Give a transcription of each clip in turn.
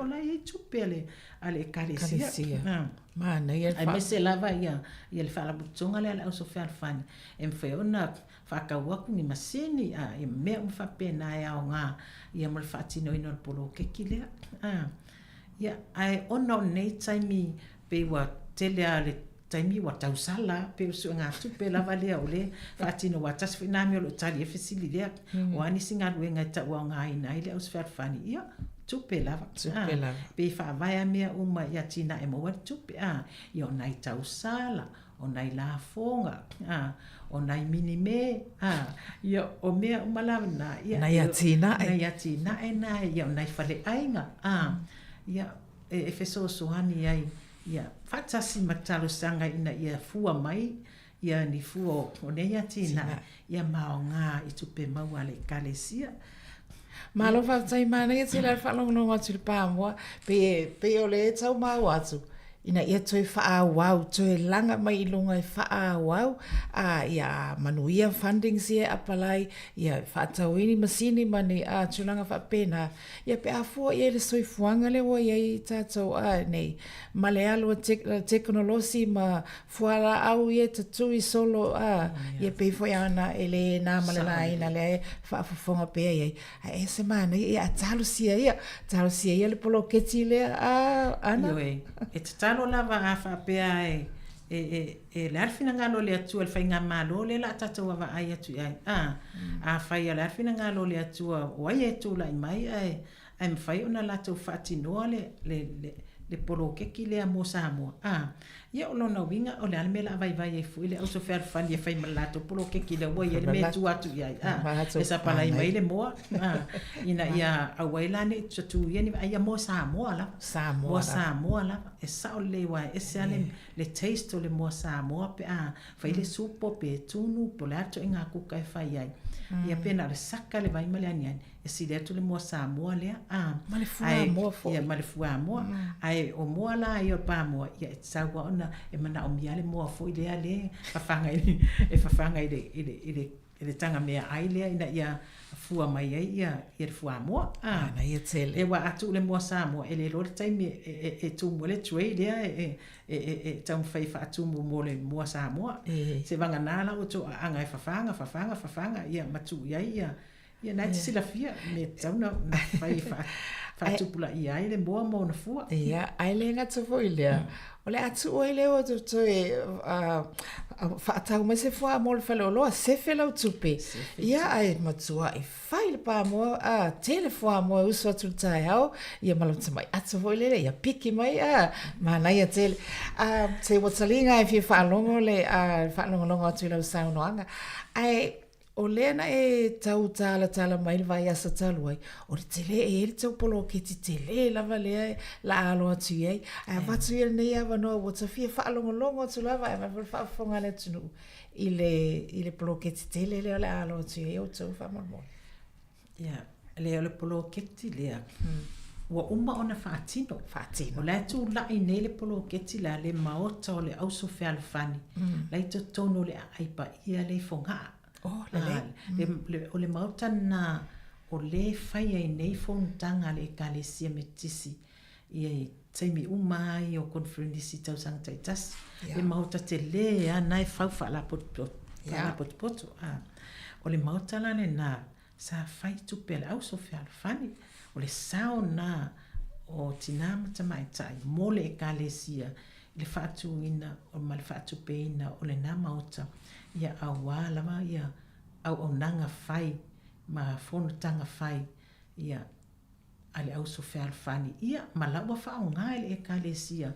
la i tupe ale kalesia. Mana ia ai mese lava ia le fala butonga le au so fani em fe ona whakauaku ni masini ia mea whapena e au ngā ia mo le whaatino ino le polo keki lea ia ai ona o nei taimi pe wa tele a le taimi wa tausala pe usu ngā tupe lava lea o le whaatino wa tas whinami o lo tali e fesili lea o anisi ngā ruenga i tau au ngā ina i le au so fani ia tupe lava. Pe whaavaya mea uma ia tina e maua tupe. Ia o nai tausala, o nai lafonga, o nai minime. Ia o mea uma lava na. Nai atina e. Nai atina e na. Ia o nai whale ainga. Ia e feso sohani ai. Ia whatasi matalo sanga ina ia fua mai. Ia ni fua o nei atina. Ia mao ngā i tupe maua le kalesia. Malo whaatai mana ia te lai whaalongonongo atu le pāmoa, pe o le tau mau atu. Ina ia toi whaawau, toi langa mai ilunga e whaawau, ia manuia funding si e apalai, ia whaatauini masini mani a tulanga whaapena, ia pe afua ia le soifuanga le wa ia i tātou nei, male alua teknolosi ma fuala au ia tatui solo, ia pe foi ana ele nā malena ina le whaafafonga pea ia, e se mana ia talusia ia le polo keti le ana. E te talo lava a whapea le arfina ngalo le atua le whainga malo le la tataua wa ai atu ai. A whai le arfina ngalo le atua o ai e tūla i mai ai mwhai ona latou whaatinoa le polo keki lea mo Sāmoa. Ia o lona winga o le alme la vai e fui le auso fer fan ia whai malato polo keki le wai le me tu atu iai. E sa pala i mai le moa. Ina ia awailane tatu ia ni ia mo Sāmoa la. Samoa la. E sao le wai e se ale le taste o le mo Sāmoa pe whai le supo pe tunu po le ato inga kuka e whai ai. Ia pena le saka le vai male aniani. E si le atu le mo Sāmoa lea. Male fua moa fo. Ia male fua moa. Ai o moa la i o pā moa. Ia e tsaua ona e mana o miale moa fo i lea le. Fafanga i le tanga mea ai lea ina ia fua mai ai ia le fua moa. Na ia tele. E wa atu le moa Sāmoa. E le lore taimi e tumu le tuei lea e tamu whai wha atumu mo le moa Sāmoa. Se vanga nāla o to anga e fafanga. Ia matu ia nai te sila fia me tauna na whai whaatupula i ai le moa mo na fua. Ia, ai le ngata fo i lea. O le atu oi leo o toi whaatau mai se fua mo le whaleoloa, se whelau tupe. Ia ai matua i whai le pā moa, tele fua moa uso atu tai hao, ia malauta mai atu fo i lea, ia piki mai, manai a tele. Te watalinga e fia whaalongo le whaalongo atu i lau saunoanga. Ai, o lena e tau tala mai vai asa talu ai. O le tele e le tau polo ke ti tele lava lea la alo atu iei. Ai watu ia nei awa noa wata fia whaalongolongo atu lava e mawhal whaafonga le tunu i le polo ke ti tele lea la alo atu iei o tau whaamormoi. Ia, lea le polo ke ti lea. Wa uma ona whaatino. O le atu lai nei le polo ke ti la le maota o le auso wheala whani. Lai to tono le aipa ia le fongaa. O le mauta na o le whai ai nei whontanga le kalesia me tisi i ai taimi umai o konferenisi tau sang taitasi. Le mauta te le nai whau whala poto. O le mauta lane na sa whai tupe le au so whiala whani. O le sao na o tina matamai tai mo le kalesia le whaatu ina o ma le whaatu peina o le nā mauta. Ia awa lama ia au nanga whai ma whonutanga whai ia ale au so whiala whani ia malaua whao ngai le e kalesia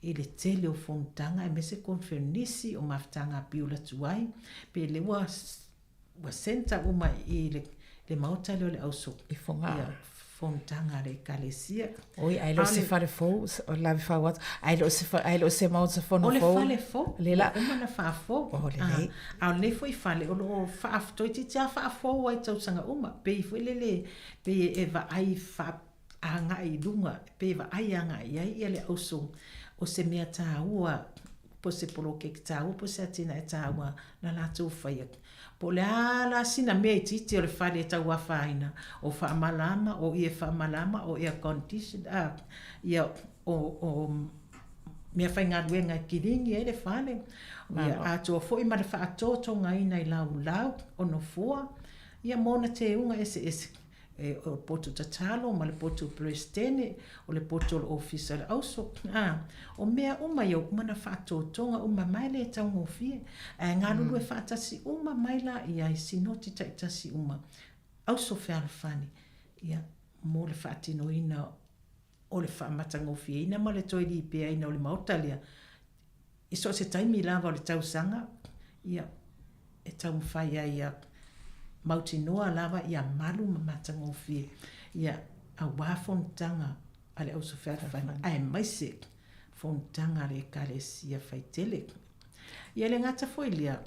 i le tele o whonutanga e mese konferenisi o mawhtanga piula tuai pe le wa senta uma i le mauta le au so i whonga whonutanga le kalesia. Oi, ai lo se whare fōu, o lavi whawat, ai lo se mauta whono fōu. O le whale fōu, o umana wha fōu. O le nei. Au le fōi whale, o lo wha toi ti tia wha fōu ai tausanga uma, pe i fōi lele, pe e wa ai wha anga i lunga, pe wa ai anga i ai le auso, o se mea tā ua po se polo ke tau po se tina e taua na la tu fai po le ala sina me titi o le fale tau afaina o fa malama o ia fa malama o ia condition ia o mea fai ngā ruenga kiringi e le fale ia ato foi ma le fa atoto ngai nei lau o no fua ia mona te unga ese o poto tatalo ma le poto presidente o le poto official auso o mea uma yo mana fato tonga uma mai le tau ngofie ngā lulu e fatasi uma mai la ia sinoti taitasi uma auso fani ia mo le fatino ina o le famata ngofie ina ma le toili pe ina o le mautalia iso se taimi lava o le tau sanga ia e tau mwhai ia mauti noa lava ia malu mamata ngofie ia a wafontanga ale au soferfani ai maise fontanga le kalesia faitele ia le ngata foilia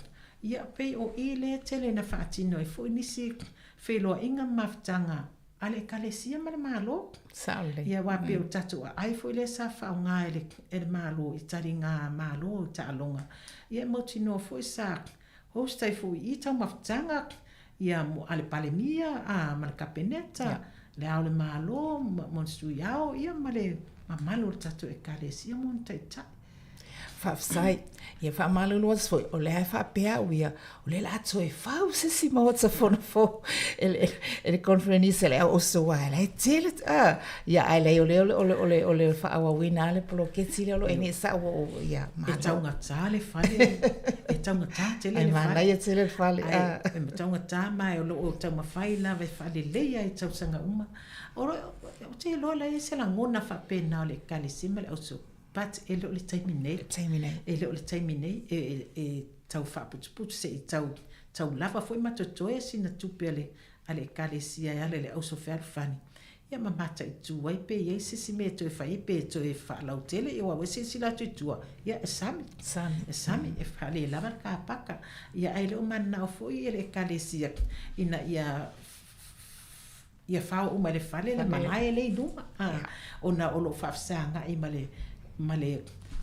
ia pei o ile tele na fatino e foi nisi felo inga maftanga ale kalesia male malo saule ia wa pe tatu ai foi le sa fa nga ele malo itaringa malo talonga ia mauti no foi sa hostai foi ita maftanga ia mo ale palemia ma le kapeneta le au le malo mo stuiao ia ma le mamalo tatu e kalesia mon taita fafsai ia fa malu lo foi o le fa pea uia o le la toi fa se si mo tsa fo ele conference le o so wa le tele ia ai le o le fa wa wina le polo ke tile lo eni sa o ia ma taunga tale fale e taunga tale le mana ia tele fale e taunga ta mai o taunga fai la ve fale le ia e tau sanga uma o te lo la se la ngona fa pena le kale simele o so but ele o le taimine e tau whaputuputu se i tau lava foi matotoe sina tupe ale kalesia e ale le auso whani. Ia mamata i tuai pe iei sisi me toe whai pe toe whaalau tele i wawe sisi la tui tua. Ia e sami e whale lava ka paka. Ia aile o mana o foi ele kalesia ina ia whao uma le whale le malai le inuma. Ona olo whafsanga i male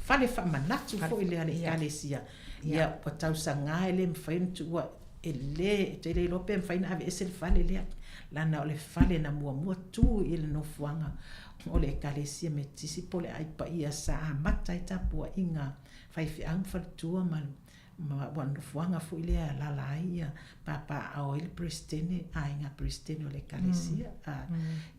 fale fa manatu fo ile ale kalesia ia patau sanga ele mfain tua ele te le lope mfain ave esel fale le lana ole fale na mua tu ile no fuanga ole kalesia metisi pole ai pa ia sa mata ita pua inga fai fi ang fa tua ma wan fuanga fo ile la la ia papa au il pristene ainga pristene ole kalesia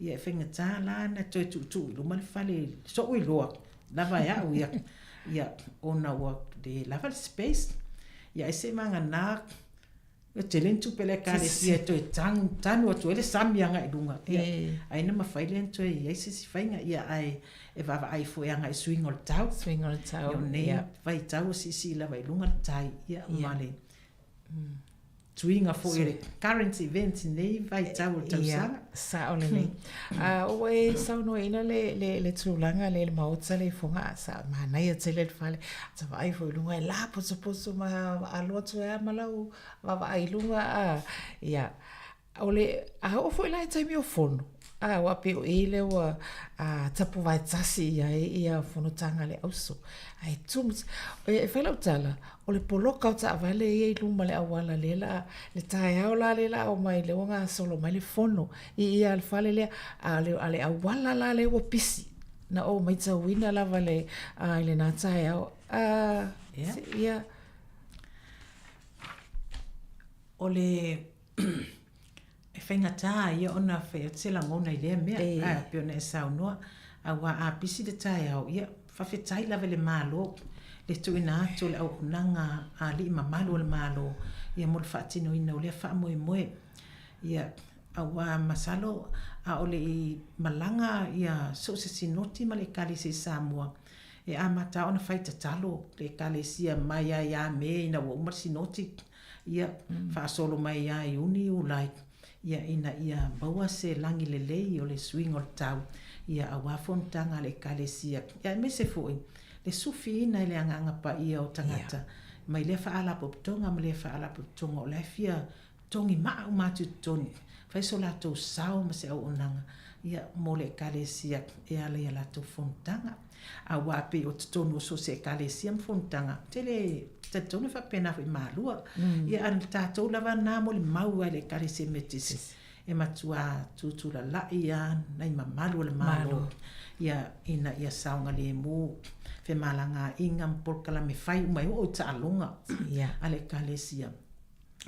ia fenga tala na tu lo mal fale so ui lo lava ia ona work de lava space ia ese manga na o talentu pele kalesia to tanu to ele samianga idunga ia ai na mafailen to ia ese fainga ia ai e vava ai foi anga swing ol tau ia vai tau si lava ilunga tai ia male swinga for current events nei vai tau sanga sa ole nei o e sa no ina le tulanga le mautsa le fonga sa mana ia tele fale sa vai foi lunga la poso ma alo to ya malau va ai lunga ia ole o foi la time o fono wa pe o ile wa tapu vai tasi ia fono tanga le auso ai tums e fela utala o le poloka o ta vale e luma le awala lela le tai aula lela o mai le nga solo mai le fono ia al fale le ale awala la le o pisi na o mai tsa wina la vale ile na tai au ia ole fenga ta ia ona fe tsela ngona ile mea pe ona sa no a pisi de tai au ia fa fe tai la vele malo le tuina to le au nanga ali mamalo le malo ia mo fatino ina ole fa moe ia awa masalo a ole malanga ia so se sinoti male kali se Sāmoa e amata ona faita talo le kali sia mai ya me ina wo mar sinoti ia fa solo mai ya uni u like ia ina ia baua se langi lelei o le swing o tau ia awa fontanga le kalesia ia me se foi le sufi ina le anga pa ia o tangata mai le fa ala poptonga me le fa ala poptonga o le fia tongi ma tu toni fai so la to sao ma se o nanga ia mo le kalesia e ala ia latou fontanga a wa pe o tonu so se kalesia fontanga tele tatonu fa pena fa malua ia an tatou lava na mo le mau le kalesia metisi e matua tutula la ia nai mamalu le malo ia ina ia saunga le mu fe malanga inga polkala me fai mai o taalonga ia ale kalesia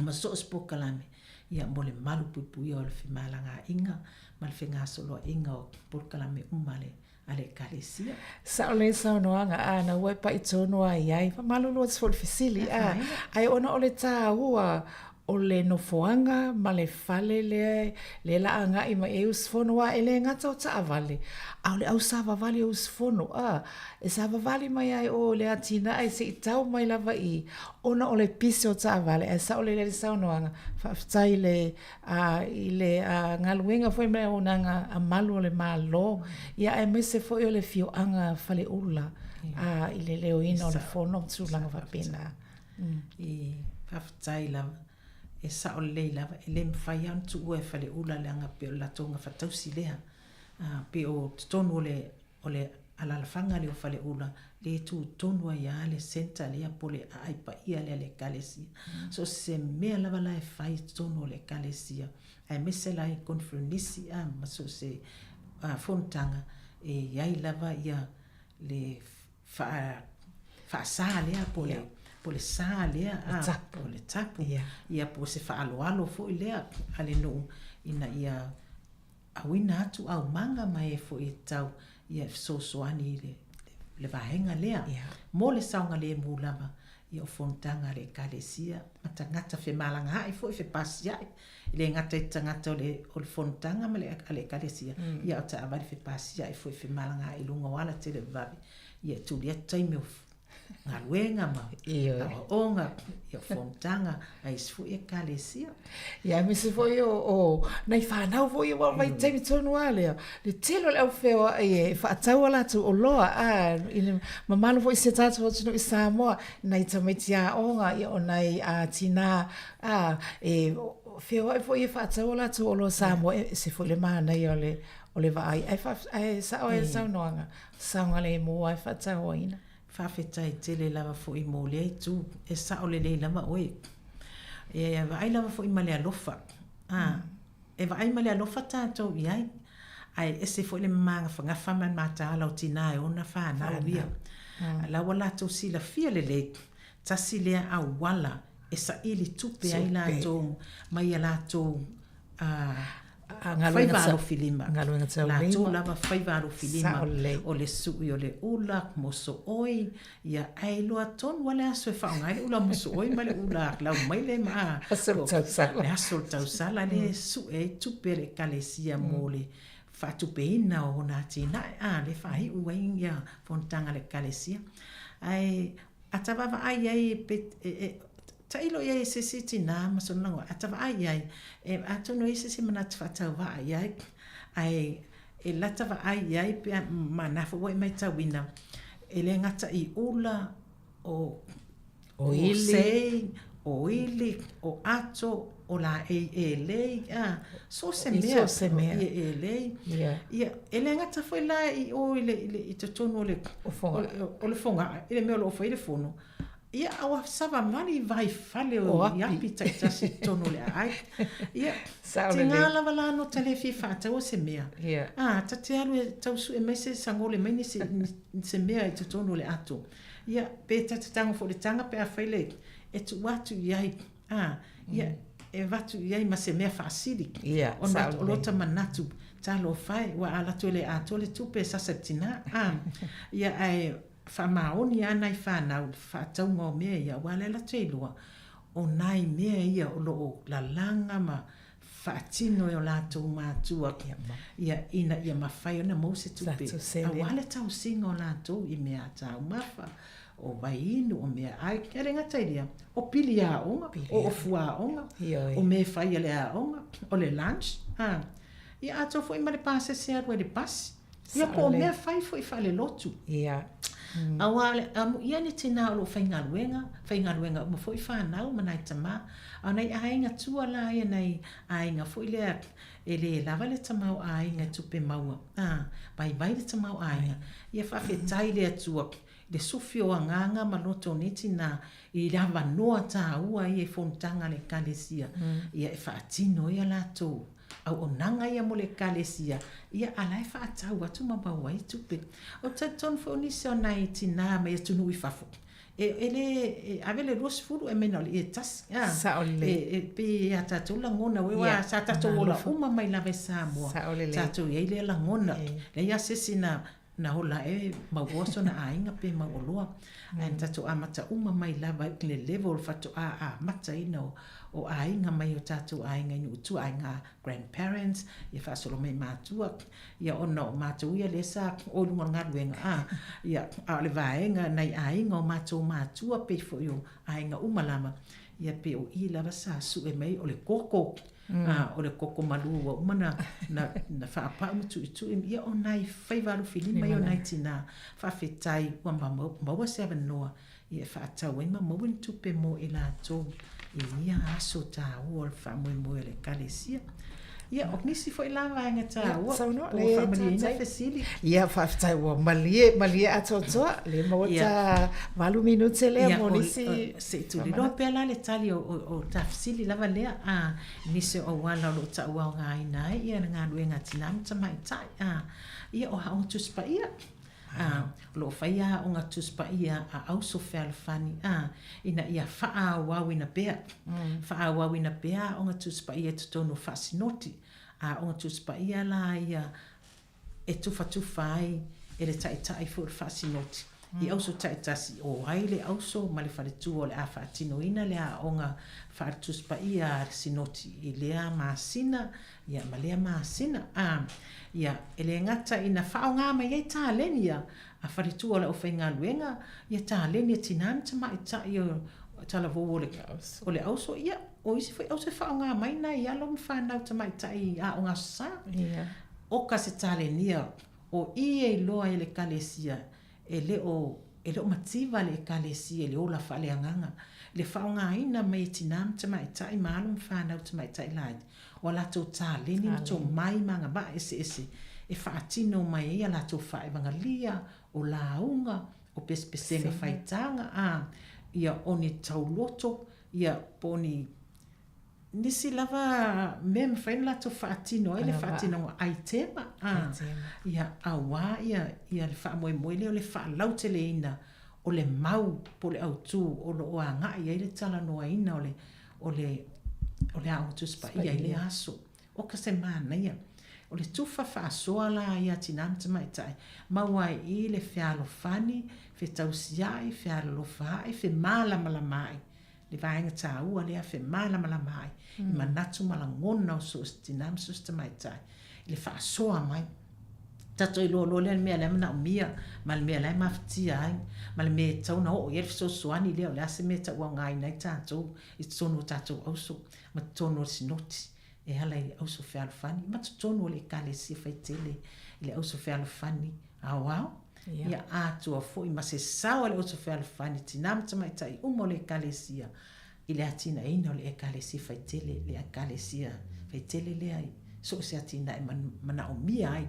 ma so spokala me ia mo le malu pupu o le fe malanga inga mal fe ngasolo inga polkala me umale ale kalesia sa ole sa noanga ana we pa itono ai fa malu lo sfol fisili ai ona ole ta ua o le no foanga ma le fale le laanga i ma e usfono wa ele ngata o ta avale au le au sava vale usfono e sava vale mai ai o le atina ai se tau mai lava i ona o le pisi o ta avale e sa o le saunoanga fa tai le ngaluenga foi me onanga a malu o le malo ia e me se foi o le fio anga fale ula i le leo ina o le fono tsulanga fa pena i fa tai lava e sa o le lava e le mwhai antu ua e whale ula le anga pe o la tonga whatausi lea pe o tonu o le alalafanga le o whale ula le tu tonu a ia le senta lea po le aipa ia le kalesia so se mea lava la e whai tonu o le kalesia e mese la e konfronisi ma so se fontanga e iai lava ia le whaasa lea po le sa lea po le tapu ia po se whaaloalo fo i lea ale no ina ia awina atu au manga mai e fo i tau ia soani le vahenga lea mo le saunga le mulava ia o fontanga le kalesia matangata fe malanga ai fo i fe pasia le ngata i tangata o le fontanga ma le kalesia ia o ta avali fe pasia ai fo i fe malanga i lunga wala te le vavi ia tu lia taime o ngaluenga ma onga ia fontanga ai sfu e kalesia ia me se foi o nei fa nau foi o vai temi tonu ale le telo le feo e fa tau ala tu o loa in mamalo foi se tatu no Sāmoa nei tamitia onga ia onai tina e feo foi fa tau ala tu o lo Sāmoa se foi le mana ia o le vai ai sa o sa noanga sa ngale mo ai fa tau ina whawhetai tele lava fo i mō lea tu e sa o le lava oe e vai lava fo i male alofa e vai male alofa tātou i ai ai e se fo i le manga whangafa man mata ala o tina e ona whanau ia la wala tau sila fia le tasi lea a wala e sa ili tupe ai la tō mai a la tō whaivaro filima la tō lava whaivaro filima o le sui o le ula moso oi ia ai loa tonu wale aso e whaonga ai ula moso oi ma le ula lau mai le maa le asol tau sala le su e tupe le kalesia mo le whatupe ina o na tina le whahi uwain ia fontanga le kalesia ai atawava ai tailo ia se siti na masonango atava ai e atono ise se manat fatava ai e latava ai pe mana fo mai tawina ele ngata i ula o ili o ato o la ele so se mea ele ia ele ngata foi la i o ile i tono le o le fonga ile me o foi le fono ia awa sava mali vai fale o yapi taitasi tono le ai ia tinga lava la no telefi fata o se mea tate alu e tausu e mese sangole mai se mea i tono le ato ia pe tatango fo le tanga pe a faile e tu watu iai ia e watu iai ma se mea fasili ona o lota manatu talo fai wa ala tole ato le tupe sasatina ia ai whamaoni anai whanau whataunga o mea ia wale la teilua o nai mea ia o loo la langa ma whaatino o lātou mātua ia ina ia mawhai ona mose tupe a wale tau singa o lātou i mea tau mawha o wainu o mea ai kere ngatairia o pili a onga o fua a onga o me whai ale a onga o le lunch ia ato fo i mare pase se arwe le pasi ia po o mea whai fo i whale lotu Awale ia ni tina lo whaingaluenga ma foi whanau manai tama. Au nei ainga tua la ia nei ainga foi lea ele lava le tamau ainga tupe maua. Bai le tamau ainga. Ia whawhetai lea tua le sufi o anganga maloto neti na I lava noa ta ua ia fontanga le kalesia. Ia e whaatino ia lato. Au onanga ia mo le kalesia. Ia alai whaatau atu mabawai tupe. O taton whaonisi o nai tina ma ia tunu I whafo. Avele luas furu e mena le tas. Saole. Pe a tatou la ngona wewa sa tatou ola uma mai lava Sāmoa. Saole. Tatou ia le la ngona. Le ia sesina na hola mawoso na ainga pe maoloa. And tatou amata uma mai lava le level fatu a mata ina o ainga mai o tatou ainga inu tu ainga grandparents ia fasolo mai matua ia ona o matou ia le sa o lunga ngaluenga ia a le vaenga nei ainga o matou matua pe fo yo ainga uma lama ia pe o I lava sa su e mai o le koko o le koko malu o mana na whaapa mutu itu ia o nai whaivalu fili mai o nai tina whawhetai wa maua sewa noa ia whaatau ima mawin tupe mo I la tō ia aso tā ua le whamoe le kalesia ia o nisi fo I la vaenga tā ua Saunoa le whamalina fesili ia whawhetai ua malie atotoa le maua tā 8 minute lea mo nisi se tu li lo pe la le tali o ta fesili lava lea nisi o wala lo ta ua o ngai nai ia ngā luenga tinam tamai tai ia o hao tuspa ia lo faia o ngā tuspa ia a auso whalfani ina ia faa wawina pea faa wawina pea o ngā tuspa ia tutono fasinoti o ngā tuspa ia la ia e tufa ai e le tai fu fasinoti I auso taitasi o ai le auso ma le whaletu o le a whaatinoina le a o ngā whaatuspa ia sinoti I lea maasina ia ma lea maasina ia e le ngata ina whao ngā mai ei tāleni ia a whaletu o le o whainga luenga ia tāleni tinam tama I ta I o talavo o le auso ia o isi auso whao ngā mai na ia lo mwhanau tama I ta I a o ngā sa o ka se tāleni ia o I loa I le kalesia e leo mativa le kalesia le ola faleanganga le faunga ina mai tinam tama tai malum fana tama tai lai o la to taleni to mai manga ba ese e faatino mai ia la to fa evangelia o launga o pespesenga faitanga ia oni tauloto ia poni nisi lava mem fain la to faatino ele faatino ai tema ia awa ia le fa moe le le fa lautele ina o le mau po le autu o lo anga ia le tala no ina o le autu spa ia le aso o ka semana ia o le tufa fa soa la ia tinam mai tai mawai I le fialo fani fe tausiai fialo fa fe mala mai le vaenga tā ua lea fe mala mai I manatu malangona o so tinam susta mai tai le fa soa mai tato I lo le mea le mana umia ma le mea le maftia ai ma le mea tau na o ia so soani leo le ase mea ta ua ngai nei tato I tono tato auso ma tono sinoti e hala I auso fe alfani ma tono le kalesia faitele le auso fe alfani awao ia atua foi ma se sawa le auso fe alfani tinam tamai tai umo le kalesia I le atina ina le kalesia faitele le kalesia faitele le ai so se atina e mana o mia ai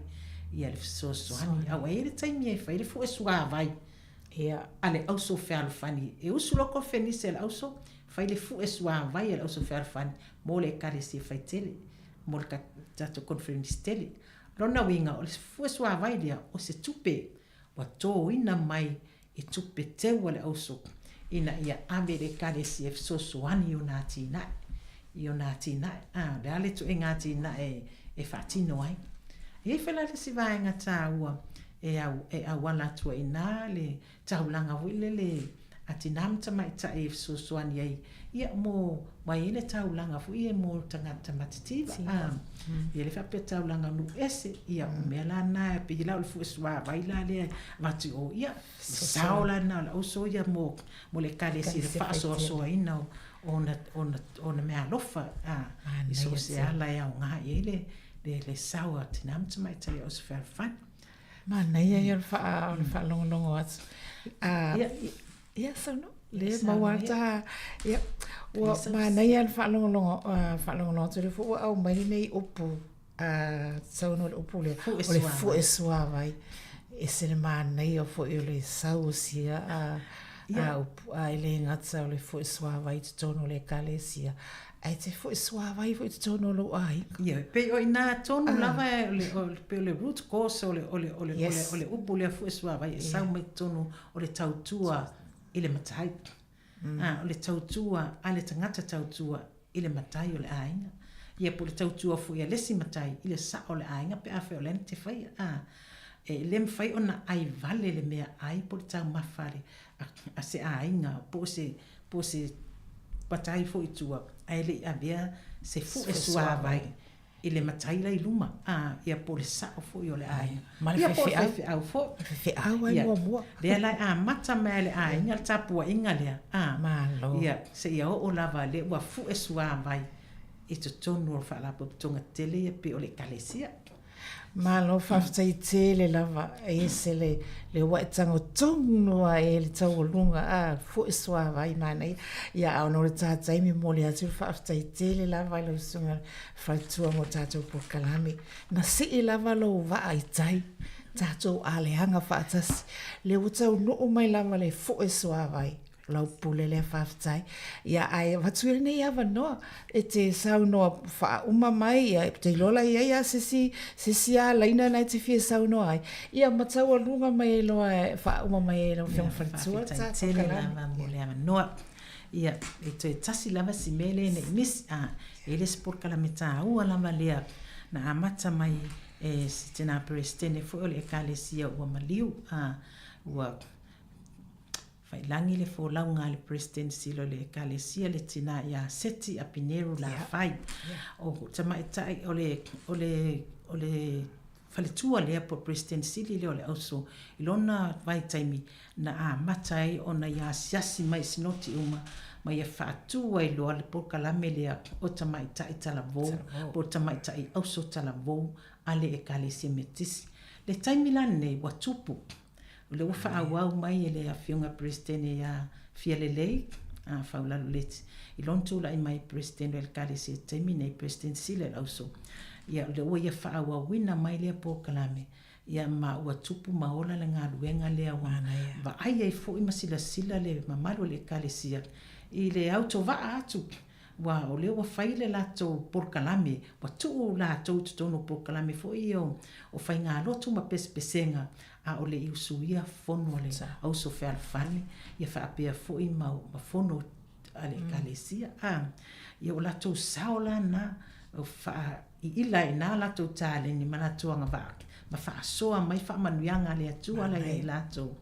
ia le so soani au e le taimi e fai le fu e sua vai ia ale auso fe alfani e usu loko fenise le auso fai le fu e sua vai le auso fe alfani mo le kalesia faitele mo le tato conference tele lona winga o le fu e sua vai lia o se tupe wa to ina mai I tupe te wale auso ina ia ave le kalesia e so soani o nā tina le ale tu e ngā tina e whaatino ai e whela le si vaenga tā ua e au wala tua ina le taulanga wile le atinam tamai ta e so soani ai ia mo mai ele taulanga fu ia mo tangata matitiva ia le whape taulanga nu ese ia mea la na pe ila le fu eswa vai la le mati o ia saola na o so ia mo le kale si le fa so ina ona mea lofa I so se ala ia o ngā ele le saua tinam tamai ta o se fan Mana ia fa longo atu. Ia sono. Le mawata ia wa mana ia fa longo atu le fu au mai nei upu sono le upu le fu esua vai. Ese le mana ia fo le sausia ele ngata le fu esua vai tono le kalesia. Ai te fu esua vai fu tono lo ai. Ia pe o ina tono lava le root cause ole upu le fu esua vai sau mai tono ole tautua ile matai. Ole tautua ale tangata tautua ile matai ole ainga. Ia po le tautua fu ia lesi matai ile sa ole ainga pe afe ole te fai lem fai ona ai vale le mea ai po le tau mafare a se ainga po se patai fo itua ai le avea se fu esua vai ile matai lai luma ia po le sa fo ole ai ia po fe au fo fe au ai mo le lai mata mele ai ngal tapua inga le malo ia se ia o lava le wa fu esua vai e to tonu fa la po tonga tele pe ole kalesia malo faftai tele lava ese le waitango tongu e le tau lunga fu esua vai mana ia ono le tatai mi mole atu faftai tele lava lo sunga fatua mo tatou po kalami na si lava lo va ai tai tatou aleanga fatas le utau no mai lava le fu esua vai lau pule le faftai ia ai watuire nei ava no e te sau no fa uma mai ia te lola ia sisi a laina nai te fie sau no ai ia matau lunga mai lo fa uma mai lo fiong fatua tele lava mole ama no ia e te tasi lava si mele ne mis ele sport kala meta ua lava lea na amata mai e tena presidente foi le kalesia ua maliu ua fai langi le fo launga le presidency lo le kalesia le tina ia seti a Pinero la fai o tama tai ole faletua le po presidency le ole also ilona vai taimi na matai ona ia siasi mai sinoti uma mai e fatu ai lo le por kalame le o tama tai talavo po tama tai also talavo ale e kalesia metisi le taimi lane watupu le ufa awau mai ele a fiunga presidente ya fialelei faula leti ilon tu la mai presidente el kalisi termine presidente sile also ya le o ya fa awau wina mai le po kalame ya ma wa tupu maola le ngaluenga le awana va ai fo imasila sila le mamalo le kalisi ile auto va atu wa o le wa faile la to por kalame wa tu la to tono por kalame fo io o fai nga lotu ma pespesenga o le usuia fono le au so fer fani ia fa pe fo i ma fono ale kalesia ia o la to saola na o fa ila ina la to tale ni mana to nga va ma fa so mai fa manuanga le tu ala ia la to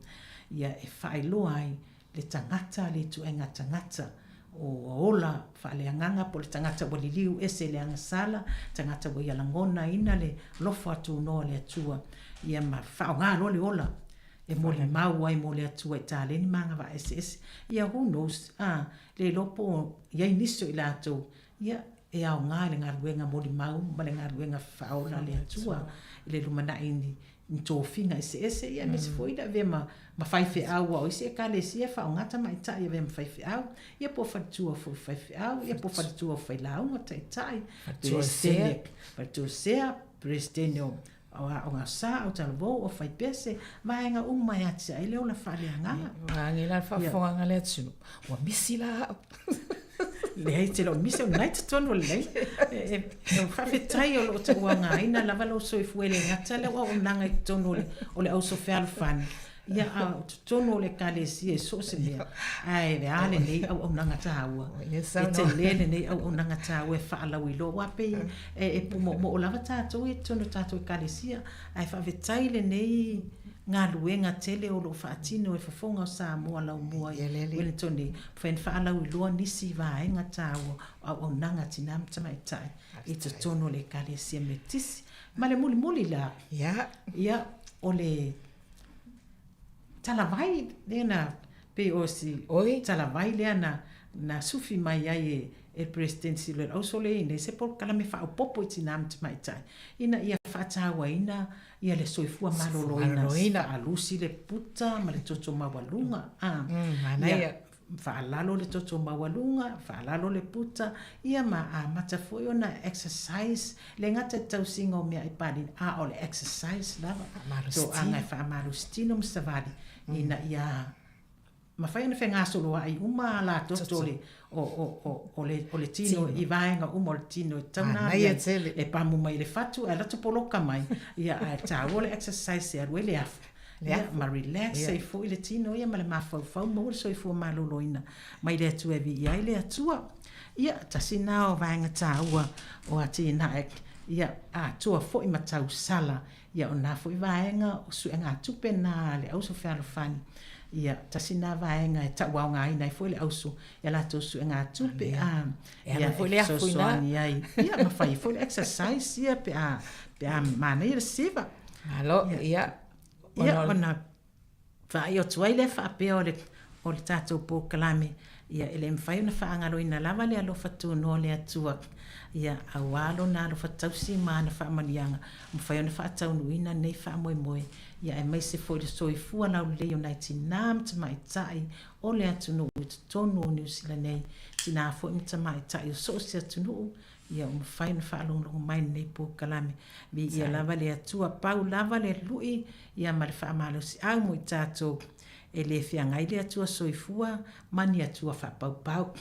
ia e fa ilo ai le tangata le tu enga tangata o ola fa le nganga po le tangata bo liu ese le anga sala tangata bo ia langona ina le lofa tu no le tua ia ma fa nga lo le ola e mo le mau ai mo le tua tale ni manga va ese ia who knows le lopo ia inicio ila to ia e au nga le ngaruenga mo le mau ma le ngaruenga fa ola le tua le lumana ini to finga ese ia mis foi da ve ma fai fe au o ese kalesia fa ngata mai tai ve ma fai fe au ia po fa tua fo fai fe au ia po fa tua fai la un tai tu se presidente o nga sa o talvo o fai pese vai nga mai ati ele o la fa le nga ngi la fa fo nga le tsu o misila le hai te lo misi o night tono le e fa fe tai o lo te wanga ina lava lo so ifuele ngata le o nanga tono le o le au so fe alfan ia tono le kalesia so se le ai ve ale nei au nanga taua te le nei au nanga taua fa ala wilo wa pe e mo lava tato e tono tato kalesia ai fa fe tai le nei ngā luenga tele o lo whaatino e whafonga o Sāmoa lau mua i Wellington whaen whaala ui loa nisi vāenga tāua au nanga tinam tamai tai i te tono le kalesia me tisi ma le muli la ia o le talavai lena pe o si talavai lea na sufi mai ai e presidency le au sole ine se por kala me fa o popo tinam mai tai ina ia fa tawa ina ia le soifua maloloina a lusi le puta ma le toto mawalunga ia fa lalo le toto mawalunga fa lalo le puta ia ma a mata foi ona exercise le ngata tau singo me ai pali o le exercise lava so anga fa marustino msavali ina ia ma fai na fenga solo ai uma la totole o le tino i vaenga uma le tino tauna e pamu mai le fatu ala to poloka mai ia a tawo le exercise ia le afu ia ma relax e fo le tino ia ma le mafau mo so i fo maloloina mai le tu e vi ia le atua ia tasina o vaenga taua o atina ia a tua fo i matau sala ia ona fo i vaenga o su nga tupe na le au so falo fani ia tasina vaenga e tawau nga ina i foi le ausu ia la tosu nga tupe ia foi le afuina ia ma fai foi le exercise ia pe mana ia siva alo ia ona vai o tuaile fa pe o le tato po kalame ia ele mfai na fa ngalo ina lava le alo fatu no le atua ia awalo na lo fatausi mana fa manianga mfai na fa tau nuina nei fa moe ia e mai se foi so i fu na le united nam te mai tai o le atu no tonu New Zealand nei tina fo mta mai tai so se tunu ia mfai na fa lo mai nei po kalame bi ia lava le atua pau lava le lui ia mal fa malo si au mo tato e le fianga ile atua soifua mani atua fa pau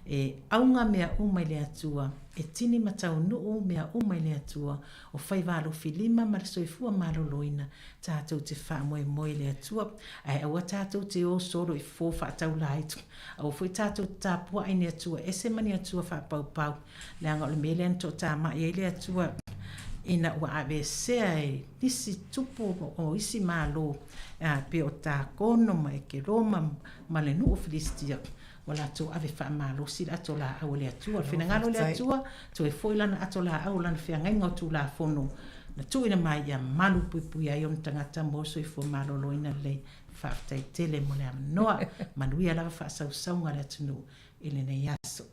e aunga mea uma ile atua e tini matau nuu mea uma ile atua o fai valo filima ma le soifua malo loina tatou te fa moe ile atua ai aua tatou te o soro i fo fa tau laitu au foi tatou tapua ine atua ese mani atua fa pau le anga le mele anto ta ma ile atua ina ua avesea e nisi tupu o isi malo pe o ta kono ma e ke roma ma le nuu filistia wala to ave fa malo si ato la au le atua fina ngalo le atua to e foi lana ato la au lana fia ngenga tu la fono na tu ina mai ya malu pui ai on tangata mo so i fo malo loina le fa tai tele mo le noa manuia la fa sau ngala tunu ile ne yaso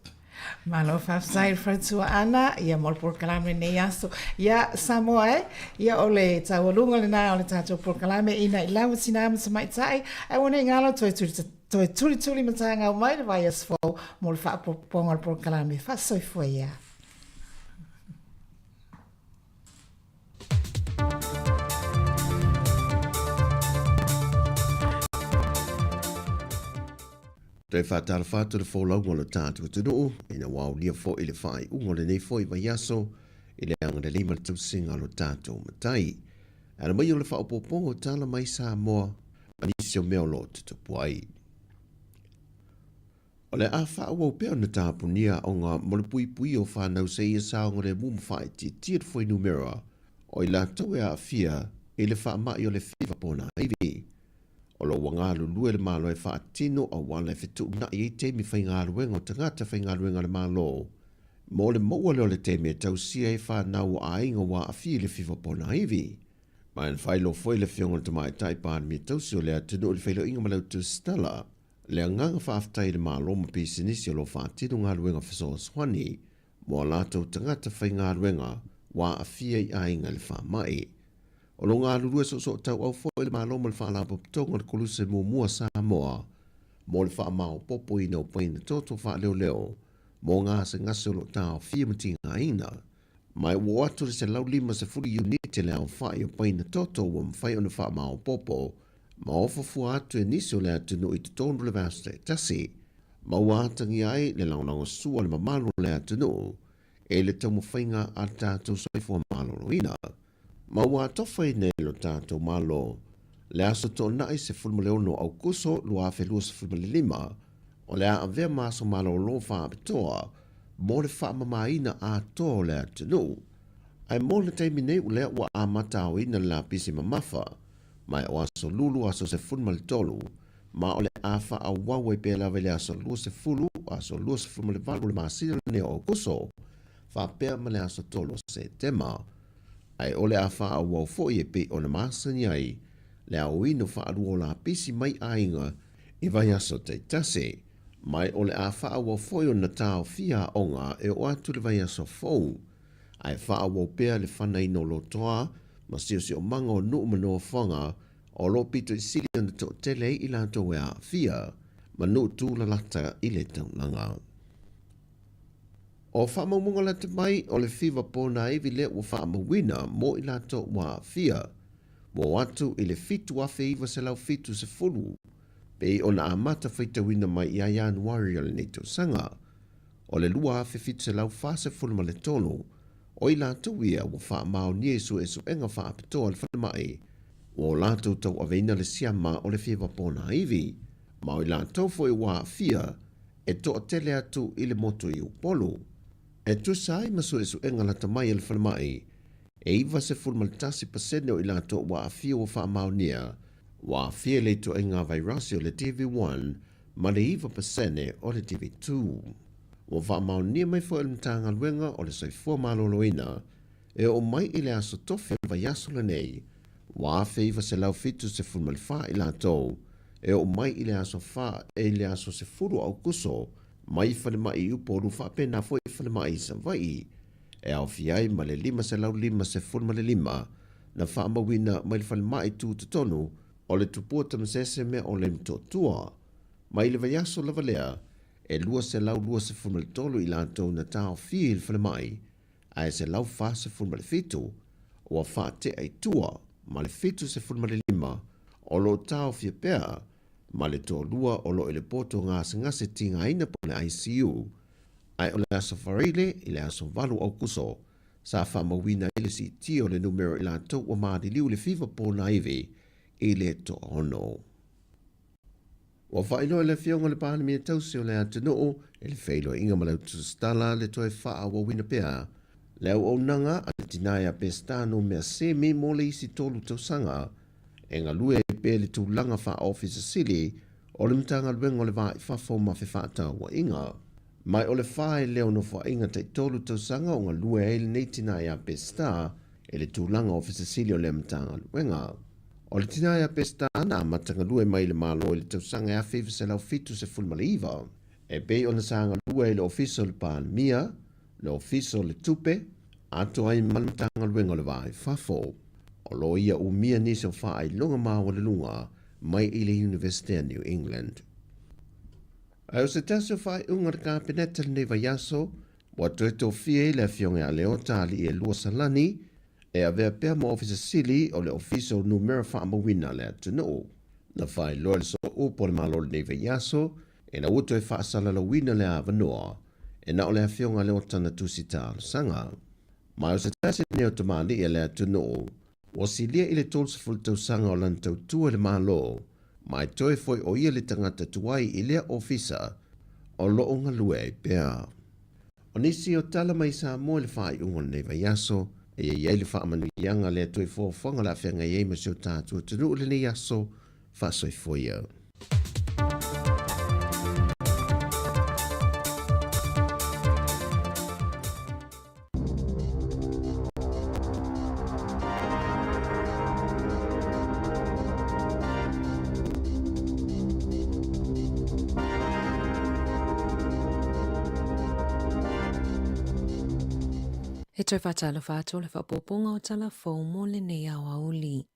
malo fafsai fratua ana ia mol por kalame ne yaso ia Samoa ia ole tawalunga le na ole tato por kalame ina ilawa sinama samai tai ai wona ngalo to tuli matanga mai le vai as fo mol fa por por kalame fa so foi ia Te whātara whātara whōlau le tātua te noo, ina wau lia fo i le whai ungo nei fo i vai aso, i le anga le lima le tausinga lo tātua matai. Ana mai o le whaopopo o tāla mai Sāmoa, manisi o meo lo te tupuai. O le a whaua o pēo na tāpunia o ngā molipui o whanau se ia saonga le mumwhai ti tia foi numera, o i la tau e a fia, i le whaamai o le whiwa pōna iwi. O lo wangālu lue le malo e whaatino o wala e whetu na i te mi whaingālu wenga o tangata whaingālu wenga le malo. Mo le maua leo le te me tau sia e whanau a inga wa a fie le whiwa pona iwi. Ma en whailo foi le whionga le tamai taipaan me tau si o lea tino le whailo inga malau tu stala. Lea nganga whaaftai le malo ma pisinisi o lo whaatino ngālu wenga whasoa swani. Mo lātou tangata whaingālu wenga wa a fie a inga le whaamai. O lo ngā lurua so tau au fo le malo mo le wha la potonga le koluse mua Sāmoa. Mo le wha mao popo ina o paina toto wha leo. Mo ngā se ngase o lo tau fia mati ngā ina. Mai wo atu le se lau lima se furi unite le au wha i o paina toto wa mwhai o le wha mao popo. Ma ofa fua atu e nisi o le atunu i te tonu le vasta e tasi. Ma watangi ai le launango sua le mamalo le atunu. E le tamu whainga a tātou soifua malo ina. Ma ua tofa i nei lo tātou malo, le aso tō nai se fulmaleono au kuso lua whelua se fulmalelima, o le a avea maso malo lo wha apetoa, mo le wha mamaina a tō le atunu. Ai mo le teimi nei ulea ua a matao ina la pisi mamafa, mai o aso lulu aso se fulmaletolu, ma o le a wha a wawe pe la vele aso lua se fulu, aso lua se fulmalevalu le masina ne o kuso, wha pea ma le aso tolo se tema. Ai ole a wha a wau fo i e pe o na masani ai, le a oino wha aru o la pisi mai ainga i vai aso te tase, Mai o le a wha wa foi o na tau fia onga e o atu le vai aso fou. Ai wha wa pea le whanai no lo toa, ma sio si o manga o nuu manoa whanga, o lo pito i sili ana to tele i la to a fia, ma nuu tū la lata i le taunanga. O wha maumunga la te mai o le fiwa pōna iwi le o wha mawina mo i la to wa fia, mo atu i le fitu afe iwa se lau fitu se fulu, pe o na amata whaita wina mai i a Januari o le neito sanga, o le lua afe fitu se lau fase fulu ma le tonu, o i lātou ia wa wha mao nie su e su enga wha apitoa le whanamai, o lātou tau aveina le siama o le whiwa pōna iwi, ma o i lātou fo i wā fia, e toa tele atu i le moto i upolu. E tu sai masu e su enga la tamai e le whanamai, e iwa se fulmaltasi pasene o i lātou wā fia o wha mao nia, wā fia le to enga vairasi o le TV1, ma le iwa pasene o le TV2. O wha mao nia mai fo el mtanga luenga o le soifua maloloina, e o mai i le aso tofe vai aso le nei, wā fe iwa se lau fitu se fulmalfa i lātou, e o mai i le aso fa e le aso se furu au kuso, mai whanema i upo rufa pena fo i whanema i sa vai, e au fiai ma le lima se lau lima se fulma le lima, na wha amawina mai le whanema i tū tonu, o le tupua tamasese me o le mtotua, mai le vai aso lava lea, e lua se lau lua se fulma le tolu i lātou na tāo fia i le whanemai, a e se lau wha se fulma le fitu, o a wha te ai tua, ma le fitu se fulma le lima, o lo tāo fia pēa, ma le tō lua o lo i le poto ngase tinga ina po le ICU, ai o le aso whareile i le aso walu au kuso, sa wha mawina i le si ti o le numero i lātou o maadi liu le fiwa po na iwi, i le to ono. Wa whaino e le fionga le pāna mia tausi o le atunoo, e le whailo inga malau tustala le toi wha wa wina pēa, leo o nanga a le tinaya pestano mea se me mo le isi tolu tausanga, e ngā lue e pē le tūlanga wha office sili, o le mtanga luenga o le wha i whafo ma whiwhata wa inga. Mai o le wha e leo no wha inga te tolu tausanga o ngā lue e le neitinaya pesta, e le tūlanga office sili o le mtanga luenga. O le tinaya pesta ana matanga lue mai le malo le tausanga a whiwa se lau fitu se fulma le iwa. E bei o na sanga lue le ofiso le pān mia, le ofiso le tupe, ato ai malmatanga luenga le vai whafo. O lo ia u mia nisi o wha ai longa mawa le lunga mai i le University of New England. Ai o se tasi o wha ai unga le kāpeneta le neva yaso, wa tueto fie le fionga a leota li e lua salani, e a vea pēr mo ofisa sili o le ofiso numero wha amawina le atunoo. Na whai loa le so upo le malo le neva yaso, e na uto e wha asala la wina le avanoa, e na o le fionga leota na tusita sanga. Mai o se tasi neo tamali e le atunoo, o silia i le tolsaful tausanga o lantau tua le malo, mai toe foi o ia le tangata tuai i lea ofisa, o loo ngā lue i pēr. O nisi o tala mai Sāmoa le whai ungon neva yaso, e iei le wha amanu ianga lea toe fōwhanga la whenga iei ma sio tātua tunu le ne yaso, wha soi foia. E toi whatala whātua le whapoponga o tala whau mo le nei au auli.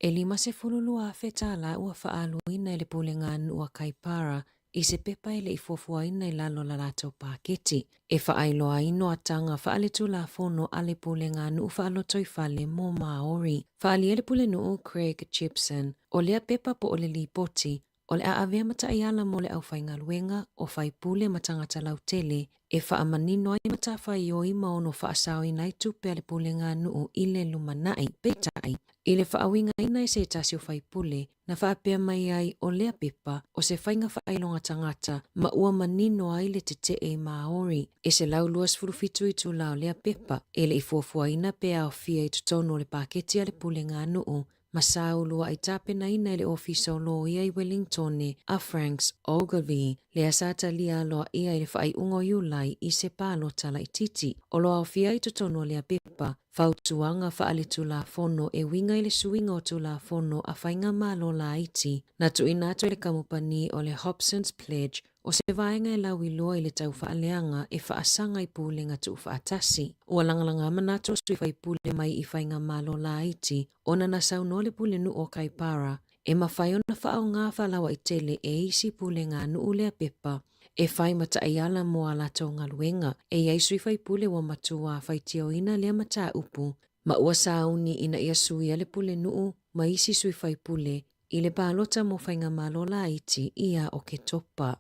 E lima se fululua a whetala ua whaaluina i le pulenga ua kaipara i se pepa i le i fuafuaina i lalo la lātou pāketi. E whaailoa ino atanga whaaletu la fono a le pulenga ua whaalotoi whale mo Maori. Whaali e le pulenu Craig Chipson o lea pepa po o le lipoti o le aawea mata i ala mo le au whainga luenga o whaipule matangata lautele e whaamanino ai mata whai o ima ono whaasao inai tupe ale pulenga nuu i le lumanai petai. I le whaawinga ina i se tasi o whaipule na whaapea mai ai o lea pepa o se whainga whaailonga tangata ma ua manino ai le te e Maori. E se lau luas furufitu i tu lau lea pepa e le i fuafua ina pea o fia i tutono le paketi ale pulenga nuu Masau lua i tapena ina i le ofisa o lo ia i Wellington a Franks Ogilvy. Le asata lia loa ia i le whai ungo iulai i se palo tala i titi. O loa o fia i tutono lea pepa, whautuanga whaale tu la fono e winga i le suinga o tu la fono a whainga malo la iti. Na tu inato i le kamupani o le Hobson's Pledge o se vaenga e lau iloa i le tau faaleanga e faasanga i pulenga tu faatasi. Ua langalanga manato sui fai pule mai i fainga malo la iti, ona na sauno le pule nu o Kaipara, e mawhai ona whaau ngā whalawa i tele e isi pulenga nu ulea pepa, e whai mata ai ala moa la tau ngaluenga, e iai sui fai pule wa matua fai tio ina lea mata upu, ma ua sauni ina ia sui ale pule nuu, ma isi sui fai pule, i le pālota mo whainga malo la iti ia o ke topa.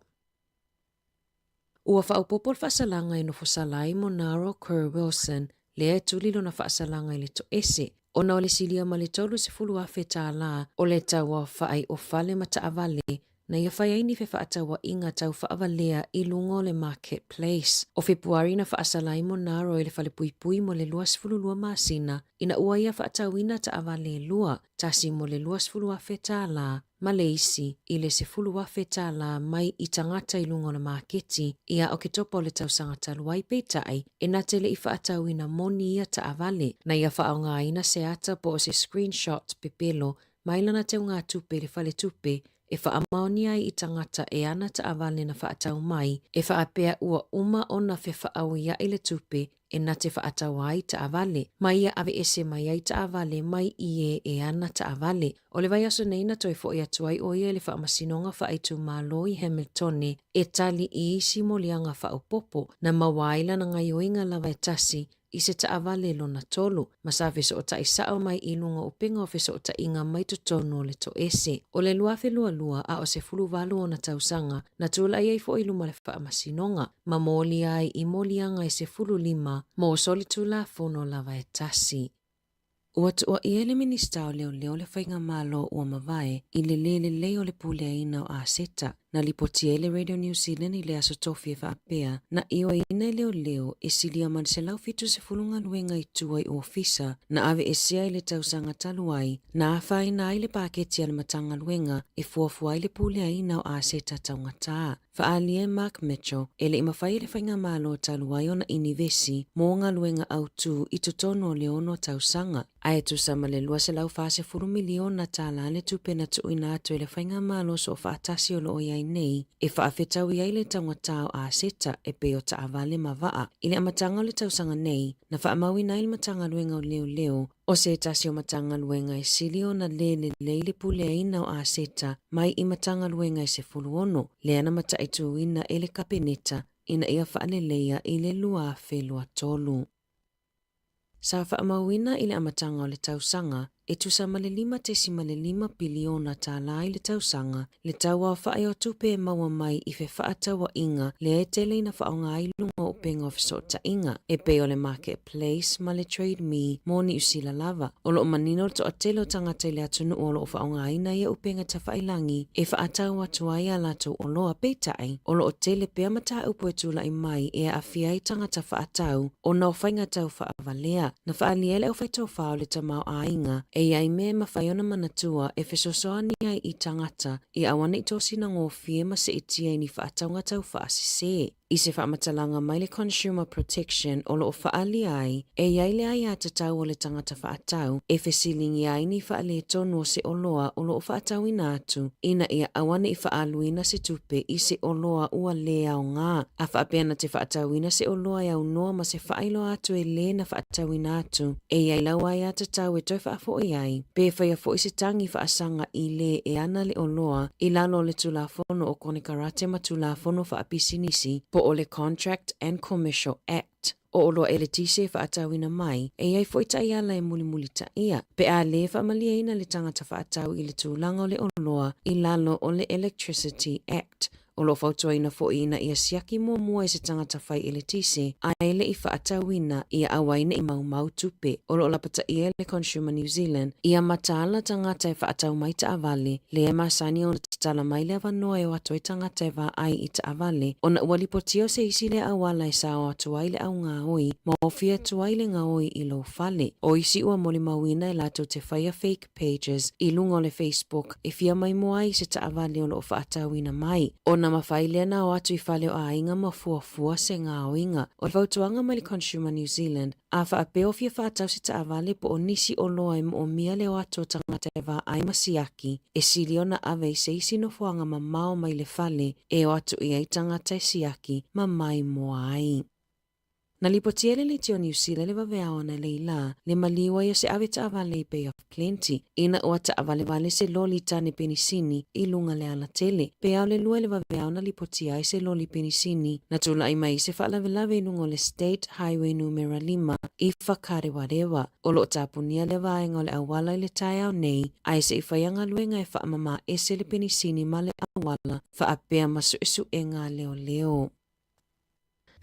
Ua whaupopol whaasalanga i no fosalai mo Naro Kerr Wilson, lea tulilo na whaasalanga i le to ese, ona o le silia ma le tolu se fulu a whetā la, o le taua whaai o whale mata avale, na ia whai aini fe whaatawa inga tau whaavalea i lungo le marketplace. O Februari na whaasalai mo Naro i le whale pui mo le luas fulu lua masina, ina ua ia whaatawina ta avale lua, tasi mo le luas fulu a whetā la, ma le isi i le se fulu a whetā la mai i tangata i lungo le marketi, ia o ke topo le tau sangata luai peitai, e na tele i whaatawina moni ia ta avale, na ia whaonga ina se ata po o se screenshot pepelo, mailana te ngā tupe le whale tupe, e whaamaoni ai i tangata e ana ta avale na whaatau mai, e whaapea ua uma ona fe whaau ia i le tupe, e na te whaatau ai ta avale. Mai ia ave ese mai ai ta avale mai ie e ana ta avale. O le vai aso neina toi fo ia tuai o ia le whaamasinonga whaaitu malo i Hamiltone, e tali i isi mo lianga whaupopo, na mawaila na ngai oinga lawa e tasi, i se ta avale lo na tolu, ma sa feso o ta isao mai ilunga o pinga o feso o ta inga mai tutono le to ese. O le luafe lua a o se fulu walu o na tausanga, na tula iai fo ilu le whaamasinonga, ma moli ai i molianga i se fulu lima, mo soli tula fono lava e tasi. Ua tua i ele ministao leo le whainga malo ua mawae, i le leo le pule aina o a seta, na lipoti ele Radio New Zealand i le aso tofi e whaapea, na iwa ina leo e silia man se lau fitu se fulunga luenga i tua i ofisa, na ave e sea i le tausanga taluai, na awhai na ai le paketi al matanga luenga e fuafua i le pule aina o a seta taungataa. Whaalie Mark Mitchell, ele ima whai le whainga malo taluai o na inivesi, mo ngā luenga au tu i tutono leono tausanga. Ai tu sama le lua se lau fase furu milion na tala le tupe na tu ina atu le whainga malo so whaatasi o lo o iai nei, e whaafetau iai le taungatao a seta e peo ta avale mawaa. Ile amatanga le tausanga nei, na whaamawi na il matanga luenga o leo, o se tasi o matanga luenga e silio na le pule aina o a seta, mai i matanga luenga e se fulu ono, le ana mata i tu ina ele kapeneta, ina ia whaalelea i le lua whelua tolu. Sa whaamawina i le amatanga o le tausanga, e tusama le 5.5 biliona tālai le tausanga, le taua o whae o tupe e maua mai i fe whaatawa inga le e tele ina whaonga ilunga o penga o fisota inga, e peo le marketplace ma le trade me moni usila lava. O lo manino to atelo tangata le atunu o lo o whaonga ina ia upenga ta whailangi, e whaatawa tuai alato o loa peitai, o lo o tele pea mata upo e tula i mai e a fiai tangata whaatau, o na o whainga tau whaavalea, na whaaliele o whaitau whao le tamau a inga, e iai me mawhaiona manatua e whesosoani ai i tangata i awana i tosi na ngōwhie ma se itia i ni whaataunga tau whaasise. I se whaamatalanga mai le Consumer Protection o lo o whaali ai, e iai le ai ata tau o le tangata whaatau, e whesilingi ai ni whaale tonu o se oloa o lo o whaatau ina atu, ina ia awana i whaaluina se tupe i se oloa ua lea o ngā. A whaapeana te whaatau ina se oloa ia unoa ma se whaailo atu e le na whaatau ina atu, e iai lau ai ata tau e toi whaafo iai, pe whaia fo i se tangi whaasanga i le e ana le oloa, i lalo le tulafono o kone karate ma tulafono whaapisinisi, po o le Contract and Commercial Act. O oloa ele tise whaatauina mai, e iai foita i ala e muli ta ia. Pe a le whaamalia ina le tangata whaatau i le tūlanga o le oloa, i lalo o le Electricity Act. O lo whautuaina fo ina ia siaki mua e se tangata whai ele tise, a ele i whaatauina ia awaina i mau tupe. O lo lapata i ele Consumer New Zealand, ia mataala tangata e whaatau mai ta avale, le e masani o na tatala mai le avanoa e o atoi tangata e wa ai i ta avale. O na ualipotio se isi le awala e sao atuai le au ngā oi, ma ofia tuai le ngā oi i lo fale. O isi ua moli mawina e lato te whaia fake pages, i lungo le Facebook, e fia ia mai moai se taavale o loo whaatauina mai. O na mawhailea na o atu I whale o ainga mafuafua se ngā oinga. O whautuanga mai le Consumer New Zealand, a whaapeo fia whaatau se taavale po o nisi o loa mo o mia leo ato tangata e wā ai masiaki, e silio na ave se isi no fuanga ma mao mai le whale, e o atu I ai tangata e siaki ma mai moai. Na lipotiele le tio New Zealand le waweao na leila, le maliwa ia se ave taavale I Bay of Plenty, ina o taavale vale se loli tane penisini I lunga le ala tele, pe au le lua le waweao na lipotia I se loli penisini, na tula I mai se whalavelave nungo le State Highway numero 5, I whakarewarewa, o lo tapunia le vaenga le awala I le tai au nei, ai se I whaianga luenga e whaamama ese le penisini ma le awala, whaapea masu esu e ngā leo leo.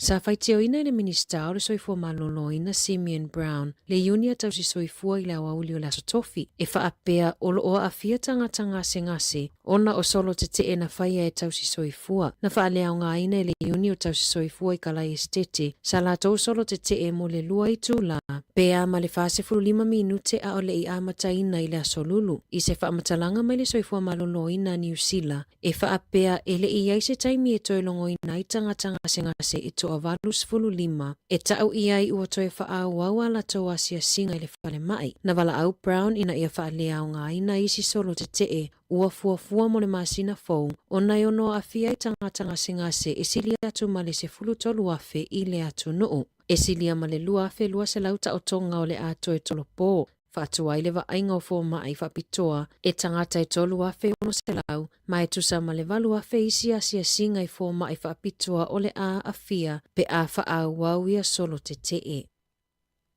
Sa whaiteo ina le minista o le soifua malolo ina Simeon Brown, le unia tau si soifua I le awauli o la sotofi, e whaapea o lo oa a fia tangata ngase, ona o solo te e na whaia e tau si soifua, na whaalea o ngā ina le unia o tau si soifua I kalai estete, sa la tau solo te e mo le lua I tūla, pea ma le whase 5 minute a o le I amata ina I le asolulu, I se whaamatalanga mai le soifua malolo ina New Zealand, e whaapea e le I aise taimi e toilongo ina I tangata ngase e to avalus 5, e tau I ai ua toe whaau au ala tau asia singa I le whale mai. Na wala au Brown ina ia whaalea o ngā ina isi solo te e, ua fuafua mo le masina fou, o nai ono a fia I tangata ngase e sili atu ma le se 13 afe I le atu nuu. E silia ma le lua afe lua se lauta o tonga o le ato e tolopo. Whaatua I le wainga o fō mai whapitoa, e tangata e tolu afe ono se lau, ma e tusa ma le valu afe isi asia singa I fō mai whapitoa o le a fia, pe a whaau wau ia solo te e.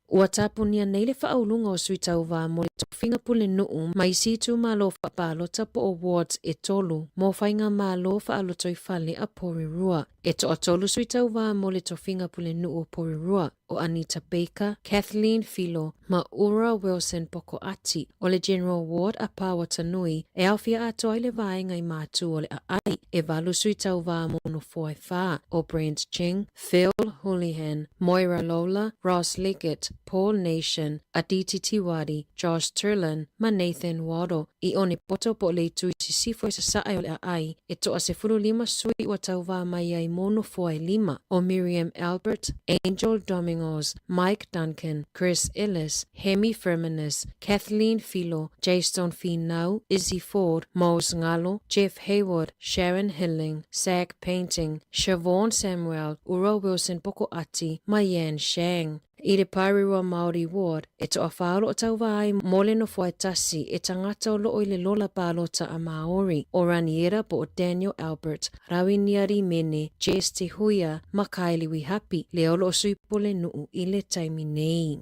Ua tapunia nei le whaaulunga o suitau wā mo le tofinga pule nuu, mai situ malo whapalota po awards e tolu, mo whainga malo whaaloto I whale a Porirua. E toa tolu suitau wā mo le tofinga pule nuu o Porirua, o Anita Baker, Kathleen Filo, ma Ura Wilson Poko Ati, o le General Ward a Pawatanui, e awhia ato ai le vaenga I mātu o le ai, e valu suitau wā mo no foe whā, o Brent Ching, Phil Houlihan, Moira Lola, Ross Liggett, Paul Nation, Aditi Tiwari, Josh Turlin, ma Nathan Waddle, I one poto po le tui si sifo sa saai o le ai, e toa se 5 sui ua tau wā mai ai mono foe 5, o Miriam Albert, Angel Domingos, Mike Duncan, Chris Ellis, Hemi Firminus, Kathleen Filo, Jaystone Finau, Izzy Ford, Mose Ngalo, Jeff Hayward, Sharon Hilling, Zach Painting, Siobhan Samuel, Ura Wilson Poko Ati, Mayan Shang. I le Parirua Māori Ward, e toa whaalo o tau vai mole no fwai tasi e tangata o loo I le lola pālota a Māori, o Raniera po o Daniel Albert, Rawi Niari Mene, Jess Te Huia, ma Kylie Wihapi, le olo o sui pole nuu I le taimi nei.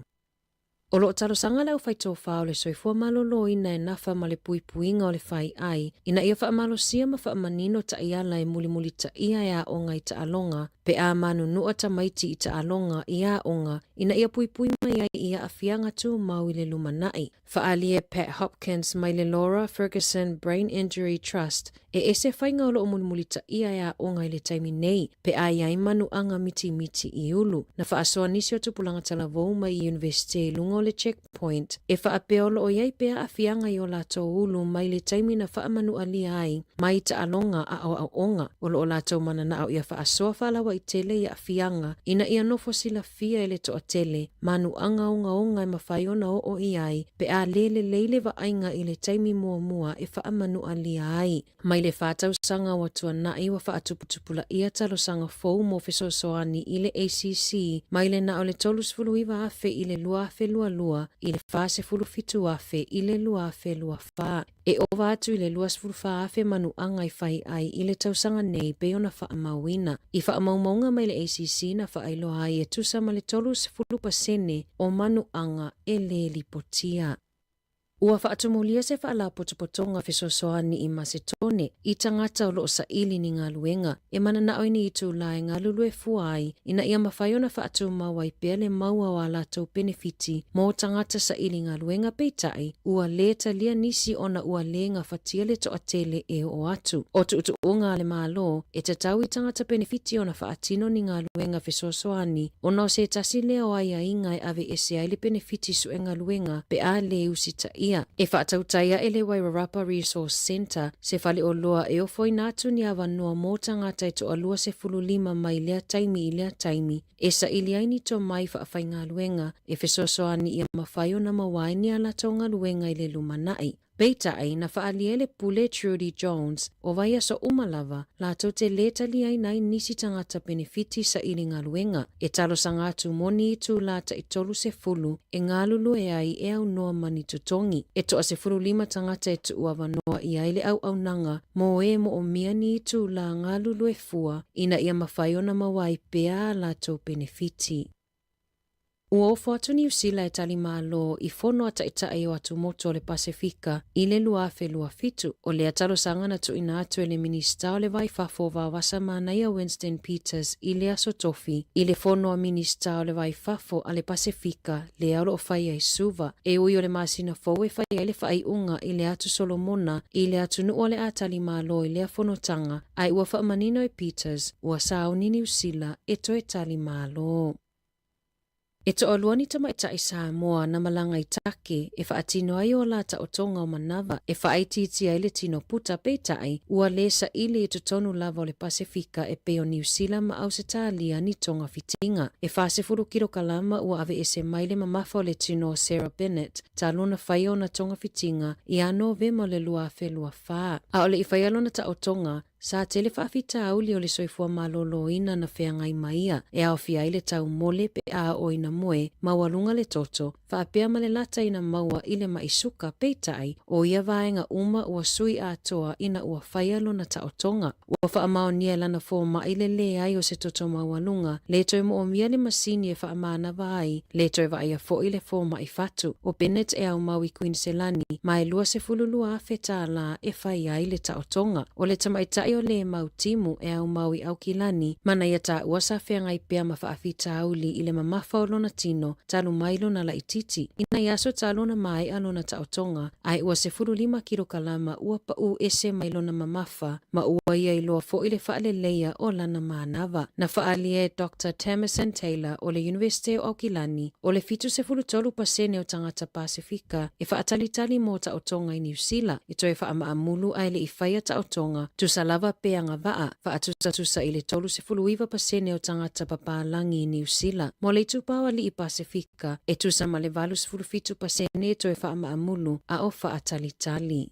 O loo talo sanga lau whai tō whao le soifua malolo ina e nafa ma le puipuinga o le whai ai, ina ia wha malo sia ma wha manino ta iala e muli ta ia e a onga I ta alonga, pe a manu nua ta maiti I ta alonga I a onga, ina ia puipuinga ia ia a fianga tu mau I le lumanai. Whaalie Pat Hopkins mai le Laura Ferguson Brain Injury Trust, e ese whainga o loo muli ta ia e a onga I le taimi nei, pe a iai manu anga miti I ulu, na whaasoa nisi o tupulanga talavou mai I University lungo le checkpoint, e whaapeolo o iai pea a fianga I o lato ulu mai le taimi na whaamanu alia ai, mai ta alonga a o onga, o loo lato mana na au ia whaasoa whalawa I tele I a fianga, ina ia nofo sila fia ele to a tele, manu anga onga I mawhaiona o iai, pe a leile wa ainga I le taimi mua e whaamanu alia ai, mai le whātau sanga watua na I wa whaatuputupula ia talo sanga fou mo fesosoani I le ACC, mai le na o le tolus fulu iwa afe I le lua afe lua, I le fase fulu fitu afe I le lua afe lua wha. E ova atu I le luas fulu wha afe manu anga I whai ai I le tausanga nei pe ona wha amawina. I wha amaumaunga mai le ACC na wha ailo ai e tusa ma le tolus fulu pasene o manu anga e le lipotia. Ua whaatumulia se whaala potopotonga fesosoani I Masetone, I tangata o loo sa ili ni ngā luenga, e mana na oini I tū lai ngā lulu e fuai, ina ia mawhaiona whaatu maua I pele maua o alatou benefiti, mō tangata sa ili ngā luenga peitai, ua leta lia nisi ona ua le ngā whatia le to atele e o atu. O tu unga le mālo, e te tau I tangata benefiti ona whaatino ni ngā luenga fesosoani, ona o se tasi leo ai a ingai ave ese ai le benefiti su e ngā luenga, pe a le usita ia ia. E whaatautaia ele Wairarapa Resource Centre se whale o loa e ofoi nātu ni awanua mō tangata e to alua se fululima mai lea taimi i lea taimi. E sa iliaini to mai whaafai luenga e fesosoani ia mawhaio na mawaini ala tonga luenga i le lumanai. Beita ai na whaaliele pule Trudy Jones o vaia so umalava la to te letali ai nai nisi tangata benefiti sa ilinga luenga. E talo sangatu moni itu lata i tolu se fulu e ngalulu e ai e au noa mani tutongi. E toa se fulu lima tangata e tu uawa noa i aile au nanga mo e mo o miani itu la ngalulu e fua ina ia mawhaiona mawai pea la to benefiti. Ua ofo atu New Zealand e tali malo i fono ata ita e o atu moto le Pasifika i le luafe luafitu o le atalo sangana tu ina atu e le minista o le vai fafo va wasa mana ia Winston Peters i le asotofi i le fono a minista o le vai fafo a le Pasifika le aolo o fai ai suva e ui o le masina fau e fai ai le fai unga i le atu Solomona i le atu nu o le atali malo i le afono tanga ai ua wha manino e Peters ua sao ni New Zealand e to e tali malo. E to oluani tama e tai Sāmoa na malanga i take e whaatino ai o la ta o tonga o manava e whaaititi ai le tino puta peitai ua lesa ili e tutonu lava o le Pasifika e peo New Zealand ma au se talia ni tonga fitinga. E whaase furu kiro kalama ua ave ese maile mamafa o le tino o Sarah Bennett ta luna whaio na tonga fitinga i ano vema le luafe luafaa. A ole i whaialona ta o tonga sa tele whaafita auli o le soifua malolo ina na wheangai maia e au fia ile tau mole pe a o ina moe mawalunga le toto whaapea male lata ina maua ile maisuka peitai o ia vaenga uma ua sui a toa ina ua whaialo na taotonga. Ua whaamao nia lana fo ma ile le ai o se toto mawalunga le toi mo o mia le masini e whaamana vai le toi vai a fo ile fo ma i fatu o Bennett e au maui Queenselani ma e lua se fululua feta la e whai ai le taotonga o le tamaitai o le mautimu e au maui au kilani mana ia ta uasa whengai pia ma whaafita auli i le mamafa o lona tino talu mailo na la ititi. Ina iaso talona mai alona taotonga ai ua se furu 5 kilo kalama ua pa u ese mailo na mamafa ma ua ia iloa fo ile whaale leia o lana maanava. Na whaalie Dr. Tamison Taylor o le University o Aukilani o le fitu se furu tolu pasene o tangata Pasifika e whaatalitali mo taotonga i New Zealand e toi whaamaamulu ai le i whaia taotonga tu salava peanga vaa whaatutatusa i le tolu se fuluiva pasene o tangata papalangi i New Zealand. Mo le tupawa li i Pasifika e tusa ma le valu se fulufitu pasene toi whaamaamulu a o whaatalitali.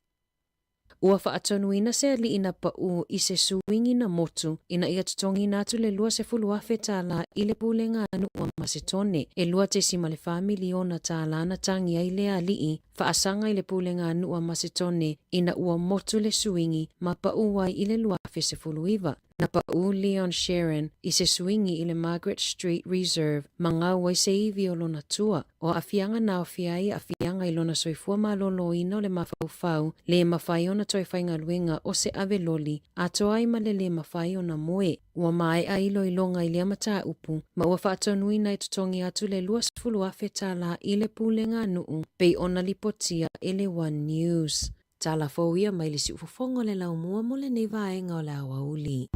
Ua whaatonuina se ali ina pa u i se suingi na motu ina ia tutongi natu le lua se fuluafe tala i le pulenga anu ua masetone. E lua te sima le whamiliona tala na tangi ai le alii whaasanga i le pulenga anu ua masetone ina ua motu le suingi ma pa uai i le luafe se fuluiva. Na pa u Leon Sharon i se suingi i le Margaret Street Reserve mangau ai se iwi o lona tua. O afianga na ofiai afianga i lona soifua malolo ina o le mafaufau le mawhaiona toi whainga luenga o se ave loli a toa i male le mawhaiona moe. Ua mai a ilo i longa i le amata upu ma ua whaatonuina i tutongi atu le luas fuluafe tala i le pulenga nuu pei ona lipotia i le One News. Tala fauia mai le si ufofongo le lau mua mo le nei vaenga o le awauli.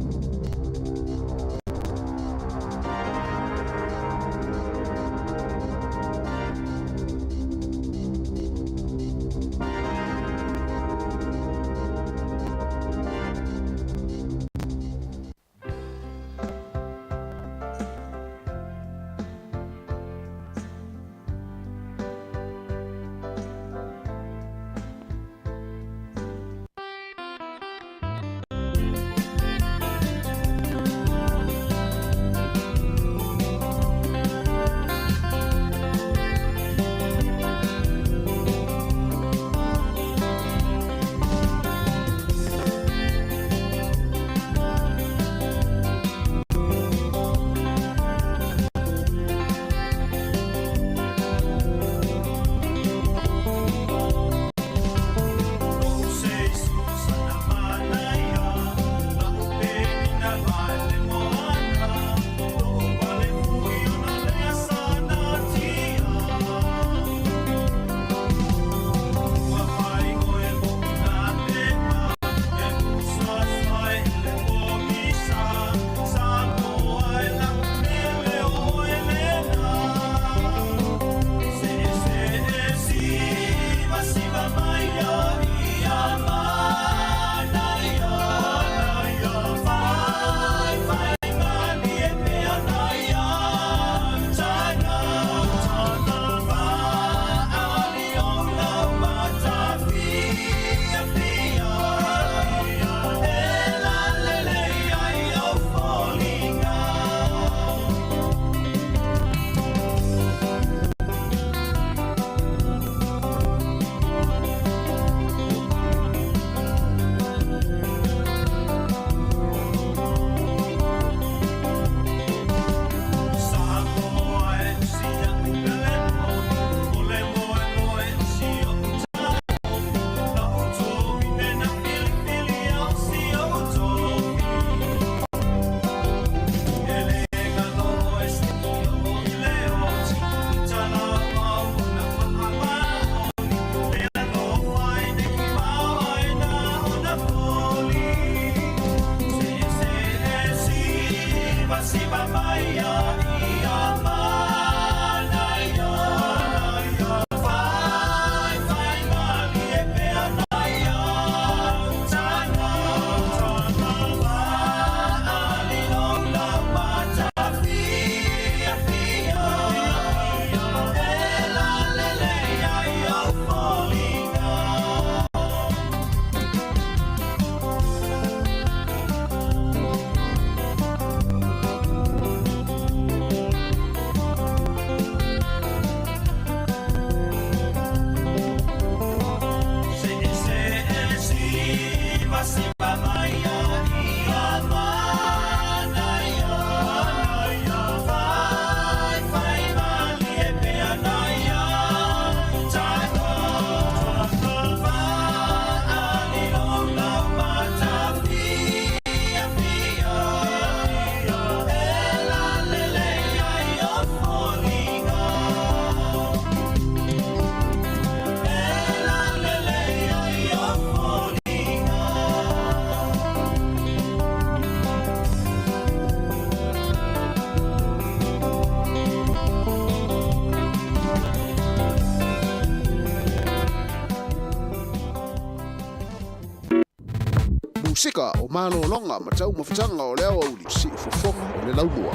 Sika o malo longa ma tau mafutanga o leo au li si fofonga o le launua.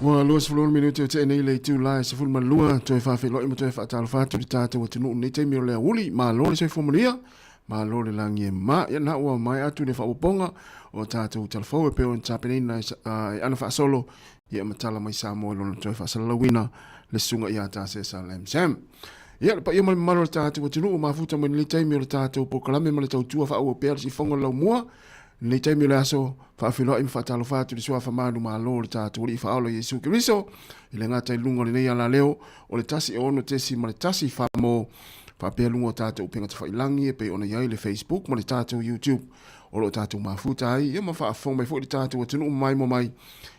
Wa luas fulon minuti o te nei le tu lai se fulma lua to e fa fe lo i mo to e fa talo fa tu tata o tunu nei te mi o le uli ma lo le se fomonia ma lo le langi ma ya na wa mai atu ne fa uponga o tata o telefo e pe on tapeni na ana fa solo ya matala mai Sāmoa lo to e fa salawina le sunga ya ta se salem sam. Ya pa ia malo tatu o tunu ma futa mo ni taimi o tatu po kalame mo le tau tua fa o pe si fonga lo mua ni taimi le aso fa filo im fa talo fa tu so fa manu ma lo le tatu li fa o Yesu Kristo ile ngata lungo le nei ala leo o le tasi e ono tesi mo le tasi fa mo fa pe lungo tatu pe ngata fa ilangi e pe ona ia le Facebook mo le tatu YouTube o lo tatu ma futa ai ia ma fa fonga fo le tatu o tunu mai mo mai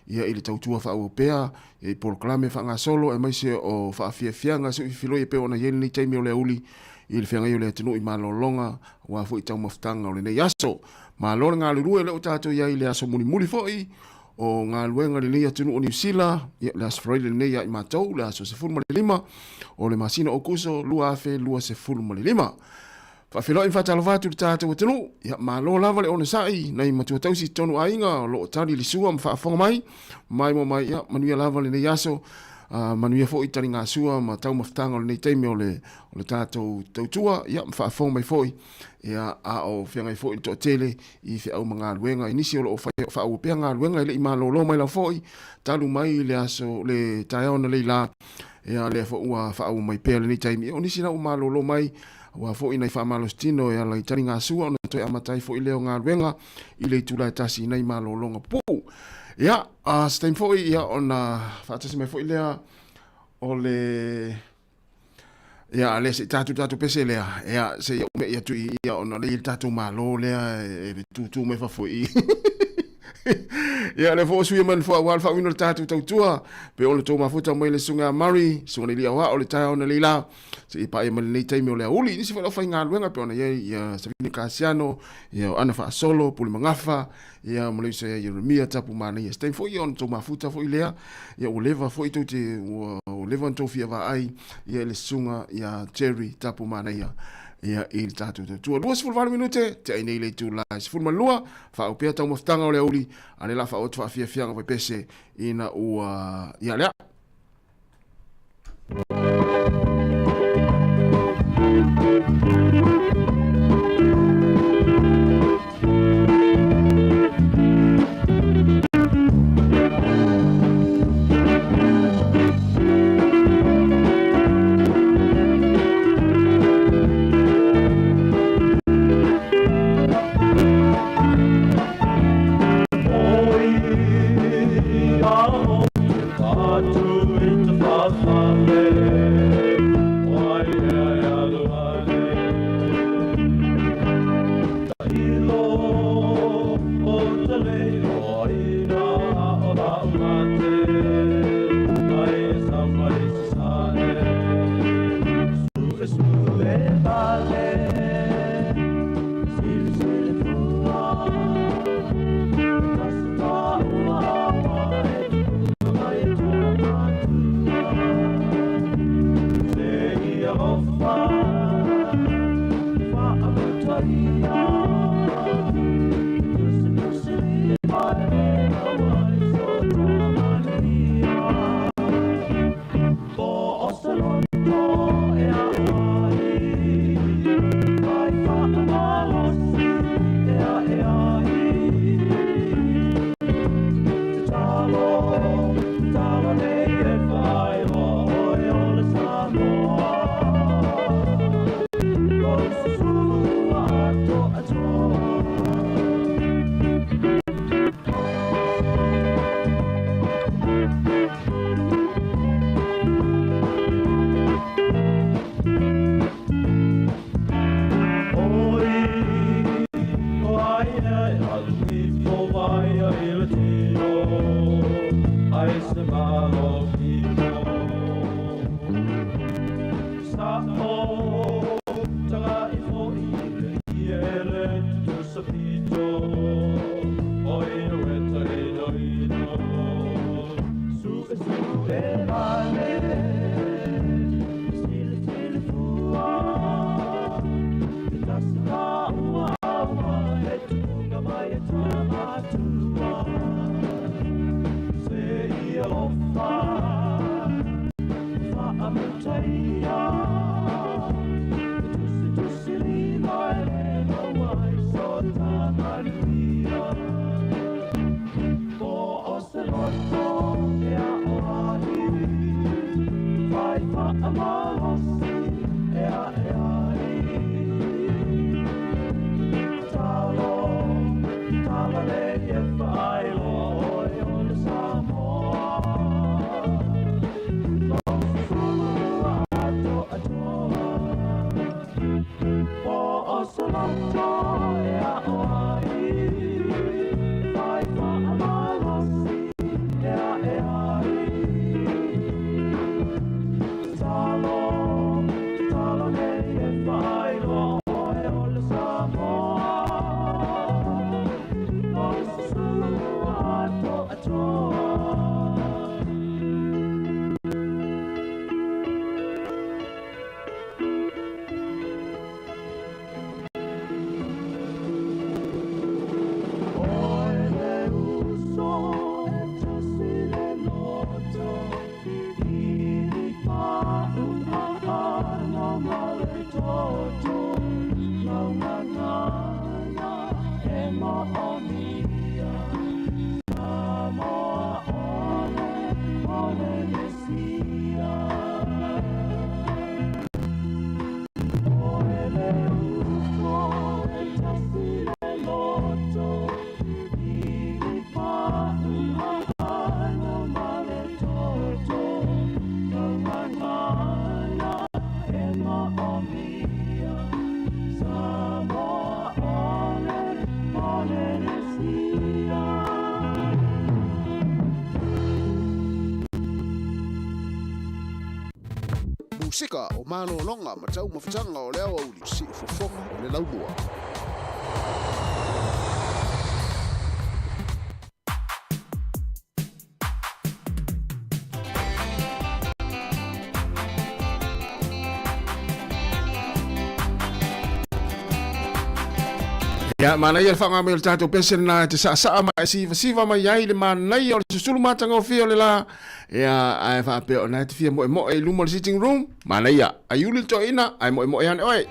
ia ile tau tua fa o pea e proclame fa nga solo e mai se o fa fianga so filo e pe ona ye ni taimi o le uli il fianga yo le tunu i malo longa wa fo i tau maftanga o le nei aso ma lo nga lu le o tatu ia ile aso muli foi o nga luenga le nei tunu o New Zealand ia le aso Friday nei ia i matou le aso se fulma le lima o le masina o kuso lua afe lua se fulma le lima fa filo in fatalo fatu tatu o tunu ia ma lo lava le ona sai nei matu tausi tonu ainga lo tali li sua ma fa fonga mai mo mai ia manuia lava le nei aso manuia fo i tali ngā sua ma tau maftanga o le nei teimi o le tatu tautua ia ma fa fonga mai foi ia a o fianga i fo i to tele i fe au mga luenga inisi o lo fa au pe nga luenga le i ma lo mai la foi talu mai le aso le taiona le la ia le fo ua fa au mai pe le nei teimi o nisi na u ma lo mai wa fo ina fa malostino ya la itaringa sua ona to amatai fo ile nga wenga ile tula tasi nei malo longa pu ya stem fo ya ona fa tasi me fo ile ole ya le se tatu pese le ya se ya tu ya ona le tatu malo le tu me fa fo ya le fo sui man fo wal fa wino tatu tua pe ole to mafuta mai le sunga mari sunga le wa ole ta ona le la se pa e man le taimi ole uli ni se fa fa nga luenga pe ona ya Sabini Casiano ya ana fa solo pul mangafa ya mo le se Jeremia tapu mana ya stem fo on to mafuta fo ile ya o leva fo itu te o leva to fia va ai ya le sunga ya Jerry tapu mana ya il tatu tu duas ful vale minute te nei le tu la ful malua fa o pia tau maftanga o le uli ale la fa o fa fia vai pese ina o ya le Sika o malo longa ma tau mawhitanga o leo auli si ufofonga o le laumua. Ya, mana ia whanga me o tātou pesen na te sa mai siva mai iai le manai o le susulu matanga o fia o le la. Ia, ai whapea o nai te fia mo e luma le sitting room. Mana ia, ai uli to ina, ai mo e hane oi.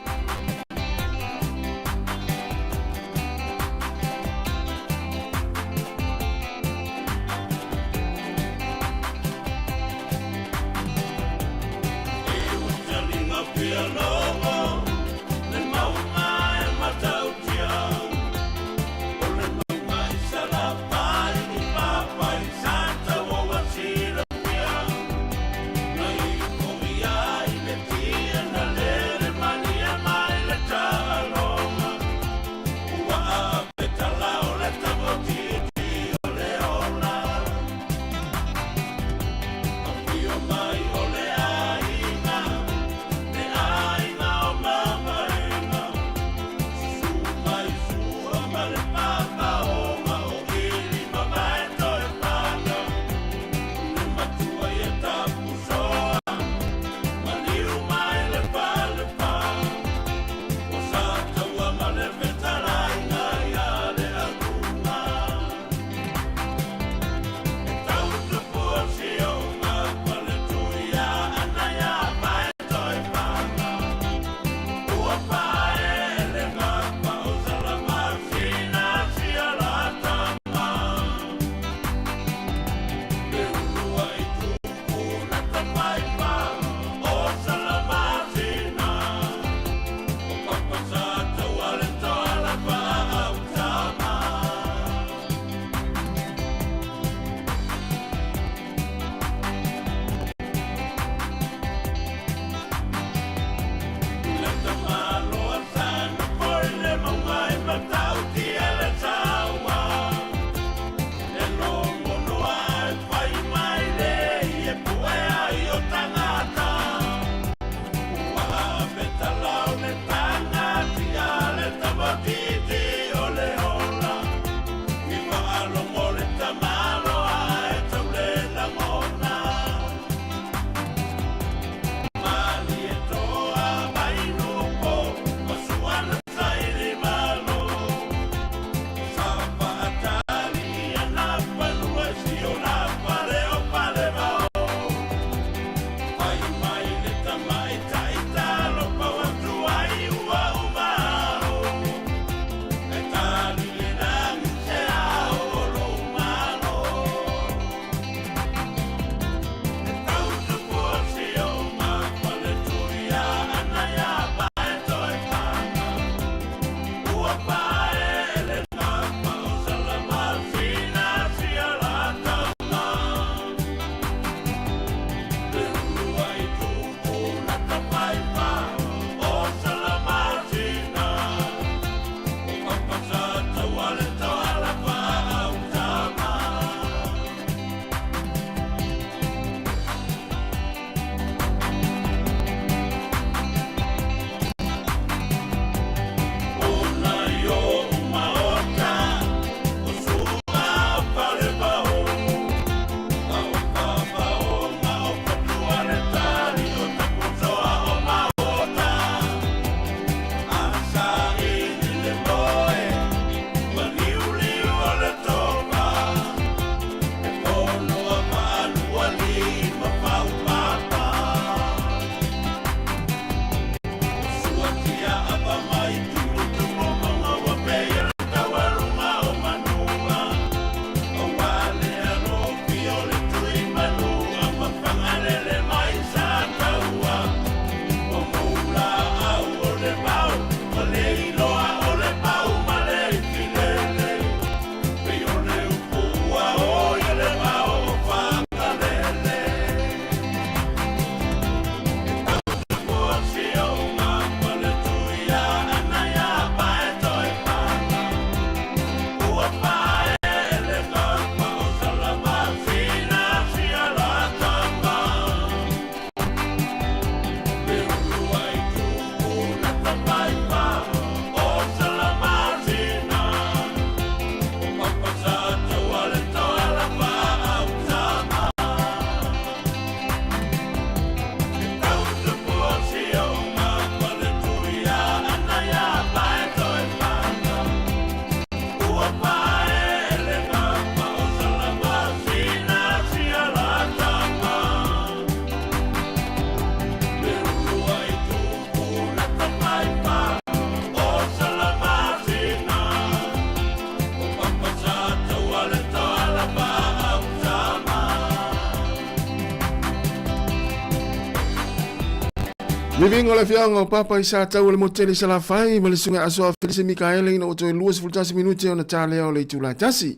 Living ola fianga o papa isa tau le moteli sala fai ma le sunga aso Felise Mikaele ina o toi luas fultasi minute ona tale o le tula tasi.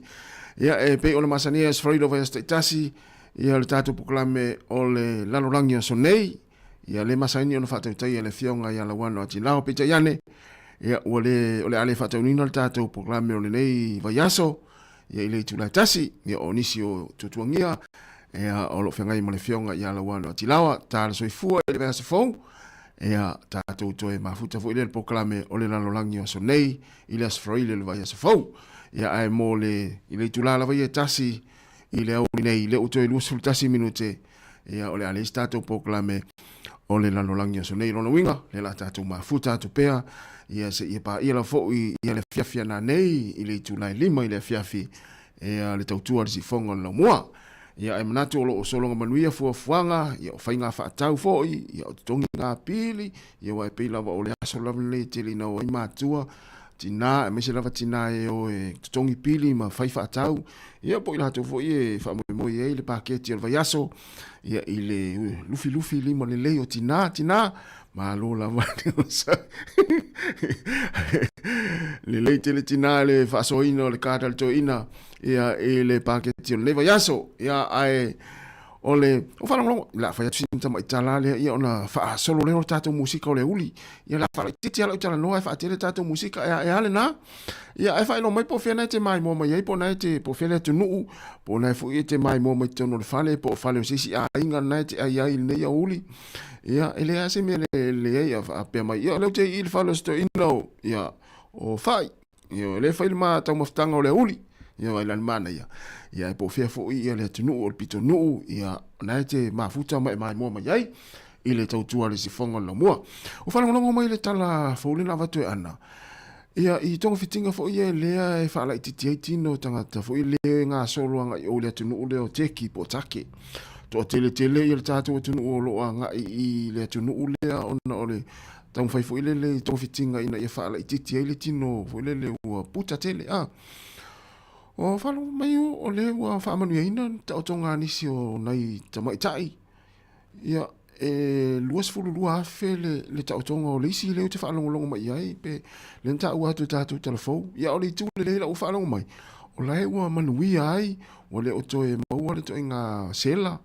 Ia e pe o le masania sfrido vai sta tasi ia le tatu proklame o le lalorangi o sonei. Ia le masani ona fatau tai le fionga ia la wana o tilao pe taiane. Ia o le ale fatau nino le tatu proklame o le nei vai aso. Ia ile tula tasi ia o nisi o tutuangia. Ia o lo fengai mo le fionga ia la wana o tilawa tala soifua le vea se fong. Ea tātou toe mafuta fo ile le proklame o le lalolangi o sonei ile asfroile le vai asfou. Ea ai mo le ile tulala vai e tasi ile au nei ile utoe lusul tasi minute. Ea o le ale tātou proklame o le lalolangi o sonei lona winga le la tātou mafuta tupea. Ea se ia pa ia la fo i le fiafia na nei ile tulai lima ile fiafi. Ea le tautua le sifonga la mua. Ia e manatu o solonga manuia fuafuanga, ia o whainga whaatau foi, ia o tongi ngā pili, ia wai pila wa o le aso lavele tili na o i mātua, tina, e mese lava tina e o e tongi pili ma whai whaatau, ia po i lato foi e whaamoi e le paketi al vai aso, ia i le lufi lima le lei o tina, ma lo lava o sa. Le lei tele tina le whaasoina o le kātal to ina, ia e le paketi o le vai aso, ia ai o le o whanongo la whai atu sinta mai tala le ia ona wha solo leo tātou musika o le uli ia la wha titi ala utala noa e wha tele tātou musika e ale na ia e wha ilo mai po whiana te mai mo mai po nai te po whiana te nuu po nai fu i te mai mo mai tono le whale po whale o sisi a inga nai te ai nei a uli ia ele ase me le ia wha apea mai ia leo te i le whale sto ino ia o whai ia le whai ma tau maftanga o le uli ia vai lan mana ia e po fia fo ia le tunu o pito nu ia na te mafuta mai mo mai ai ile tautua le sifonga la mua o fala ngolongo mai le tala fo le lava to ana ia i tonga fitinga fo ia le e fala i titi tino tangata fo ile nga solo nga o le tunu le o teki po take to tele ile tatu tunu o lo nga i le tunu le ona ole tau fai fo ile le tonga fitinga ina ia fala i titi ile tino fo ile le o puta tele o whalu mai o le ua whaamanu ina ta o tonga nisi o nei tamai tai. Ia luas fulu lua afe le ta o tonga o le isi leo te whaalongolongo mai ai pe le nta ua atu tātou telefou. Ia o le tu le la u whaalongo mai. O lai ua manui ai o le o toe maua le toi ngā sela.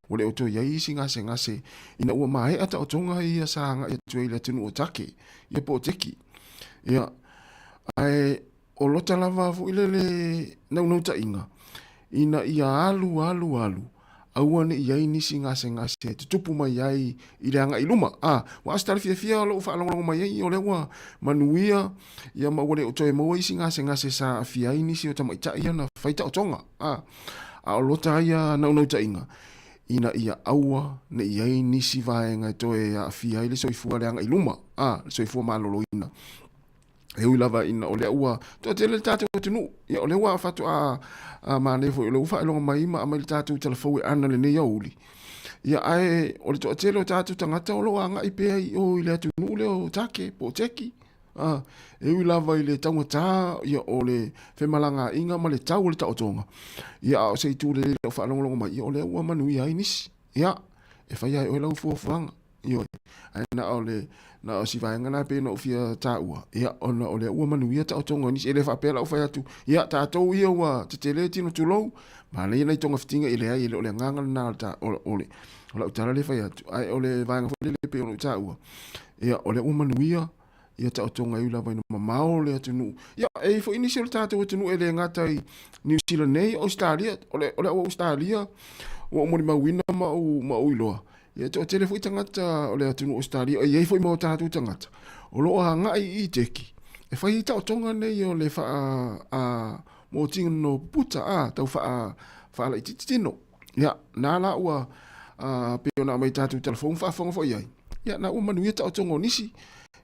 O le o toe iai isi ngase ina ua mai ata o tonga ia saanga ia tue le tunu o take. Ia po teki. Ia ai o lota lava fu ile le nau ta inga ina ia alu aua ne ia nisi ngase te tupu mai ai ile anga iluma wa star fia lo fa longo mai ai o le wa manuia ia ma wole o toe mo isi ngase sa fia nisi o tamai ta ia na faita o tonga o lota ia nau ta inga ina ia aua ne ia nisi vaenga toe a fia ile soifua le anga iluma soifua malolo ina e ui lava ina o le ua to te le tātou tunu ia o le ua fatu a manefo i le ufa ilonga mai ma ama le tātou telefou e ana le nei auli ia ai o le to te le tātou tangata o lo anga i pea i o i le tunu le o take po teki e ui lava i le tangata ia o le whemalanga inga ma le tau le taotonga ia o se tu le ufa ilonga mai ia o le ua manu ia inis ia e whai ai o lau fuafuanga ia ai na o si vaenga na pe no fia taua ia ona o le ua manuia ta o tonga ni ele fa pela o fa atu ia ta to ia wa te tele tino tulo ma le nei tonga fitinga ile ai le ole nganga na ta ole ola utala le fa atu ai ole vaenga fo le pe o taua ia ole ua manuia ia ta o tonga i la vai no mamao le atu nu ia e fo initial ta to nu ele ngata i New Zealand nei Australia ole Australia o mo ma wina ma uiloa ia to telefo tangata o le atunu Australia ia foi mo tatu tangata o lo hanga i teki e fai ta o tonga nei o le fa mo tino puta tau fa la titino ia na la ua pe ona mai tatu telefon fa fonga foi ia na o manu ta o tonga nisi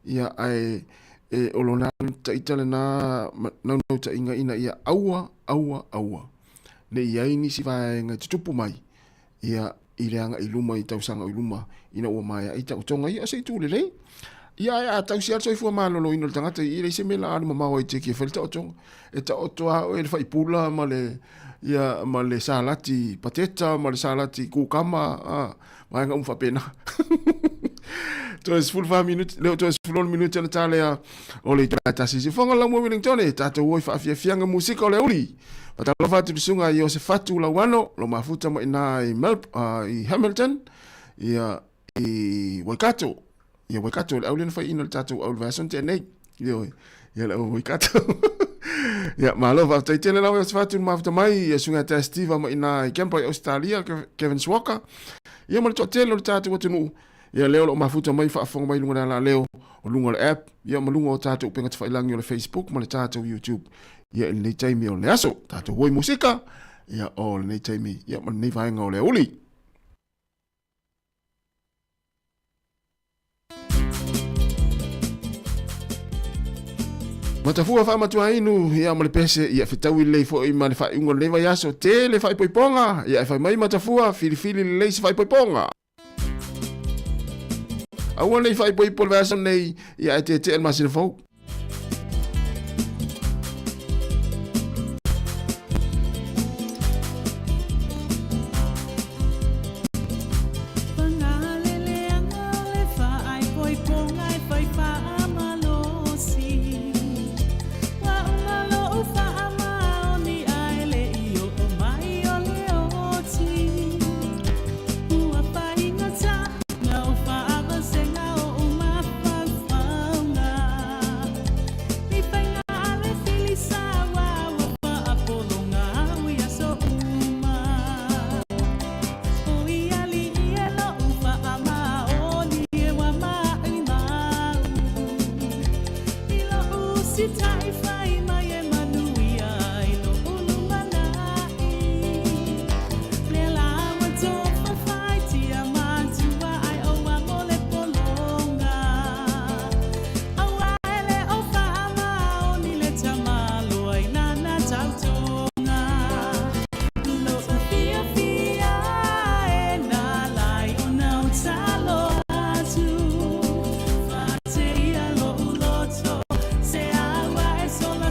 ia ai o lo na ta itale na ta inga ina ia aua le ia nisi va nga tupu mai ia ileanga iluma i tausanga iluma ina ua mai i tau tonga ia se tu le ia tau sia so fu malolo ino tangata i le se mela ani mama o te ki felta o tonga e ta o toa o e fai pula ma le salati pateta ma le salati kukama ma nga umfa pena Toes full 5 minutes, leo toes full 1 minute na tale a ole tata si fonga la mo Wellington tata woi fa fianga musika ole uli. Pata lo fatu sunga yo se fatu la wano lo mafuta mo ina i Hamilton i Waikato. Ya Waikato le aulen fa ina tata au vason te nei. Yo ya la Waikato. Ya malo fa te tele la yo se fatu mafuta mai ya sunga ta Steve mo ina i Campo Australia Kevin Swaka. Ya mo tele lo tata wo tunu. Ya leo lo mafuta mai fa fonga mai lunga la leo o lunga le app ya malunga o tatu penga te failangi o le Facebook ma le tatu YouTube ya le taimi o le aso tatu hoi musika ya o le taimi ya ma nei vaenga o le uli matafua fa matua inu ya ma le pese ya fitawi le fo i ma le fa ungo le vai aso te le fa poiponga ya fa mai matafua filifili le se fa poiponga awan le fai poi por version nei ya te el masin fo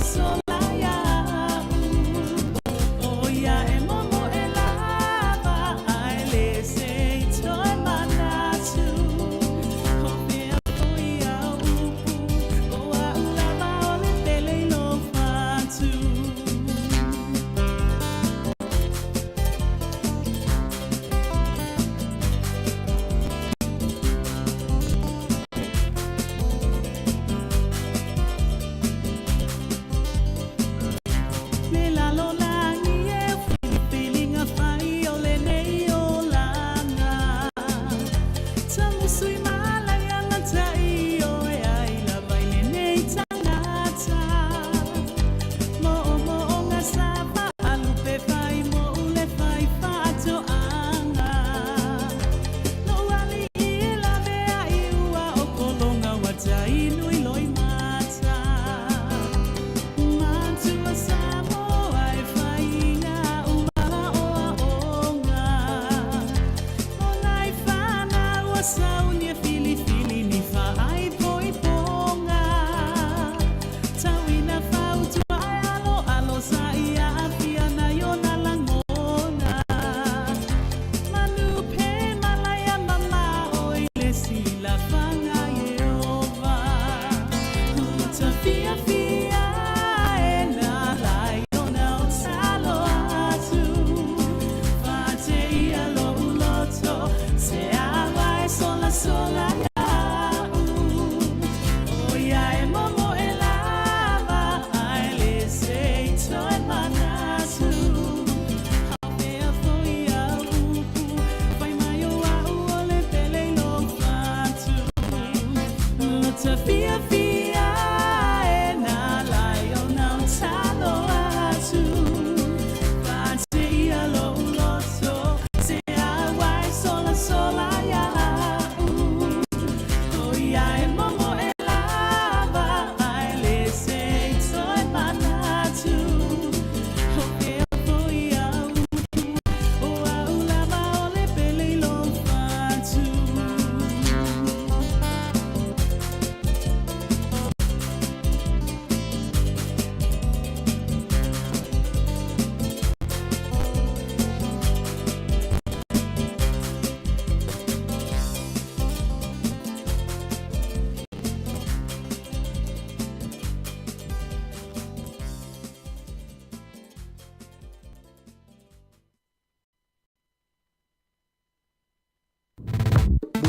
So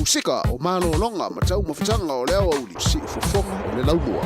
sika o malolonga ma tau mawhitanga o leo auli si ufofonga o le laumua.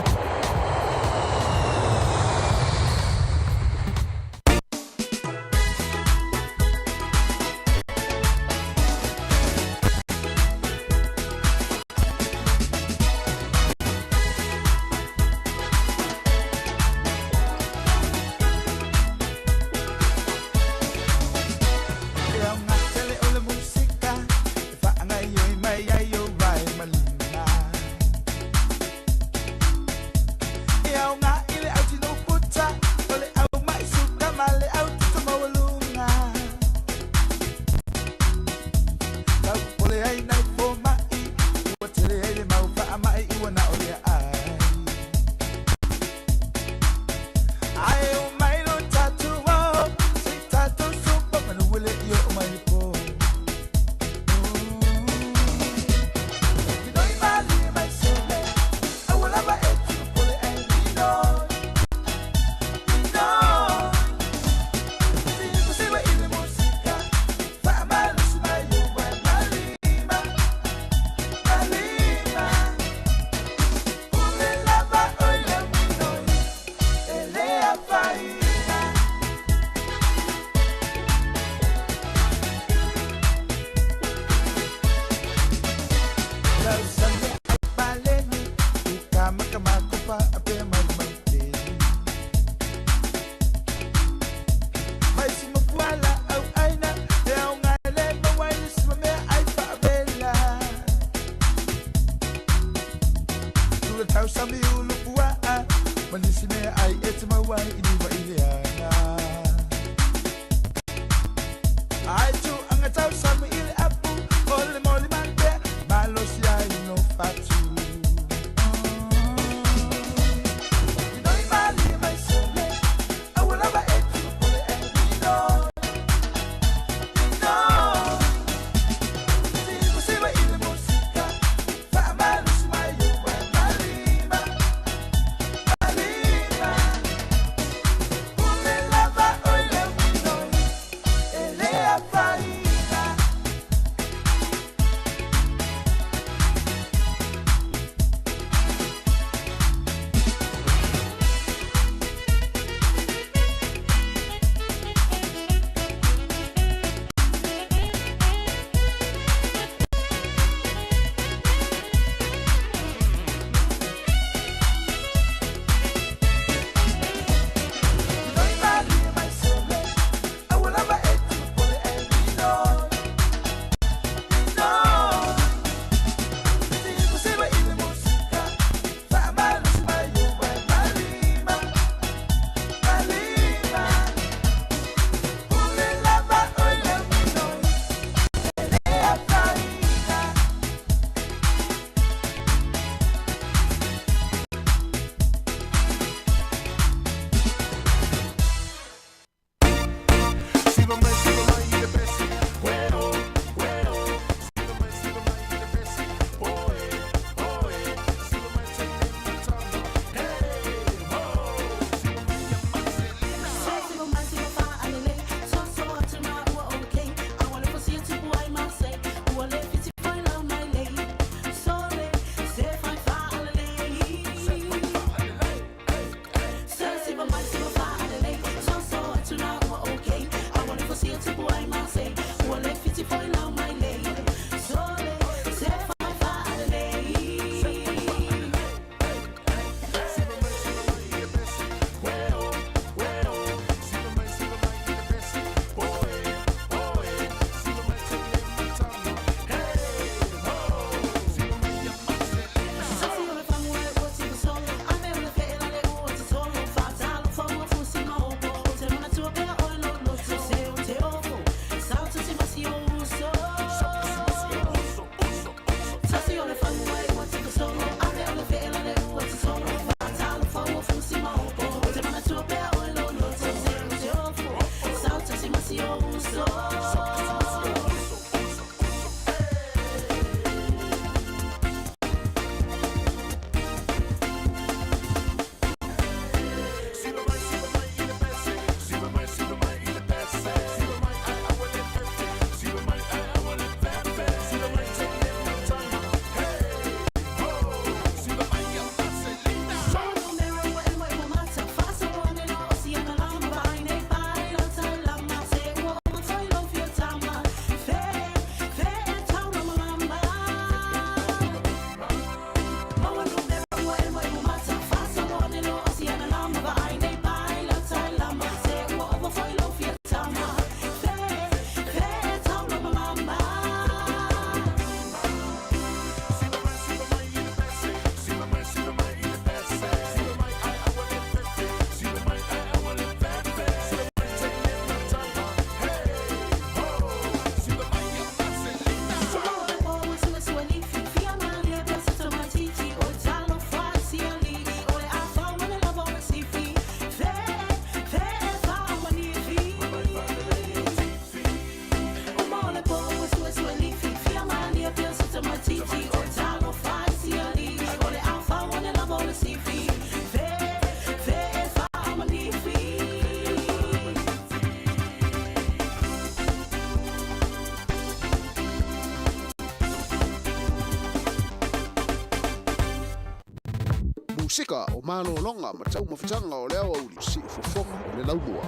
malolonga ma tau mawhitanga o leo au li si fofonga o le laumua.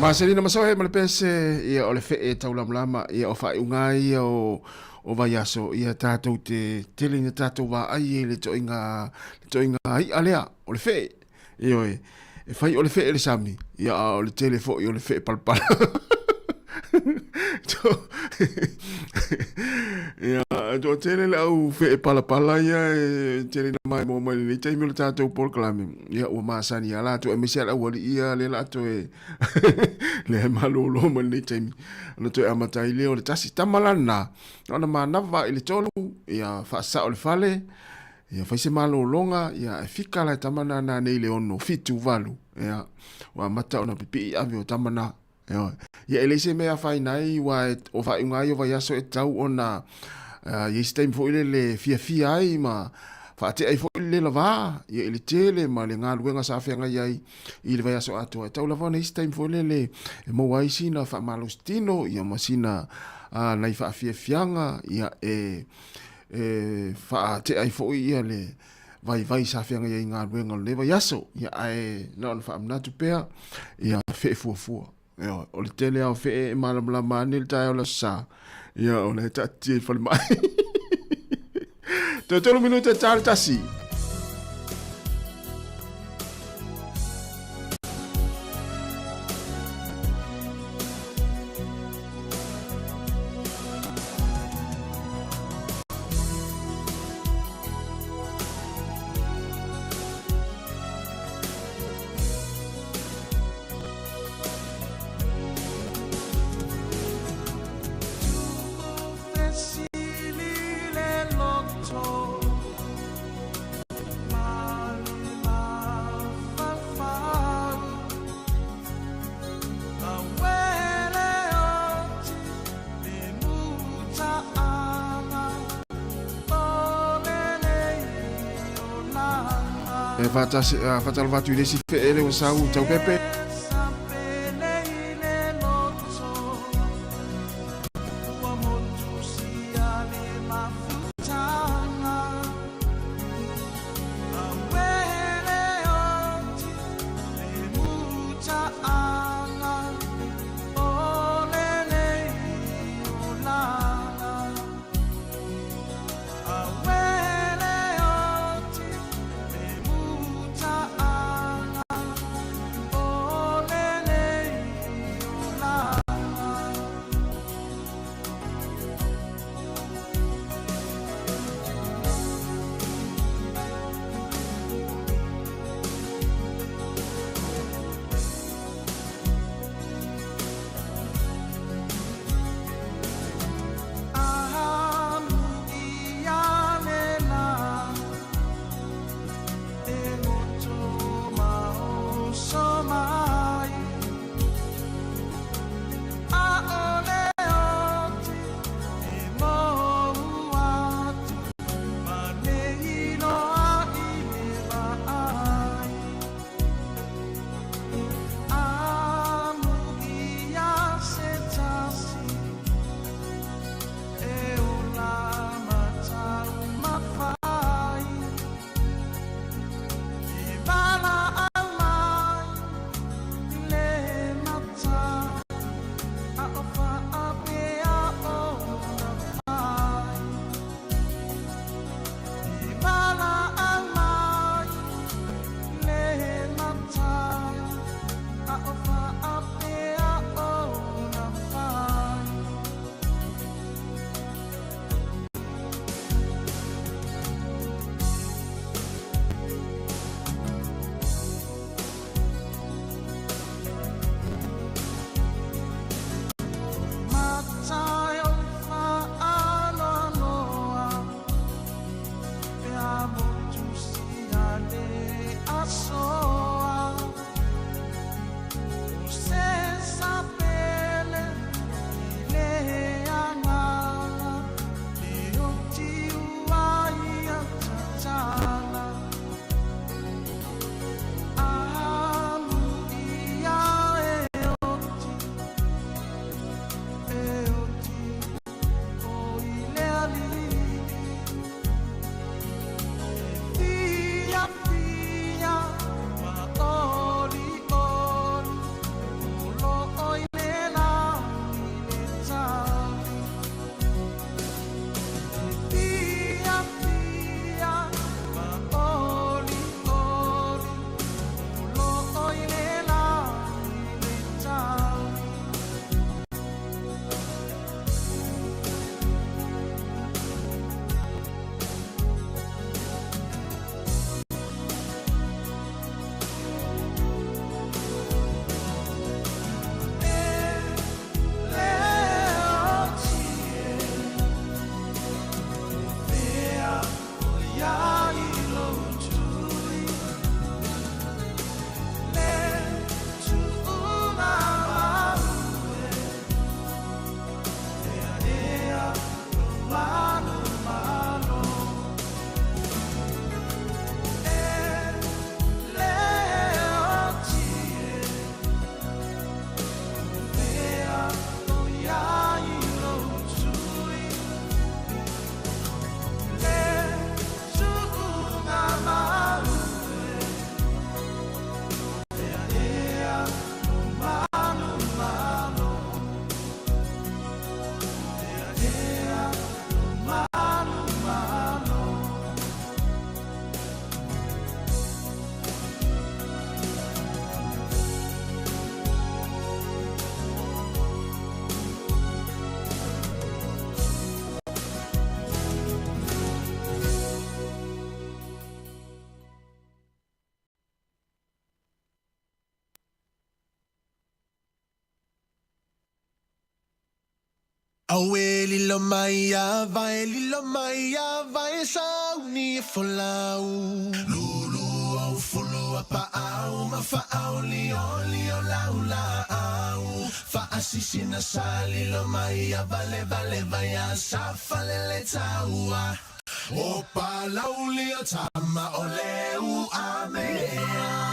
Maselina masohe ma le pese ia o le fee taulamlama ia o whaiunga ia o vai aso ia tātou te tele na tātou wā ai le toinga ai alea o le fee. Ia e whai o le fee le sami ia o le tele fo i o le fee palpala. Ia to tele le au fee palapala ia tele na mai mo le taimi le tātou por klame. Ia o masani ala to e mesiala wali ia le la to e le malolo mo le taimi. Ana to e amatai le o le tasi tamalana. Ona manava i le tolu ia fa o le fale. Ia faise malolonga ia e fika la tamana na nei le ono fitu valu. Ia wa mata ona pipi ave o tamana. Ia ele se mea whainai wa o whaingai o vai aso e tau ona yes time fo ile le fia ai ma whaate ai fo ile la va ia ele tele ma le ngā luenga sa whenga iai i le vai aso ato e tau la vana yes time fo ile le e mo wai sina wha malostino ia ma sina nai wha fianga ia whaate ai fo ia le vai sa whenga iai ngā luenga le vai aso ia ai na on wha amnatu pea ia whe fuafua. O le tele au fe malamlama ni le tae o la sa. Ia o le tati e whale mai. Te tolu minuta tāle tasi. Fatal vatu le si fe ele o sau tau pepe. Oh Awe lilo maya vai sauni folau. Lulu au fulu apa au mafa au lio laula au. Fa asisi na sali lo maya vale vaya safalele taua. Opa laulio tama oleu amea.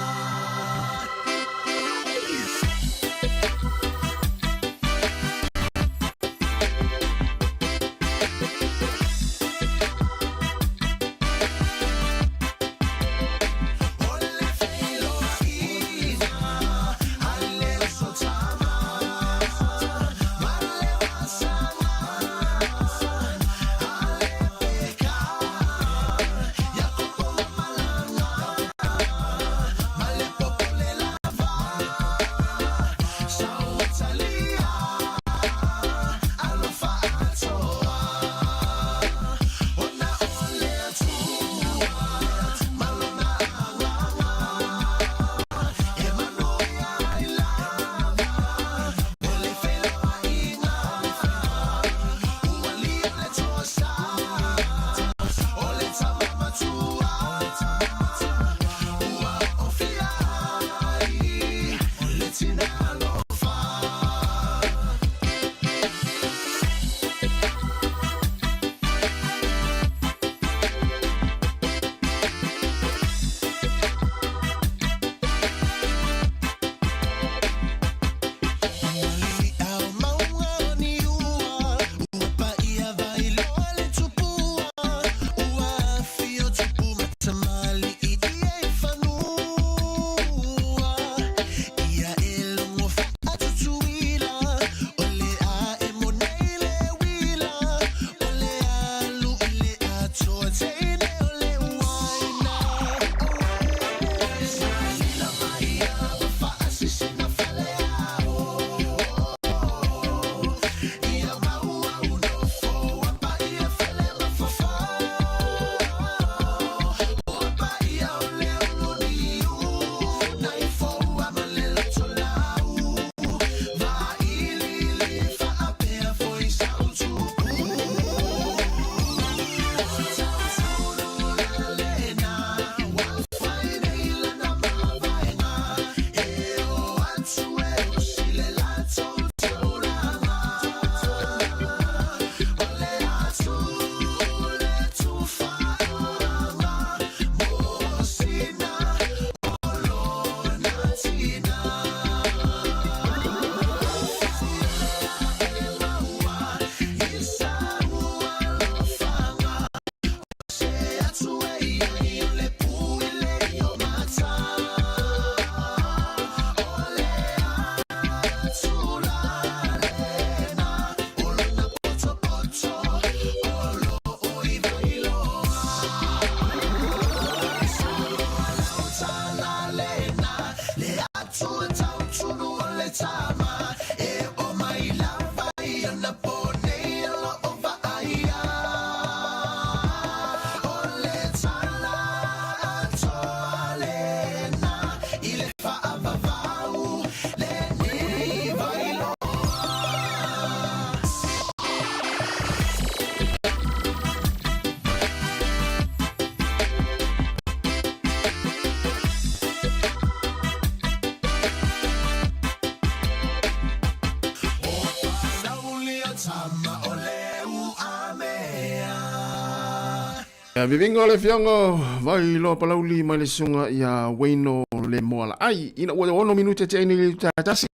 Vivingo le fiongo vai lo palauli mai le sunga ia waino le moala ai ina ua ono minute te ni le tasi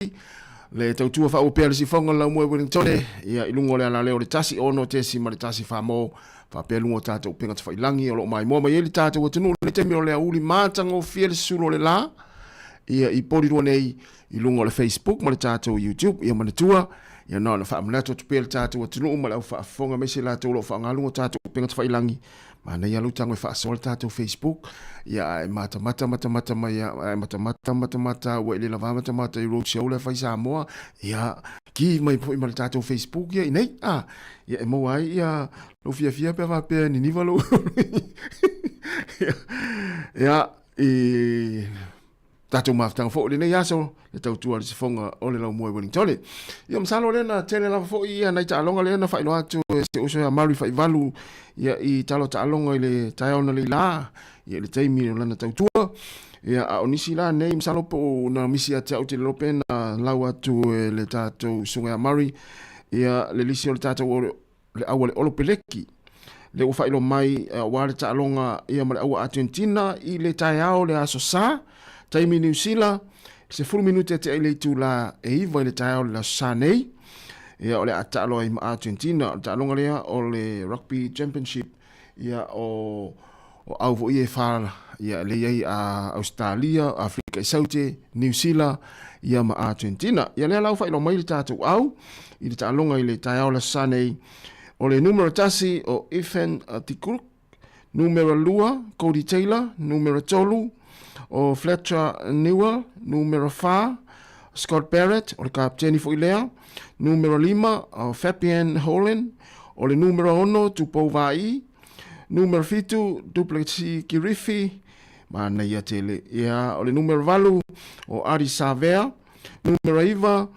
le tautua fa o pele si fonga la mo Wellington ia ilungo le ala le o le tasi ono te si mai tasi fa mo fa pelu o tata o pinga fa ilangi o lo mai mo mai le tata o tunu le te mi le uli matango fiel sulo le la ia I pori ro nei ilungo le Facebook mai tata o YouTube ia mai tua ia no na fa amlato tu pele tata o tunu mai au fa fonga me se la to lo fa ngalu o tata o pinga fa ilangi mana ia lutango fa sol tata o Facebook ia mata mai ia mata o le lava mata I road show le fa Sāmoa ia ki mai po mai tata o Facebook ia nei ia mo ai ia lo fia pe va pe ni valo ia Tatou maftanga fo le nei aso le tautua le sifonga o le lau moe Wellington. Ia masalo le na tele lava fo ia nei taalonga le na whailo atu se uso ya mari whaivalu ia i talo taalonga i le taiona le la ia le teimi o lana tautua. Ia a onisi la nei masalo po na misi ate au te lope na lau atu le tatou sunga ya mari ia le lisi o le tatou le awa le olo peleki. Le u whailo mai wa le taalonga ia ma le awa Argentina i le taiao le aso sa taimi New Zealand, se 10 minute te ele tu la iwa le taio la sanei. Ia ole atalo i Argentina, talonga lea o le rugby championship ia o au vo ie fala ia le ia a Australia, Afrika i Saute, New Zealand ia ma Argentina. Ia lea lau whailo mai le tātou au i le talonga i le taio la sanei o le numero tasi o Ethan Tikuruk, numero lua Cody Taylor, numero tolu o Fletcher Newell, numero 4, Scott Barrett, o le kapteni fo ilea, numero 5, o Fabian Holland, o le numero 1, Tupo Vai, numero 7, Duplessis Kirifi, mana ia tele, ia, o le numero 8, o Ari Savea, numero 9,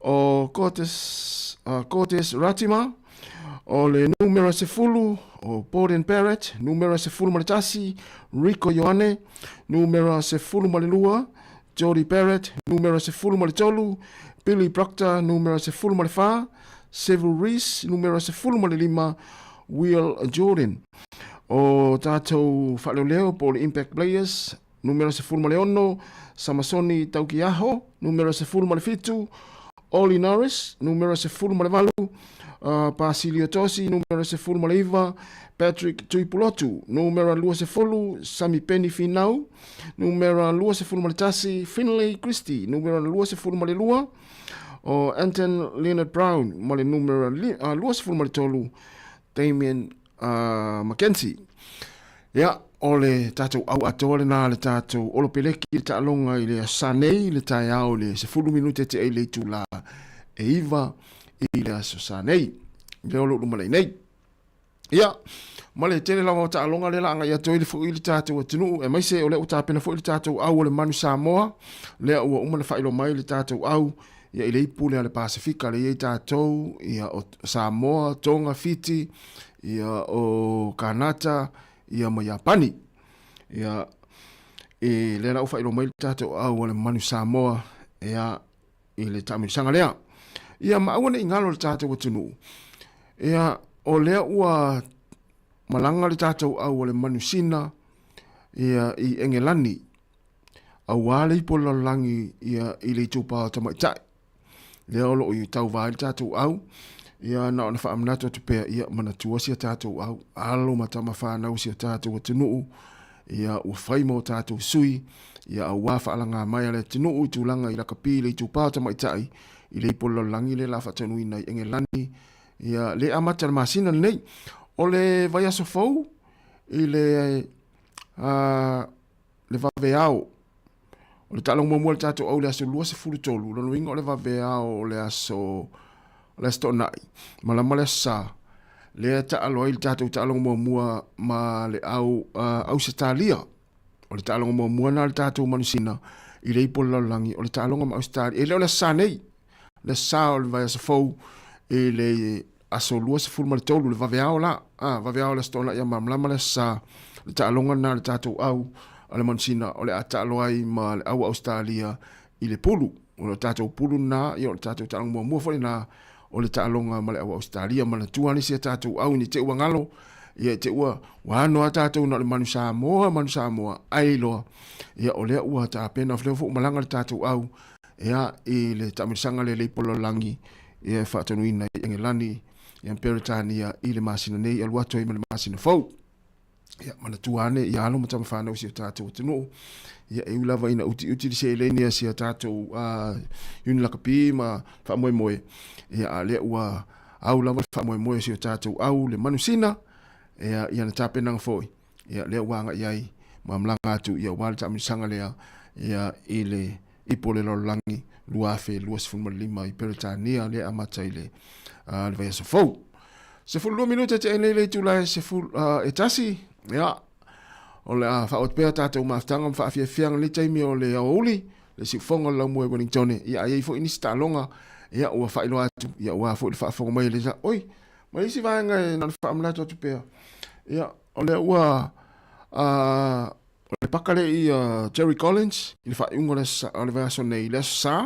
o Cortes Ratima, o le numero 10, o Borden Barrett, numero 10 Maletasi, Rico Ioane, numero 10 Malelua, Jody Barrett, numero 10 Maletolu, Billy Proctor, numero 10 Malefa, Seville Reese, numero 10 Malelima, Will Jordan. O tātou whaleoleo po le Impact Players, numero 10 Maleono, Samasoni Taukiaho, numero 10 Malefitu, Oli Norris, numero 10 Malevalu, Basilio Tosi, numero 10 Maleiva, Patrick Tuipulotu, numero 2 Sami Penny Finau, numero 2 Maletasi, Finlay Christie, numero 2 Malelua, o Anton Leonard Brown, male numero 2 Maletolu, Damien Mackenzie. Ia, o le tātou au atole nā le tātou olopeleki le tālonga i le sanei le tai au le 10 minute te ei le tu la e iwa i le aso sanei. Le olo lumalei nei. Ia, ma le tele lawa o tālonga le langa ia toi le fu i le tātou atinu e maise o le o tāpena fu i le tātou au o le manu Sāmoa, le ua umana whailo mai le tātou au ia i le ipu le ale Pasifika le iei tātou ia o Samoa, Tonga, Fiti, ia o Kanata, ia ma Japani. Ia e le la ufa ilo mai tātou au le manu Samoa ia i le tamirisanga lea. Ia ma awane i ngalo le tātou atunu. Ia o lea ua malanga le tātou au le manu Sina ia i Engelani. Au wale i pola langi ia i le tupa o tamaitai. Lea olo i tau vai le tātou au. Ia na ona whaamnato te pea ia manatua sia tātou au alo matama whanau sia tātou atunuu ia ua whaimo tātou sui ia au wafa alanga mai ale tunuu i tūlanga i lakapi le i tūpāta maitai i le polo langi le la whatanui nei Engelani ia le amata le masina nei o le vai aso fau i le vaveao o le talong mua le tātou au le aso lua se furu tolu lono ingo o le vaveao o le aso le sto nai malama le sa le ta aloi ta tu ta long mua ma le au Australia o le ta long mua na le ta tu manusina i le polo langi o le ta long ma Australia e le sa nei le sa o vai sa fo e le aso lua se ful mal tolu le vaveao la va veao le sto na ya malama le sa le ta long na le ta tu au ale manusina o le ta aloi ma le au Australia i le pulu o le ta tu pulu na i o le ta tu ta long mua fo na o le taalonga ma le awa Australia ma le tuani sia tātou au ni te ua ngalo ia te ua wano a tātou na le manu Sāmoa ai loa ia o lea ua ta pena fleo fu malanga le tātou au ia i le tamirisanga le polo langi ia whātanuina i Engelani ia Peritania i le masina nei alua toi ma le masina fau ia ma le tuane ia alo matama whanau sia tātou tunu ia e ulawa ina uti di se elenia sia tātou yuni lakapi ma wha moe ia le ua au lava wha moe sia tātou au le manusina ia na tāpenanga foi ia le wanga iai ma mlanga atu ia wale tamirisanga lea ia i le ipole lolangi luafe lua sifuma lima i Peritania le amata i le vai sa fau se fulu minute te enei le tula se fulu etasi ia o le a whaot pēr tātou maftanga mwhaafia whianga le taimi o le auli, le si whonga lau mua Wellingtone, ia ai fo ini stalonga, ia ua whailo atu, ia ua fo i whaafonga mai le sa, oi, mai isi vāenga e nan whaamlata atu pēr. Ia, o le ua, o le pakale i Jerry Collins, i le whaunga le vaso nei le sa,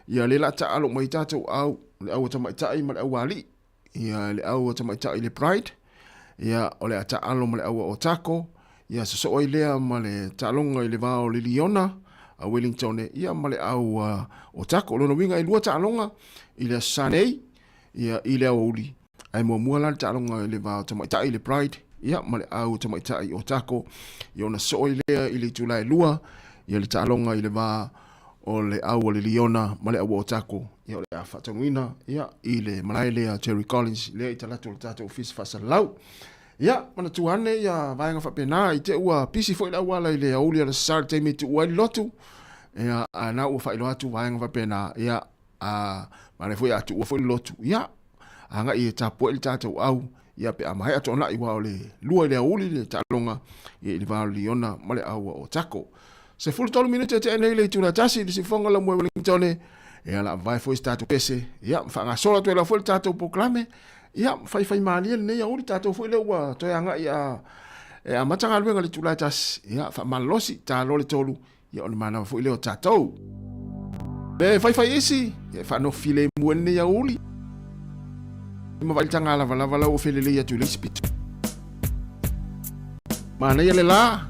ia le la ta alo mai tātou au, le au tamaitai ma le au ali, ia le au tamaitai le Pride, ia o le ata alo ma le au o Tako, ia se so i lea ma le talonga i le vao le Liona, a Wellington, ia ma le au o Tako, lono winga i lua talonga, i le Sanei, ia i le au uli, ai mua la talonga i le vao tamaitai le Pride, ia ma le au tamaitai o Tako, ia ona so i lea i le Julai lua, ia le talonga i le vao o le au o le Liona, ma le au o Tako, ia o le a whatanuina, ia i le malai lea Jerry Collins, lea i talatu o le tātou ofisi whasalau. Ia, mana tuane, ia vaenga whapena, i te ua pisi fo i la wala i le auli ala sasari teimi tu ua i lotu, ia na ua whailo atu vaenga whapena, ia mare fo i atu ua fo i lotu, ia anga i tapua i le tātou au, ia pe amahe atu ona i wa o le lua i le auli le talonga, i le vao Liona, ma le au o Tako. Se fulu tolu minute te enei le tuna tasi, di si fonga la mua Wellingtone, ia la vai fo i tātou pese, ia mwhanga sola tu e la fo i tātou poklame, ia fai malia nei ya uri tatou foi le ua toi anga ia e a matanga luenga le tulai tas ia fa malosi ta lo le tolu ia on mana foi le tatou be fai isi ia fa no file muene ya uli ma vai tanga la vala o fele le ya tu le spit mana ia le la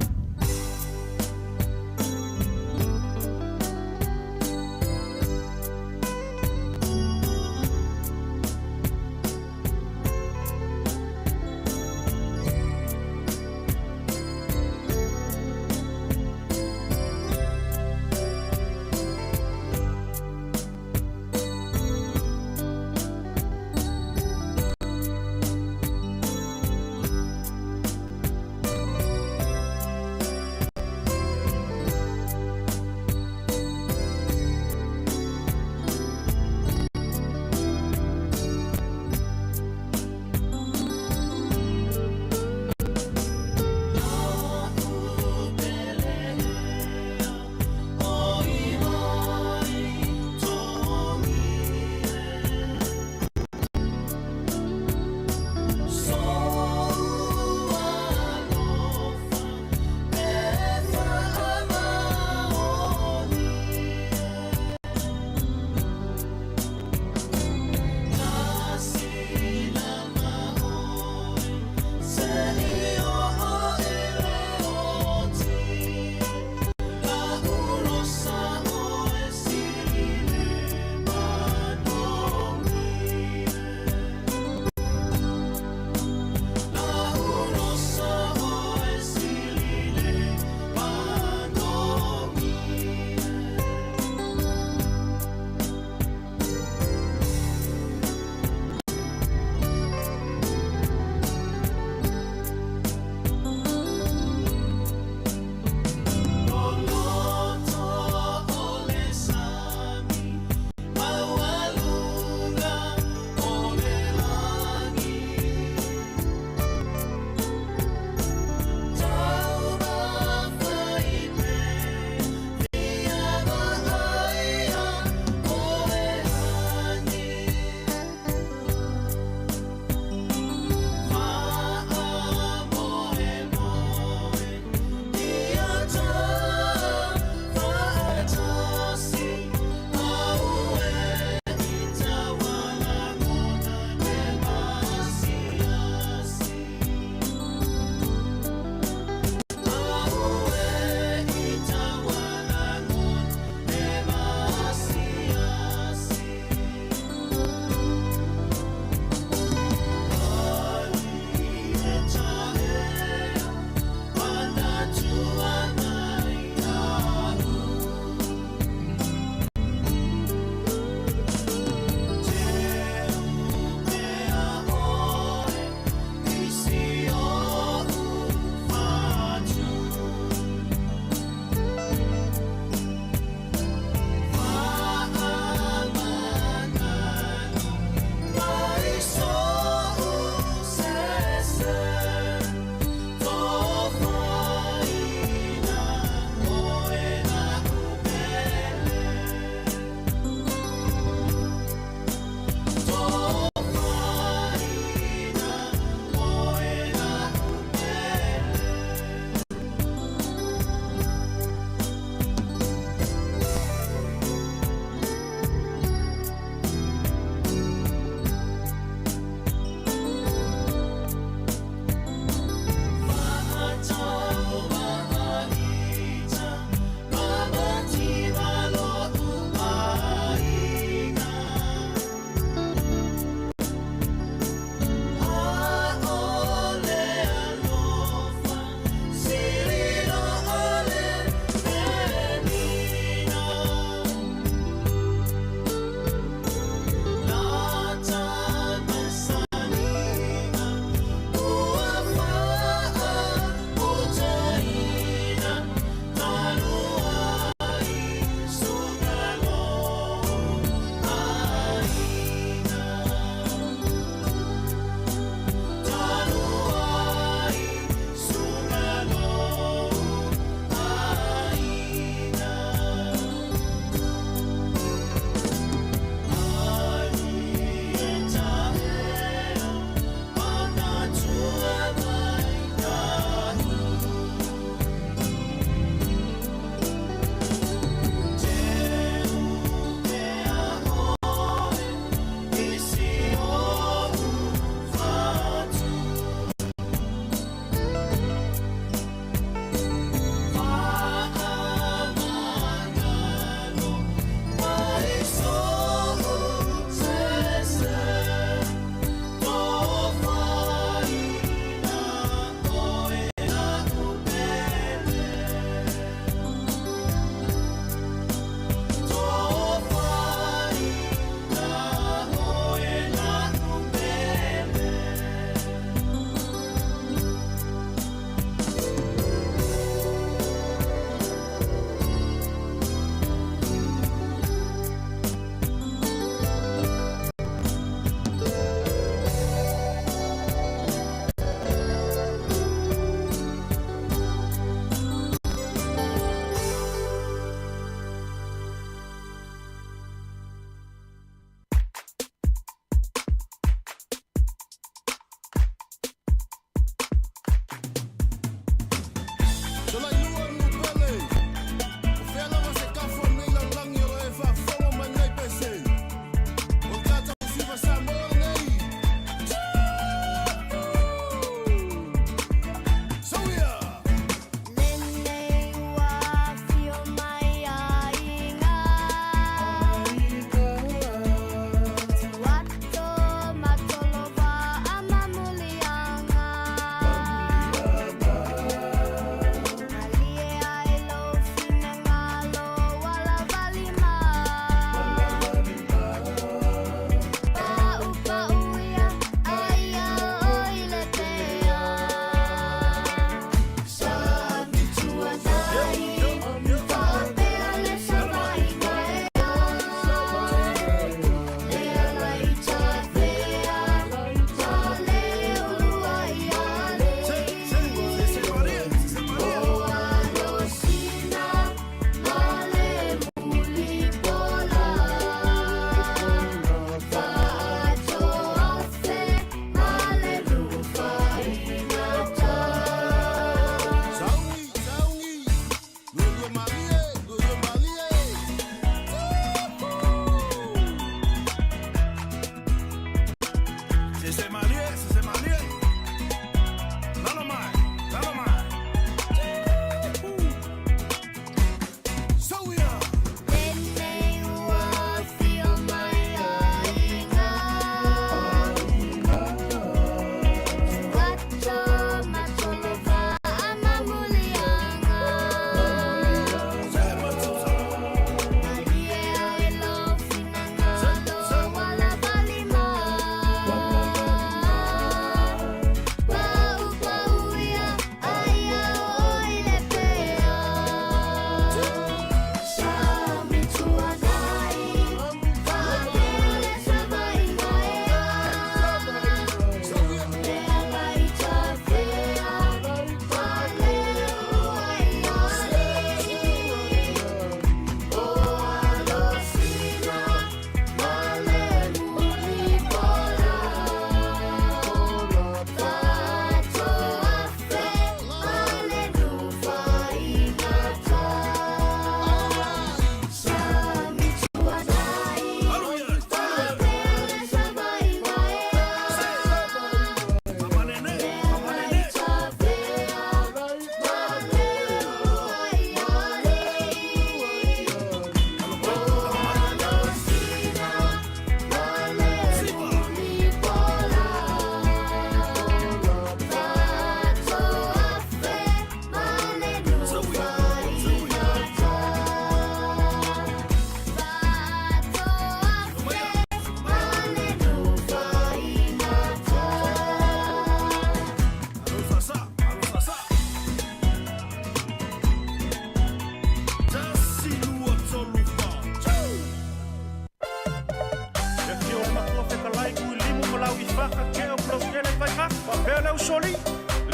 soli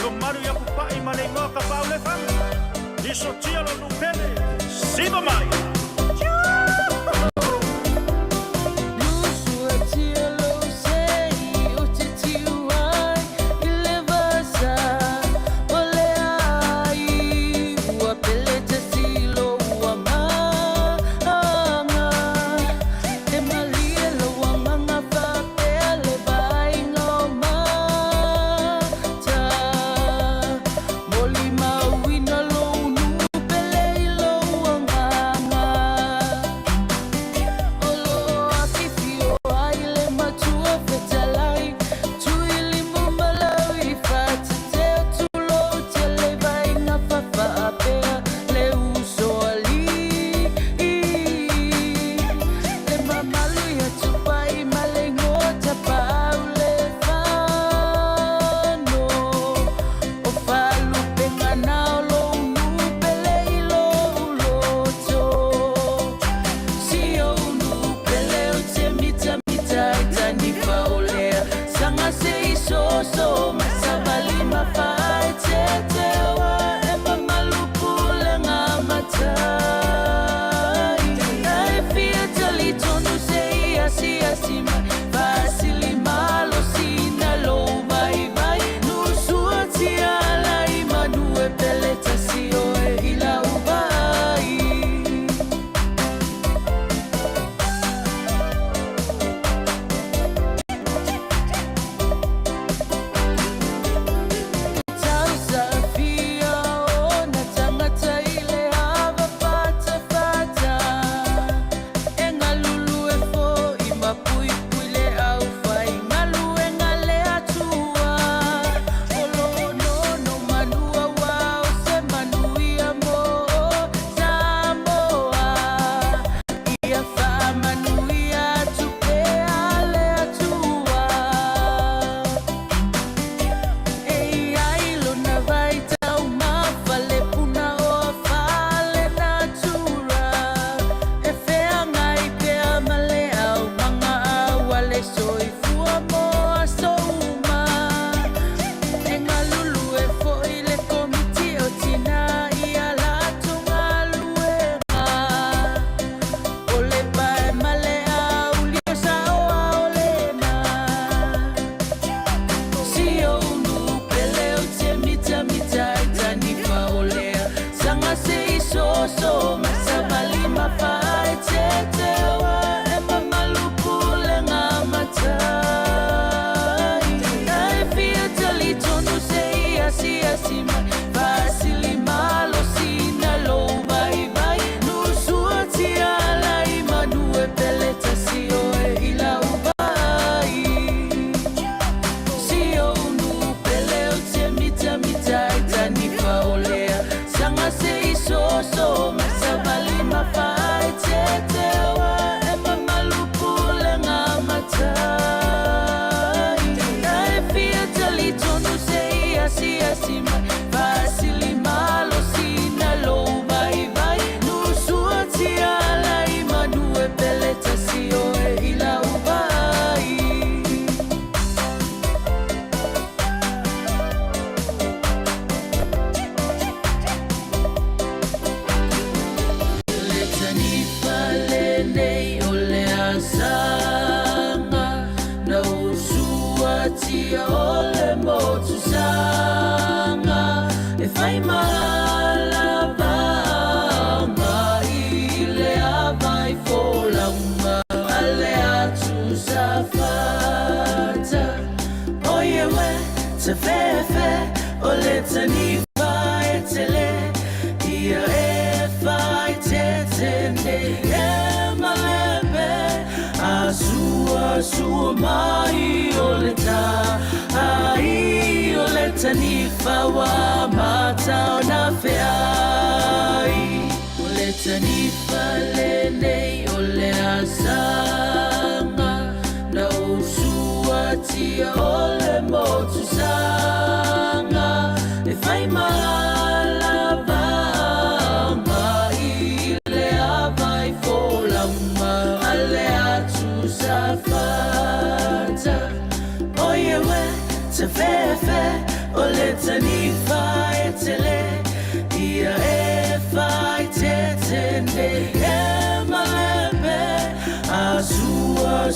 lo maru ya pupai male ngo ka paule fa iso tia lo nupele siba mai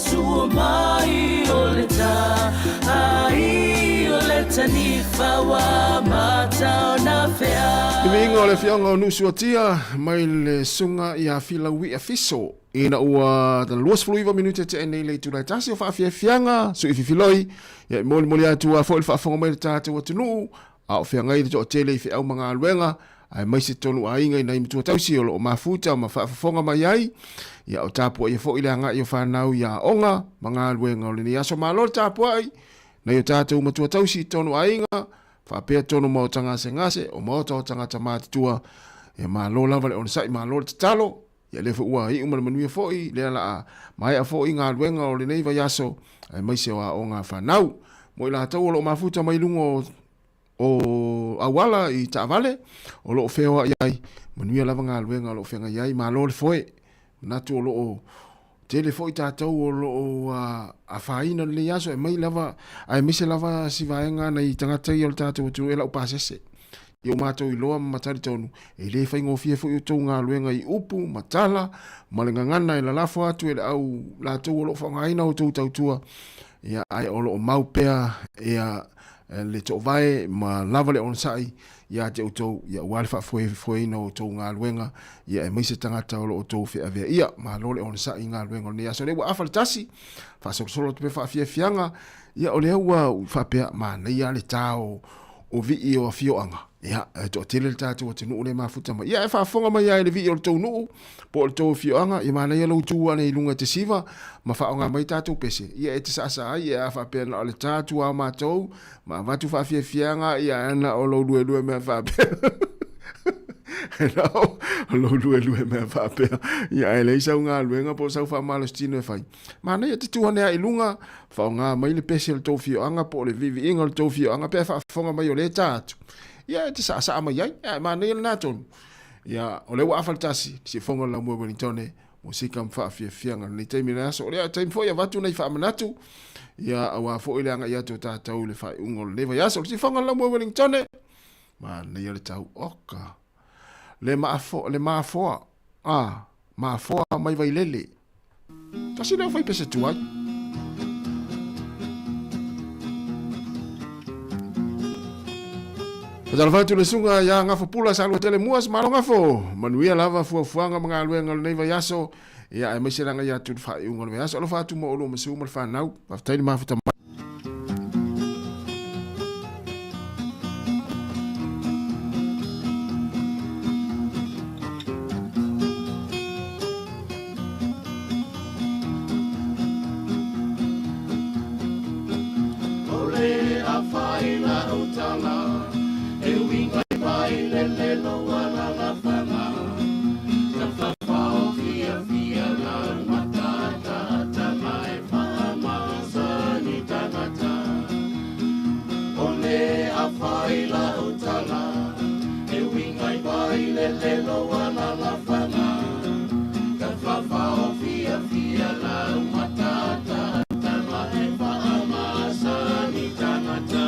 sua mai o le ta ai o le tanifa wa mata na fea Mingo le fionga nu suatia mai le sunga ia fila wi afiso ina ua ta luas fluiva minute te nei le tu la tasi fa fianga so ifi filoi ya moli atu a fo fa fonga mai tata wa tunu a fianga i to tele fi au manga luenga ai mai se tonu ainga nei mtu tausi o mafuta ma fa fonga mai ai ya o tapu ia fo ile anga ia fa nau ya onga manga luenga o le ni aso malo tapu ai na yo tata u mtu tausi tonu ainga fa pe tonu mo tanga se ngase o mo to tanga tamati tua e malo lava le on sai malo talo ya le fo ua i umana manuia fo i le la mai a fo i nga luenga o le nei va yaso ai mai se wa onga fa nau mo la tau lo mafuta mai lungo o awala i Tavale o lo feo ai manuia lava nga luenga lo fenga ai malo le foi na tu lo tele foi tatou o lo a faina le yaso e mai lava ai mise lava si vaenga na i tangata i o tatou tu ela o pasese i o matou i loa matari tonu e le fai ngofie foi o tou nga luenga i upu matala malenga ngana i la lafo atu e au la tou o lo whangaina o tou tautua ia ai o lo maupea ia le to vai ma lava le on sai ia te auto ia walfa foi no to nga luenga ia e mise tangata o lo to fe ave ia ma lo le on sai nga luenga ni aso le wa afaltasi fa so solo te fa fianga ia o le wa fa pe ma na ia le tao o vi o fioanga ia to tele tatu o tunu le mafuta ma ia fa fonga ma ia le vi o to nu po to fioanga ia ma na ia lo tu ana i lunga te siva ma fa nga mai tatu pese ia e te sa ia fa pe na le tatu a ma to ma va tu fa fianga ia na o lo lue me fa pe hello lo lue me fa pe ia ele sa nga luenga po sa fa malostino fai ma na ia te tu ana i lunga fa nga mai le pese le to fioanga po le vivi ingol to fioanga pe fa fonga mai o le tatu ia te sa ma ia ma na na ton ia o le wa faltasi si fonga la mo bonitone musika mfa fianga ni time na so le time fo ia vatu nei fa manatu ia wa fo ile anga ia to tata le fa ungol le va so si fonga la mo bonitone ma na ia le tau oka le ma fo mai vai lele kasi le fai pese tu ai Padahal fatu le sunga ya ngafo pula sa tele muas malo ngafo manuia lava fuanga mga luenga nei va yaso ya ai meseranga ya tu fa ungol yaso lo fatu mo lo mesu mo fa nau fa tai ma fata ole a faina utala e winga vai le no wala la fama na fa fa via la matata ta mai fama sani tanata ole a faila utala e winga vai le no wala la fama na fa via la matata ta mai fama sani tanata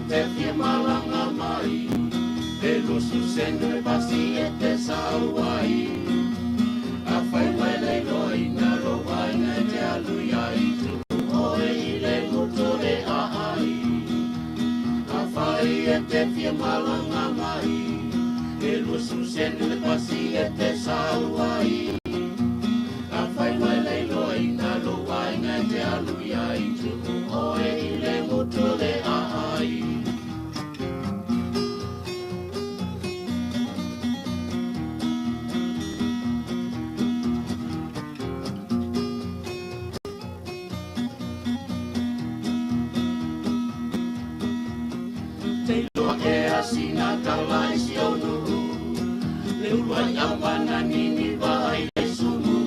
te fie malanga mai e lo susendo e pasi e te sauai a fai wele loi na lo vai na te aluyai tu oe i le mutore a ai a fai e te fie malanga mai e lo susendo e pasi e te sauai a fai wele loi na lo vai na te aluyai tu oe i le mutore a ai Sina talaisi onu le ulwai amana nini vai le sumu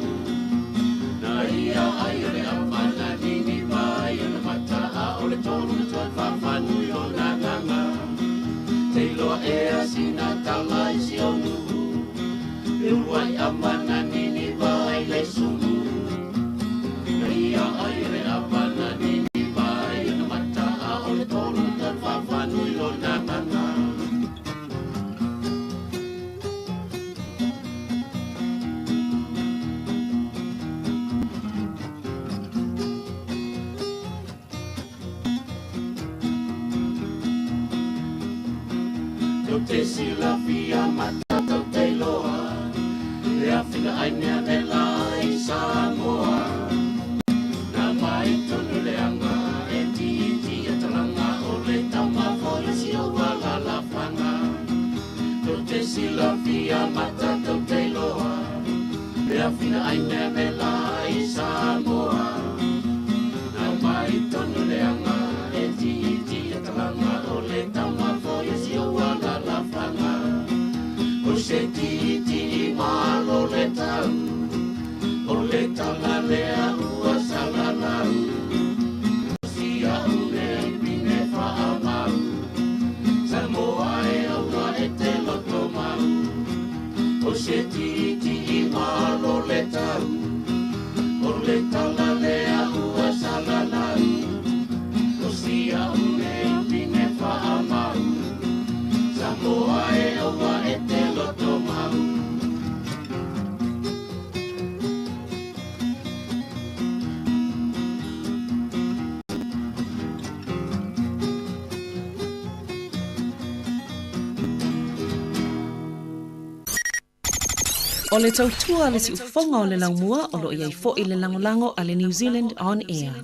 na ia ai le amana nini vai le mata o le tonu to fafanu yo nanga te lo e sina talaisi onu le ulwai amana nini vai le sumu te sila fia matata te loa le afina aina me lai Samoa na mai tonu le anga e ti atalanga o le tama foi si o wala la fanga to te sila fia matata te loa le afina aina me lai Samoa na mai tonu le anga e ti atalanga o le tama foi si o wala la fanga o se ti malo le tau o le tala le ua salalau o si au le pine wha mau Samoa e aua e te loto mau o se ti malo le tau o le tala le ua salalau o si au le pine wha mau Samoa e aua e te loto mau O le tautua le si ufonga o le laumua o lo iai fo i le langolango a le New Zealand On Air.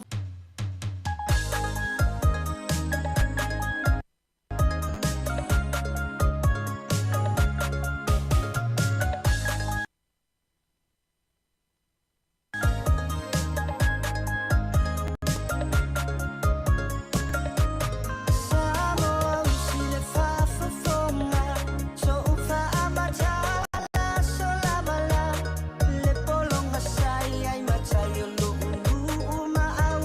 Le polonga sai ai matai o lu ma au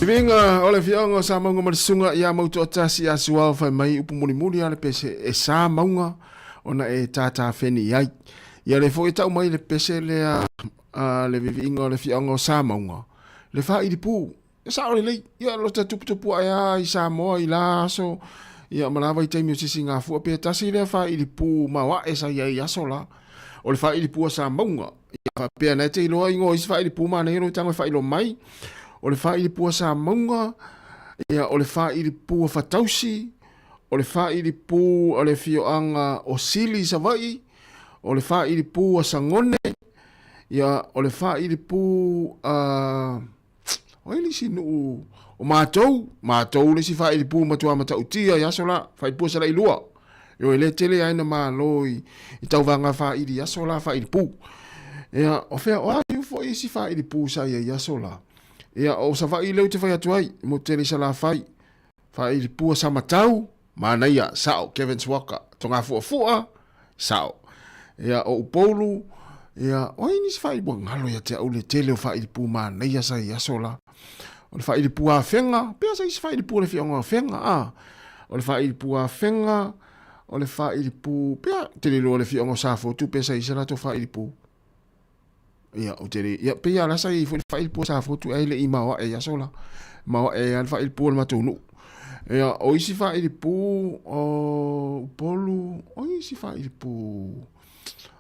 Vinga, ole fionga sa maunga marisunga ia mautu atasi a suao fai mai upu muli ale pese e sa maunga ona e tata feni iai. Ia le fo e tau mai le pese le a le vivinga ole fionga sa maunga. Le fa i di pu. E sa ole lei, ia lo ta tupu aia i Sāmoa i laso. Ia malawa i teimi o sisi ngā fua pe tasi le fa i di pu mawa e sa iai aso la. Ole fa i di pu a sa maunga. Ia pe na te iloa ingo isi fa i di pu ma nero i tango fa i lo mai. O le wha i pua sa maunga, ia o le wha i pua fatausi, o le wha i pua o le fioanga o sili sa vai, o le wha i pua sa ngone, ia o le wha i pua, o ili si nuu, o mātou le si wha i pua matua matau tia, yaso la, wha i pua sa la ilua, yo ele tele aina maa loi, i tau vanga wha i yaso la, wha i pua, ia o whea o ai ufo i si wha i pua sa ia yaso la, ia o sa vai leu te fai atu ai, mo tele sa la fai i pua sa matau, mana ia, sao, Kevin Swaka, tonga fua, sao. Ia o upolu, ia o ini si fai bua ngalo ia te au le tele o fai i pua mana ia sa ia sola. O le fai i pua a whenga, pia sa isi fai i pua le fionga a whenga, o le fai i pua a whenga, o le fai i pua, pia tele lo le fionga sa fotu, pia sa isi la to fai i pua. Ia o tere, ia pe ia lasa i fai pua sa fotu ai le i mawa e yasola. Mawa e al fai pua ma tonu. Ia o isi fai pu o polu, o isi fai pu.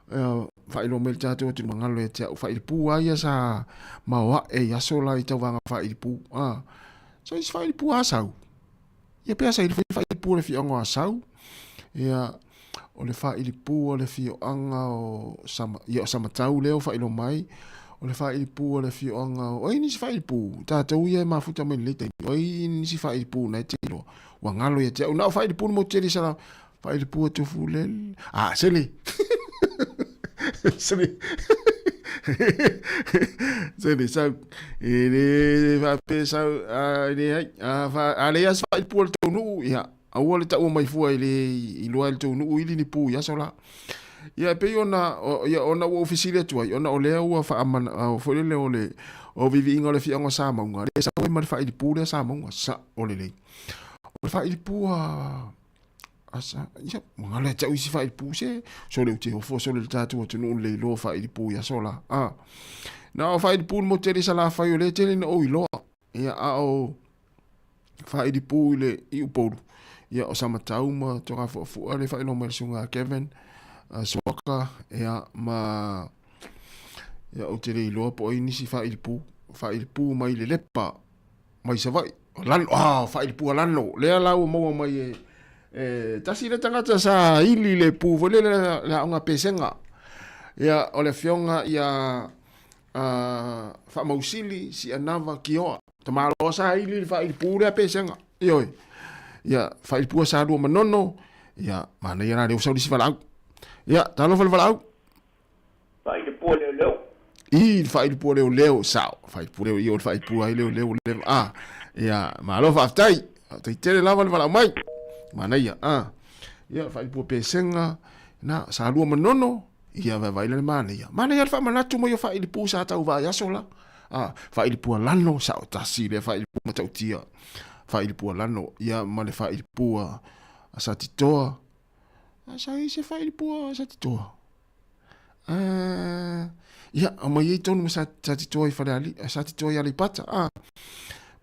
Ia fai lo mel tato tu mangalo e tia fai pu ai sa mawa e yasola i tawanga fai pu. So isi fai pu asau. Ia pe sa i fai pu le fionga asau. Ia o le fai pu o le fioanga o sama tau leo fai lo mai o le fai pu o le fioanga o ini si fai pu tātou ia mafuta mai lete o ini si fai pu na te lo wangalo ia te una fai pu mo te sala fai pu to fulel sele sele sele sa ele va pesa ele ale as fai pu to nu ia au le tau mai fua i loa le tau nuu ili ni pū ia sola. Ia pe ona ua ofisile tuai, ona o lea ua wha amana, o wholele o le, o vivi inga le fianga sa maunga. Le sa koe mara wha ili pū lea sa maunga, sa o le lei. O le wha ili pū asa, ia, mga le tau isi wha ili pū se, so le ute hofo, so le tātu o tunu le loa wha ili pū ia sola. Na o wha ili pū mo tere sa la whai o le tere na o i loa. Ia o wha ili pū le i uporu. Ia o sama tau ma tonga fua le whai lo marisunga Kevin Swaka ia ma ia o tere iloa po i nisi whai pu mai le lepa mai sa vai lano, whai pu lano lea lau maua mai tasi le tangata sa ili le pu vole le onga pesenga ia o le fionga ia wha mausili si anava kioa tamalo sa ili le whai pu le pesenga ioi ia fai pua sa dua manono ia mana ia rare usau disi falau ia talo falau fai pua leo fai pua leo sao fai pua leo io fai pua leo ia malo faftai tai tele lava falau mai mana ia ia fai pua pesenga na sa dua manono ia vai le mana ia fa manatu mo ia fai pua sa tau va ia sola fai pua lano sao tasi le fai pua matautia fai pua lano ia male fai pua sa titoa sa ise fai pua sa titoa ia mai tonu sa titoa i fale sa titoa ia le pata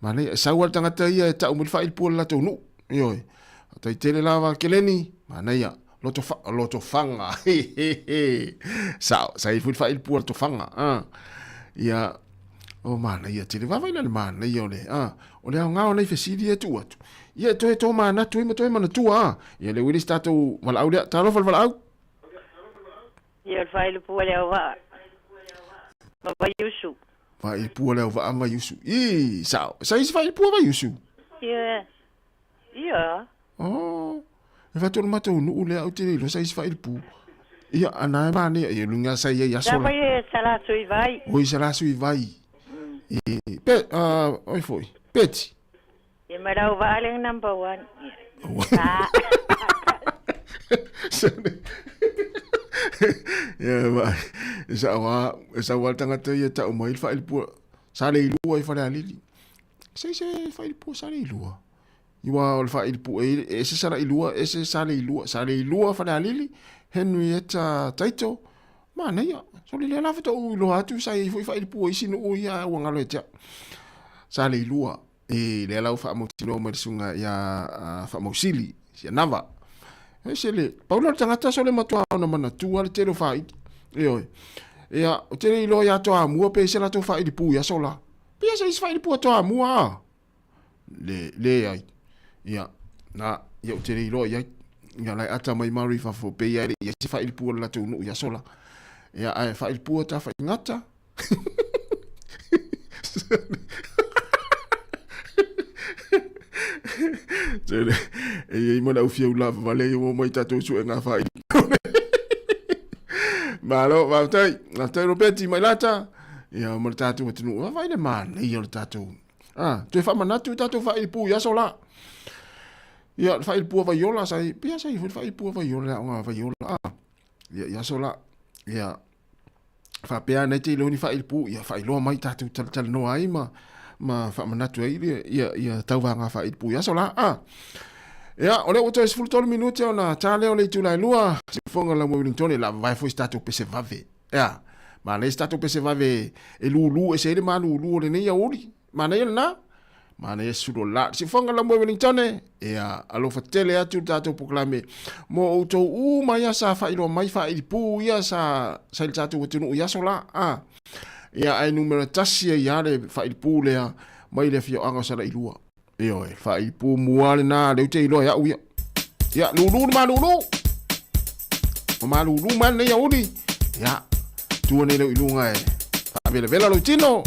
male sa wal tangata ia ta umul fai pua la tonu ioi tai tele lava keleni mana ia loto fanga sa i fai pua loto fanga ia o mana ia tele vai le mana ia o le ngao nei fesili tu atu ia to mana tu mana tu ia le wili statu wala au talo wala au ia fai le pu le wa va yusu fai pu le wa ama yusu sa fai pu va yusu ia e va to mato nu le au tele lo sa fai pu ia ana ba ne ia lunga sa ia so vai sala sui vai oi sala sui vai oi foi peti e marau vale number 1 ya vai sa wa tanga te ia ta mai fa il pu sa le lu ai fa ali Se fai po sale ilua. Iwa o le fai po e se sala ilua, e se sale ilua fa lili. Henrietta Taito. Ma nei ya. So le la foto u lo atu sai fai po isi no u ya wanga le ja. Sale ilua e le la fa mo tino mo sunga ya fa mo sili. Ya nava. E se le Paulo tangata so le matua na mana tu ale te lo fai. E oi. E a o te ilo ya to amua pe se la to fai po ya sola. Pia se fai po to amua. Le ai. Ya. Na ya o te ilo ya ya lai ata mai mari fa fo pe ya se fai po la to no ya sola. Ya ai fai po ta fai ngata. Jere e mo na ufia ula vale mo mai tato su nga fai. Malo va tai robeti mai lata. Ya mo tato mo tinu va le man e yo tato. Tu fa manatu tato fai pu ya sola. Ya fai pu va yola sai pia sai fai pu va yola nga va yola. Ya sola. Ya fa pia na te lo ni fai pu ya fai lo mai tato tal no ai ma fa manatu ai ya tau va nga fai pu ya sola. Ya, ole o te full tol minute ona tale ole tu la lua. Se fonga la Wellington la vai foi stato pese vave. Ya. Ma le stato pese vave e lulu e se le malu le ne ya uri. Ma ne na. Ma ne su la. Se fonga la Wellington ya alo fatele atu tato proclame. Mo o to u ma ya sa fa ilo mai fa il pu ya sa il tato tunu ya sola. Ya ai numero tasia ya le fa il pu le mai le fio anga sala ilua. Yo, fai pu muale na le te lo ya uya. Ya lulu ma lulu. Ma lulu man ne ya uri. Ya. Tu ne lo ilunga e. Fa vela lo tino.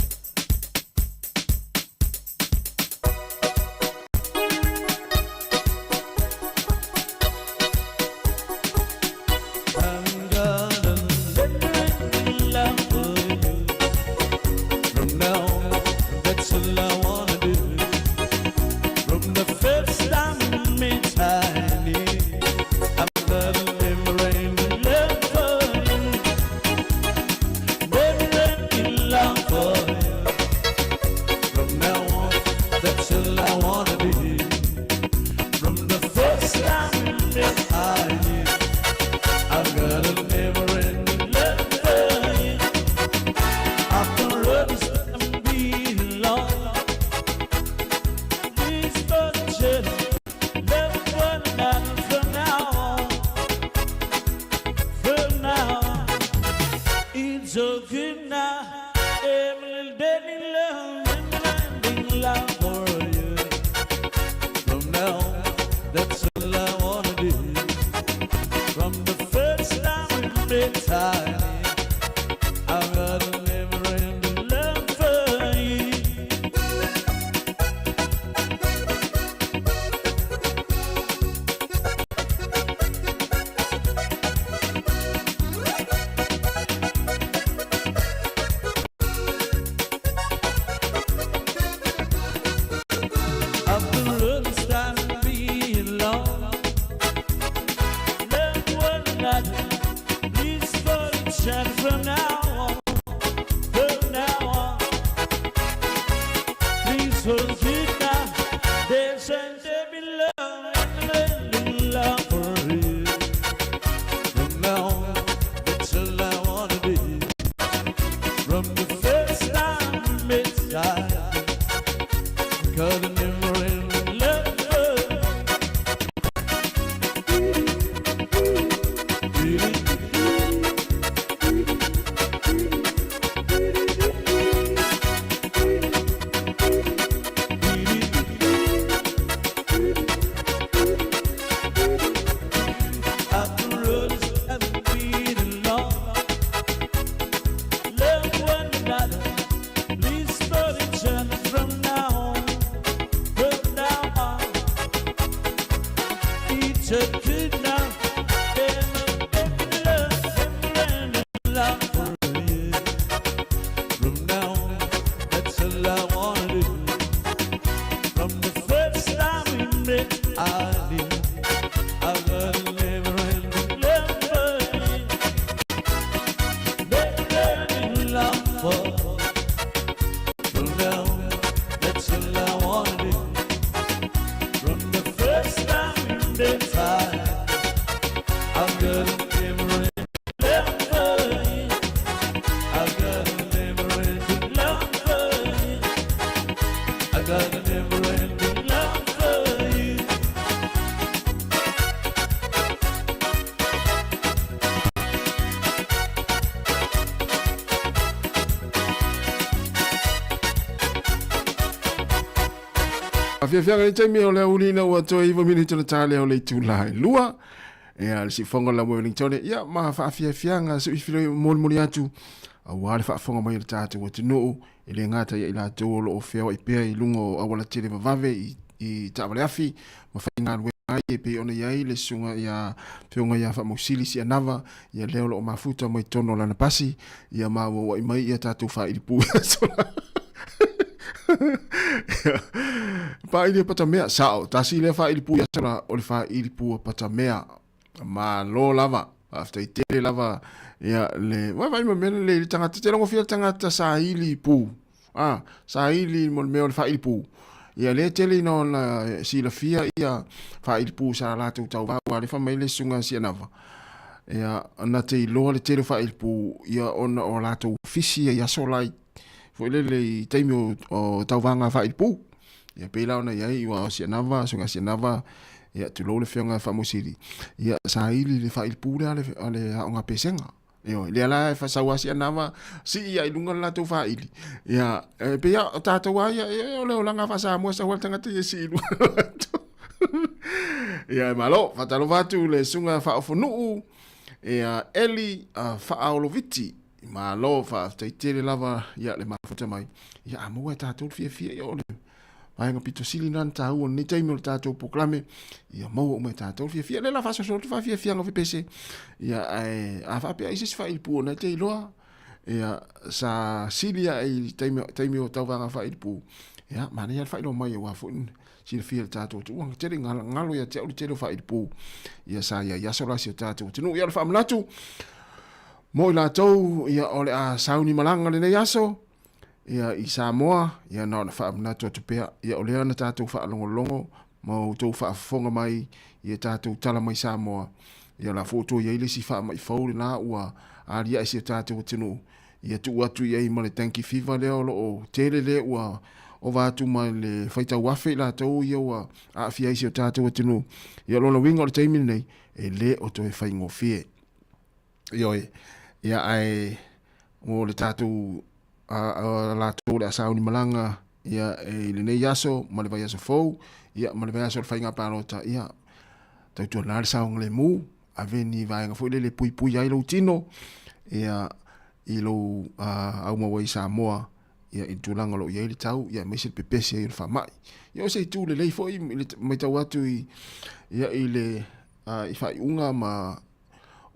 That's all I fianga i taimi o le uli na ua toi 5 minute na tale o le tūlai lua. Ia, le si fonga la Wellington. Ia, ma fianga su i filo moli atu. Au ale whaafonga mai le tātou o te noo. I le ngata ia i la tō lo o whiawa i pēr i lungo awala tere vavave i tāwale afi. Ma whainga lue ai e pe ona iai le sunga ia whiunga ia whamusili si anava. Ia leo lo o mafuta mai tono lana pasi. Ia maua i mai ia tātou wha i pū. Pa ili pata mea sao tasi le fa ili pu ya sala o le fa ili pu pata mea ma lo lava after i tele lava ya le vai ma mele le tanga te longo fia tanga ta sa ili pu sa ili mo me o le fa ili pu ya le tele no la si la fia ya fa ili pu sa la tu tau wa le fa mai le sunga si nava ya na te lo le tele fa ili pu ya ona o la tu fisi ya so lai foi le taimi o tauwanga fa ili pu ia pela ona ia i wa si nava sunga si nava ia tu lo le fianga fa musiri ia sa ili le fa il pura ale nga pesenga io le ala fa sa wa si nava si ia ilunga la tu fa ili ia pe ia tata wa ia le olanga fa sa mo sa volta ngati si ilu ia malo fa talo vatu le sunga fa ofunu ia eli fa auloviti malo fa taitere lava ia le mafuta mai ia mo tata fia ia ole ai nga pito sili nan tau ni taimi o tātou poklame ia mau o mai tātou fia le la fa so fia nga pese ia a fa pe isi fa il pu na te loa ia sa silia ai taimi o tau vanga fa il pu ia mani ia fa ilo mai wa fu si le fia tātou tu nga tere ngalo ia te o te fa il pu ia sa ia so la si tātou tu no ia fa mlatu mo ila tau ia ole a sauni malanga le nei aso ia i Sāmoa ia na whaamna tō te pēa ia o lea na tātou whaalongolongo mau tō whaafonga mai ia tātou tala mai Sāmoa ia la fōtō ia ili si whaamai whaure nā ua āria isi tātou tino ia tu atu ia i male tanki whiwa leo lo o tere le ua o vātu mai le whaitau wafe la tau ia ua āwhia isi tātou tino ia lona winga o le taimini nei e le o tō e whaingo fie ia ai o le tātou la tole asauni malanga ia le nei yaso male vai yaso fou ia male vai yaso fainga parota ia tau na saung le mu aveni vai nga foi le pui ai lo tino ia i lo au mo wai Sāmoa ia i tulanga lo ia le tau ia me se pepese ia fa mai ia se tu le foi mai tau atu ia i le i fai unga ma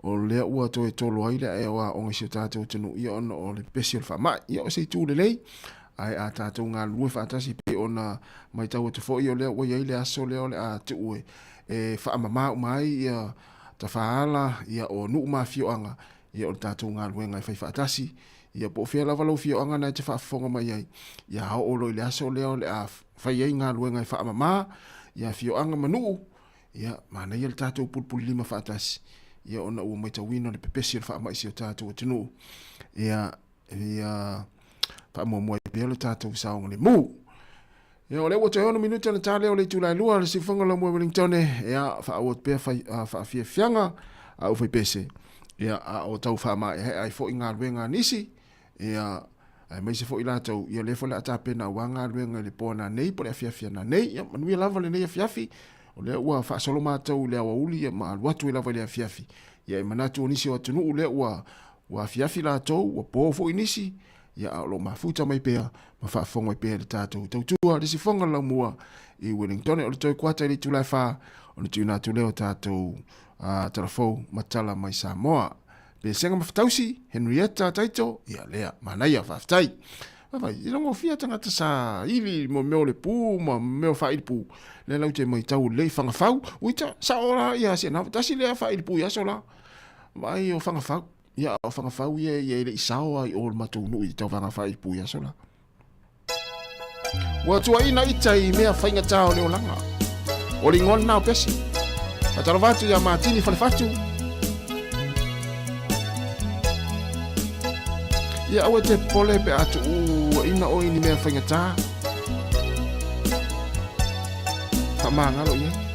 o le ua to e tolo ai le wa o ngi tātou tunu ia ona o le special fa mai ia o se tu le lei ai a tātou ngā lua fa tasi pe ona mai tau te fo ia le wa ia le aso le ole a tu e fa mama mai ia ta faala ia o nu ma fioanga ia o tātou ngā lua ngai fa tasi ia po fia lava lo fioanga na te fa fonga mai ai ia o lo le aso le ole a fa ia ngā lua ngai fa mama ia fioanga manu ia mana ia tātou pulpul lima fa tasi ia ona ua mai tawino le pepesi fa mai si tātou tunu ia fa mo mo e pelo tātou saong le mu ia ole o te ona minuta na tale o le tulai lua le si fonga la mo Wellington ia fa o pe fa fia fianga au fa pese ia o tau fa mai ai fo inga luenga nisi ia ai mai se fo ila tau ia le fo la tape na wanga luenga le pona nei po le fia na nei ia manu lava le nei fiafi o le ua fa solo mātou le awa uli ma watu e lava le fiafi ia manatu o nisi o tunu le ua fiafi la tau ua pōfo inisi ia lo mafuta mai pea ma fa fonga mai pea le tātou tautua le si fonga la mua i Wellington o le toi kuata i tulai wha o le tuna tu leo tātou telefou matala mai Sāmoa pe senga mafatausi Henrietta taito ia lea manaia whaftai vai i longo fia tangata sa ili mo meo le pu ma meo fa il pu le lau te mai tau le fanga fau uita sa ora ia se na tasi le fa il pu ia sola mai o fanga fau ia o fanga fau ia le sao ai o matu no i tau fanga fa il pu ia sola wa tu ai na itai mea fainga tau le olanga o lingon na pesi atarovatu ya matini falfatu ia awe te pole pe atu ina o ini mea whaingata. Ka maangalo ia.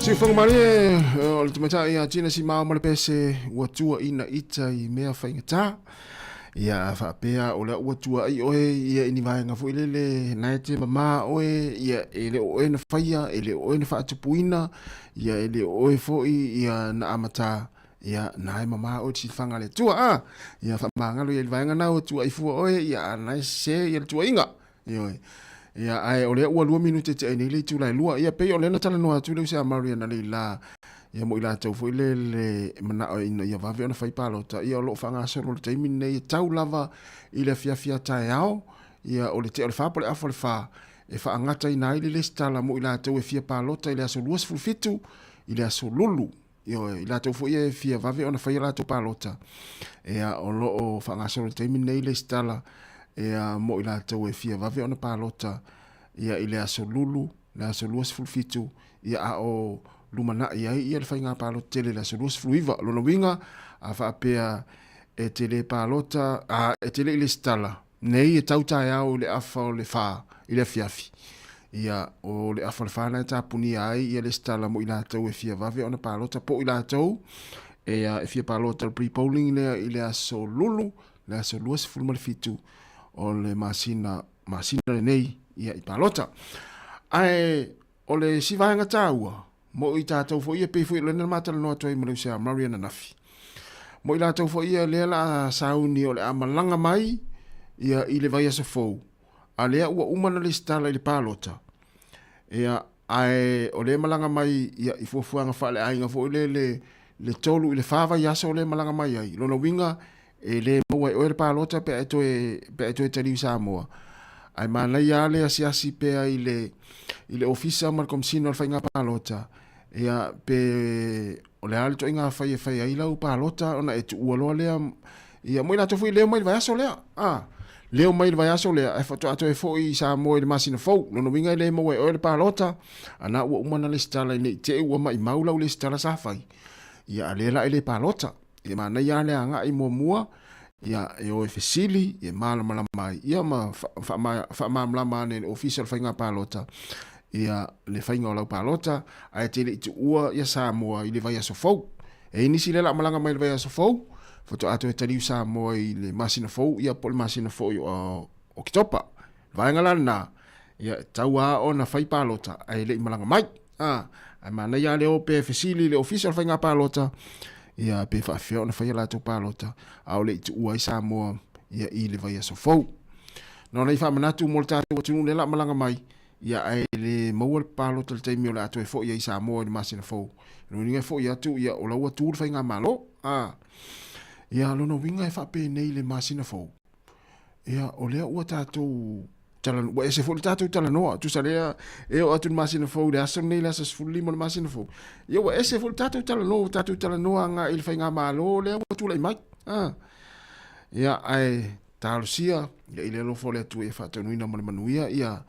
Si whanga mare, o le tamata ia tina si maa male pese ua tua ina ita I mea whaingata. Ia whapea o lea ua tua I oe, ia ini vaenga fu ilele, nai te mama oe, ia ele oe na whaia, ele oe na whaatupuina, ia ele oe foi, ia na amata, ia nai mama oe si whanga le tua, ia whamangalo ia li vaenga nao tua I fua oe, ia nai se, ia le tua inga, ia ia ai o le ua 2 minute te nei le tu lai lua ia pe o le na tala no atu le sa Maria na le la ia mo ila tau foi le mana o ina ia va ve ona fai palo ta ia lo fanga so lo te min nei tau lava ile fia tai ao ia o le te o le fa po le afo le fa e fa ngata ina ile le stala mo ila tau e fia palo ta ile so luas fu fitu ile so lulu ia ila tau foi e fia va ve ona fai la tau palo ta ia o lo fanga so lo te min nei le stala ia mo ila tau e fia va ve ona palota ia ile aso lulu la aso luas fulfitu ia a o lumana ia ia le fainga palota tele la aso luas fluiva lo no winga a fa pea e tele palota a e tele ile stala nei e tauta ia o le afa o le fa ile fiafi ia o le afa le fa na ta puni ai ia le stala mo ila tau e fia va ve ona palota po ila tau e fia palota pre polling ile aso lulu la aso luas fulfitu o le masina le nei ia I palota. Ai o le sivaenga taua mo I tātou fo ia pe fo le na matala no atoi mo le Sā Maria na nafi. Mo I tātou fo ia le la sauni o le amalanga mai ia I le vai asa fou. A lea ua umana le stala I le palota. Ia ai o le malanga mai ia I fuafuanga fa le ainga fo le tolu I le fava yasa o le malanga mai ai. Lona winga e le moa o le palota pe ato e tari Sāmoa. Ai mana ia le asiasi pe I le ofisa mar komsino al fainga palota. Ia pe o le alto inga fai ai lau palota ona e tu ualoa lea ia mo ila tofu leo mai vai aso lea. Leo mai vai aso lea e fato ato e foi Sāmoa I le masina fou. Nono winga le moa o le palota ana ua umana le stala I te ua mai maula le stala sa fai. Ia alela I le palota. Ia mana ia le anga I mua ia e o fesili e mala mai ia ma fa mala ne official fainga palota ia le fainga o lau palota ai te le tu ua ia Sāmoa I le vai aso fou e inisi le la malanga mai le vai aso fou foto ato e taliu Sāmoa I le masina fou ia po le masina fou o kitopa vai ngalana ia taua ona fai palota ai le malanga mai ai mana ia le o pe fesili le official fainga palota ia pe fa feo na fai la to palota au le tu ua I Sāmoa ia I le vai aso fou no nei fa manatu molta to tu le la malanga mai ia ai le mawal palota le taimi o la to e fo ia I Sāmoa I masina fou no ninga fo ia tu ia o la ua tu fai nga malo ia lo no winga e fa pe nei le masina fou ia o le ua tatu talan wa ese fo tatu talan no tu sale e o atu masina fou le aso nei la sa fulli mo masina fou ia wa ese fo tatu talan no nga il fai nga malo le ua tu le mai ia ai talusia ia ile lo fo le tu e fa tonu ina mo manuia ia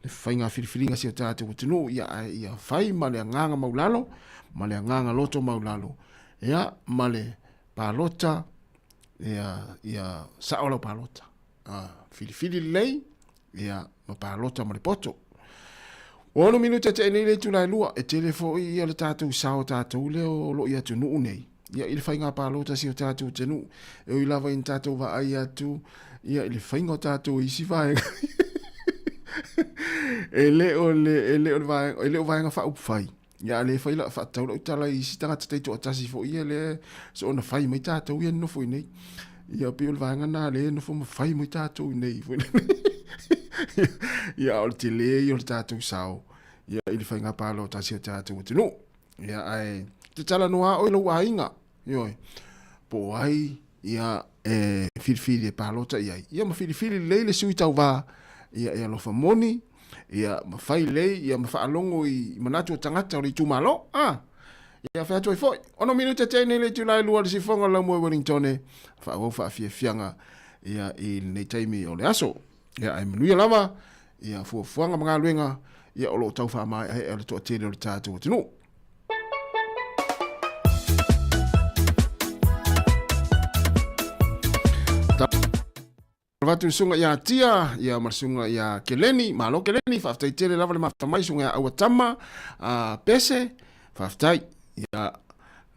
le fai nga filifilinga si tatu tunu ia fai ma le nganga maulalo ma le nganga loto maulalo ia ma le palota ia saola palota filifili lei ia ma palota ma le poto ono minuta te nei le tula lua e telefo ia le tatu sao tatu le o lo ia tunu nei ia il fai nga palota si o tatu tunu e i lava in tatu va ai atu ia il fai nga tatu I si vai ele o vai nga fa up fai ia le fai la fa tau lo tala I si tanga te to tasi fo ia le so ona fai mai tatu ia no fo nei ia pe o vai nga na le no fo fai mai tatu nei fo ia o te le o tatu sao ia il fai nga palota si o tatu tunu ia ai te tala noa o lo ainga Ioi. Po ai ia filifili palota ia ma filifili le sui tau va ia lo famoni ia ma fai le ia ma fa longo I manatu tangata o le tumalo ia fa toi foi ono minuta te nei le tulai lua si fonga la mo Wellington fa o fa fianga ia I nei taimi o le aso ia ai manuia lava ia fuanga mga luenga ia o lo tau fa mai ai le to tele o le tatu tunu Vatu sunga ia tia, ia marsunga ia keleni, malo keleni, whaftai tere lava le mawhamai sunga ia awatama, pese, Whaftai, ia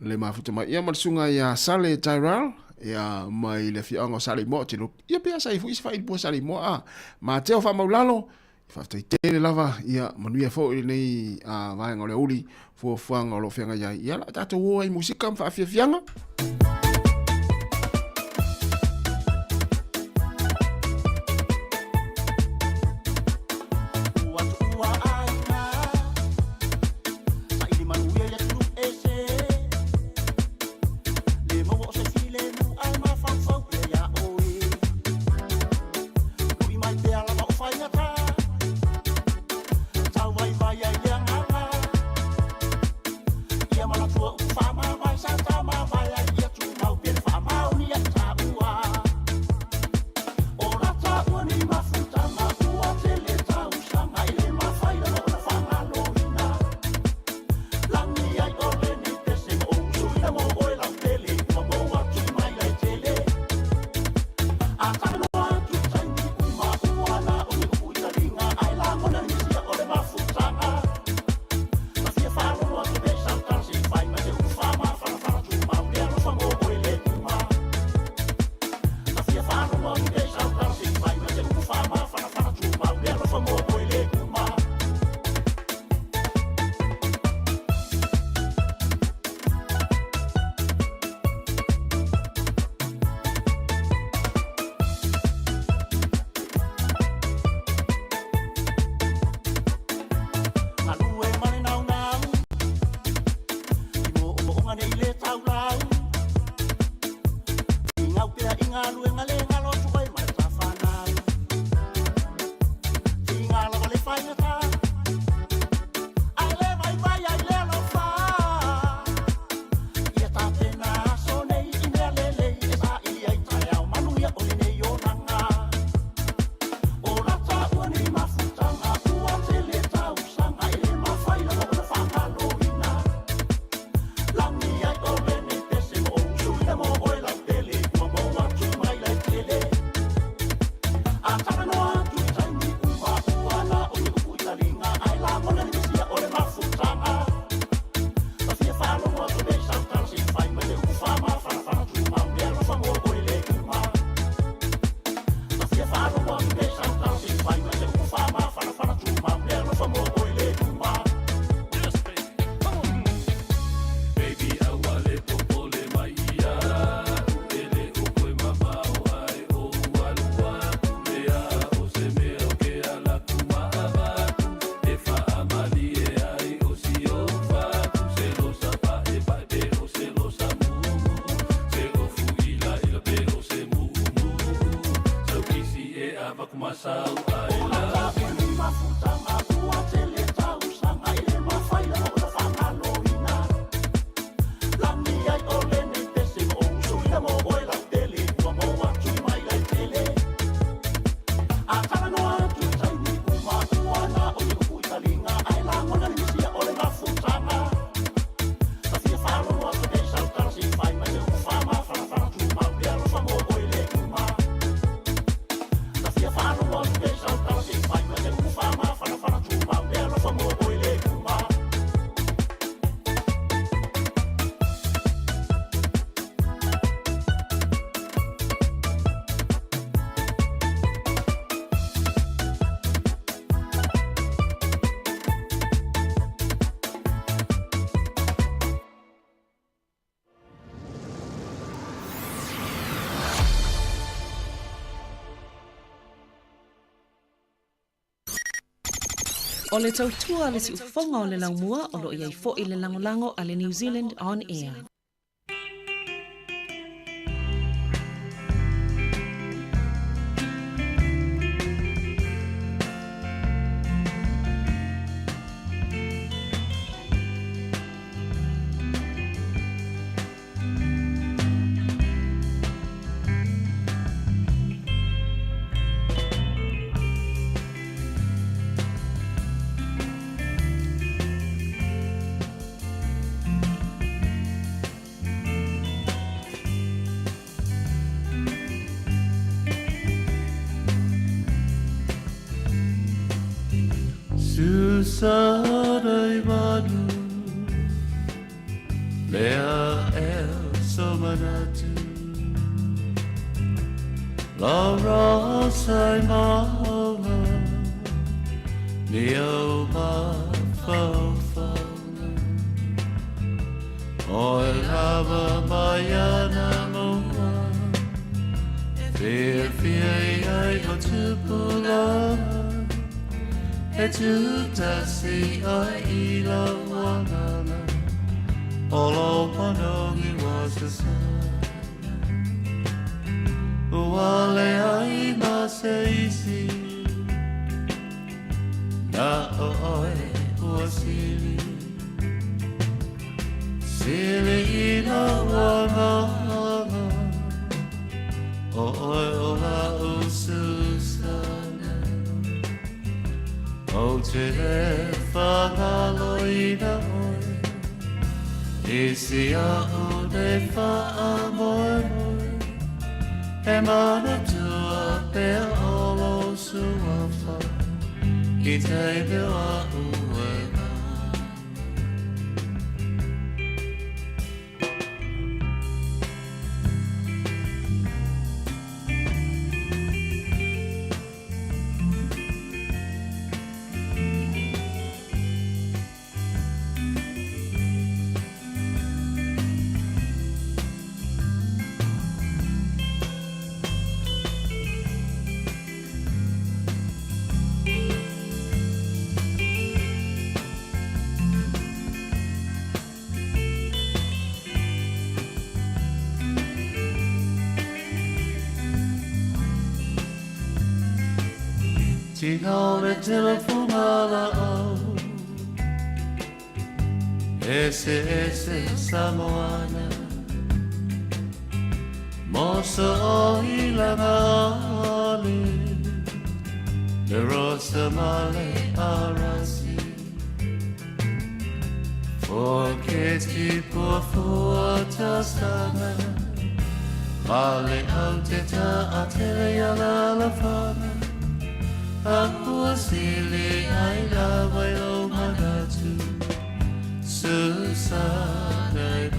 le mafuta mai ia malsunga ia Sale Tyrell, ia mai le fianga Sale Mo, tino, ia pia sa ifu isfa ilpo Sale Mo, ma teo wha maulalo, whaftai tele lava, ia manuia fo nei vaenga o le uli, fo fuanga o lo fianga ia, ia la tato ua i musika mfa afia fianga. O le tautua le si ufonga o le laumua o lo iai fo i le langolango a le New Zealand On Air. Sarai manu manatu La rosa maua Neo ma faufa Oi lava maiana moa Fia ai o tupula E tutasi ai ila wanana Olo panongi was the sun Uale ai maseisi Na oi uasili Sili ila wanana Oi ola ususana O te whakaloina oi Isi au te whaamoe moi E mana tua pea olo suafa I te pea uema Tino le telefona au Ese Samoana Mosa o ilangali Le rosa male arasi Porque ti por fuata sana Male alteta a te ala la fana Aku sili ai la wailo manatu Susanai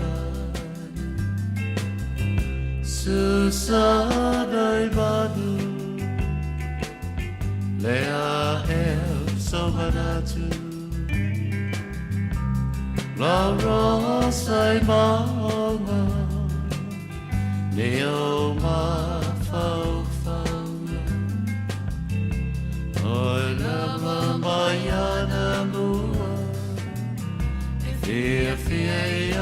badu Lea so manatu La rosa maunga Neo ma fau Oi lama maiana mua Fia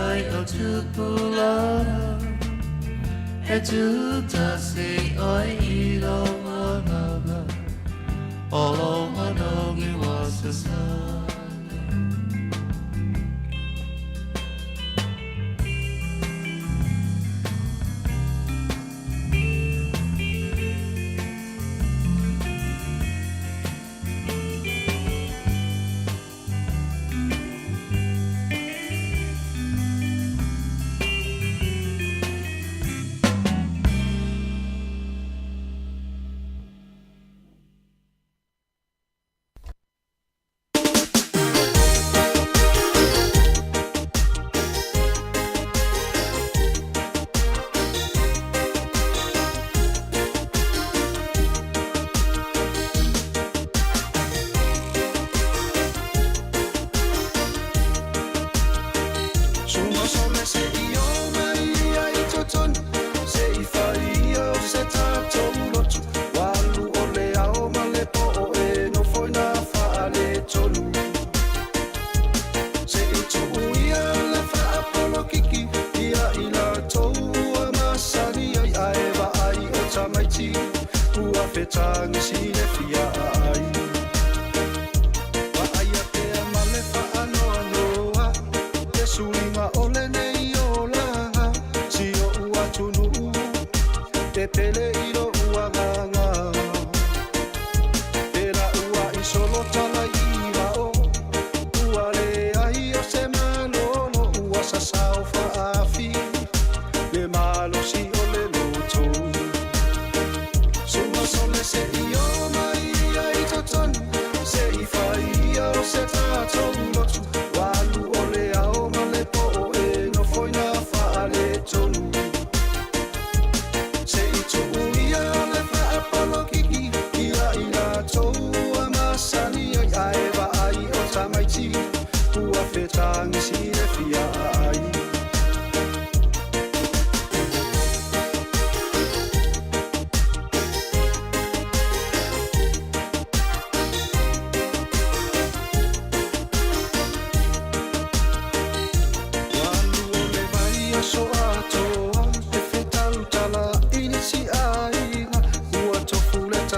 ai o tupula E tutasi oi ilo manana Olo manongi wasasana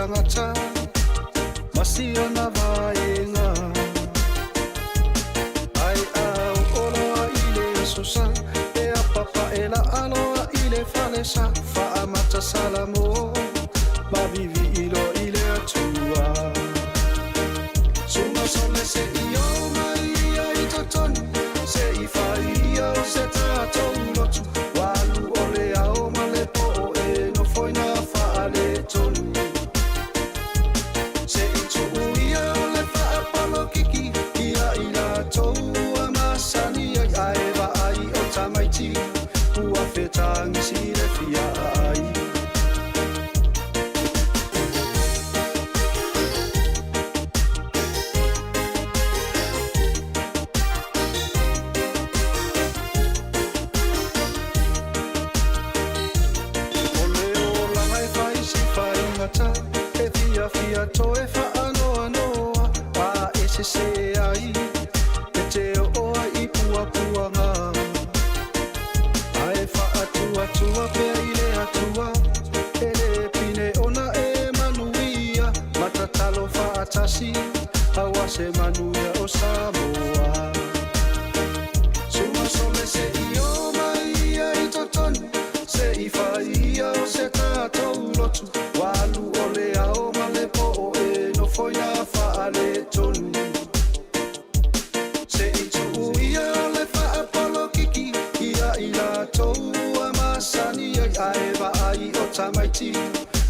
tangata Masia na vaenga Ai au oloa ile susa E a papa e la aloa ile falesa Fa amata salamo Mavivi ilo ile atua Suma sole se io maia i totoni Se i faia o se tato ulotu Walu ole ao malepo e no foi na fale tonu Se i tu uia ole fa apalo kiki Ia ila tou amasani ai aeva ai o tamaiti Ua fetangi si le fia ai Fia toe whaanoa noa A ese se ai E te oa I pua puanga Ae whaatua tua pea I le atua E le pine ona e manuia Matatalo whaatasi Awa se manuia o Samoa Suma sole se I o mai ai totoni Se I whaia o se tātou lotu Walu ole ao malepo e no foi na faale tonu Se I tu ia le wha apalo kiki Ia I la tou amasani ai aeva ai o tamaiti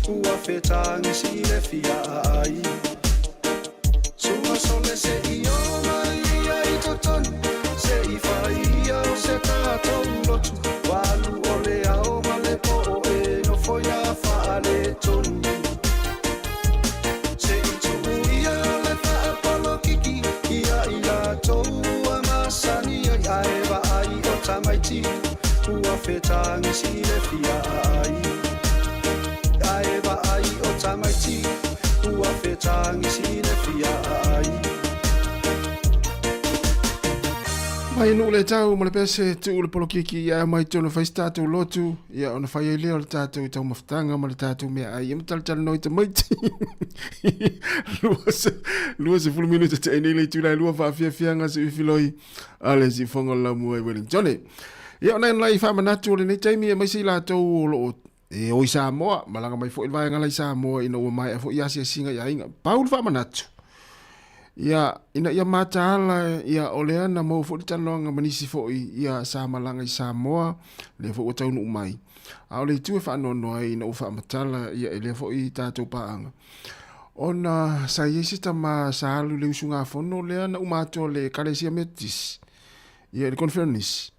Ua fetangi si le fia ai Suma sole se I o mai ai totoni Se I whaia o se tātou lotu Walu ole ao malepo e no foi na faale tonu Aeva ai o tamaiti Ua fetangi si le fia ai Aeva ai o tamaiti Ua fetangi si le fia ai Mai nu le tau ma le pese tu le polokiki ia mai tonu fai tātou lotu ia ona fai ai leo le tātou tau mawhatanga ma le tātou mea ai ia tal noi te maiti lua se fulu minuta te ene le tūlai lua whaafiafianga se uwhiloi ale si whonga lamu ai Wellington ia ona nai whamanatu o le nei taimi e mai si lātou o loo e oi Sāmoa malanga mai fo il vai ngalai Sāmoa ina ua mai a fo ia singa ia inga paul whamanatu ia ina ia mataala ia oleana mo fo tanoanga manisi fo ia sa malanga I Samoa le fo tau no mai a ole tu fa no no ai no fa matala ia le fo I tatou paanga ona sa yesi tama sa alu le usunga fo no le na umato le kalesia metis ia le conference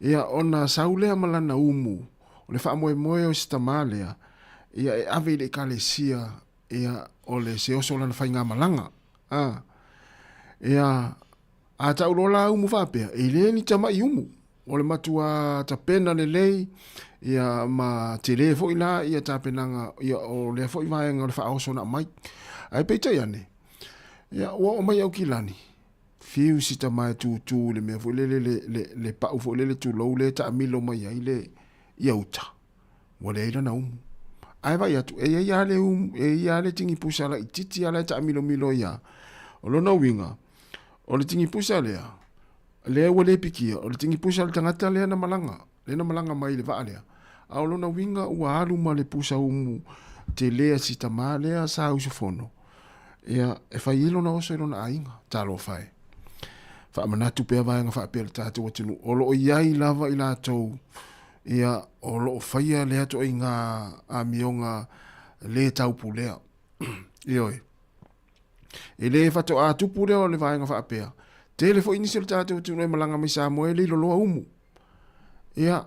ia ona saule malana umu le fa moe o stamalea ia e ave le kalesia ia ole se oso lana fa nga malanga ia a taulola umu whapea e le ni tama I umu o le matua tapena le lei ia ma te le fo ila ia tapenanga ia o le fo I vaenga o le whaoso na mai ai peita iane ia o mai au kilani fiu si tama tu le mea fo le pau fo le tu lou le ta amilo mai ai le iauta wale ila na umu ai vai atu e ia le umu e ia le tingi pusala I titi ala ta amilo ia o lona winga o le tingi pusa lea le wale pikia o le tingi pusa le tangata lea na malanga mai le vaa lea a o lona winga ua alu ma le pusa umu te lea si tama lea sa usufono ia e fai ilo na oso ilo na ainga talo fai fa manatu pea vaenga fa pea le tatu watinu o lo iai lava I lātou ia o lo faia lea to inga a mionga le taupu lea ioi e le fato a tupu leo le vaenga whaapea. Te le fo inisio le tātou tūnoi malanga mai Sāmoa le loloa umu. Ia,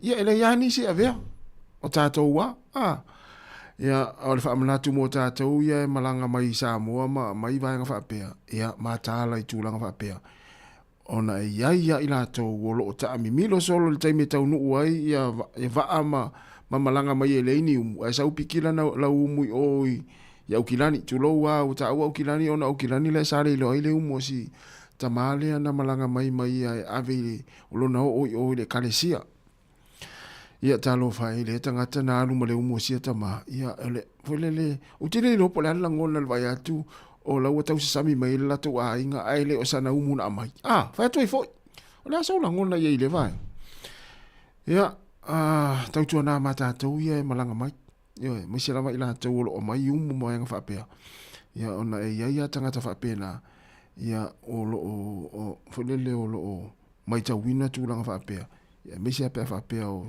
ele iani si a vea. O tātou wa. Ia, o le whaamanatu mo tātou ia malanga mai Sāmoa mai vaenga whaapea. Ia, mātāla I tūlanga whaapea. Ona e ia I lātou o loo ta amimilo solo le taime tau nuu ai. Ia, vaa ma malanga mai e leini umu. Ai sau pikila na la umu I oi. Ya ukilani tulo wa uta wa ukilani ona ukilani le sare lo ile umo si tamale na malanga mai ai ave ulona o le kalesia Ia talo fai le tangata na alu male umo sia tama. Ia ele folele o tele lo pole ala ngona le vai atu o la wata usami mai la tu a inga aile o sana umu na mai. Fa tu foi. O la so la ngona ye le vai. Ia tau tu na mata tu ia malanga mai. Ia mai sila mai la tu o mai umu mai nga fa pe. Ia ona ia tangata fa pe na. Ia o lo o folele o lo mai tau wina tu langa fa pe. Ia mai sia pe fa pe o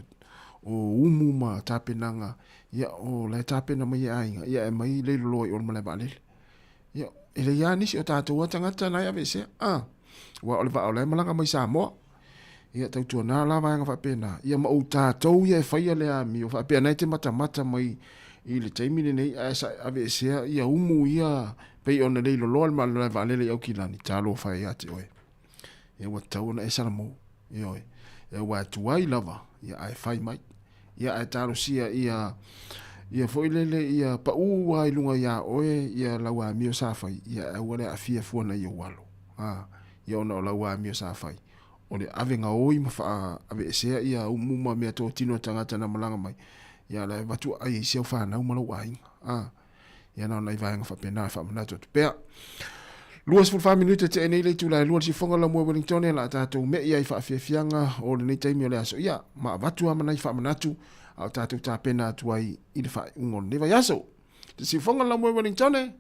umu ma tapenanga ia o la tapena mai ainga ia mai le loi o mala bale ia ele ya ni si o tatou tangata na ia vese wa o le va o le malanga mai Sāmoa ia tau tu na la va nga pena ia ma o tatou ia fa ia le ami o fa pena te mata mai i le taimi nei a vese ia umu ia pe ona le lo mala vale le o kilani talo fa ia te oi ia wa tau na Sāmoa ia wa tuai lava ia ai fai mai ia ai taro sia ia foi lele ia pa ua i lunga ia oe ia laua mio sa fai ia wale afia fuana ia walo ia ona laua mio sa fai o le avenga oi ma fa ave sea ia umuma me to tino tangata na malanga mai ia la watu ai sia fa na umalo ai ia na nai vai nga fa pena fa na to pe Luas for 5 minutes te nei le tula luas si fonga la mo Wellington la tato me ia fa fianga o le nei taimi o le aso ia ma watu ama nai fa manatu au tato ta pena tu ai i le fa ngon le vai aso te si fonga la mo Wellington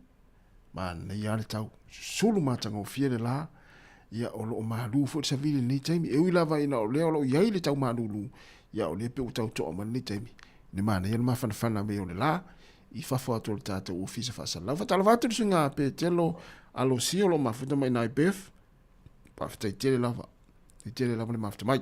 man ia le tau sulu matanga o fiele la ia o lo malu fo sa vile nei taimi e ila vai na o le o ia le tau malu ia o le pe tau to ma nei taimi ne mana ia ma fana me o le la i fa fo to tato o fisa fa sala fa tala vatu sunga pe telo alo sio lo mafuta mai nai bef pa fta tele lava le mafuta mai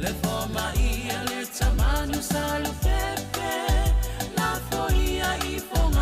Le forma ia le tamanu salu pepe la foia I fonga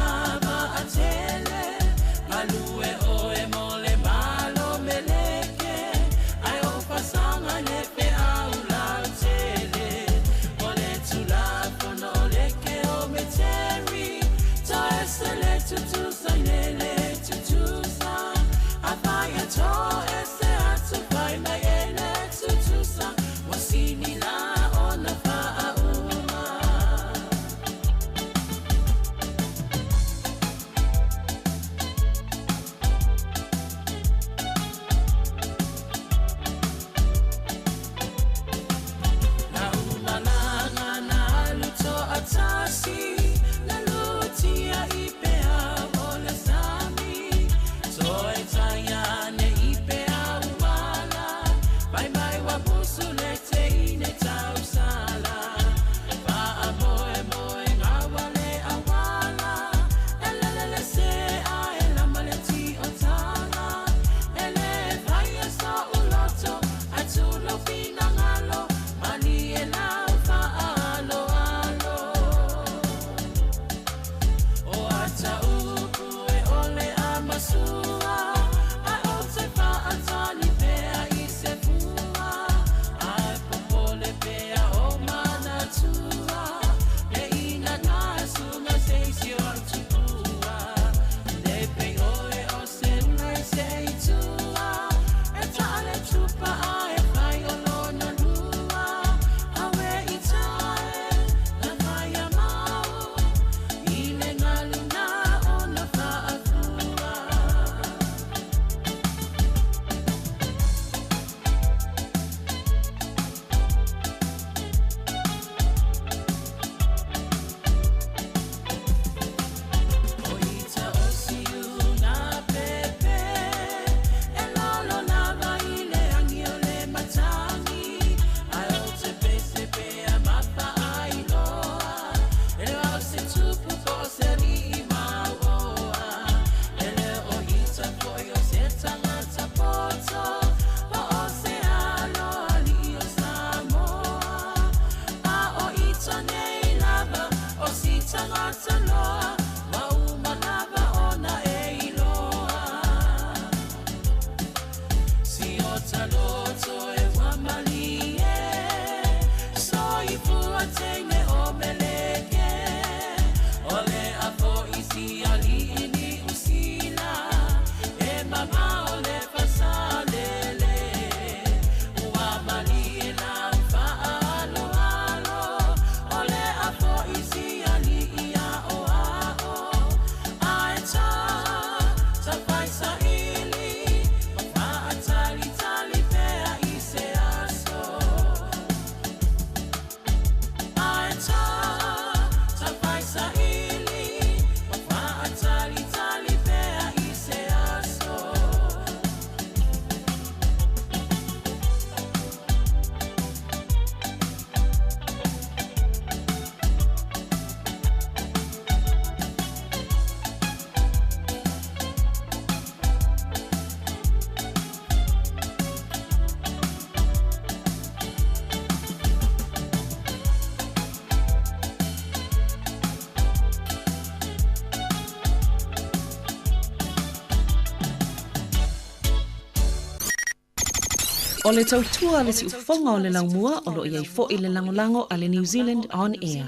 O le tautua le si ufonga o le laumua o lo iai fo i le langolango a le New Zealand On Air.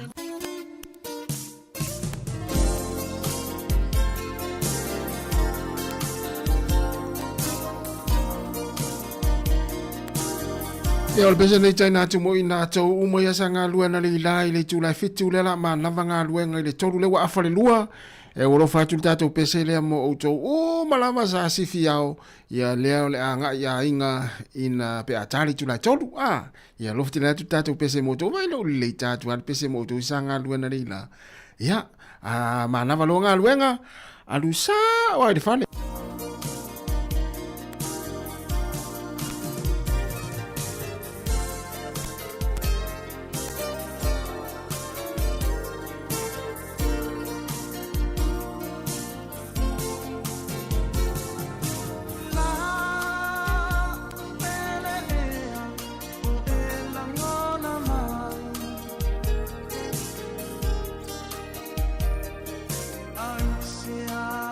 E o le pese nei taina atu mo i nā tau umo ia sa ngā lua na le ilai le tūlai fitu le la ma lava ngā lua ngai le toru le wa awhare lua. E oro fatu le tātou pese lea mo o tau o malama sa sifi au ia lea o le anga ia inga ina pe atari tūlai toru. Ia lofti le atu tātou pese mo tau vai lo le tātou al pese mo tau sa ngā lua na le ila. Ia, ma lava lo ngā lua nga alu sa o ai le fale. Ai se a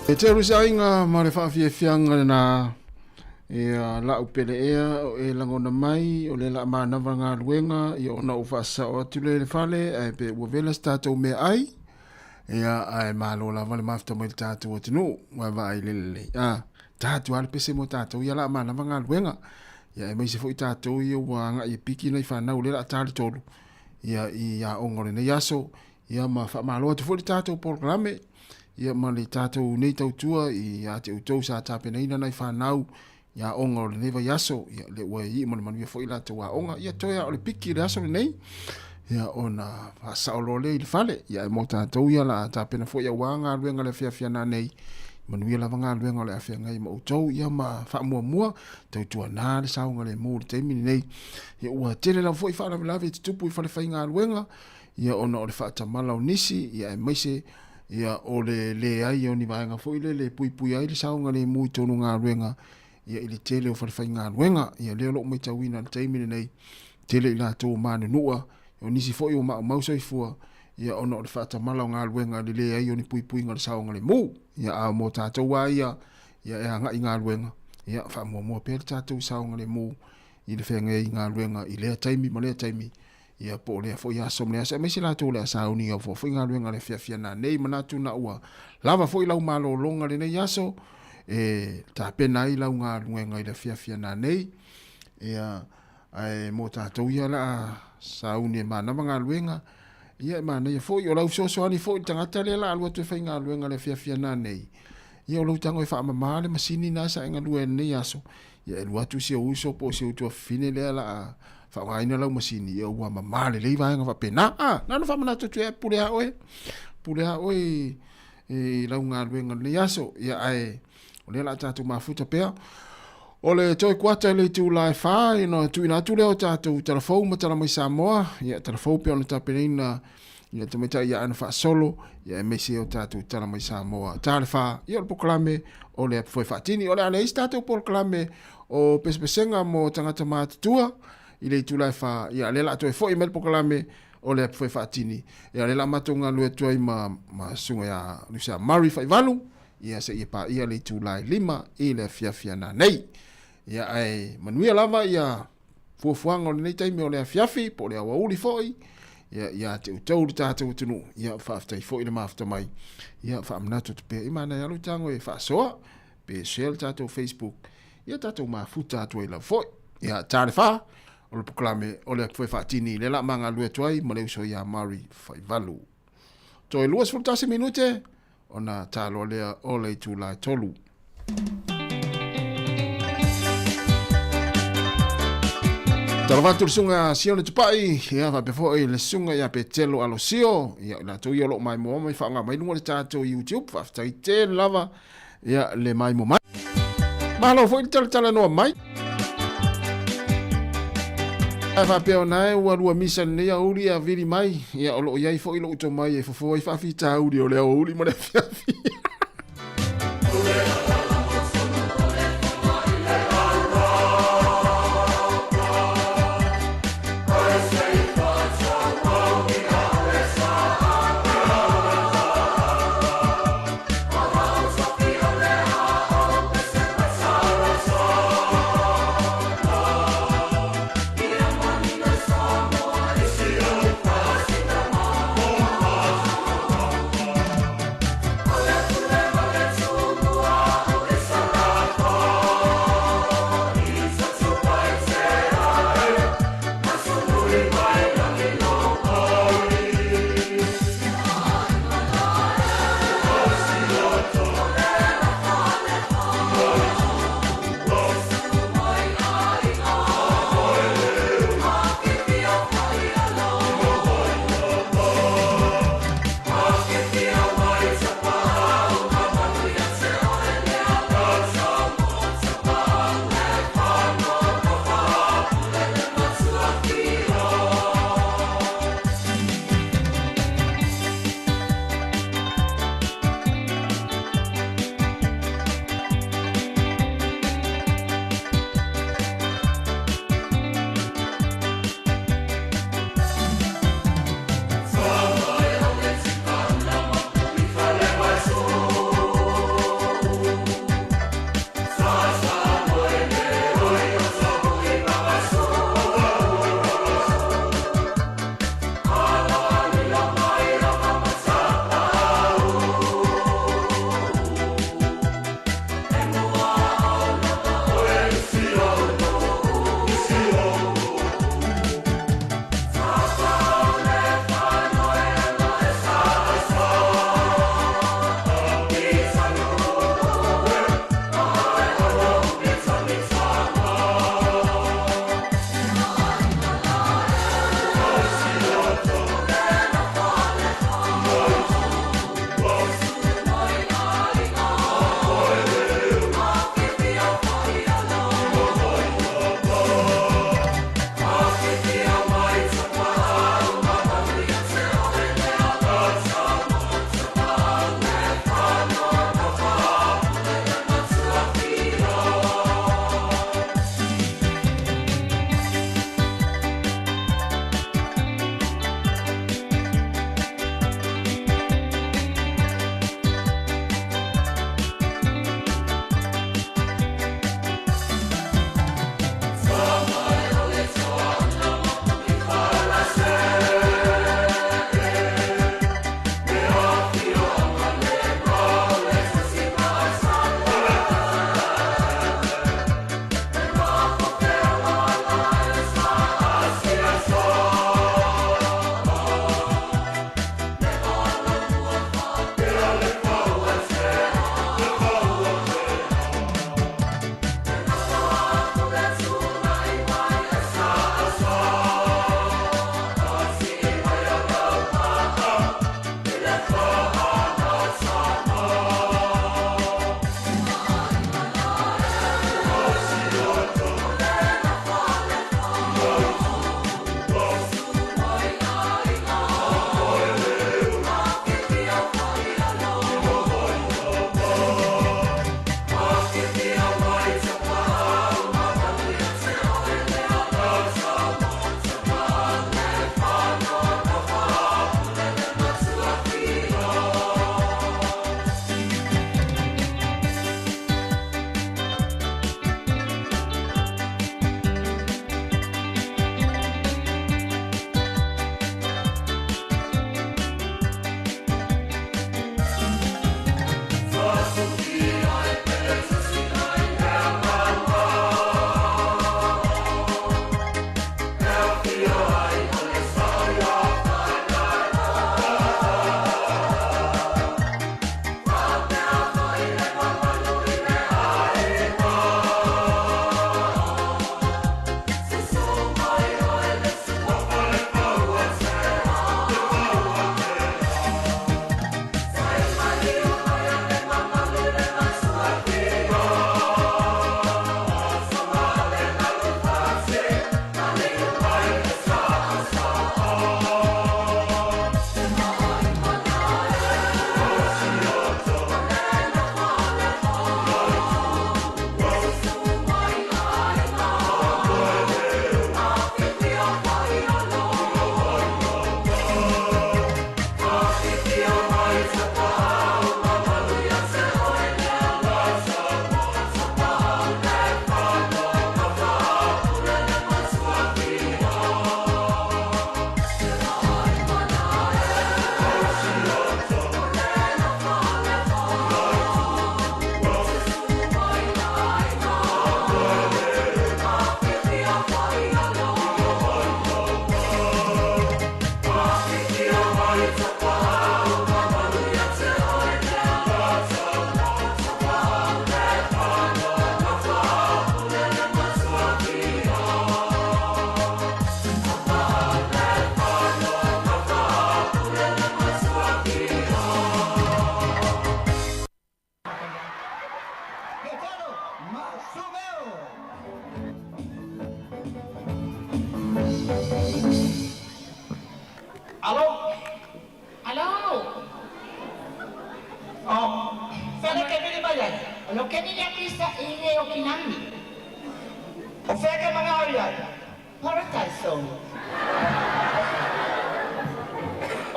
E te rusa inga ma le whaafianga na la upele e langona mai o le la manava ngā luenga i ona ufasa o tule le fale pe ua vela statou me ai ai malo la vale mafta mai tatou o tinu wa vai lele tatou ale pese mo tatou ia la manava ngā luenga ia e mai se foi tatou ia ua nga i piki nei whanau le la tali tolu ia ongore nei aso ia ma whamaloa te foi tatou programe ia ma le tatou nei tautua i a te utou sa tapena ina nei whanau ia onga o le neva yaso ia le ua i mo le manuia fo ila te wa onga ia toia o le piki le aso le nei ia ona whasaolo le i le fale ia e mo tatou ia la tapena fo ia wanga luenga le fiafia nei manuia lava ngā luenga o le afia ngai ma utou ia ma wha mua tautua nā le saunga le mō le teimini nei ia ua tere lau fo i whaala lawe te tupu i whale whai ngā luenga ia ona o le whaatamala o nisi ia e maise ia o le ai o ni vaenga fo ile le pui ai le saunga le mui tonu ngā luenga ia ili tele o whai ngā luenga ia leo lo mai tauina le teimini nei tele ila tō mane nua o nisi fo i o mausa i fua ia ona o le whaatamala o ngā luenga le ai o ni pui ngā le saunga le mu ia a mo tātou wa ia e anga i ngā luenga ia wha mua pēr tātou saunga le mu i le whenga i ngā luenga i lea taimi ma lea taimi ia po lea fo ia som lea sa mai se la tō lea sauni au fo ngā luenga le fiafia nā nei manatu na ua lava fo i lau malo longa le nei aso ta pena i lau ngā luenga i le fiafia nā nei ia ai mo tātou ia la sauni e manama ngā luenga ia mana ia fo i o lau soani fo i tangata le la alua tu whai ngā luenga le fiafia nā nei ia o lau tango i wha amamā le masini nā sa inga lue nei aso ia e lua tu si o uso po si o tua fine lea la whawaina lau masini ia ua mamā le leiva inga whapena nana whamanatu tu e pule ha oe e lau ngā luenga nei aso ia ai o lea la tātou mafuta pea o le toi kuata le tu lai fa ino tu ina tu le o tātou telefou ma tala mai Sāmoa ia telefou pe ona tapereina ia te meta ia ana fa solo ia me se o tātou tala mai Sāmoa tale fa ia o poklame o le foi fatini o le ana tātou poklame o pespesenga mo tangata mātua i le tu lai fa ia le la toi foi mel poklame o le foi fatini ia le la matonga lue toi ma sunga ia lusa mari fa valu ia se ia pa ia le tu lai lima i le fiafia na nei ia ai manuia lava ia fuafuanga o le nei taimi o le afiafi po le awa uli foi ia te utau le tātou tunu ia whaaftai foi le mafta mai ia whaamnatu te pēr imana ia lu tango e whaasoa pe share le tātou Facebook ia tātou mafuta atu i la foi ia tāre wha o le poklame o le fwe whaatini le la manga lue tuai ma leuso ia mari fai valu toi luas fultase minute ona talo lea o le tu la tolu Talavatu le sunga sio le tupai ia va befo le sunga ia pe telo alo sio ia la to yo lo mai mo mai fa nga mai no le tato YouTube fa tai te lava ia le mai mo mai malo foi tala no mai fa pe ona wa lua misa ne ia uli a vili mai ia o lo ia fo i lo to mai e fo i fa fita uli o le uli mo le fia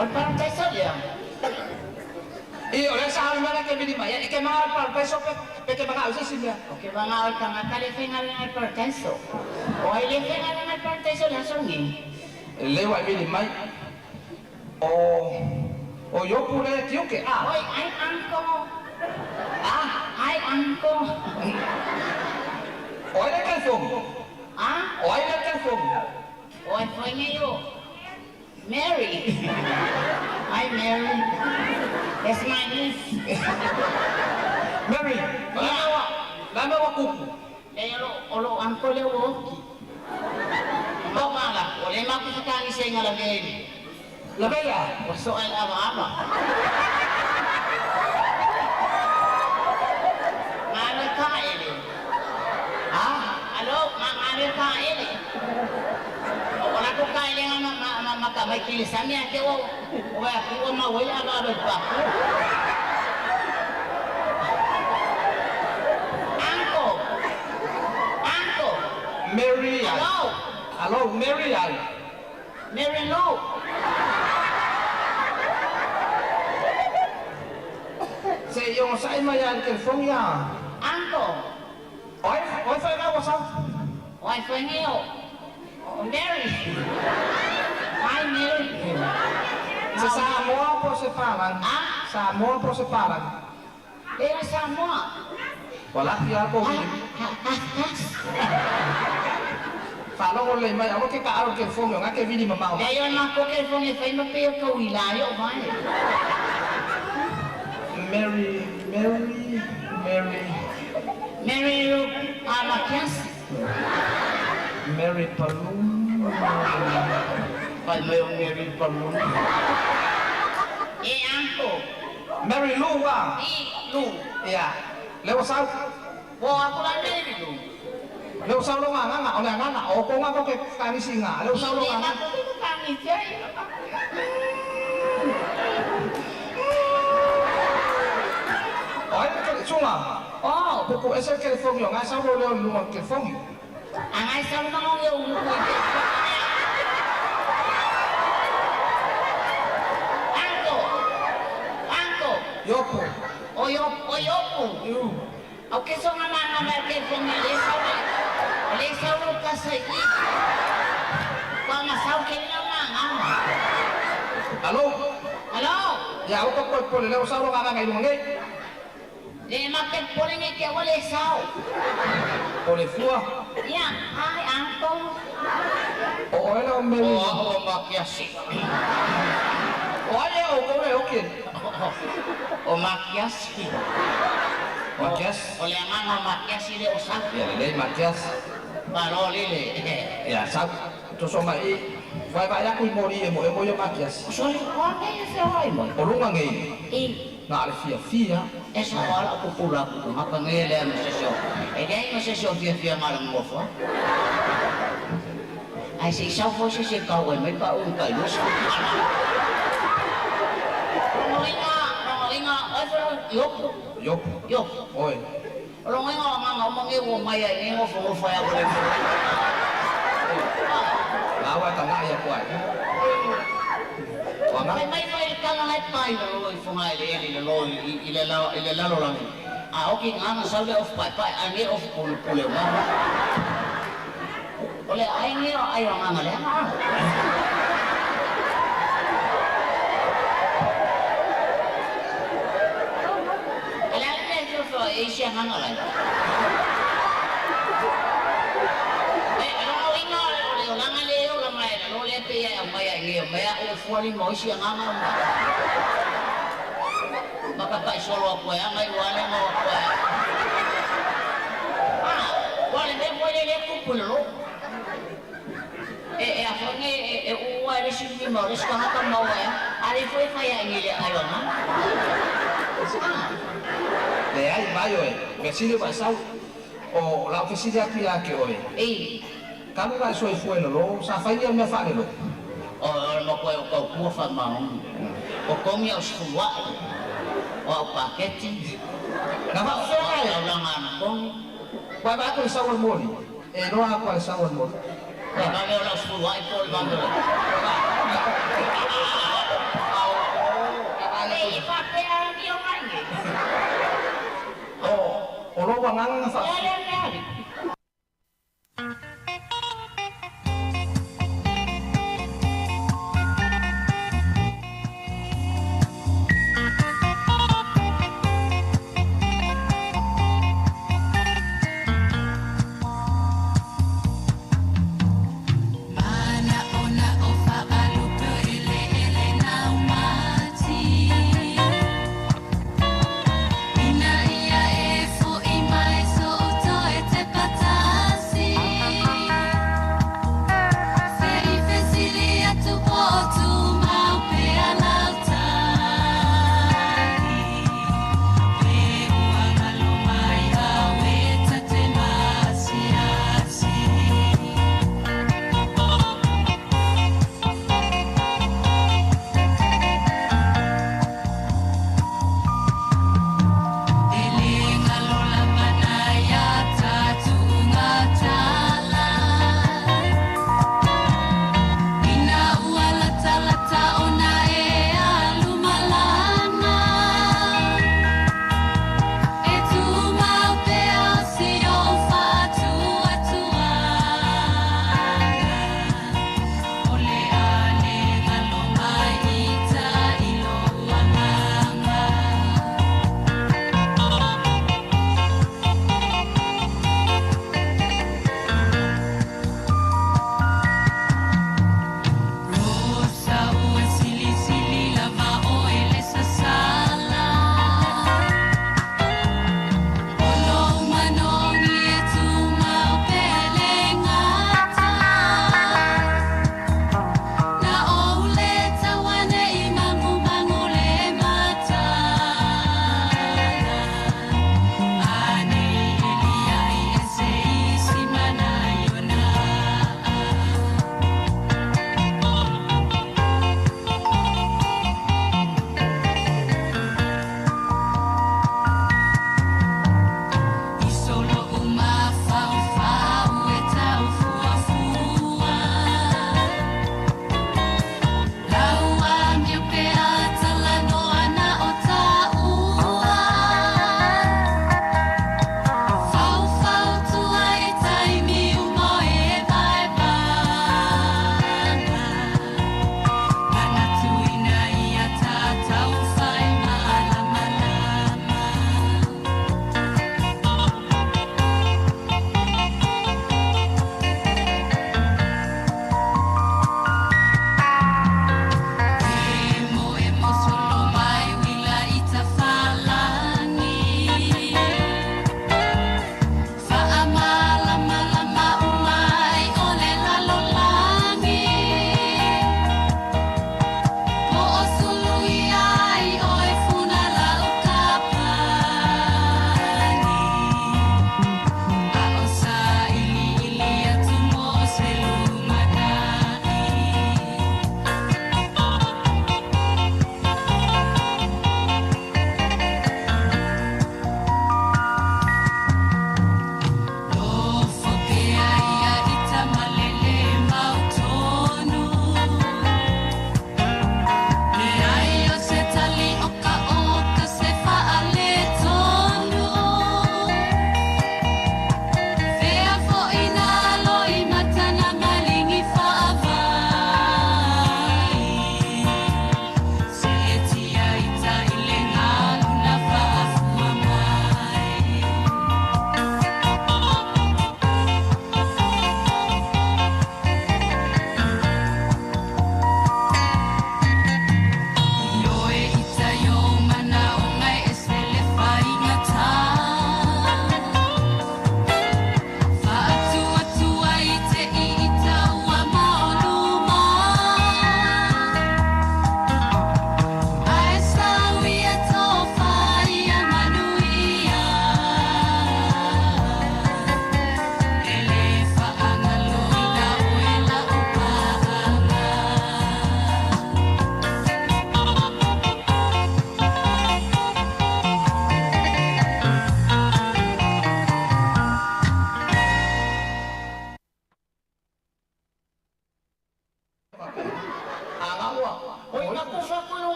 O parang peso dia. Oleh sa amin na kami di maya, mga parang peso pe mga usa siya. Okay, mga tanga kali fingal ng parang peso. O ile fingal ng parang peso la songi. Lewa bi di may. O yo pure tío que Oi, ay angko. Ay angko. Oi le telefon. Oi le telefon. Oi foi niyo. Mary. Hi, Mary. That's my niece. Mary, lama wa kuku. Olo angko le wo. Mala, ole ma ku sa sa nga lagay. Lagay ya, soal ama-ama. Mana ka ini? Halo, mana ka ini? Wala ko kaya nga makamay kilisan niya. Wala ko mawala ka pa. Uncle. Mary. Hello, Mary. Mary Lou. Sa yung sa imayan telefon niya. Uncle. Oi, fai nga wasap. Oi, fai ngayo. Mary. Hi, Mary. Sa Samoa po sa parang. Samoa po sa parang. Samoa. Wala siya po. Falo ko lang may ako kaya kaaro kay phone yung ake vini mamaw. Ayon na ko kay phone fay mapiyo ko wilayo ba. Mary. Amakias. Mary Palum. Ano yung Mary Palum? Angko. Mary Lou ba? Lou. Yeah. Lewa sao? Ako lang Mary Lou. Lewa sao lo nga. O kung ako kay kanisi nga. Lewa sao lo nga. Hindi ako kay kanisi. Ay, cuma. Buku esok telepon yo, ngai sao lo luang telepon. Ngai sao lo yung Angko. Yopo. Yopo. Okay, so nga telepon ni Lesa lo kasi. Kung masaw kayo naman. Halo. Ya, ako po lew sao lo nga ngai luang Dia makan boleh ni dia boleh sao. Boleh fua. Ya, hai angkong. Oleh Mary. Makiasi. Oleh okey. Makiasi. Oleh mana makiasi dia usah. Ya, dia makias. Baru lele. Ya, sao. Tu somai. Vai aku mori emo yo makias. Sorry, kau ni sao emo? Olung ngai. Nga fia. Esa wala ko pula ko mapangele ang sesyon. Dahil ang sesyon fia malang mo fa. Ay si sao fo si kaway may paun kay Luz. Ronga, Yop. Oi. Ronga nga ngomong iyo maya ngo fo fa ya boleh. Lawa tanga ya kuat. May ka nga ay pay lo fungai ile lalo lang. Okay nga sabi of pay ani of pule ba. Ole ay ni ay nga ngale. Ala ni so Asia nga ngale. Maya ufuali maisha ngama makaka isolo ako ya ngai wale mo ako wale me pole le kupulo afanye uwale shimi mo le ska hata mo ya ali foi faya ngile ayo na le ai bayo mesile basau o la oficina aquí que hoy kamu ga soi foi lo sa faya me fa lo no puedo ocupar más o comía os jugar o paquete la va a hablar con va a con sabor mori no ha con sabor mori va a ver los jugar por el bando wanganga fa.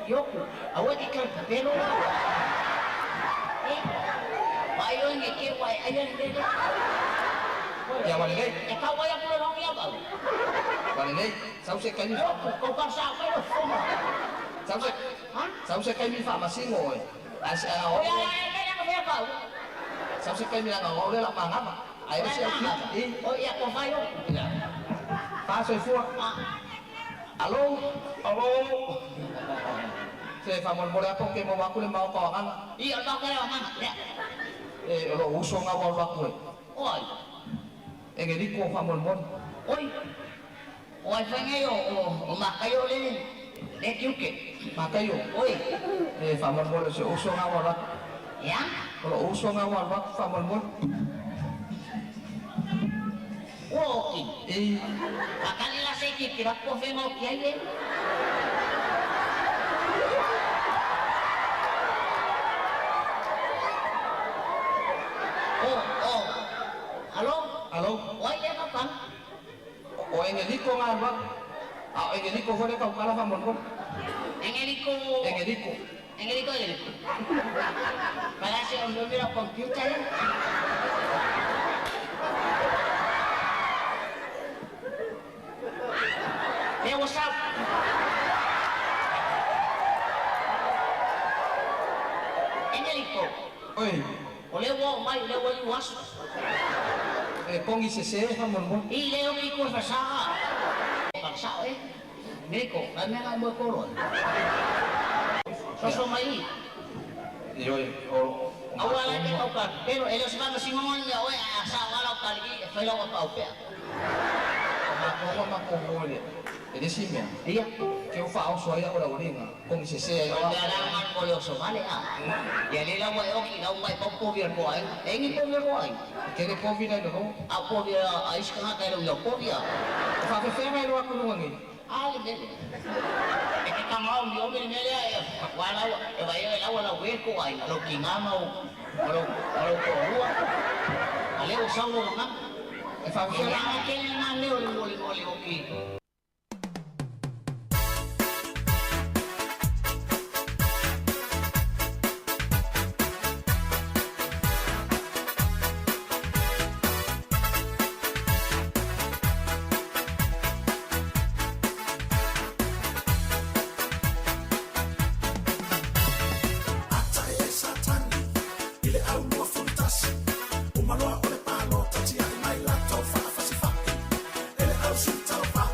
Yoku, awe di kan kapelo. Wai o nge ke wai ai ai. Ya wale nei. E ka wai aku lo ngia ba. Wale nei, sau se kai ni. Ko ka sa kai lo foma. Sau se kai mi fa ma singo oi. Asa o. Ya ya ya ba. Sau se kai mi la ngau le la ma ngama. Ai o se ki. O ya ko vai o. Pa soi fu. Alo. Se fa mon mole apo ke mo wa ku le mau ko kan. Iya ba ka wa mana. Lo uso nga wa wa ku. Oi. Engeli ko fa mon mon. Oi. Oi fa ngai o makayo le kiuke. Makayo. Oi. Fa mon mon se uso nga wa. Ya? Lo uso nga wa fa mon mon. Oki. Akali la se ki kira ko fe mo ki ai. Alo? Oi, ya kapan? O engeliko nga ba? Engeliko fue ka kala fa mon. Engeliko. Para se on mira computer. What's up? Engeliko. Oi. Ole wo mai le wo was. Pongi se fa mon. I leo ki ko fa sa. Ka sa Engeliko, na na mo ko ro. So mai. Yo o awala ke ka ka. Pero ellos van a singon ya o asa wala ka li fa lo pa o pe. Ma ko le. Ele simia. Iya. Que eu fa o so ya ora oringa. Pongi se. O de arangan ko yo so vale ah. Ya le la mo o ki la mo pa ko vir ko ai. Engi ko vir ko ai. Que de covid ai no. A covid ai ska ka lo yo covid. Fa que fe mai lo aku ngi. Ali de. E que ka mau mi o mi ne le wala e vai e la wala we ko ai. Lo ki ngama o ko rua. Ale o sa lo ngam. E fa que la que na le o ki. Umaloa ole palo, tati ai mai la tau fa fa si fa. Ele au si tau fa.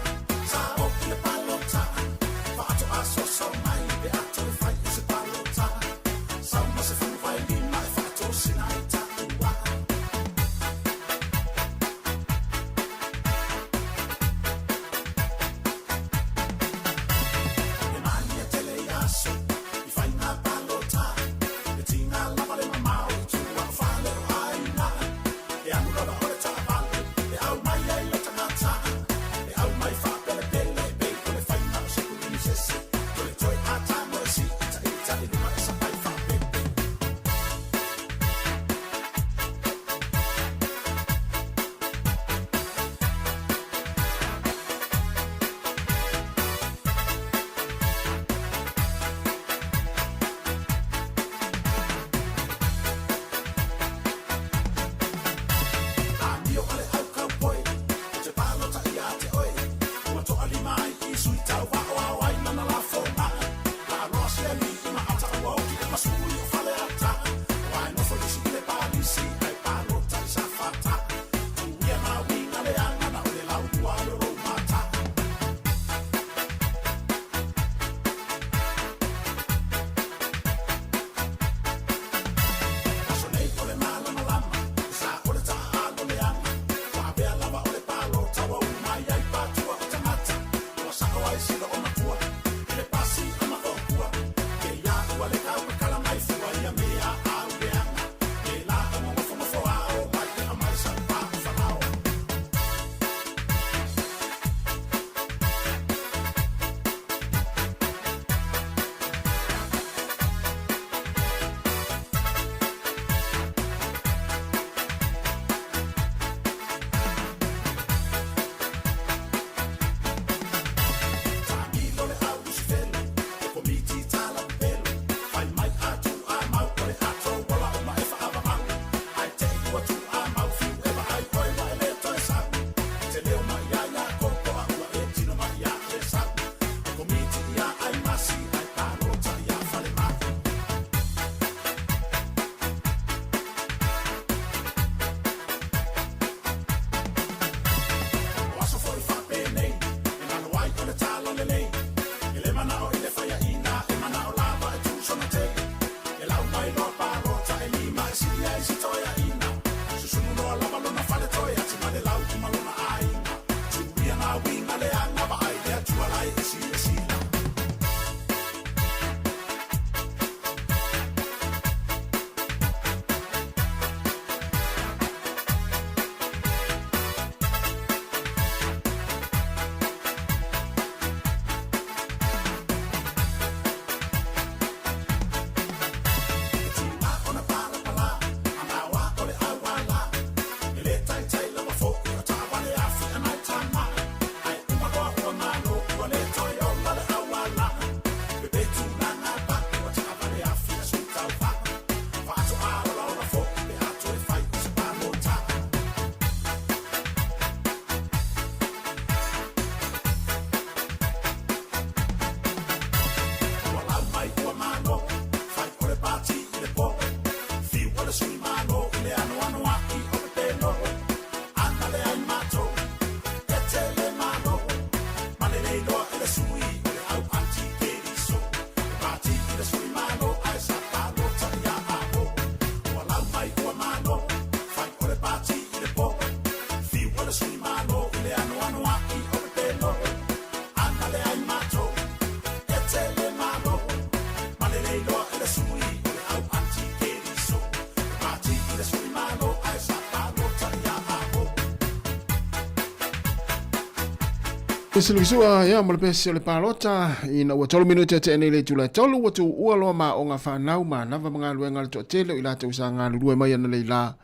Pesilvisua ya mo le pesi o le palota ina ua 3 minuti te nei le tula tolu watu ua loa ma o nga whanau ma nawa mga luenga le toa tele ila te usa ngā lulua mai ana leila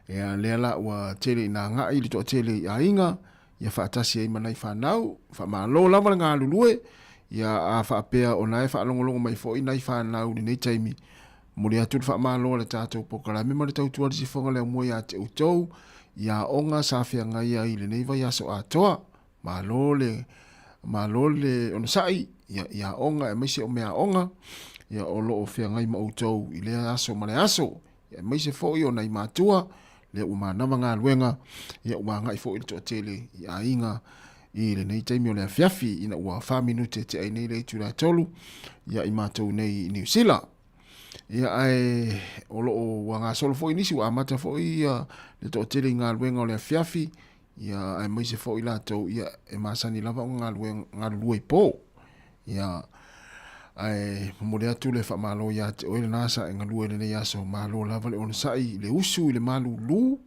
ea leala ua tele ina ngā ili toa tele i a inga ia whaatasi e manai whanau whamalo lava ngā lulue ia a whaapea o nae whaalongolongo mai fo i nai whanau ni nei taimi mori atu whamalo le tātou pokala me mare tautua le sifonga le mua ia te utou ia onga safia ngai ia ili nei vai aso a toa malole ona sai ya onga e mese o mea onga ya olo o fia ngai mautou i le aso male aso ya mese fo i ona i matua le uma na nga luenga ya uma ngai fo i to tele ya inga i le nei taimi o le fiafi ina ua 5 minute te ai nei le tula tolu ya i matou nei New Zealand ya ai olo o wanga solo fo inisi wa mata fo i le to tele nga luenga o le fiafi ia ai mai se fo i latou ia e masani lava ngā lue po ia ai mole atu le whamalo ia te oile nasa e ngā lue le nei aso malo lava le ona sai le usu i le malu lu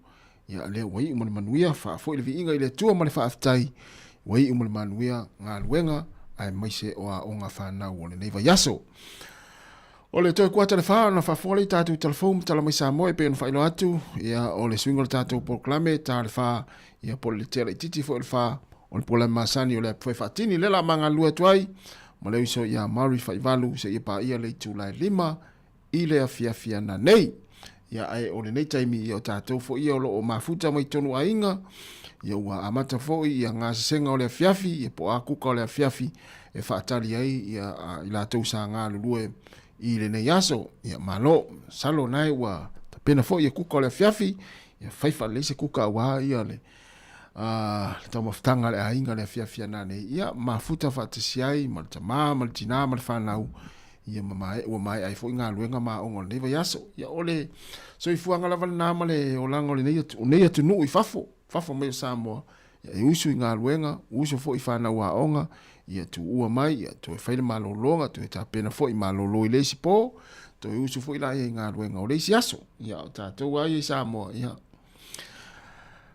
ia le wai umane manuia wha fo i le viinga i le tua ma le whaafitai wai umane manuia ngā luenga ai mai se oa o ngā whanau o le nei vai aso o le toi kua telefaa na whafole tātou telefon tala mai Sāmoa e pe on whaino atu ia o le swingo le tātou proklame tā le wha ia po le tera i titi fo le wha o le pola masani o le pwai whatini le la manga lua tuai ma le iso ia Maori whaivalu se ia pa ia le tūlai 5 i le awhiawhia na nei ia ai o le nei taimi ia o tātou fo ia o lo o mafuta mai tonu a inga ia ua amata fo ia ngā senga o le awhiawhi ia po a kuka o le awhiawhi e whaatali ai ia i la tau sa ngā lulue i le nei aso ia malo salo nai ua pena fo ia kuka o le awhiawhi ia whaifa le se kuka wa ia le tau maftanga le ainga le awhiawhia nane ia mafuta whaatasiai ma le tama ma le tina ma le whanau ia ua mai ai fo i ngā luenga ma ongo le neiva aso ia ole so i fuanga lava le nama le o langa le nei atu nuu i fafo mai o Sāmoa ia i usu i ngā luenga usu fo i whanau a onga ia tu ua mai ia tu e whaile malolonga tu e ta pena fo i malolo i leisi po tu e usu fo i lai i ngā luenga o leisi aso ia o tātou ai i Sāmoa ia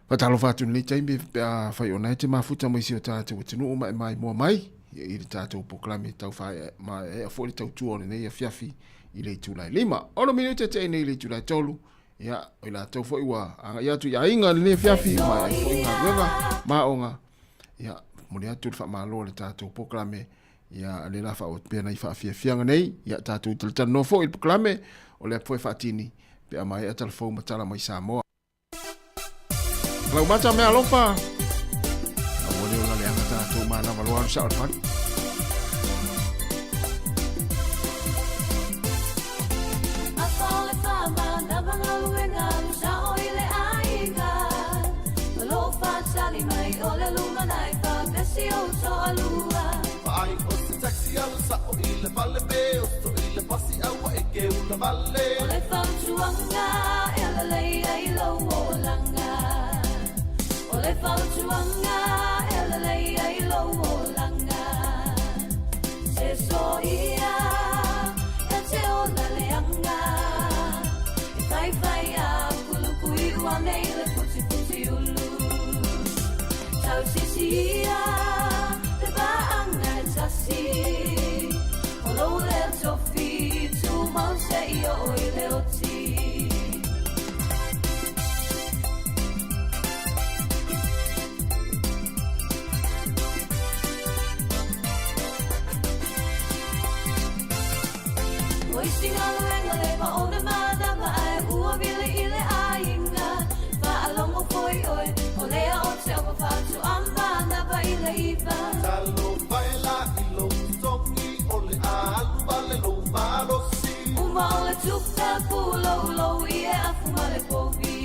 patalo fatu ni taimi pe a fai ona te mafuta mai si o tātou tinu mai mai mo mai ia i tātou proklame tau fai ma e fo i tau tuo nei a fiafi i le tūlai 5 ono minute te nei le tūlai tolu ia o la tau fo i wa anga ia tu ia inga le fiafi mai fo i ngā luenga ma onga ia mori atu fa malo le tātou proklame ia le la fa o pena i fa fianga nei ia tātou tala no fo i proklame o le foi fatini pe mai a telefon matala mai Sāmoa lau mata mea lofa a wale o la leanga tātou mana waloaru sa alfan Ai o se taxi alu sa o ile vale be o to ile pasi awa e ke una vale o le fautuanga e la lei ai lo o langa o le fautuanga e la lei ai lo o langa se soia e te o la leanga e fai fai a kulu kui wa nei le puti puti ulu tau sisia Although there's a feet to mount say oh little tea Wasting all the rain le pa o de mada mai ua vile ile ainga fa alongo foi oi o le o te o fa tu amba na pa ile iva Salo baila ilo songi ole alu vale lo malo si Uma ole tuka pulo lo ie afuma le povi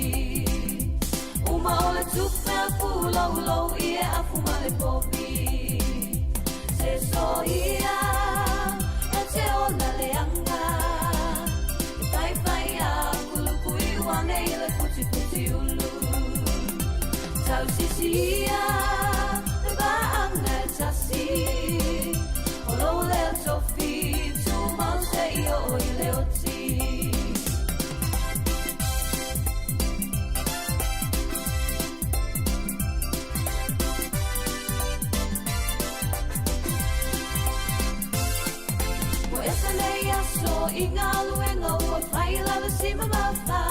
Uma ole tuka pulo lo ie afuma le povi Se soia e te ona leanga Fai fai a kulukui wane le puti puti ulu Tau sisia le baanga tasi Olo le tofi tu mause io i le oti so inga luenga ua whai lava si mamawha.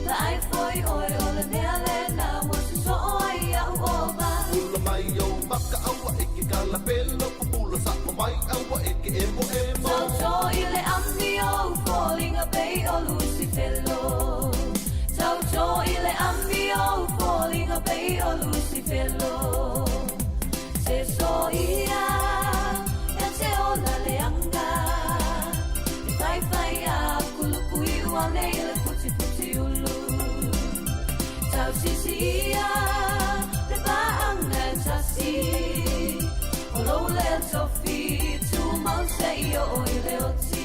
La ai foi oi o le mea lena wa se so ai au ova. Ula mai o maka aua eke kala pelo kupula sa o mai aua eke emo emo. Tau i le ami o falling a bay o Lucifelo. Tau i le ami o falling a bay o Lucifelo. Se so ia e te ola le anga. I whai a kulukui ua nei le puti puti ulu. Tau sisi ia le baanga e tasi. O lo le tofi tu mau se i o i le oti.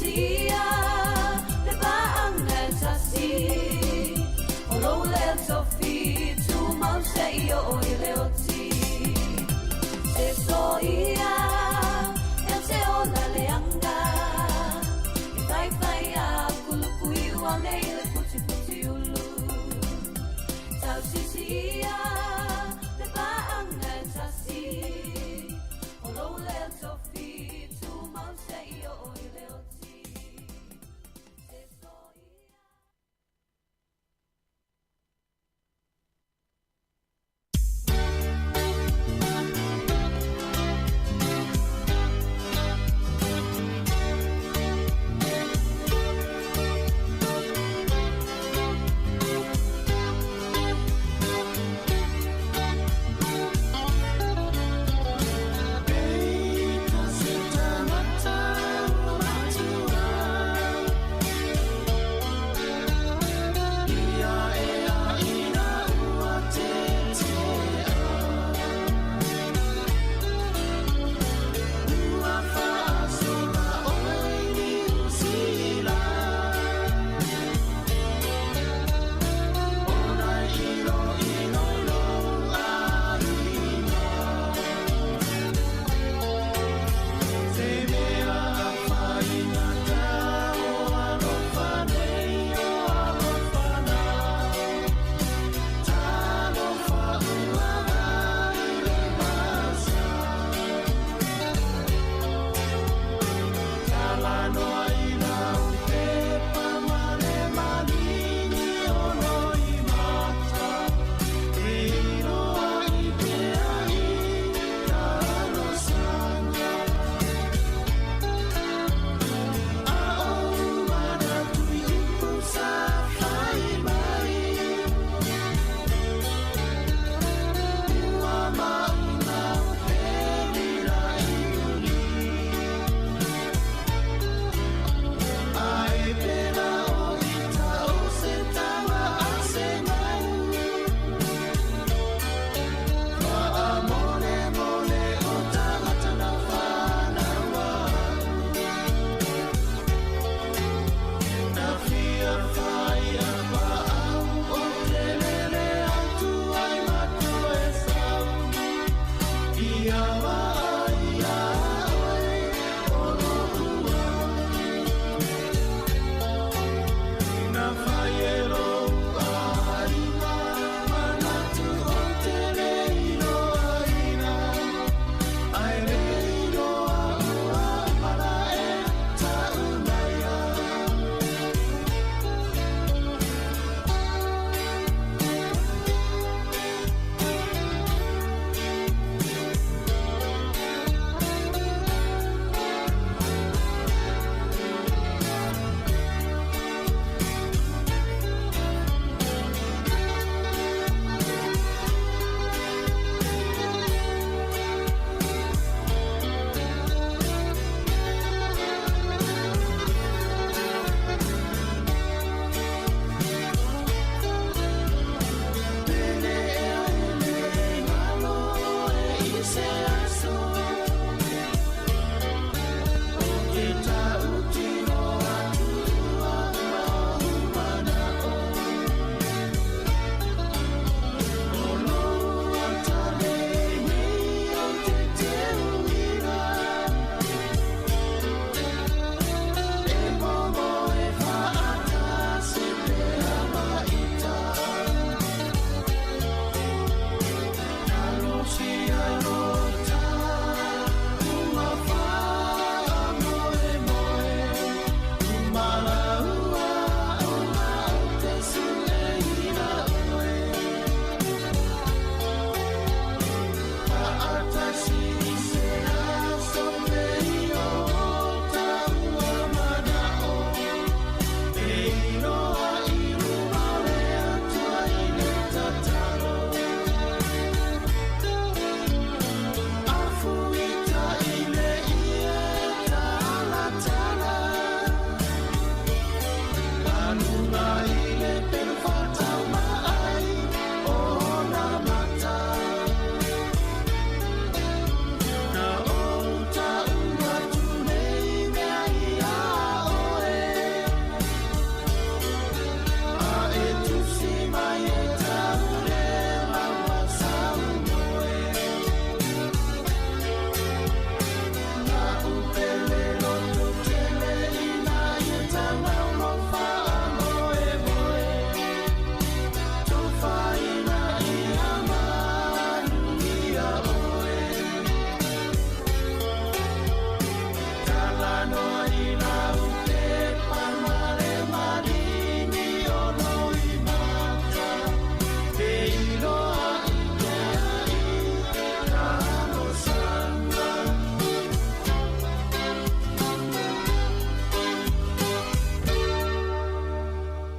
Ia le baanga e tasi. O lo le tofi tu mau se i o i le oti. Se so ia e te ola le anga. I whai a kulukui ua nei le puti puti ulu. Tau sisi ia le baanga e tasi. O lo le tofi tu mau se i o i le oti.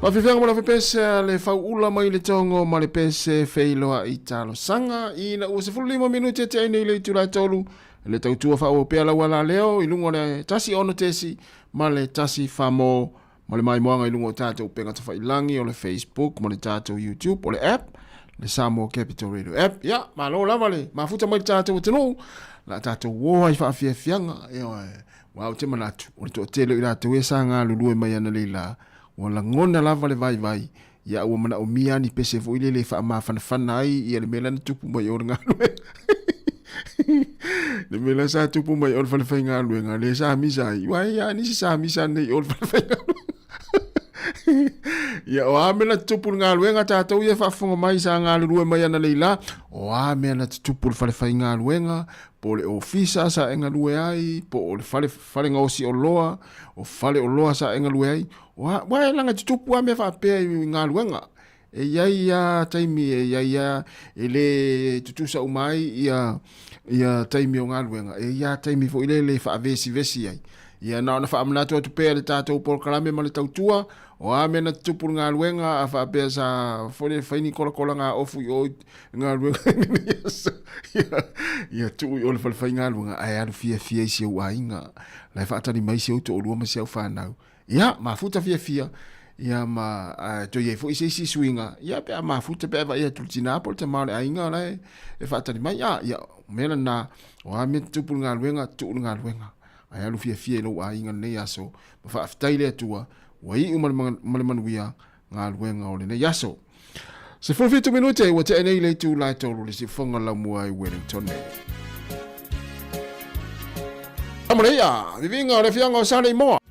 Mawhiwhenga mwana whipese le whauula mai le tongo ma le pese wheiloa I talo sanga I na ua se 15 minute te aine le tūrai tolu le tautua whao pēa lau ala leo I lungo le tasi ono tesi ma le tasi whamo ma le mai moanga I lungo tātou penga ta whailangi o le Facebook ma le tātou YouTube o le app le Samoa Capital Radio app ya ma lo lama le ma futa mai tātou tenu la tātou woa I whaafia fianga wau te manatu o le tō telo I rātou e sanga lulue mai ana leila wala ngona lava le vai vai ya ua mana o mia ni pese fo ile le fa ma fana ai ia le mela na tupu mai o ngalo le mela sa tupu mai o fa fa ngalo ngale sa misa wa ya ni sa misa nei o fa ya o amela tupu ngalo nga tata ia fa fonga mai sa ngalo rua mai ana leila o amela tupu fa fa ngalo nga po le ofisa sa enga lue ai po le fale ngosi o loa o fale o loa sa enga lue ai wa langa tupu ame fa pe nga luenga e ia taimi e ia ele tutusa umai ia taimi o nga luenga e ia taimi fo ile fa vesi ai ia na fa amna to pe le tato por kalame ma le tautua o ame na tupu nga luenga fa pe sa fo le faini kola nga ofu o nga luenga ia tu o le fa nga luenga ai alu fia si o ainga la fa tani mai si o to o ma si o fa na ia ma futa fia ia ma to ye fo isi swinga ia pe ma futa pe va ia tultina por te male ainga la e fa tani mai ia mena na o ame tupu nga luenga ai alu fia lo ainga nei aso ma fa aftaile tua wai umal manuia nga luenga o le nei aso se 42 minute wa te nei le tu la tolu le si fonga la mua I Wellington nei Amoreia vivinga le fianga o sale mo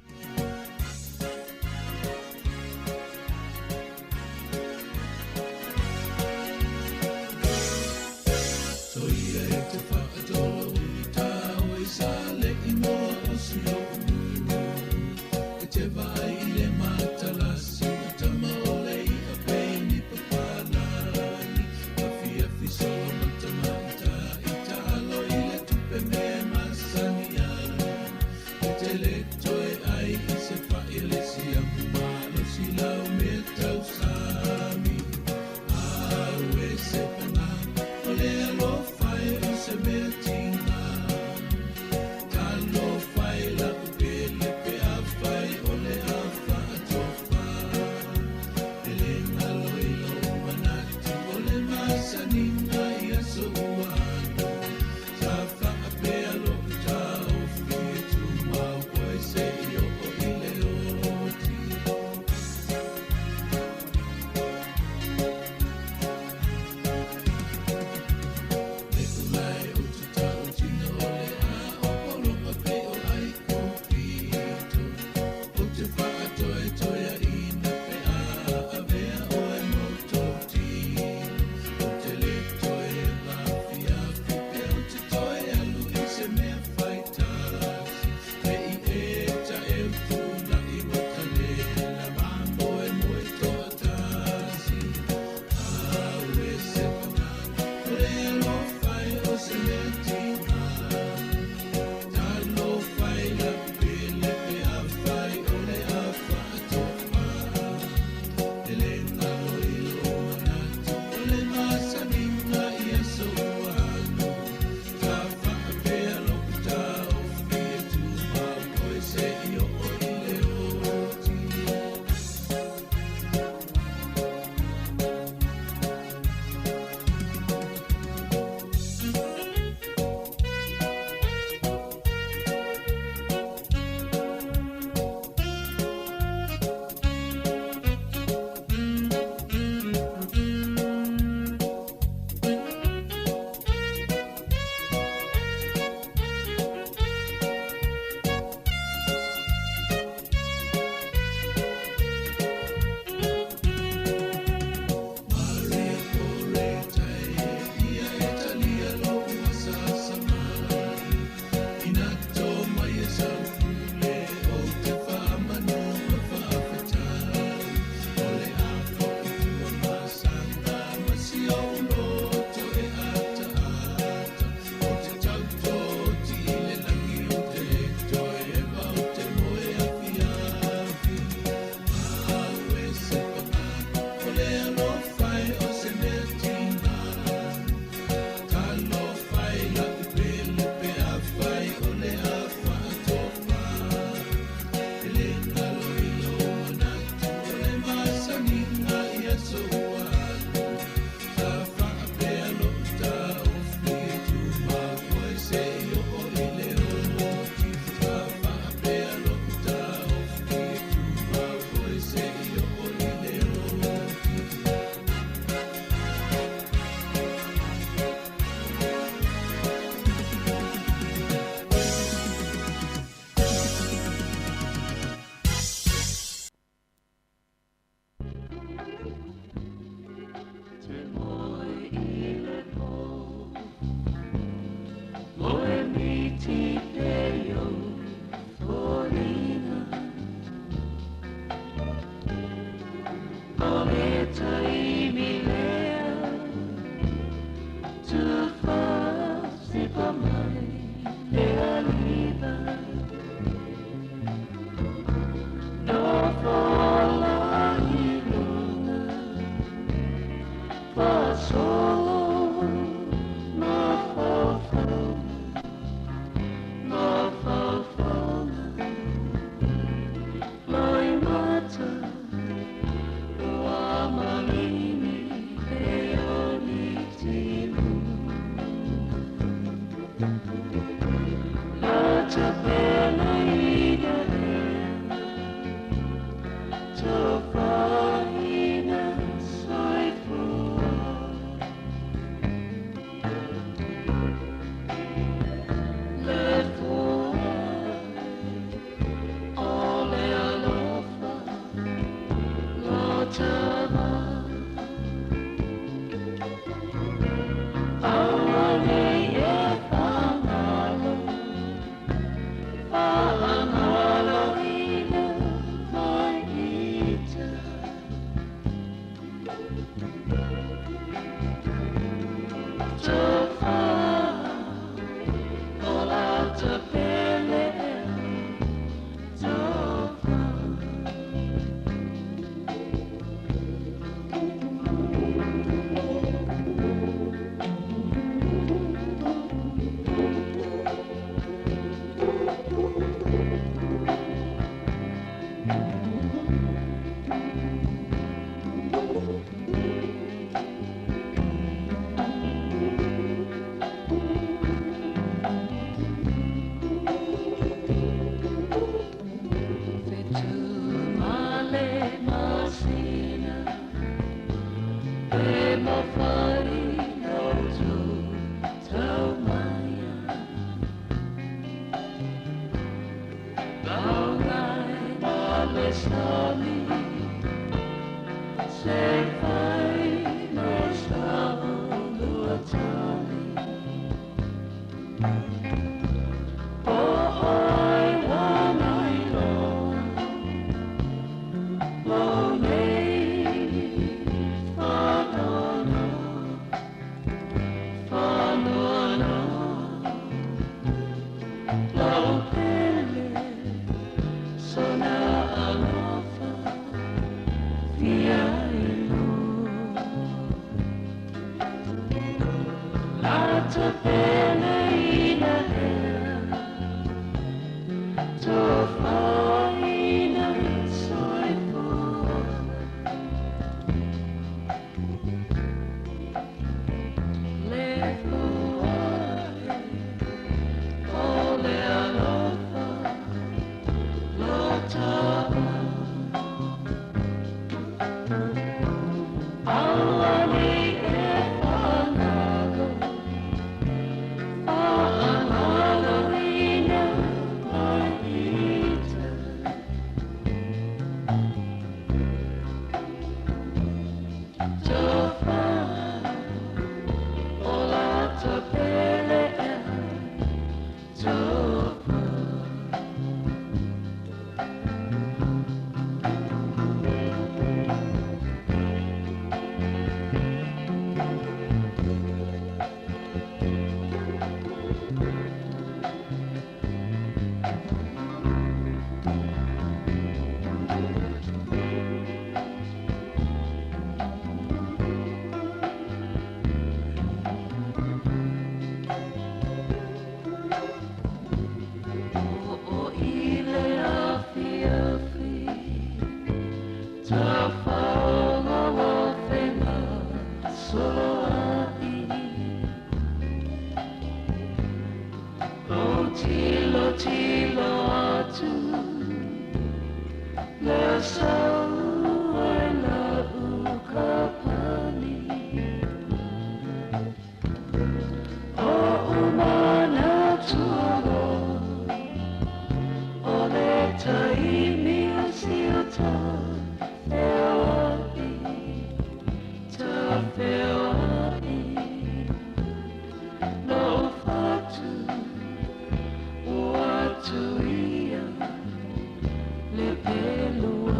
Lepelua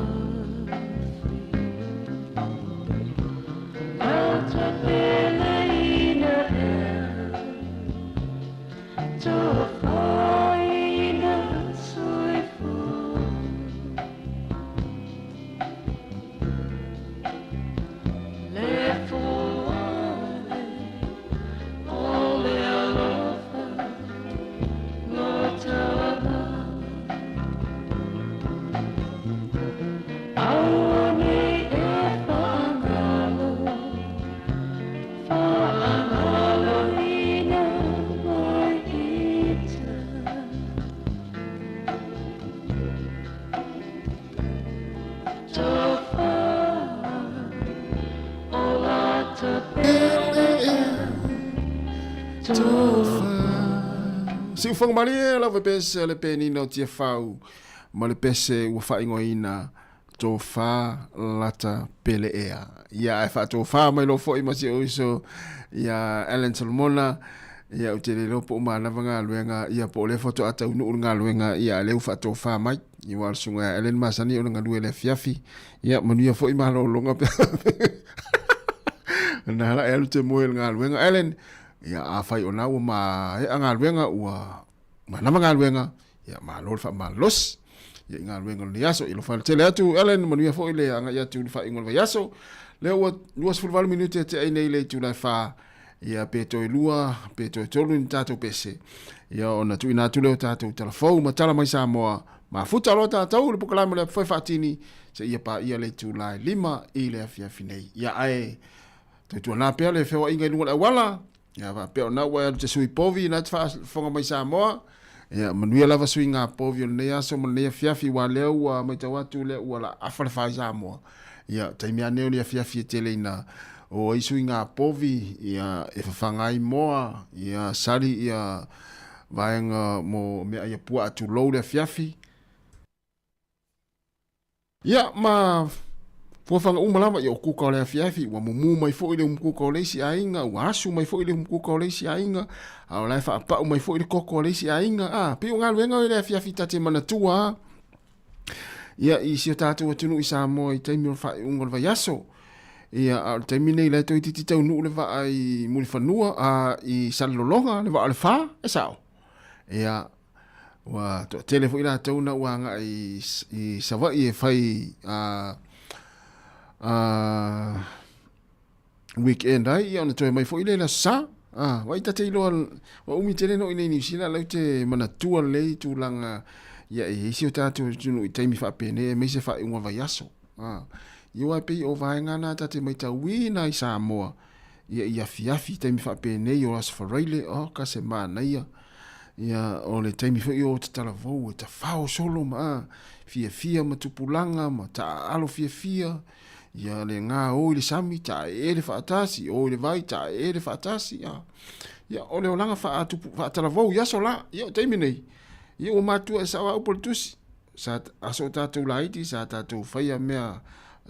Si ufang maria la pese le peni no tia fau ma le pese ua whaingoina tō wha lata pele ea. Ia e wha tō wha mai lo fo i masi o iso ia Alan Salmona ia u te le lopo o mānawa ngā luenga ia po le foto ata unu ngā luenga ia leu wha tō wha mai i warsunga Alan Masani o ngā lue le fiafi ia manuia fo i mahalo longa pe na hala elu te moe ngā luenga Alan ia a whai o nau ma e a ngā luenga ua manama ngā luenga ia ma lor wha ma los ia ngā luenga ni aso ilo wha tele atu Alan manuia fo i le anga ia tu wha ingol vai aso leo ua 24 minute te ai nei le tu lai wha ia peto i lua peto i tolu ni tātou pese ia ona tu ina tu leo tātou telefou ma tala mai Sāmoa ma futa lo tātou le pukalama le whai whaatini se ia pa ia le tu lai 5 i le afiafi nei ia ae te tu anā pea le whewa inga i lunga le wala ia va pe ona wa te sui povi na te fonga mai Sāmoa ia manuia lava sui ngā povi o nei aso ma nei fiafi wa leo wa mai tau atu le ua la awhare whai Sāmoa ia taimea neo ni fiafi tele ina o isui ngā povi ia e whawhangai moa ia sari ia vaenga mo mea ia pua atu lou le fiafi ia ma Puafanga umalama ia o kuka le fiafi wa mumu mai fo ile umkuka o leisi ainga wa asu mai fo ile umkuka o leisi ainga au lai fa pa mai fo ile koko o leisi ainga pe unga wenga ile fiafi tate mana tua ia i si tatu tunu i Sāmoa i taimi o fa unga le yaso ia al taimi nei le to i titi tau nu le va ai muli fanua i salolonga le va ale fa e sao ia wa to telefo ila tau na wanga i sava i fai weekend ai ia ona toi mai fo ile la sa wai tate ilo wa umi tele no ine ni sila lau te mana tua lei tu langa ia e isi o tatu tunu i taimi wha pene me se wha inga vai aso ia wai pei o vai ngana tate mai ta wina i Sāmoa ia fiafi taimi wha pene i o aso whareile ka se mana ia o le taimi wha i o te talavou e ta whao solo ma fia ma tupulanga ma ta alo fia ia le ngā o le sami ta e le whaatasi o le vai ta e le whaatasi ia o le o langa whaatalavou ia so la ia o teimi nei ia o mātua e sawa upo le tusi sa aso tātou laiti sa tātou whaia mea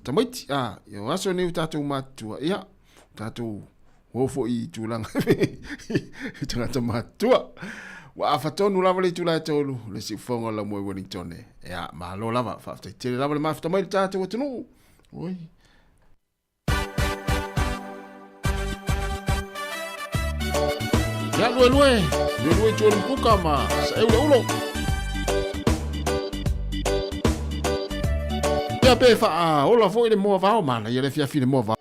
tamaiti ia o aso neu tātou mātua ia tātou hofo i tūlanga i tangata mātua wa afatonu lava le tūlai tolu le si whaonga la moe Wellington ia mahalo lava whaaftai tere lava le mafta mai le tātou atunu oi ya lue tuan kuka ma sa ulo ya pe fa ola foi le mo va ma ya le fiafi le mo va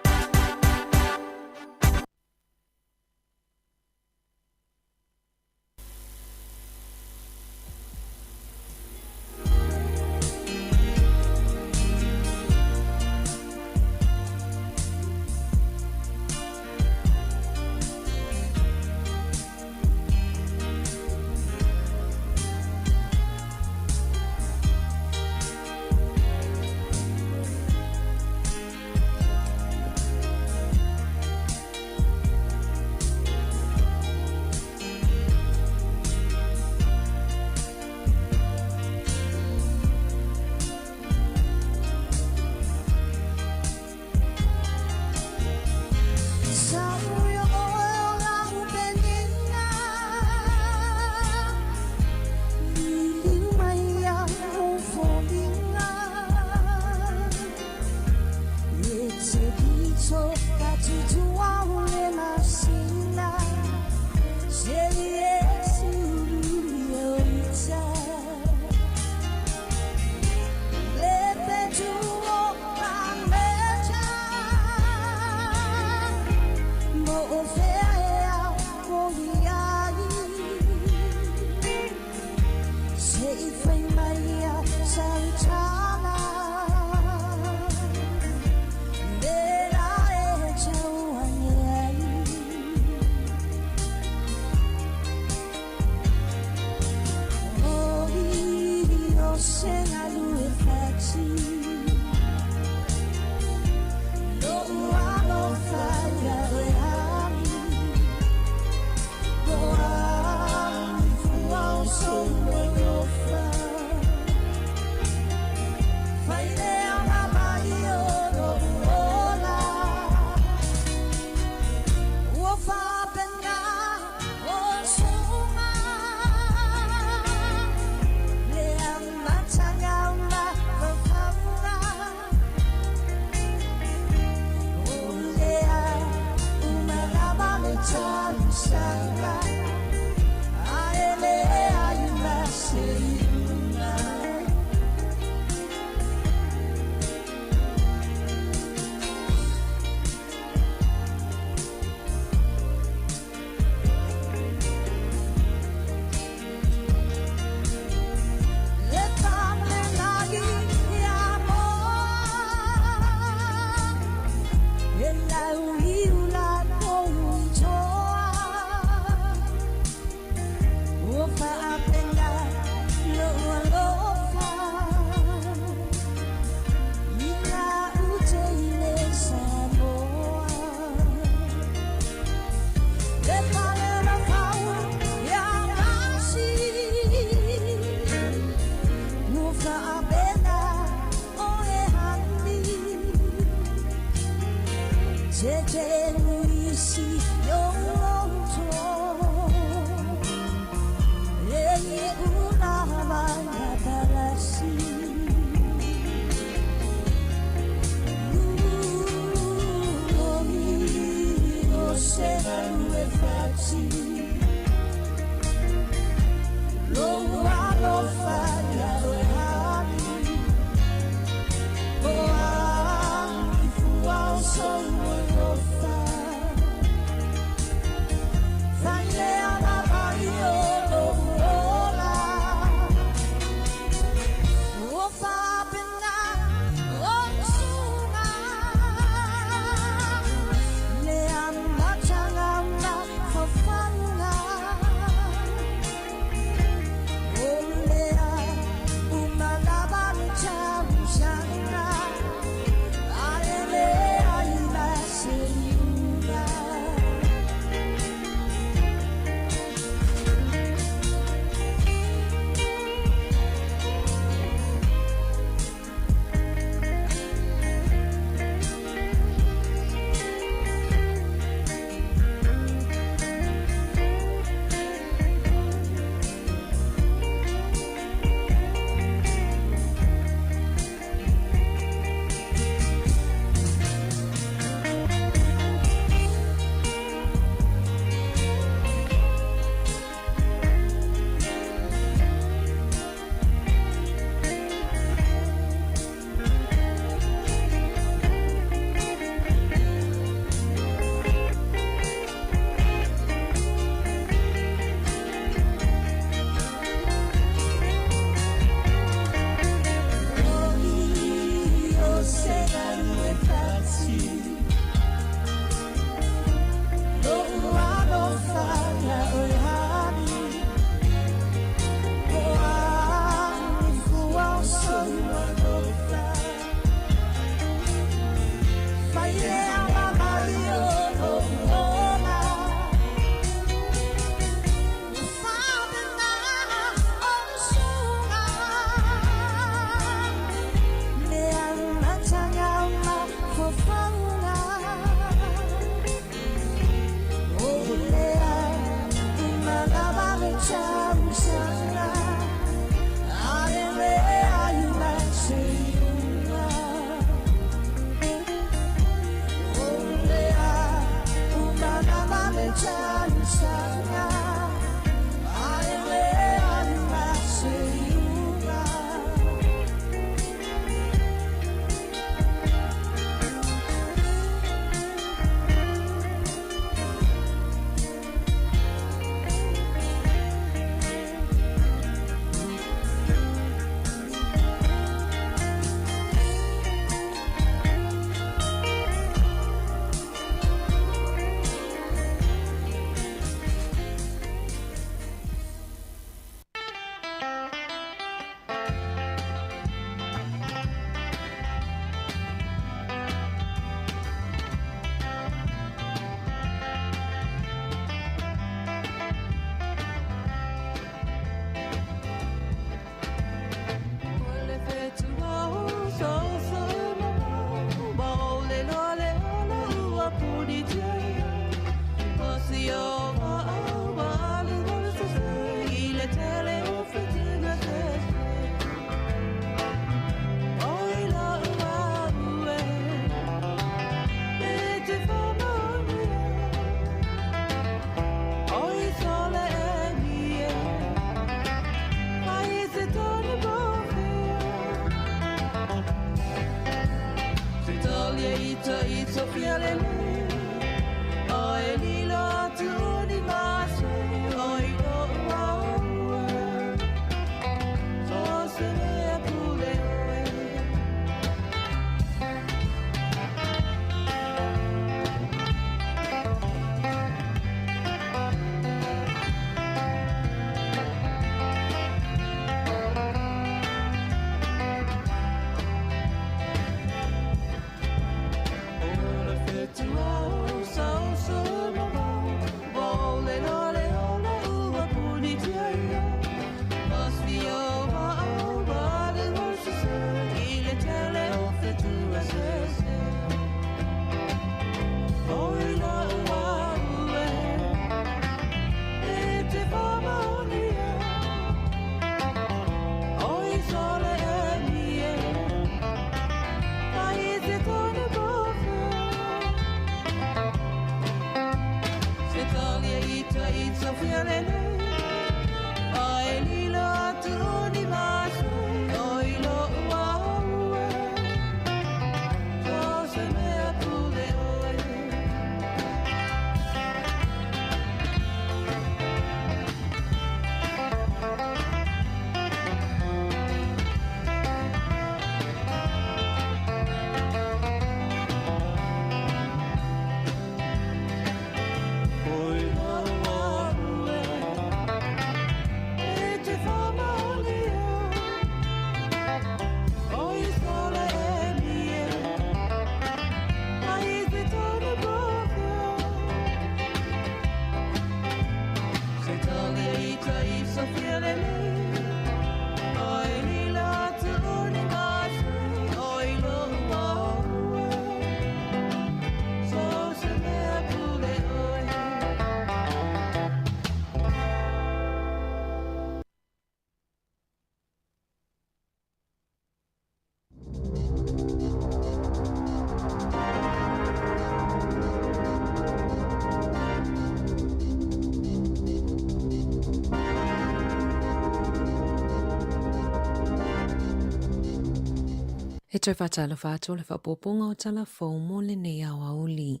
He toi whatala whātua le whapoponga o tala whau mo le nei au auli.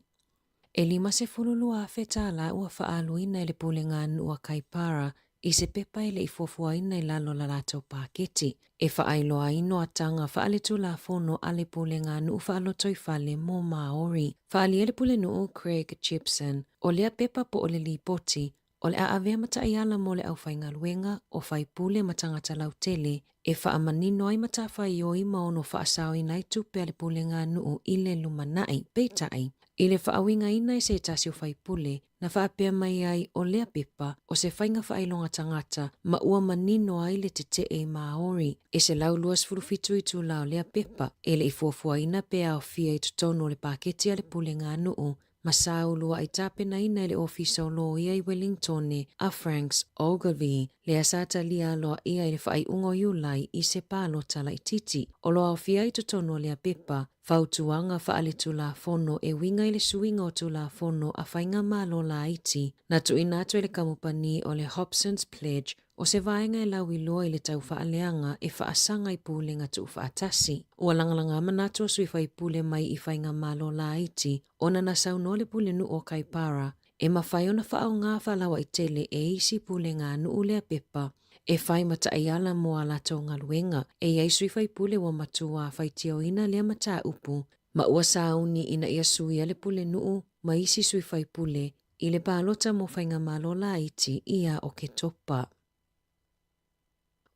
E lima se fululua a whetala ua whaaluina le pulengan ua kaipara i se pepa le i fuafuaina i lalo la lātou pāketi. E whaailoa ino atanga whaaletu la fono a le pulengan u whaalotoi whale mo Maori. Whaali le pulenu Craig Gibson o lea pepa po o le lipoti o le aawea mata i ala mo le au whaingaluenga o whaipule matangata lautele e whaamanino ai mata whai o ima ono whaasao i nai tupe a le pulenga nuu i le lumanai, peitai. I le whaawinga ina i se tasi o whaipule na whaapea mai ai o lea pepa o se whainga whaailonga tangata ma ua manino ai le te e Maori. E se lauluas furufitu i tū lao lea pepa e le i fuafua ina pe au fia i tutono le paketi a le pulenga nuu Masaulua i tapena ina le ofisa o lo ia I Wellington a Franks Ogilvy. Le asata lia loa ia I le whai ungo Iulai I se palo tala I titi. O loa ofia I totono le a pepa. Fautuanga whaale tu la fono e winga I le suinga o tu la fono a whainga malo la iti. Na tu inato le kamupani o le Hobson's Pledge o se vaenga lau I loa I le tau whaaleanga e whaasanga I pūlenga tu whaatasi. Ua langalanga manato sui whai pūle mai I whainga malo la iti. Ona na sauno le pūle nu o Kaipara. E mawhai ona whaau ngā whalawa I tele e isi pūle ngā nu ulea pepa. E whai mata aiala moa lato ngaluenga. E iai sui whai pule wa matua whai tio ina lea mata upu. Ma ua sauni ina ia sui ale pule nuu ma isi sui whai pule. I le pālota mo whainga malo la iti ia o ke topa.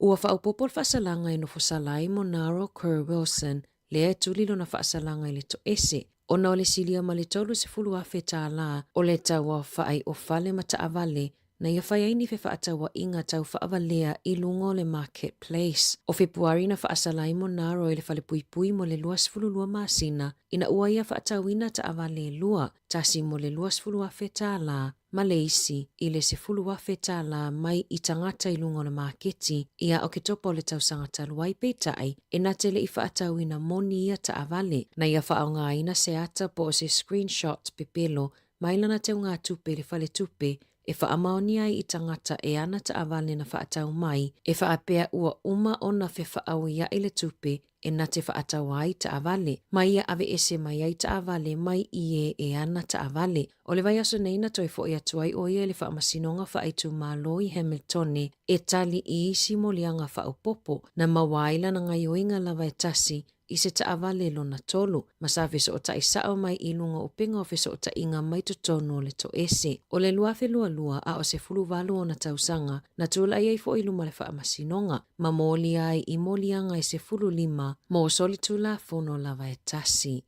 Ua whau popol whasalanga I no fosalai mo Naro Kerr Wilson lea tulilo na whasalanga I le to ese. Ona o le silia ma le tolu se fulu a wheta la o le tawa whai o whale mata avale na ia whai aini fe whaatawa inga tau whaavalea I lungo le marketplace. O Februari na whaasalai mo Naro I le whale pui mo le luas fulu lua masina ina ua ia whaatawina ta avale lua tasi mo le luas fulu a wheta la ma le isi I le se fulu a wheta la mai I tangata I lungo le marketi ia o ke topo le tau sangata luai peitai e na tele I whaatawina moni ia ta avale na ia whaonga ina se ata po o se screenshot pepelo mailana te ngā tupe le whale tupe e whaamaoni ai I tangata e ana ta avale na whaatau mai, e whaapea ua uma ona whe whaau ia I le tupe e na te whaatau ai ta avale. Mai ia ave ese mai ai ta avale mai ie e ana ta avale. O le vai aso neina toi fo ia tuai o ia le whaamasinonga whaaitu malo I Hamiltone e tali I isi mo lianga whaupopo na mawaila na ngai oinga lava e tasi I se ta avale lona tolu. Masa fiso o ta isao mai I lunga o pinga o fiso o ta inga mai tutono le to ese. O le luafe lua a o se fulu valu o na tausanga na tula iai fo I luma le whaamasinonga. Ma moli ai I molianga I se fulu lima mo soli tula fono lava e tasi.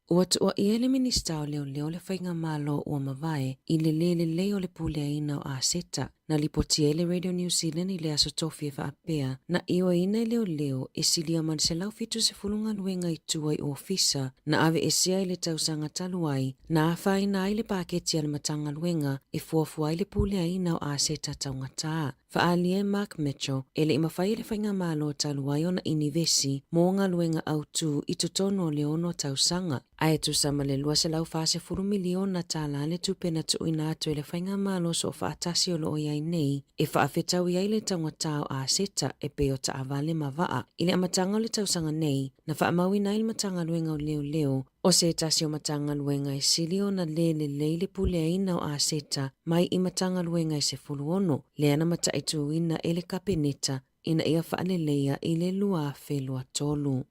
Ua tua ia le minista o leo le whainga malo ua mavae I le leo le pulea ina o a seta. Na lipotia le Radio New Zealand I le aso tofi e whaapea na iwa ina leo e silia man se lau fitu se fulunga luenga I tua I ofisa na ave e sea I le tausanga taluai na awhai na I le paketi al matanga luenga e fuafua I le pulea ina o a seta taungata. Whaalie Mark Mitchell e le imawhai le whainga malo taluai o na inivesi mo ngā luenga au tu I tutono le ono tausanga. Ae tu sama le lua se lau fase furu miliona tala le tupe na tu ina atu e le whainga malo so whaatasi o lo ia nei e whaafetau ia I le tauatao a seta e peo ta avale mawaa. I le amatanga o le tausanga nei na whaamawina I le matanga luenga o leo o se tasi o matanga luenga I silio na le pulea ina o a seta mai I matanga luenga I se fulu ono. Le ana mata itu ina e le kapeneta ina ia whaaleleia I le lua whelua tolu.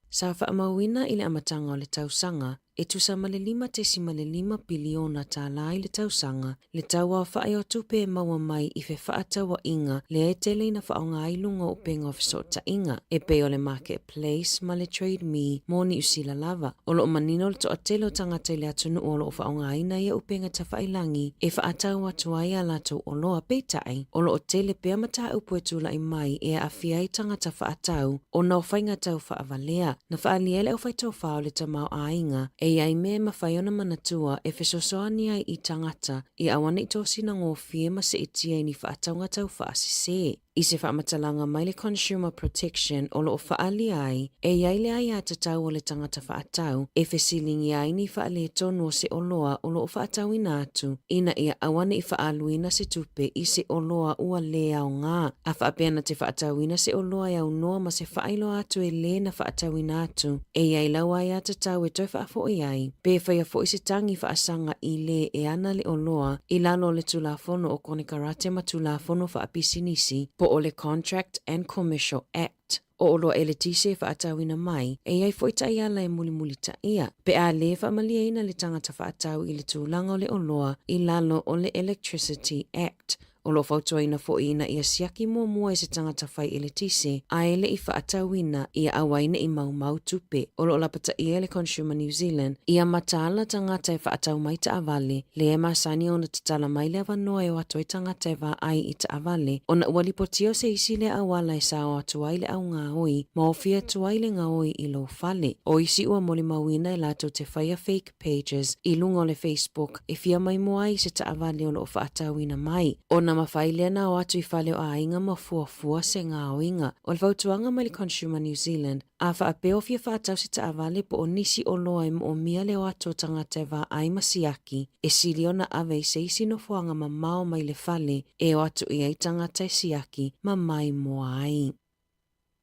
Sa whaamawina I le amatanga o le tausanga e tusama le 5.5 biliona tala I le tausanga, le taua whae o tupe e maua mai I fe whaatawa inga le e tele na whaonga ilunga o penga o fisota inga, e pe o le marketplace ma le trade me moni usila lava. O lo manino le toa tele o tangata le atunu o lo whaonga ina ia upenga ta whailangi e whaatawa tuaia lato o loa peitai, o lo tele pea mata upo e tula I mai e a whiai tangata whaatau o na whainga tau whaavalea, na whaaliele o whaitau whao le tamau a inga, e ai me mawhaiona manatua e whesosoani ai I tangata I awana I tosi na ngōwhie ma se itia I ni whaataunga tau whaasise. I se whaamatalanga mai le Consumer Protection o lo whaali ai, e iai le ai atatau o le tangata whaatau, e whesilingi ai ni whaale tonu o se oloa o lo whaatau ina atu, ina ia awana I whaaluina se tupe I se oloa ua lea o ngā. A whaapeana te whaatau ina se oloa iau noa ma se whaailo atu e le na whaatau ina atu, e iai lau ai atatau e toi whaafo iai, pe whaia fo I se tangi whaasanga I le e ana le oloa, I lalo le tulafono o kone karate ma tulafono whaapisinisi, po o le Contract and Commercial Act. O olo e le tise whaatauina mai, e iai foita I ala e muli ta ia. Pe a le whaamaliaina le tangata whaatau I le tūlanga o le oloa I lalo o le Electricity Act. o lo fautuaina fo'i ina ia siaki mua e se tangata fai ele tise, a ele i whaatauina ia awaina i mau tupe. O lo lapata ia le Consumer New Zealand, ia mataala tangata e whaatau mai ta avale, le e masani o na tatala mai le avanoa e wato e tangata e wa ai i ta avale, o na ualipotio se isi le awala e sao atuai le au ngā oi, ma ofia tuai le ngā oi i lo fale. O isi ua moli mawina e lato te whaia fake pages i lunga o le Facebook, e fia mai mua i se ta avale o lo whaatauina mai. O na mawhaile na o atu i whale o a inga mafuafua se ngā oinga. O le vautuanga mai le Consumer New Zealand, a whaapeo fia whaatau se ta avale po o nisi o loa o mia le o ato tangata e wa ai masiaki, e sili o na ave i se isi no fuanga ma mao mai le fale, e o atu i ai tangata e siaki ma mai mua ai.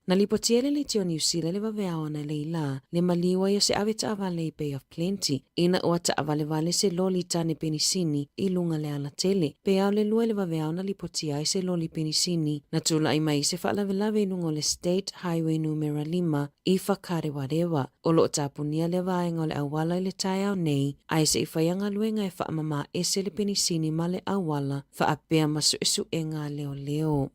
Na lipotiele le tio New Zealand le waweaona le ila, le maliwa ia se ave ta avale i Bay of Plenty, ina o ta avale vale se loli tane penisini i lunga le ala tele, pe au le lua le waweaona lipotia i se loli penisini, na tula i mai se whalavelave lungo le State Highway numero 5 i whakarewarewa, o lo tapunia le vaenga o le awala i le tai au nei, ai se i whaianga luenga e whaamama e se le penisini ma le awala, whaapea masu esu e ngā leo leo.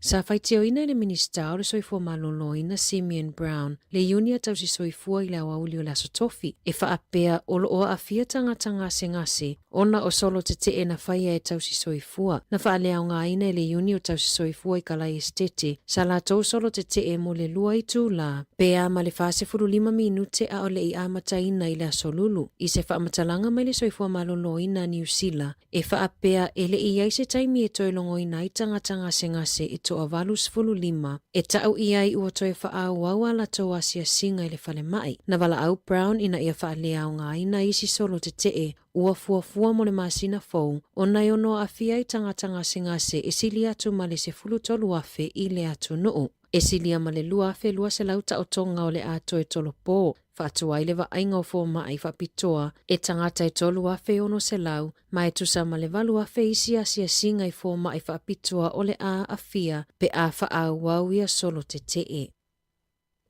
Sa whaiteo ina le minista o le soifua malolo ina Simeon Brown, le unia tau si soifua i le awauli o le asotofi, e whaapea o lo o a fia tangata ngase, ona o solo te te e na whaia e tau si soifua. Na whaalea o ngā ina le uni o tau si soifua i kalai estete, sa la tau solo te te e mo le lua i tū la, pea ma le fase 5 minute a o le i amata ina i le asolulu, i se whaamatalanga mai le soifua malolo ina New Zealand, e whaapea e le i aise taimi e toilongo ina i tangata ngase e to avalus 5, e tau iai ua toi whaau awala tau asia singa i le whale mai. Na wala au Brown ina ia whaalea o ngā ina isi solo te te ua fuafua mo le masina fou, o nai ono a fia i tangata ngase e sili atu ma le se 13 afe i le atu nuu. E silia ma le lua afe lua se lauta o tonga o le ato e tolo pō, whaatua i le wa ainga o fō mai whapitoa, e tangata e tolu afe ono se lau, ma e tusa ma le valu afe isi asia singa i fō mai whapitoa o le a fia, pe a whaau wauia solo te te.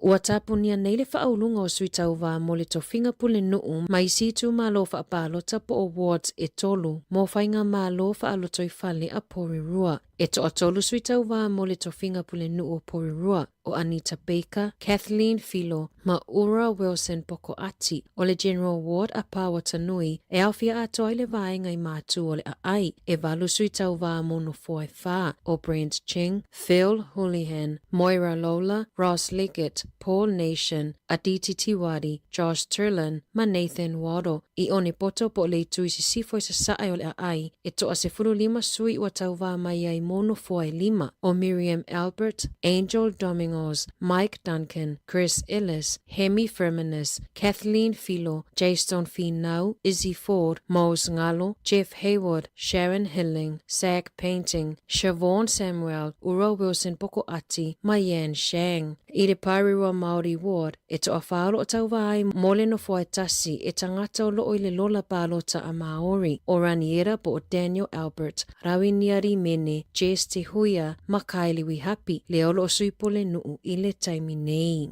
Ua tapunia nei le whaaulunga o suitau wā mo le tofinga pule nuu mai situ mā lo whaapalota po awards e tolu, mo whainga mā lo whaalotoi whale a Porirua. E to atolu suitau wā mo le tofinga pule nuu o Porirua, o Anita Baker, Kathleen Filo, ma Ura Wilson Poko Ati, o le General Ward a Pawatanui, e awhia atoa i le vaenga i mātu o le ai, e valu suitau wā mo no foe whā, o Brent Ching, Phil Houlihan, Moira Lola, Ross Liggett, Paul Nation, Aditi Tiwari, Josh Turlin, ma Nathan Waddle, i one poto po le tui si sifo i sa saai o le ai, e toa se 5 sui ua tau wā mai ai mono foe 5, o Miriam Albert, Angel Domingos, Mike Duncan, Chris Ellis, Hemi Firminus, Kathleen Filo, Jaystone Finau, Izzy Ford, Mose Ngalo, Jeff Hayward, Sharon Hilling, Zach Painting, Siobhan Samuel, Ura Wilson Poko Ati, Mayan Shang. I le Parirua Māori Ward, e toa whaalo o tau vai mole no foe tasi e tangata o loo i le lola pālota a Māori, o Raniera po o Daniel Albert, Rawi Niari Mene, Jess Te Huia, ma Kailiwi Happy, le olo o suipole nuu i le taimi nei.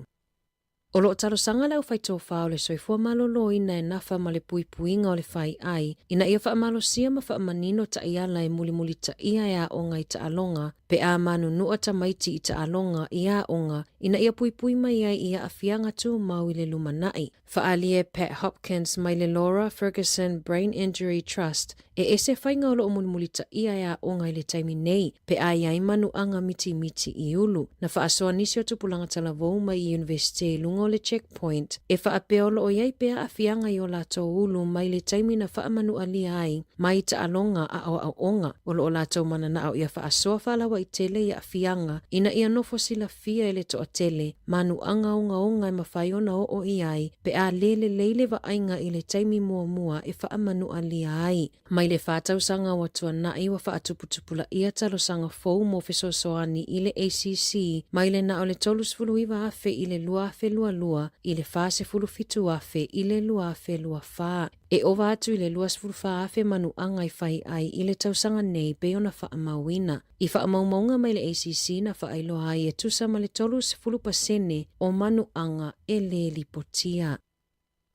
O loo talo sanga lau whai tō whao le soifua malolo ina e nafa ma le puipuinga o le whai ai, ina ia wha malo sia ma wha manino ta iala e muli ta ia e a onga i ta alonga, pe a manu nua ta maiti i ta alonga i a onga, ina ia puipui mai ai ia a fianga tū mau i le lumanai. Whaalie Pat Hopkins mai le Laura Ferguson Brain Injury Trust, e ese whainga o loo muli ta ia e a onga i le taimi nei, pe a iai manu anga miti i ulu, na whaasoa nisi o tupulanga talavou mai i Universite lunga o le checkpoint, e whaapeolo o iai pea a fianga i o lato ulu mai le taimi na whaamanu alia ai, mai ta alonga a o onga, o loo lato mana na au ia whaasoa whalawa i tele i a fianga, ina ia nofo sila fia ele to a tele, manu anga onga i mawhaiona o iai, pe a leile wa ainga i le taimi mua e whaamanu alia ai. Mai le whātau sanga watua nai wa whaatuputupula ia talo sanga fou mo fesosoani i le ACC, mai le na o le tolus fulu iwa afe i le lua afe lua, i le fase fulu fitu afe i le lua afe lua fā. E owa atu i le luas fulu fā afe manu anga i whai ai i le tausanga nei pe ona whaamauina. I whaamaumaunga mai le ACC na whaailoa ai e tusa ma le tolus fulu pasene o manu anga e le lipotia.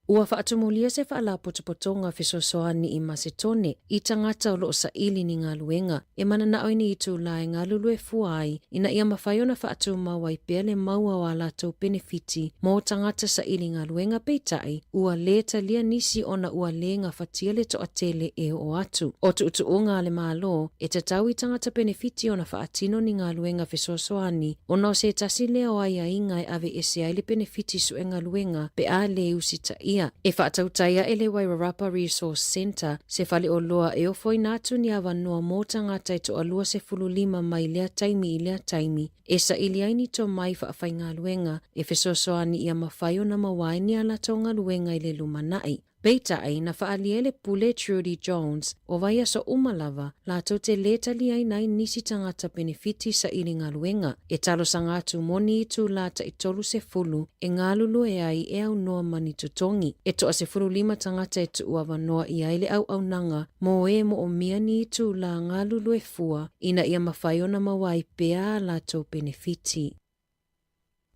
Ua whaatumulia se whaala potopotonga whesosoani I Macedone I tangata o loo sa ili ni ngā luenga e mana na oini I tū lai ngā lulue fuai ina ia mawhaiona whaatuma wai pele maua wa lātou benefiti mō tangata sa ili ngā luenga peitai ua leta lia nisi ona ua le ngā whatia le to atele e o atu. O tu utu o ngā le mālo e te tau I tangata benefiti ona whaatino ni ngā luenga whesosoani ona o se tasi leo ai a ingai ave ese ai le benefiti su e ngā luenga pe a le usita ia. E whaatautaia ele Wairarapa Resource Centre se whale o loa e ofoi nātu ni awa noa mō tangata to alua se fulu lima mai lea taimi I lea taimi. E sa iliaini to mai whaafai ngā luenga e whesosoani ia mawhaio na mawaini ala to ngā luenga I le lumanai. Peitai na whaaliele pule Trudy Jones o vaia so umalava lātou te leta liai nai nisi tangata benefiti sa ili ngā luenga e talo sa ngātu moni I tū lata I tolu se fulu e ngā lulu e ai e au noa mani tutongi. E toa se fulu lima tangata e tu uawa noa I aile au nanga mo e mo o mia ni I tū la ngā lulu e fua ina ia mawhaiona mawai pea lātou benefiti.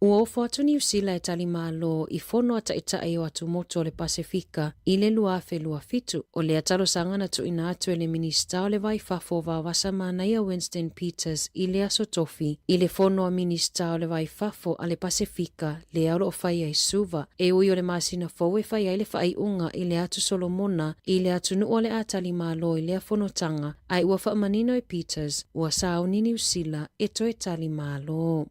Ua ofo atu New Zealand e tali mālo I fono ata ita e o atu moto o le Pasifika I le luafe lua fitu o le atalo sangana tu ina atu e le minista o le vai fafo wa wasa manaia Winston Peters I le aso tofi I le fono a minista o le vai fafo a le Pasifika le auro o fai ai suva e ui o le masina fau e fai ai le fai unga I le atu Solomona I le atu nu o le atali mālo I le afono tanga ai ua wha manino e Peters ua sao ni New Zealand e to e tali mālo.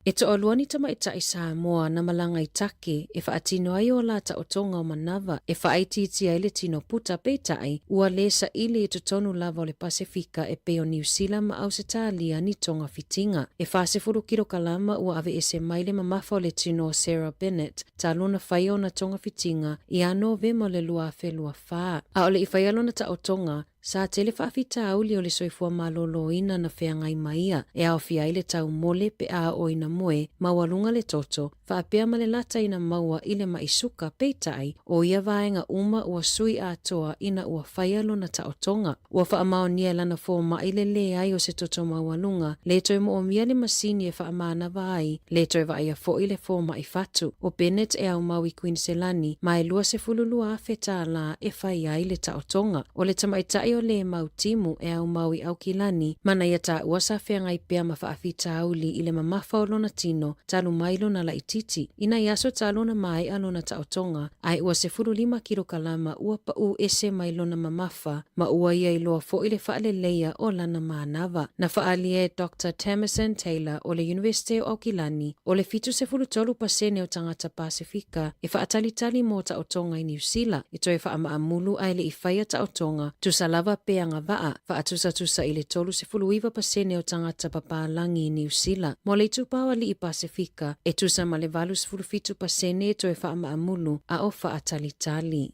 E to aluani tama e tai Sāmoa na malanga I take e whaatino ai o la ta o tonga o manawa e whaaititi ai le tino puta peitai ua lesa ili e tonu lava o le Pasifika e peo New Zealand ma au se tālia ni tonga fitinga. E whaasefuru kiro kalama ua ave ese maile mamafa o le tino Sarah Bennett ta luna whaia na tonga fitinga I ano vema le lua whelua whaa. A ole I whaia lona ta o tonga sa tele whaafita auli o le soifua malolo ina na wheangai maia e au fia ile tau mole pe a o ina moe mawalunga le toto whaapea male lata ina maua ile maisuka peitai o ia vaenga uma ua sui atoa ina ua whaialo na taotonga. Ua whaamao nia lana fo maile le ai o se toto mawalunga le toi mo o mia le masini e whaamana vai le toi vaia fo ile fo maifatu. O Bennett e au maui Queenselani mai lua se fululua afeta la e whaia ile taotonga. O le tamaitai o le mautimu e au maui au kilani mana ia ta uasa whengai pea mawhaafita auli ile mamafa o lona tino talu mailo na laititi. Ina iaso talona mai alona taotonga ai ua se furu 5 kilo kalama ua pa u ese mailo na mamafa ma ua ia iloa fo ile faale leia o lana maanava. Na faalie Dr. Tamerson Taylor o le University o Aukilani o le fitu se furu tolu pasene o tangata Pasifika e faatalitali mo taotonga I New Zealand e toi faamaamulu ai le ifaya taotonga tusalava pea nga vaa faatusa ile tolu se fuluiva pasene o tangata papalangi I New Zealand. Mo le tupawa li I Pasifika e tusa ma le valu se fulufitu pasene e toi faamaamulu a o faatalitali.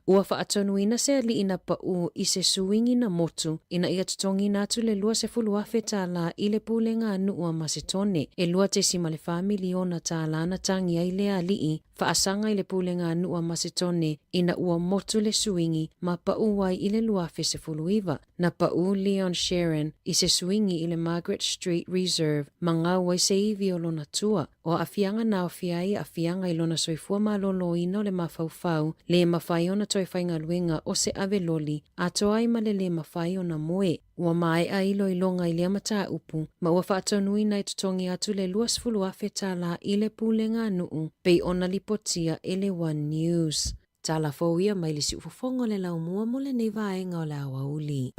Ua whaatonuina se ali ina pa u I se suingi na motu ina ia tutongi natu le lua se fulu afe tāla I le pulenga anu ua Macedone. E lua te si male miliona tāla na tangi ai le alii whaasanga I le pulenga anu ua Macedone ina ua motu le suingi ma pa u wai I le lua afe se fulu iwa. Na pa u Leon Sharon I se suingi I le Margaret Street Reserve manga wai se iwi o lona tua. O afianga na afiai afianga I lona soifua malolo ino le mafaufau le mafaiona toi whainga luenga o se ave loli a toai malele mawhai o na moe. Ua mai a ilo ilonga I lea mataa upu ma ua whaatonui nai tutongi atu le luas fulu afe tāla I le pulenga nuu pei ona lipotia ele One News. Tāla fauia mai le si ufofongo le lau mua mo le nei vaenga o le awa uli.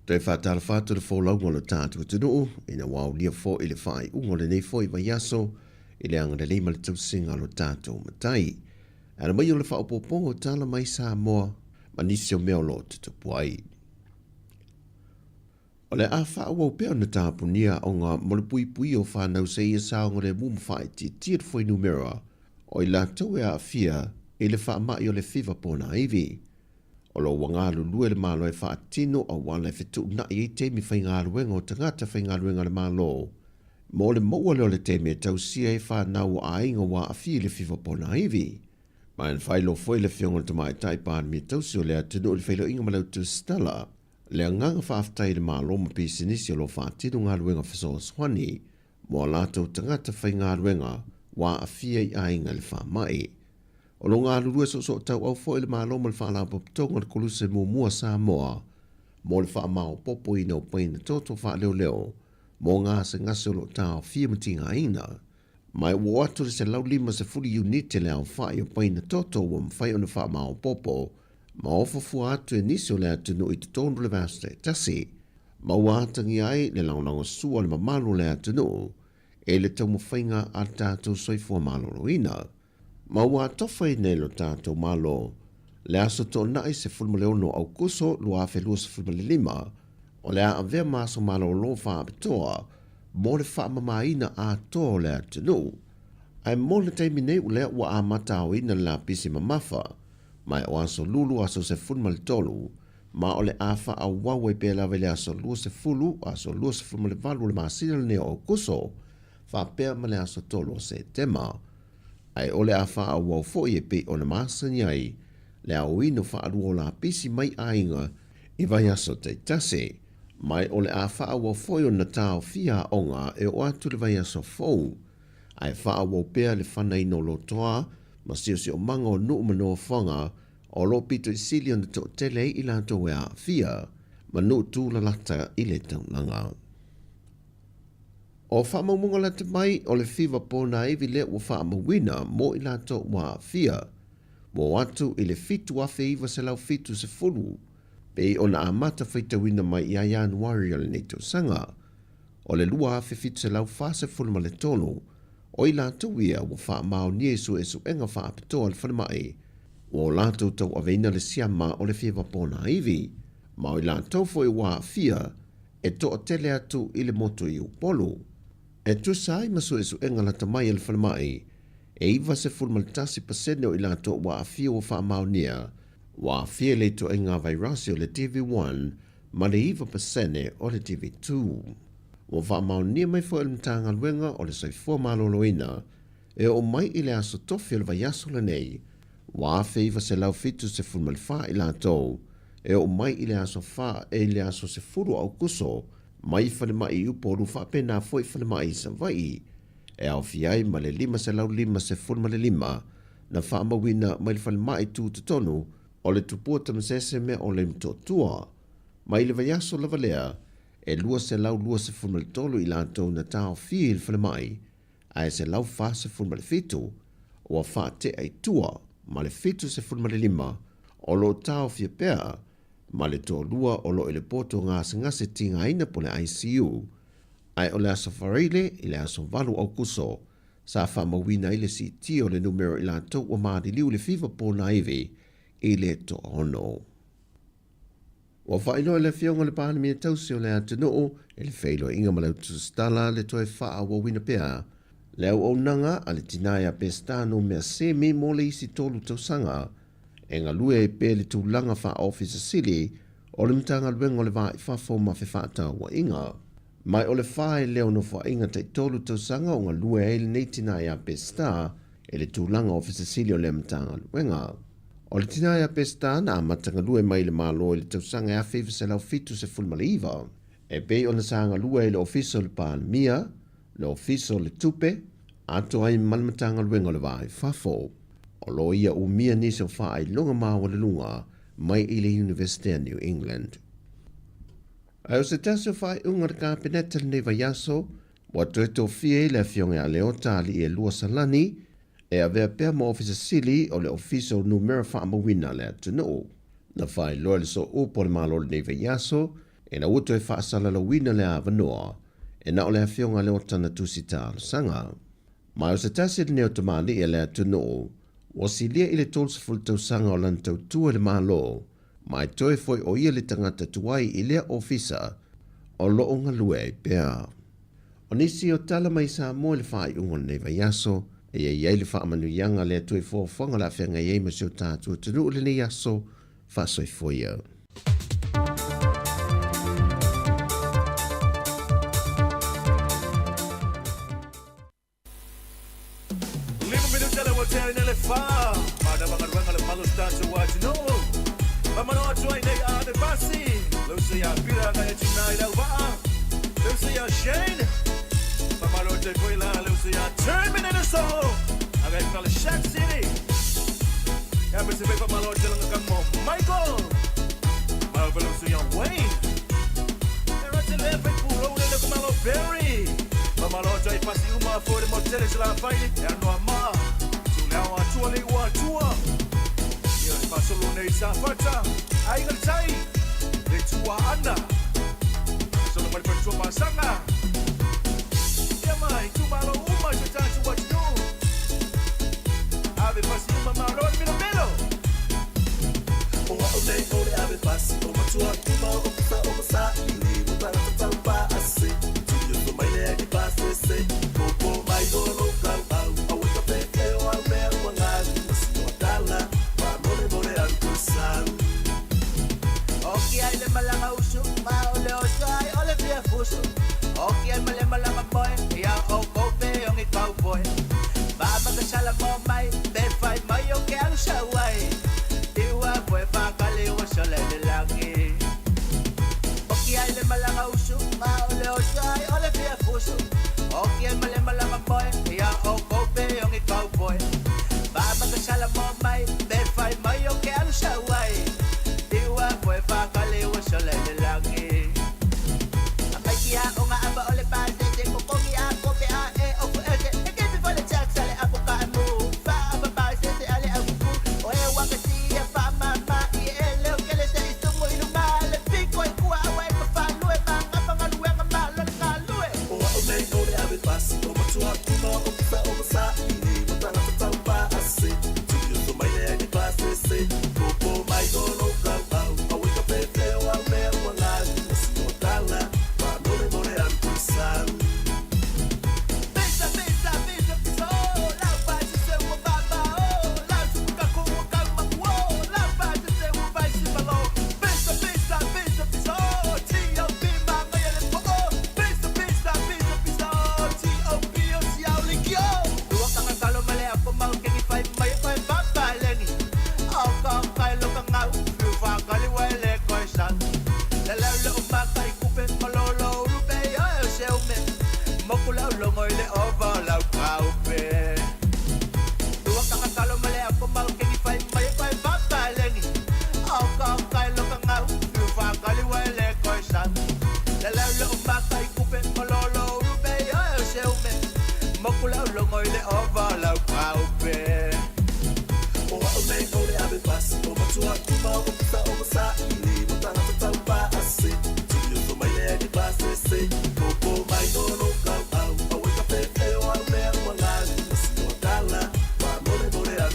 Te whātara whātura whōlau ngolo tātua tunuu, ina wau lia fo I le whai ungole nei fo I vaiaso, I le anga le lima le tausinga lo tātua matai. Ana mai o le whaopopongo tala mai Sāmoa, manisi o mea lo tutupu ai. O le a whaawau pēo na tāpunia o ngā molipui o whanau se ia saonga le mumwhai ti fwoi numera, o I lātou e a fia I le whaamai o le whiwa pōna iwi. O lo wanga lulu le malo e whaatino o wala e fitu na i te mi whaingaruenga o tangata whaingaruenga le malo. Mo le maua leo le te me tausia e whanau a inga wa a fie le fifa pona iwi. Ma en whailo foi le fionga te mai taipaan me tausia o lea tino le whailo inga malau tu stala. Lea nganga whaaftai le malo ma pisinisi o lo whaatino ngā ruenga whasoa swani. Mo lato tangata whaingaruenga wa a fie a inga le whamai. O lo ngā lurua so tau au foi le malo ma le whaala popitonga le koluse mua Sāmoa. Mo le wha mao popo ina o paina toto wha leo. Mo ngā se ngase o lo tau fia matinga ina. Mai ua atu le se lau lima se fuli unite le au whai o paina toto wa mwhai o na wha mao popo. Ma ofa fua atu e nisi o le atu no i te tonu le vaste tasi. Ma ua atangi ai le launanga sua le mamalu le atu no. E le tau mwhainga a tātou soifua malolo ina. Ma ua tofa i nei lo tātou malo. Le aso tō nai se fulma leono au kuso lua whelua se fulma le lima. O le a avea maso malo lo wha apitoa. Mo le wha mamaina a tō le atinu. Ai mo le teimi nei ule ua a matao ina la pisi mamafa. Mai o aso lulu aso se fulma le tolu. Ma o le a wha a wawe pe lawe le aso lua se fulu. Aso lua se fulma le valu le masina le neo au kuso. Wha pea ma le aso tolu se tema. Ai ole a wha a wau fo i e pe o na maasa niai, le a uino wha alu o la pisi mai ainga i vai aso te tase. Mai ole a wha a wau fo i o na tau fia onga e o atu le vai aso fou. Ai wha a wau pea le whana ino lo toa, ma sio si o manga o nuu mano whanga, o lo pito i sili o na to tele i la to wea fia, ma nuu tū la lata i le taunanga. O whamamunga la te mai o le whiwa pōna ewi le ua whamawina mo i lato wa fia. Mo atu i le fitu afe iwa se lau fitu se fulu. Pe o na amata whaita wina mai i a Januari o le neito sanga. O le lua afe fitu se lau whase fulu ma le tonu. O i lato wia ua whamao niesu e su enga whaapitoa le whanamai. O lato tau aveina le siama o le whiwa pōna ewi. Ma o i lato fo i wa fia e to o tele atu i le moto i upolu. E tu sai masu esu enga la tamai al whanamai, e iwa se fulmaltasi pasene o ilato wa a fia o wha maunia, wa a fia le to enga vairasi o le TV1, ma le iwa pasene o le TV2. Wa wha maunia mai fo elmtanga luenga o le saifua maloloina, e o mai i le aso tofi al vaiaso le nei, wa a fia iwa se lau fitu se fulmalfa ilato, e o mai i le aso fa e le aso se furu au kuso, mai whanemai upo ru whapena foi whanemai sa vai. E au fiai ma le lima se lau lima se fulma le lima, na whamawina mai le whanemai tu te tonu, o le tupua tamasese me o le mtotua. Mai le vaiaso lava lea, e lua se lau lua se fulma le tolu i lantou na tau fie il whanemai, a e se lau wha se fulma le fitu, o a wha te ai tua, ma le fitu se fulma le lima, o lo tau fie pea, ma le tō lua o lo i le poto ngase tinga ina po le ICU. Ai o le aso whareile i le aso valu au kuso, sa whamawina i le si ti o le numero i la tau o maadi liu le whiwa po na iwi i le to ono. Wa whaino le fionga le pāna mea tausi o le atunoo, e le whailo inga malau tu stala le toe wha wa wina pea. Le au au nanga a le tinaya pestano mea semi mo le isi tolu tausanga, e ngā lue e pē le tūlanga wha ofisa sili, o le mtanga luenga o le wā i whafo ma whewhata wa inga. Mai o le whae leo no wha inga te tolu tausanga o ngā lue e le neitina ia pesta, e le tūlanga ofisa sili o le mtanga luenga. O le tina ia pesta na matanga lue mai le malo e le tausanga e a whiwa se lau fitu se fulmale iwa. E pē o na sanga lue e le ofisa le pāna mia, le ofisa le tupe, ato ai malmatanga luenga o le wā i whafo. O lo ia umia nisi o wha ai longa mawa le lunga mai i le University of New England. Ai o se tasi o wha ai unga le kāpeneta le neva yaso, wa toe tō fie le fionga a leota li e lua salani, e a vea pēr ma ofisa sili o le ofisa o numera wha amawina le atunoo. Na wha ai loa le so upo le malo le neva yaso, e na uto e wha asala la wina le avanoa, e na o le fionga leota na tusita al sanga. Mai o se tasi le neota mali e le atunoo, o si lia i le tolsa fultau sanga o lantau tua le malo, mai toe foi o ia le tangata tuai i lea ofisa o loo ngalue i pēr. O nisi o tala mai Sāmoa le whaai ungon nei vaiaso, e iei le wha amanu ianga le tue fōwhanga la whenga iei masio tātua tunu le nei aso, whaasoifoia. Michael, Marvelous Young Wayne, Berry, Mamalo Jai Pasiuma for the Motelis La Fight, and Noama, Tulawa Tuali Watua, Pasolone Safata, I can say, the Tua Anna, Solomon Petro Sanga, Yamai, Tumalo Uma, to touch what you do. Ave Pasiuma Maro Milomelo. Ole ave pasi, o matua kuma o kusa o masa ili, mutara tatamba ase. Tuyo mai le di pase se, popo mai dolo kau au, awe ka pepe o au mea wangazi, masi o dala, ma more au kusau. Oki ai le malanga usu, ma ole osai, ole pia fusu. Oki ai male malanga boy, ya o kope o ngi cowboy. Baba ka sala mo mai, be fai mai o ke alu shawai. Iwa boy pa kali o sole de lagi. Oki ai le malanga usu, ma ole osai, ole pia fusu. Oki ai male malanga boy, ya o kope o ngi cowboy. Baba ka sala mo mai, be fai mai o ke alu shawai. Iwa boy pa kali o sole de lagi. Akai kia o nga aba ole pa de ko kongi a kope a e o fu eke. Eke bi fole chak sale apo ka mu. Fa aba pa se ale abu. O e wakati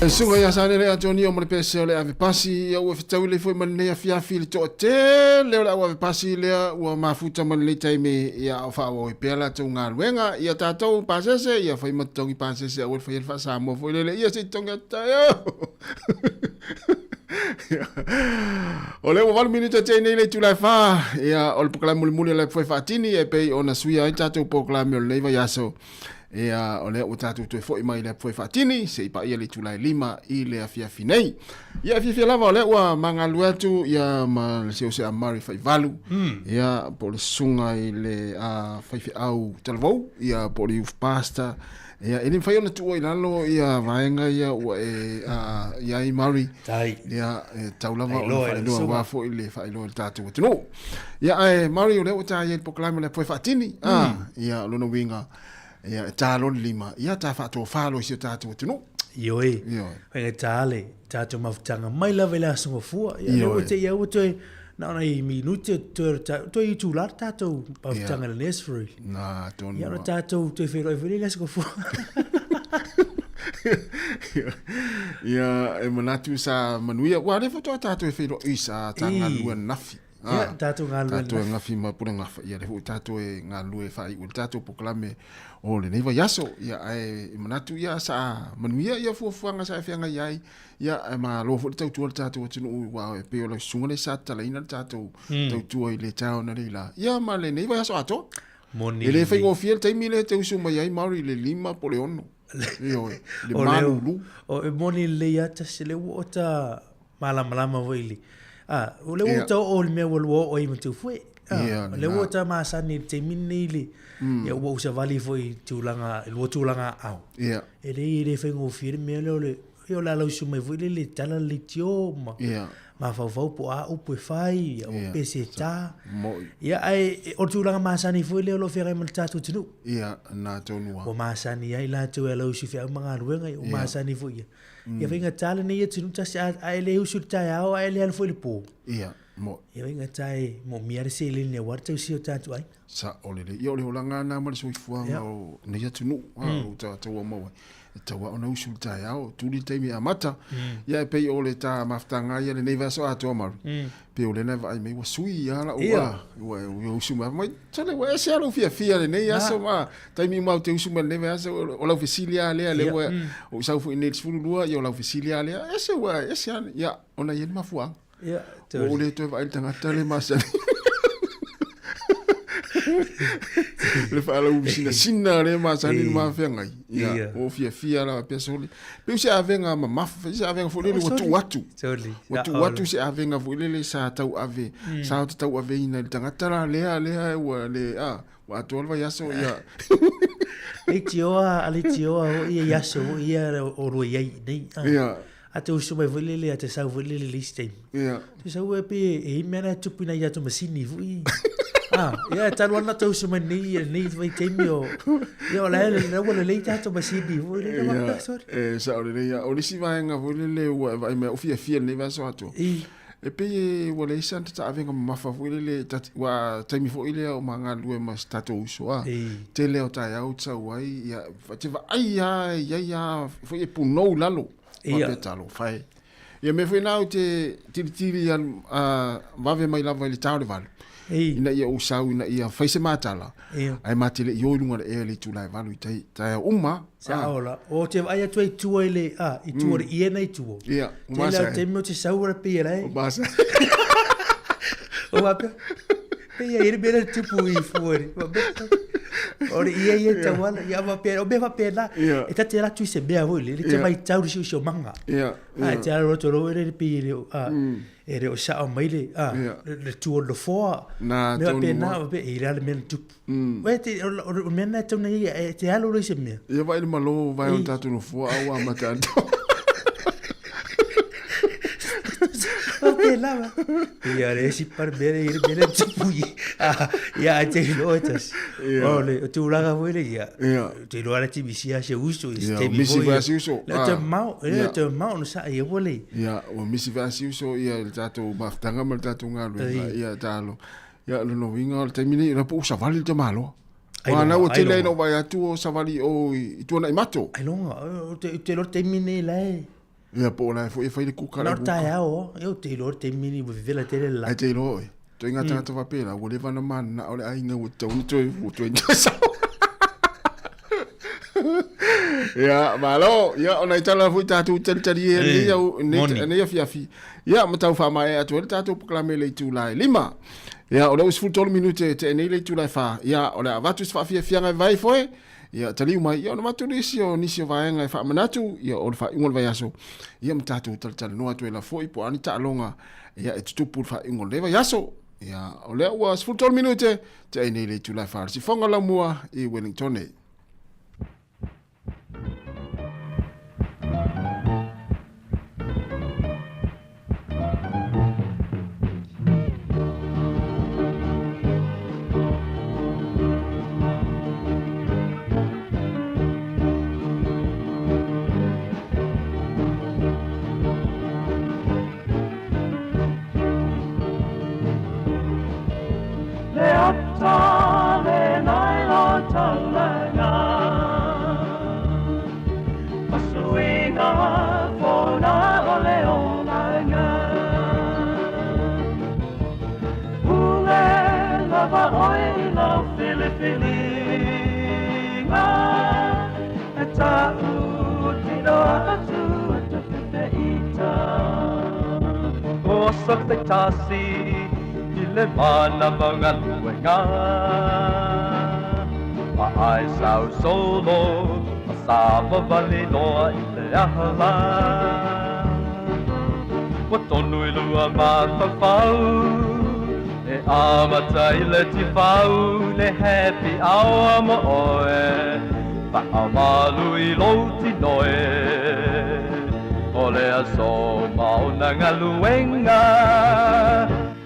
Sunga ya sane le Johnny o mo pese le ave pasi ya o fitau le foi man le afia fili to te le o ave pasi le o mafuta man le taime ya o fa o pela to nga luenga ya tatou pasese ya foi matongi pasese o foi fa Sāmoa foi le ia se tonga tayo o le o val minuto te nei le tu la fa ya o proclame muli le foi fatini e pe ona suia i tatou proclame o le va yaso e o le o tatu to foi mai le foi fatini se pa ia le tulai lima i le afia finei ia afia lava le wa mangalu atu ia ma se se amari fai valu ia por sunga i le fai au talvo ia por youth pasta ia ele fai ona tu i lalo ia vaenga ia o ia i mari ia taulava o fai lo wa fo i le fai lo tatu tu ia mari o le o ta ia proclame le foi fatini ia lo no winga ia talo lima ia ta fa to falo si tatu tunu ioi e tale tatu mafutanga mai la vela so fu ia o te ia o te na i minute to i tu lar tatu mafutanga le nesfree na ton ia o tatu te fero vela so fu ia e manatu sa manuia wa le foto tatu e fero isa tanga lua nafi Ia, tātou ngā lue. Tātou ngā whima pura ngā wha. Ia, rehu tātou e ngā lue whai. Ua tātou pokalame o le neiva yaso. Ia, ai manatu ia sa manuia ia fuafuanga sa e whianga iai. Ia, ma loa fo le tautua le tātou atinu ui wao e peo le sunga le sa talaina le tātou tautua i le tau na leila. Ia, ma le neiva yaso ato. Moni. E le whaingo fia le taimi le te usu mai ai mauri le 5 po le 1. Le manulu. O e moni le iata se le uota malama waili. O le uota o le mea walua o i matu fue. Le uota maasani te mini ili. Ia ua usa vali foi tūlanga, lua tūlanga au. E le whaingo fia le mea leo le o la lau sumai foi le tala le tio ma. Ma fau po a upu e whai, o pese tā. Ia ai, o tūlanga maasani foi leo lo whiakai mana tātou tinu. Ia, nā tōnua. O maasani ai la tau e lau si whia mga ruenga, o maasani foi ia. Ia whainga tāle nei tinu tasi a ele usu tai ao, a ele ala foi le pō. Ia, mo. Ia whainga tai, mo miare se ele ne war tau si o tātou ai. Sa ole le, ia ole holanga nā mara soi fuanga o nei atunu, o tātou a maua. Tawa ona usul tai ao tuli taimi amata ia pe ole ta maftanga ia le neva so ato mar pe ole neva ai me wasui ala o usuma mai tole wa se alo fia le nei aso ma taimi ma te usuma neva aso o la oficialia le o sa fu inel fulua ia o la oficialia le ese ia ona yen mafua ia ole to va il tanga tale masa le fala usina le masani ma fenga ia o fia la pesole pe se avenga ma se avenga fo le watu watu se avenga fo le sa tau ave sa tau ave ina le tangata le wa le wa tolva yaso ia e tioa ia yaso ia o ro ia nei ia ate usu mai volele ate sa volele liste ia te sa we pe e mena tupina ia to masini vui ia tal wana tau suma nei vai temio ia la wala le tato masini vui le ma sor sa ole ia ole si vai nga volele vai me ofia nei va so ato e pe wala isa ta avenga mafa volele wa temi fo ile o manga lue mas tato uso te leo tai au tsau ai ia te va ai fo e puno lalo ia talo fai ia me foi nau te tiri vave mai lava ile tau val ina ia usau ina ia faise matala ai matile yo lunga le tu lai valu tai uma sa ola o te ai tu tu ile i tu ia nei tu ia uma sa te mo te saura pe rai o basa o apa pe ia bela tipo i fuori ora ia tawala ia va pe o be va pe la e ta te la tu se bea voi le te mai tau si o manga te ala roto ro le pe ere o sa o mai le tu o lo fo na pe na pe ira le men tu we te o men na tu nei te ala ro se me ia vai le malo vai on tatu no fo au amatanto lava ia le si par bere ir bere tupui ia te lotas ole tu laga vole ia te lo ala ti bisia se uso te misi va si uso te mau no sa ia vole ia o misi va si uso ia le tato maftanga mal tato ngalo ia talo ia lo no vinga te mini na po sa vale te malo ana o te le no vai atu sa vale o tu na imato ai longa te lo te mini lai ia po la foi le kuka la ta ao eu te lo te mini vela te la ai te lo to inga tata va pela o le vana man na ole ai nga o to sa ia malo ia ona itala fu tatu tari ia ne fiafi ia matau fa mai atu tatu proclame le tu lai 5 ia ole us fu 12 minute te ne le tu lai fa ia ole avatus fa fianga vai foi ia taliu mai ia no nisio vaenga fa manatu ia o fa ingol vai aso ia mtatu tal no atu la foi po ani ta longa ia e tupu fa ingol leva yaso ia o le was full 12 minute te nei le tu la fa si fonga la mua i Wellington le ata le nai lo tala sa tasi ile mana mga luwenga Maay sao solo Masama balinoa ile ahala Watonui lua matapau Le amata ile tifau Le happy hour mo oe Paamalu ilo tinoe Ole aso mauna ngaluenga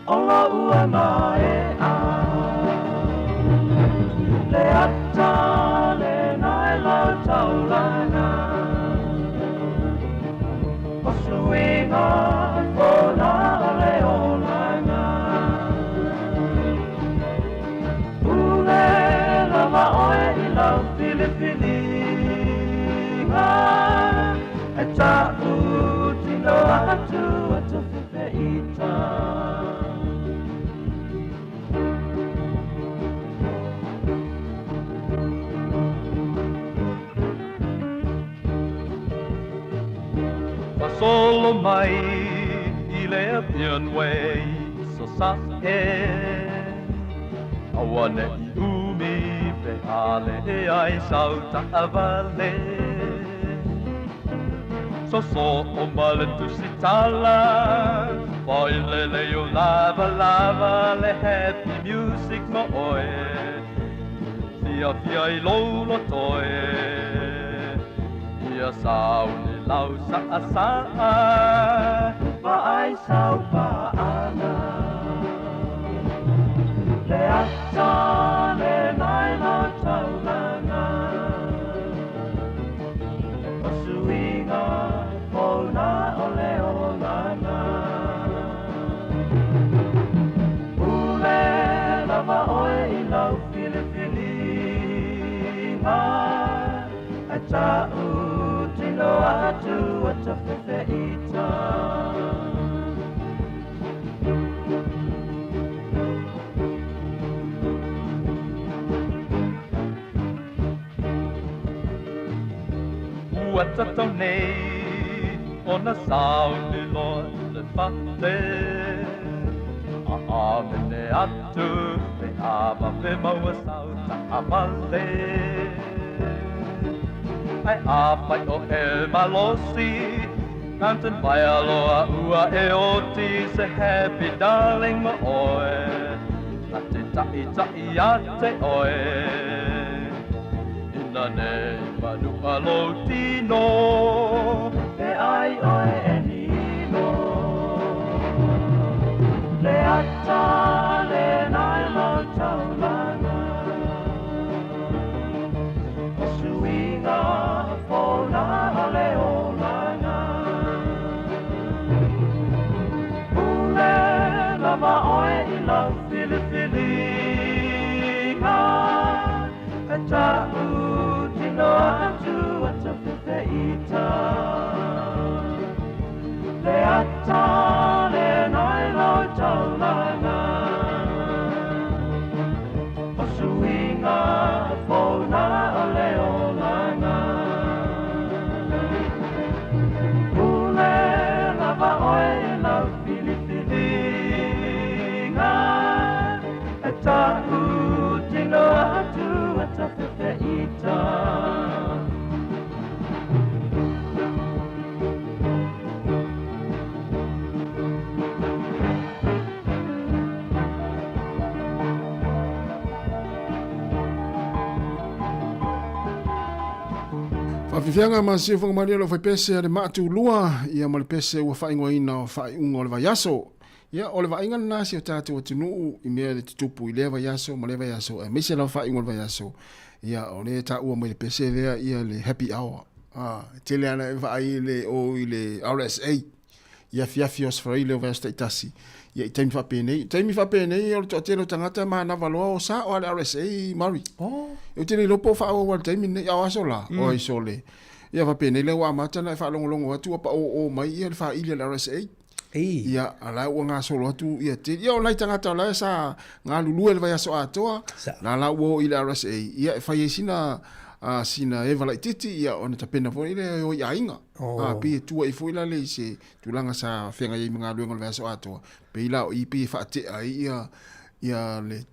Ola ua mae a Le ata le nai lau taulana Osuinga Ona ole olana Ule lava oe ilau Filipininga Eta utino atu atu feita Solo mai ile apian way so sa e awane umi pe ale ai sauta avale so o male tu sitala poi le yo lava lava le happy music mo oe sia lo toe ia saune lau sa asa pa ai sau pa ana le asa le nai la taulana osuinga ona ole olana ule lava oe ilau Filipininga ata Tino atu ata feita Uata tonei ona sauni lo le fate Aamene atu me ama me maua sauta amale Ai apai o e malosi Kantan vai aloha ua e oti Se happy darling ma oe Na te tai a te oe Ina nei manu alo tino E ai oe e nino Le ata le nai lo taulana O suinga Ona ole olana Ule lava oe ilau Filipininga Eta utino atu ata feita Le ata le nai lau taulana O suinga Ona ole olana Eta utino atu ata feita Whawhiwhianga ma si whangamari alo whai pese ale maatu lua ia ma le pese ua whaingoina o whaiunga o le vaiaso. Ia o le vainga nasi o tātou atunuu I mea le tutupu I le vaiaso ma le vaiaso e mese lau whaingo le vaiaso. Ia o le tā ua mai le pese lea ia le happy hour. Tele ana e vai le o I le RSA. Ia fiafi o sfarai le o vaiaso taitasi. Ia I taimi whapene. Taimi whapene o le tōtelo tangata ma na valoa o sa o le RSA mari. Eu tele lopo whao wal taimi ne au aso la o ai sole. Ia whapene le wa matana e whalongolongo atu apa o mai ia le wha ili le RSA. Ia ala ua ngā solo atu ia te ia o lai tangata la sa ngā lulu ele vai aso atoa na la ua I le RSA ia e whai esina sina e vala titi ia ona tapena fo ile o yainga pi tu e fo ila le se tu langa sa fenga i mga luenga le so ato pe ila o ipi fa te ai ia le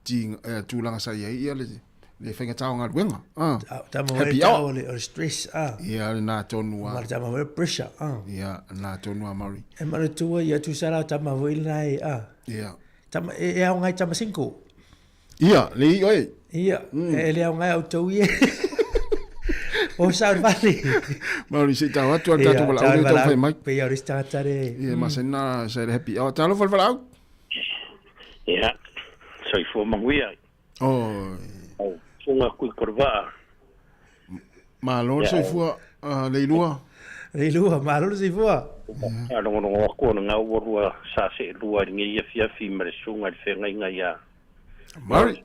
ting tu langa sa ia le fenga tau nga luenga tama o le stress ia na tonua ma tama o pressure ia na tonua mari e ma tu ia tu sala tama o ila ia tama e au ngai tama 5 ia le oi ia ele au ngai auto ia o saur vale mari se tau atu atu wala au tau fai mai pe ia rista tare ia masena se happy au talo fal au ia soi fo manguia funga kui korva malo soi fo leilua malo soi fo no ko nga worua sa se lua ngi ia fi mare sunga fe nga ia mari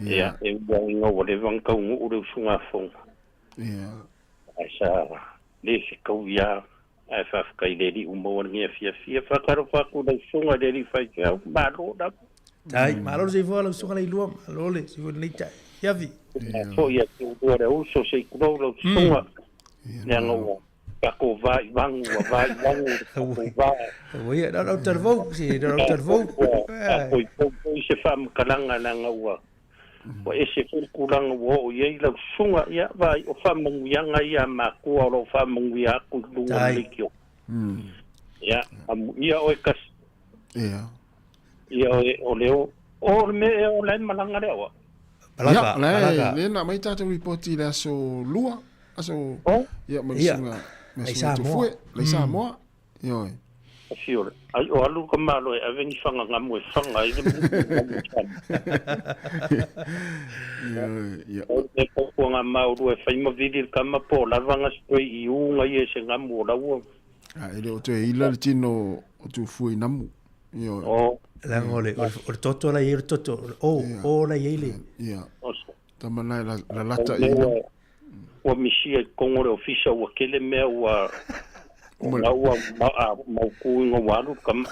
ia e ngo wole van ka u ru sunga fo ia asa le se ko ia ai fa ka ile di mo ngi ia fa ka ro fa ku da sunga de ri fa ja ba ro da ai malo se fo lo sunga leilua malo le se fo leita ia vi fo ia ku ora u so se ku lo sunga ia ngo Kako vai vangu. Oia, no tervou, si, no tervou. Poi se fam kalanga nanga ua. Wa ese kulanga wo ye la sunga ya vai o fam yanga ya makua o fam ya ku lunga likio. Ya, ia o kas. Ia. Ia o leo o me o len malanga lewa. Palaka. Le na mai tata report ile so lua. Aso ia masunga. Lai Sāmoa. Lai Sāmoa. Ioi. Fiore. Ai o alu ka malo e aveni fanga ngamu e fanga i le ia. E ko nga mauru e fai ma vidi ka ma po la vanga stoi i unga i se ngamu la wo. Ele o te ila le tino o tu fui namu. Ioi. La ngole o toto la i toto. O la i le. Ia. Tamana la lata i. Wa misia kongore ofisa wa kele mea wa ua mauku ingo waru kam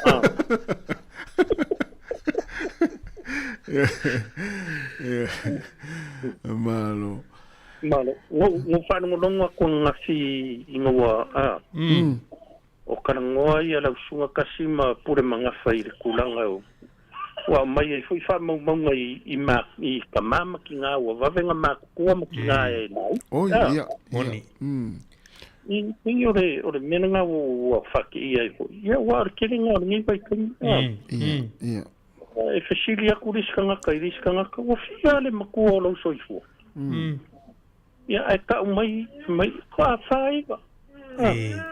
malo no fa no longa con ngasi ingo wa o karangoa ia la sunga kasima pure manga fai kulanga wa mai foi fa manga i ma i kamama ki nga wa vavenga ma ku ma ki nga e nai ia moni i ore menanga wa faki ia wa arkelinga ni bai kan ia e fasilia kuriskanga kaidiskanga ka wa fiale maku o lo soifu ia ai ka mai ka fai ba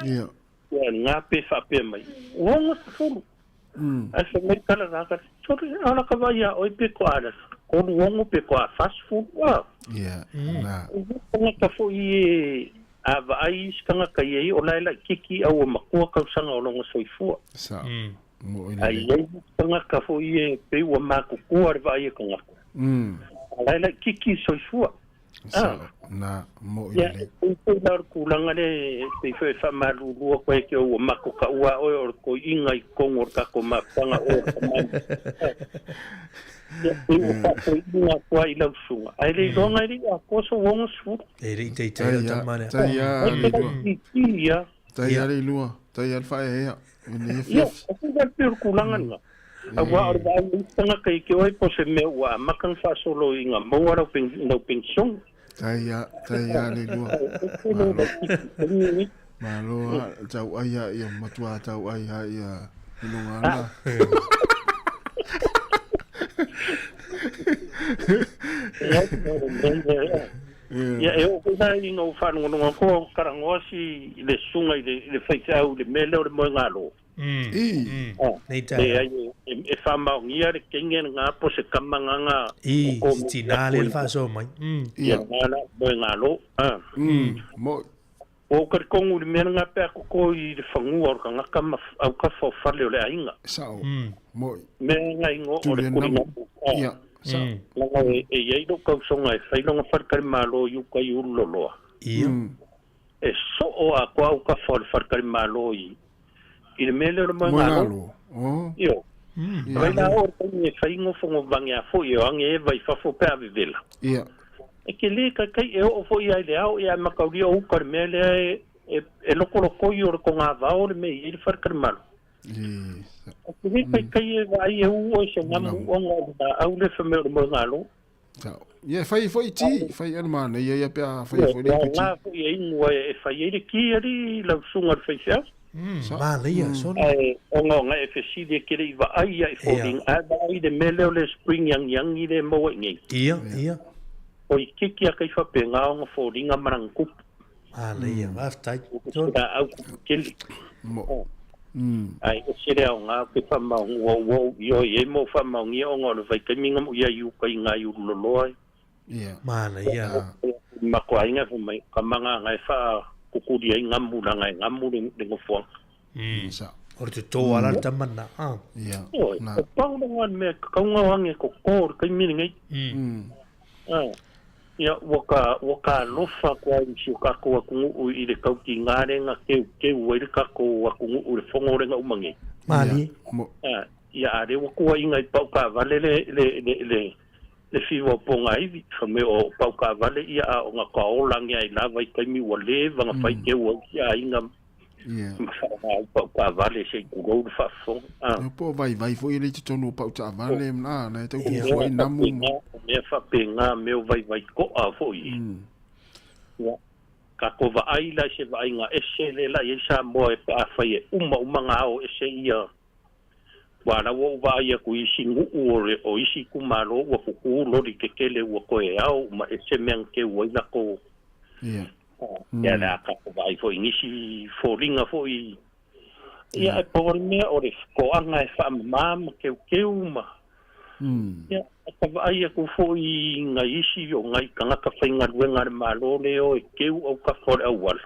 ia nga pe fa pe mai wonga fu asa me kala na ka sori ala ka vai o pe ko ala ko wongo pe ko fast food wa ia na ka fo i ava ai skanga ka ye o laila kiki au makua ka sanga o longo soifua sa mo ina ai skanga ka fo i pe wa maku ko ar vai ka nga laila kiki soifua na mo ina ko dar kulanga le pe fa malu ko ke o maku ka wa o ko inga i kongor ka ko mapanga o ya ko ai la sunga ai le longa ri a ko so wong su e ri te tamana ya ri lua tai alfa e ni ya ko dar per kulanga nga agua or ba tanga kai ke oi po se me wa makan fa solo inga mo ara pension tai ya ri lua malo tau ai ya matua tau ai ya lunga ya eu ko dai no fa no ko karangosi le sunga le faitau le mele o le mo ngalo nei ta e fa ma ngia le kengen nga po se kamanga ko tinale le fa so mai ya na mo ngalo mo o ka kongu le mele nga pe ko i le fangu or ka nga ma au ka fo fa le le ainga sao mo me nga ingo o le ko ya la e ye do ko songa e fai longa farkar malo yu ka yu lolo e so o a ko ka farkar malo i le mele mo ngalo yo vai na o ni fai ngo fongo banga fo yo ange vai fa fo pe avela ia E ke le kai e o fo ia le au ia makauri o ka me le e loko i o ko ngā vao le me i le wharakarmalo. Kai e vai e u o se ngamu o ngā au le whameo le mo ngalo. Ia fai foi ti, fai ana mana ia pea fai foi le piti. Ngā foi e inua e fai e le ki ari lau sunga le fai fea. Malia, sona. O ngā e fesi le kere i va ai ai fōring a vai le mele o le spring yang i le mo e ngei. Ia. O i kiki a kai whape ngā o ngā fōringa marangup. Malia, waftai. Sona au kukeli. Ai, o sere au ngā ke whamau o io e mo whamau ngia o ngā le vai kaiminga mo ia iu kai ngā iu loloai. Mana, ia. Mako ainga fu mai, ka manga ngai wha kukuri ai ngamu na ngai ngamu le ngofuang. Ora te tō ala le tamana. O pao na ngan me kaunga wange ko kōr kai mini ngai. Ia, waka lofa kua i si o kako wa kungu i le kauti ngārenga keu i le kako wa kungu le whongorenga umangi. Mali. Ia, are wakua inga i pau ka vale le whiwa ponga iwi, whame o pau ka vale ia a o ngā kaolangi ai lava i kaimi wa le, wanga whai keu au ki a inga mwhanga pau ka vale se i kurou le whafong. Po vai fo i le te tonu pau ta vale mna, na e tau tu fwai namu. Mea whape ngā meo vai ko a fo i. Ka ko va ai la se va inga ese le la i Sāmoa e pa whai e umanga o ese ia. Wala wo va ia ku isi ngu o isi kumaro wa kuku lori kekele wa koe au ma ese meang ke waila ko. Ia la ka ko vai fo ingisi fōringa fo i. Ia e pōri mea o re ko anga e wha mama keu ma. Ia ka vai ia ku fo i ngā isi o ngai kangaka whainga ruenga re malo leo e keu au ka fore au wala.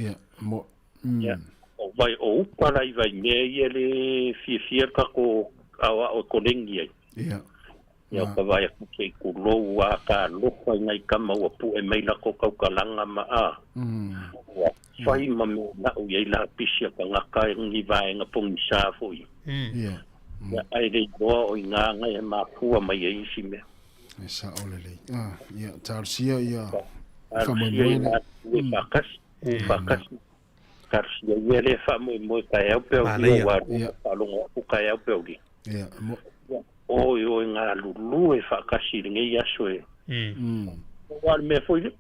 Ia, mo. Ia. O vai o upara i vai mea ia le fia kako awa o konengi ai. Ia ka vai a kuke kulou a ka lofa i ngai kama ua pu e meila ko kaukalanga ma a. Whai ma me na o iei la pisia ka ngaka e ngi vai nga pongi sa foi. Ia ai rei doa o i ngā ngai e mapua mai e isi mea. E sa ole lei. Ia tarsia ia. Tarsia i nga ue whakasi. Karsia ia le wha mo kai au peo ki o waru palonga o kai au peo ki. O ngā lulu e whakasi ringi i aso e. Wāre mea fwoi le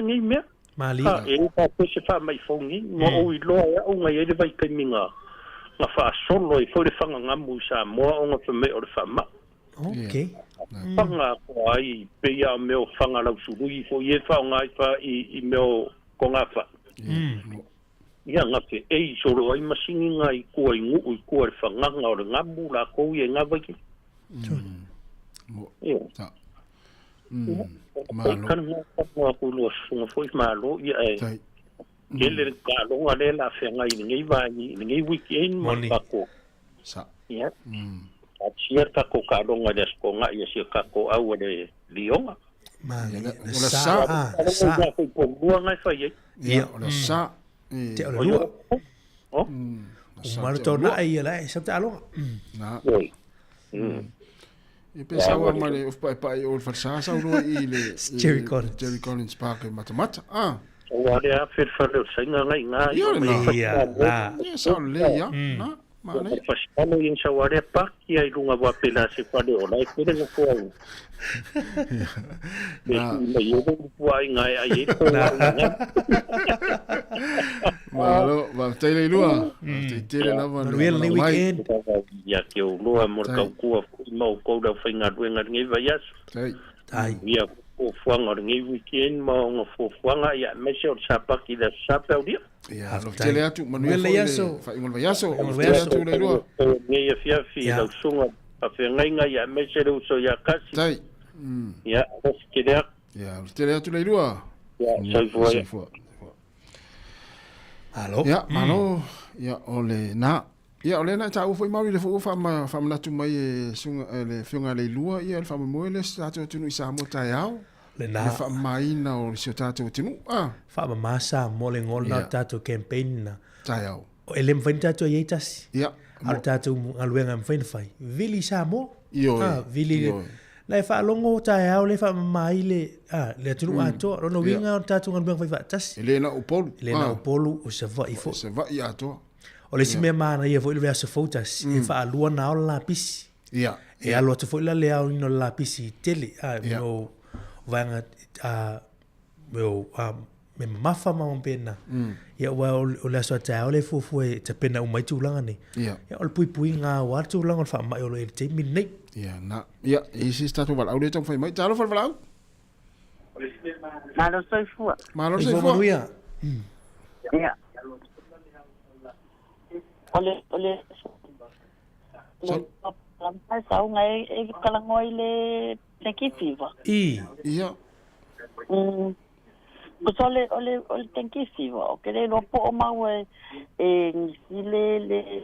ngai mea. Mali. E ka pese wha mai whongi, mo o i loa e au ngai ere vai kaiminga. Ngā wha solo e fwoi le whanga ngamu i Sāmoa o ngā whame o le whama. Whanga ko ai peia o meo whanga lau surui fwoi e wha o ngai wha i meo ko ngā wha. Ia ngā pe ei soro ai masingi ngā i kua i ngu i kua re whanganga o re ngamu la kou i e ngā waiki. Ia. Malo. Kana ngā kua kulua sunga fwoi malo ia e. Kele ka longa le la whenga i ngei vai, i ngei weekend ma kako. Ia. A tia kako ka longa le sko ngā ia sia kako au le lionga. Ola sa. Ola koi pōmua ngai whai ei. Ia, ola sa. Te ora lua. O mara tōna ai ala e sabta alonga. Na. E pesa ua mare of pai o farsa sa ua i le Jerry Collins Park matamata. O ale a whewhare o sainga ngai ngā. Ia, sa le ia. Na. Mana pasipano yung sa wale paki ay lunga wapela si pale o lai kere nga po ang. May yung po ay ngay ay ito. Malo, tayo lua. Tayo na man. Real ni weekend. Ya kyo lua mo ka kuwa mo ko da fai nga duenga ngai vayas. Tai. Ya po fuang or ngai weekend mo nga po fuanga ya mesel sa paki da sa dia. Ya, lo tele atu Manuel Yaso, fa ingol Yaso, tu le lo. Ngai fia fia sunga, fa ngai ya mesel uso ya kasi. Tai. Ya, os kidea. Ya, lo tele atu le lo. Ya, sai foi. Alo. Ya, alo. Ya, ole na. Ya, ole na ta u foi mauri le fu fa na tu mai sunga le fiunga le lua ia fa mo le sta tu nu Sāmoa tai au. Le na fa mai na o se tato tinu fa masa mo le ngol na tato campaign na tai au o elem fain tato ye tas ya al tato aluenga fain fai vili Sāmoa io vili le fa longo tai au le fa mai le tunu ato no winga tatu ngal bang fa tas Elena Opolu o se va ifo se va ia to o le sime mana ia vo le se fotas e fa lua na o la pisi ia e alo te fo la le au no la pisi tele no vanga me mafa ma pena ia wa o le so ta o le fu e te pena o mai tulanga ni ia o pui nga wa tulanga fa mai o le te minei ia na ia e si sta to val au le tong fai mai talo fal val Malo soifua. Malo soifua. Ia. Ia. Ole. Lampai sau ngai e kalangoi le tenki fiva. Ia. Ole tenki fiva. O kele lopo o mau e le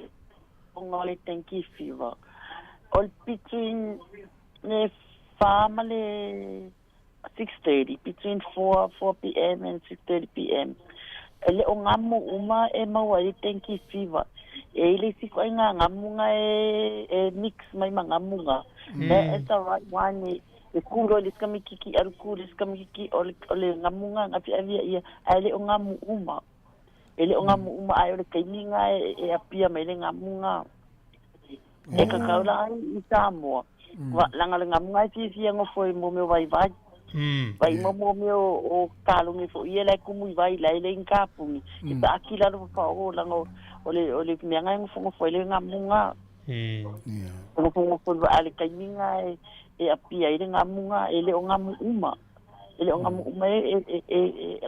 ngole tenki fiva. Ole between le fama le 6:30 between 4 p.m. and 6:30 p.m. Ele o ngamu uma e mawari tenki fever. Ele si ko nga ngamunga e mix mai mangamunga. It's the right one. E kuro le skami kiki arukuri skami kiki ole ngamunga ngapi avia ia ele o ngamu uma. Ele o ngamu uma ai ole kaininga e apia mai le ngamunga. E kakaula ai Sāmoa. Wa langa ngamunga si ngo foi mo me vai. Vai mo o kalungi fo ia lai kumu vai lai le inkapungi kita akila lo fa o lango ole mianga ngo fo le ngamunga ngo fo ale kaininga e apia ile ngamunga ele o ngamu uma e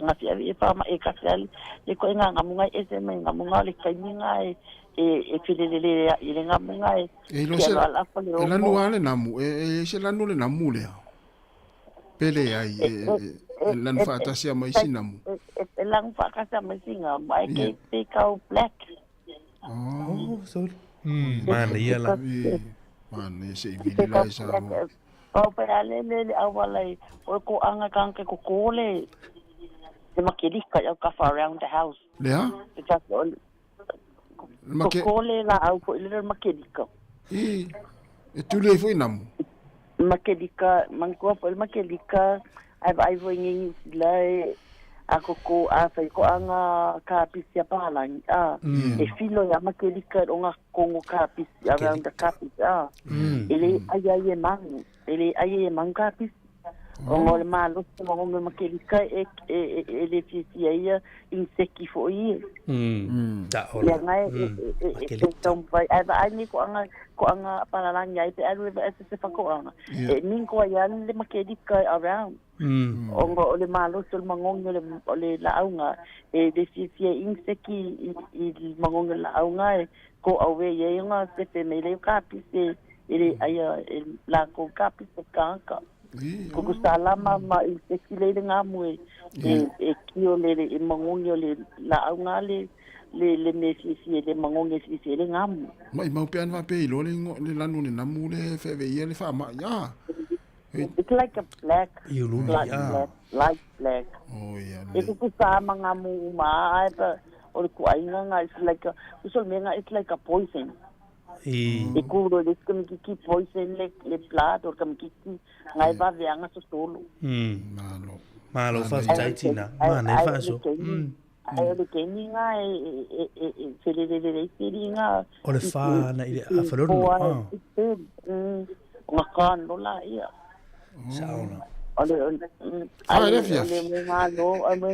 ngafi e fa ma e kasal le ko ngamunga e se me ngamunga le kaininga e filelele ile ngamunga e lo se la nuale namu e se la nuale namu le pele ai lan fa tasia mai sinamu lang fa kasa mai singa mai ke pekau black so mana ia la mana se vila isa o pa le awalai o ko anga kanke ko kole de makelika ya ka around the house lea kole la au ko le makelika e tu le foi namu makelika mangko pel makelika ai voi ngi lai ako ko a fai ko anga ka pisia palang e filo ya makelika onga kongo ka pisia around the kapisa ele aye mang ka pis ongo le malo mo makelika ele pisia ia inseki fo ia da ola então vai ai ni ko anga palang ya te alu se fa ko anga ning ko ya le makelika around ongo le malo sul mangong le launga de fisia inseki il mangong launga ko awe ye nga se te mele ka pis ele aya la ko ka pis ka ko salama ma inseki le ngamu e kio le mangong le launga le mesisi le mangong sisi le ngamu mai mau pe an va pe lo le lanu le namu le fe ve ye le fa ma ya it's like a black light black oh yeah itu sama ngamu ma apa or ku ainga it's like a usul menga it's like a poison ikuro le kiki poison le blood or kiki ngai va veanga so solo malo fa taitina mana fa so ai le keninga e nga o le fa na ile a faloro ngakan lo la ia sauna ole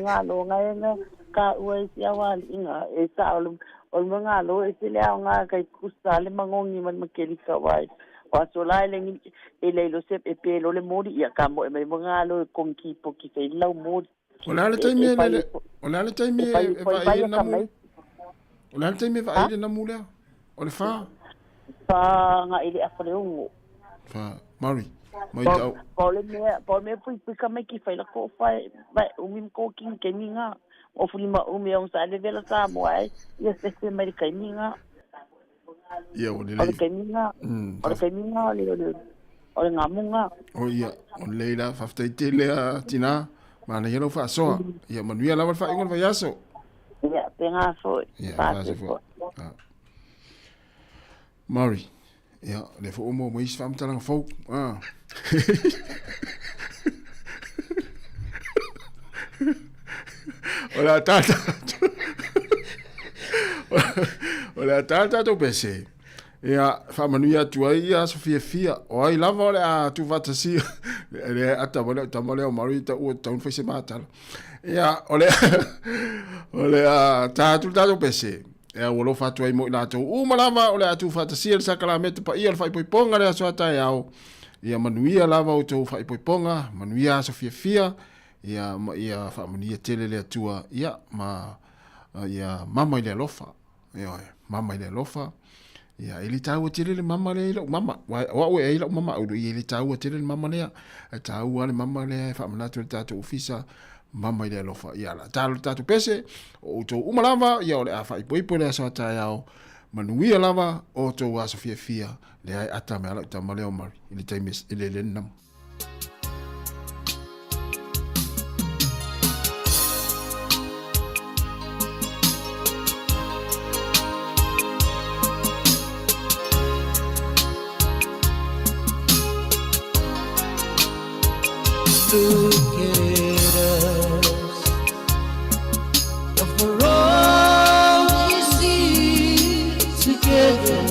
ngalo ngai ka ue sia wal inga e saulum ol ngalo e se le nga kai kusale mangongi man makelika wai wa solai le ele lo se e pelo le modi ia kamo e ngalo konki poki fe lau modi Ola le taimi va ile na mule ole fa nga ile afale ungo fa mari mai tau po me pui ka me ki fa la ko fa ba umim ko king keninga o fulima umi on sa le vela Sāmoa ia se me ka ninga ia o le keninga o ngamunga o ia o le la fa te le tina mana yelo fa so ia manuia la fa ingon fa yaso ia penga so Mari Ia, le fo mo mo is fam talang fo. Ola tata. Ola tata to pese. Ia famanuia tua ia Sofia o ai lava ole a tu fatasi le ata mole o marita o taun fese mata. Ia ole a tatu pese. Ia o lo fatu ai mo ila to u malama ole a tu fatasi el sacramento pa ia fai poiponga le so ata ia ia manuia lava o to fai poiponga manuia Sofia ia famanuia tele le tua ia ia mama ile lofa. Ia mama ile lofa. Ya ili tahu tele le mama le lo mama wa e lo mama o ili tahu tele le mama le tahu ale mama le fa mana tu tatu ofisa mama ile lo fa ya la tatu pese o to umalava ya ole afa ipo le sa ta ya manuia lava o to wa Sofia le ai ata me ala ta male o mari ili taimis ile le nam Look at us, for all you see together.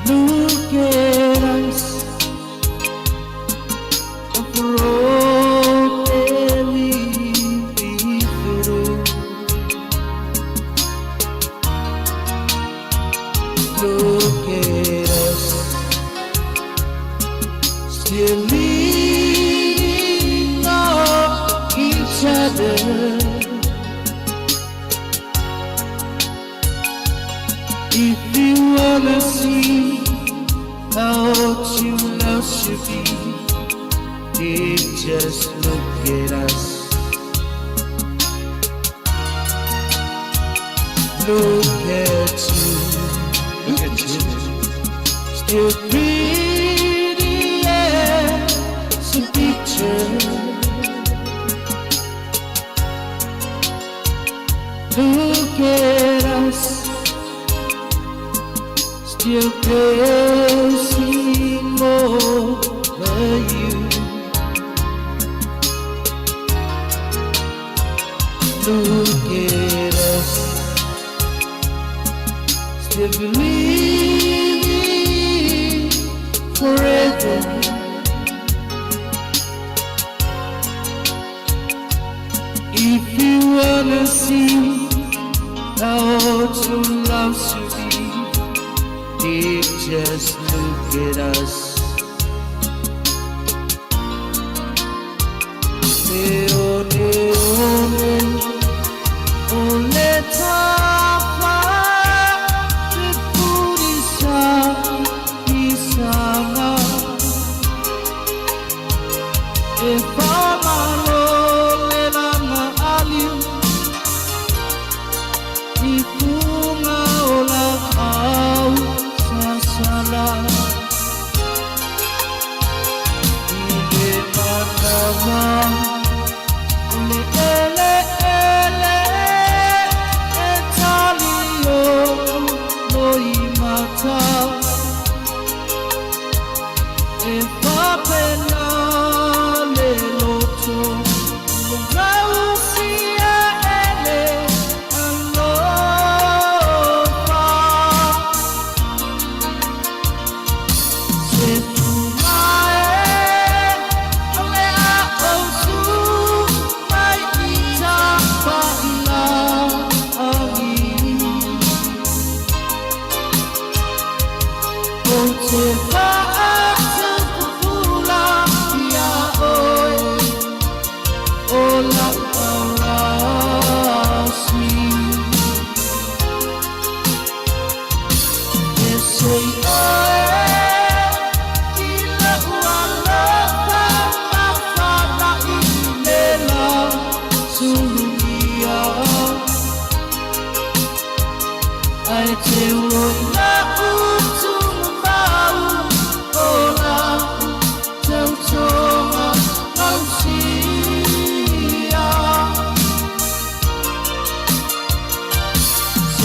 Look at us, for all that we've been through. Look at us. Still leaning on each other. If you wanna see how true love should be, then just look at us. Look at you. Look at you. Still pretty as a picture. Look at us, still gazing over you. Look at us, still believing forever. If you wanna see how true love should be, then just look at us.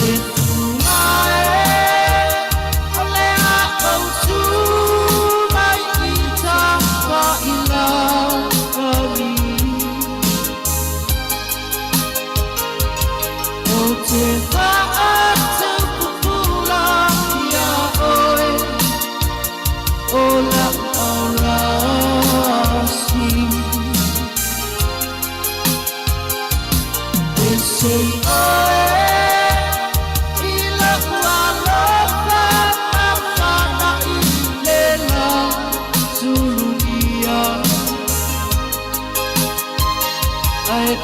With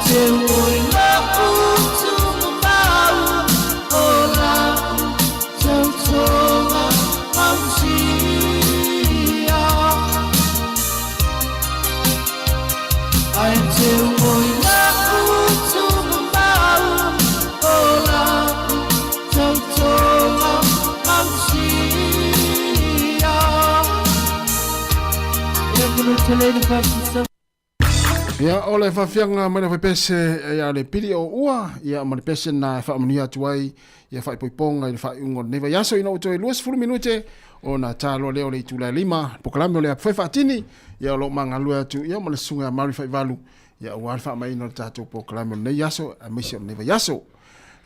te oi la utu mau o la tautonga mausia. Ai te oi la utu mau o la tautonga mausia. E kono tele ni papisa. Ia ole fafianga mana fa pese ia le pili o ua ia mana pese na fa mania tuai ia fa poiponga ia fa ungo neva yaso ina uto luas fulu minute ona talo leo le tula lima pokalame le fa fatini ia lo manga tu ia mana sunga mari fa valu ia wa fa mai no tato pokalame ne yaso a mission neva yaso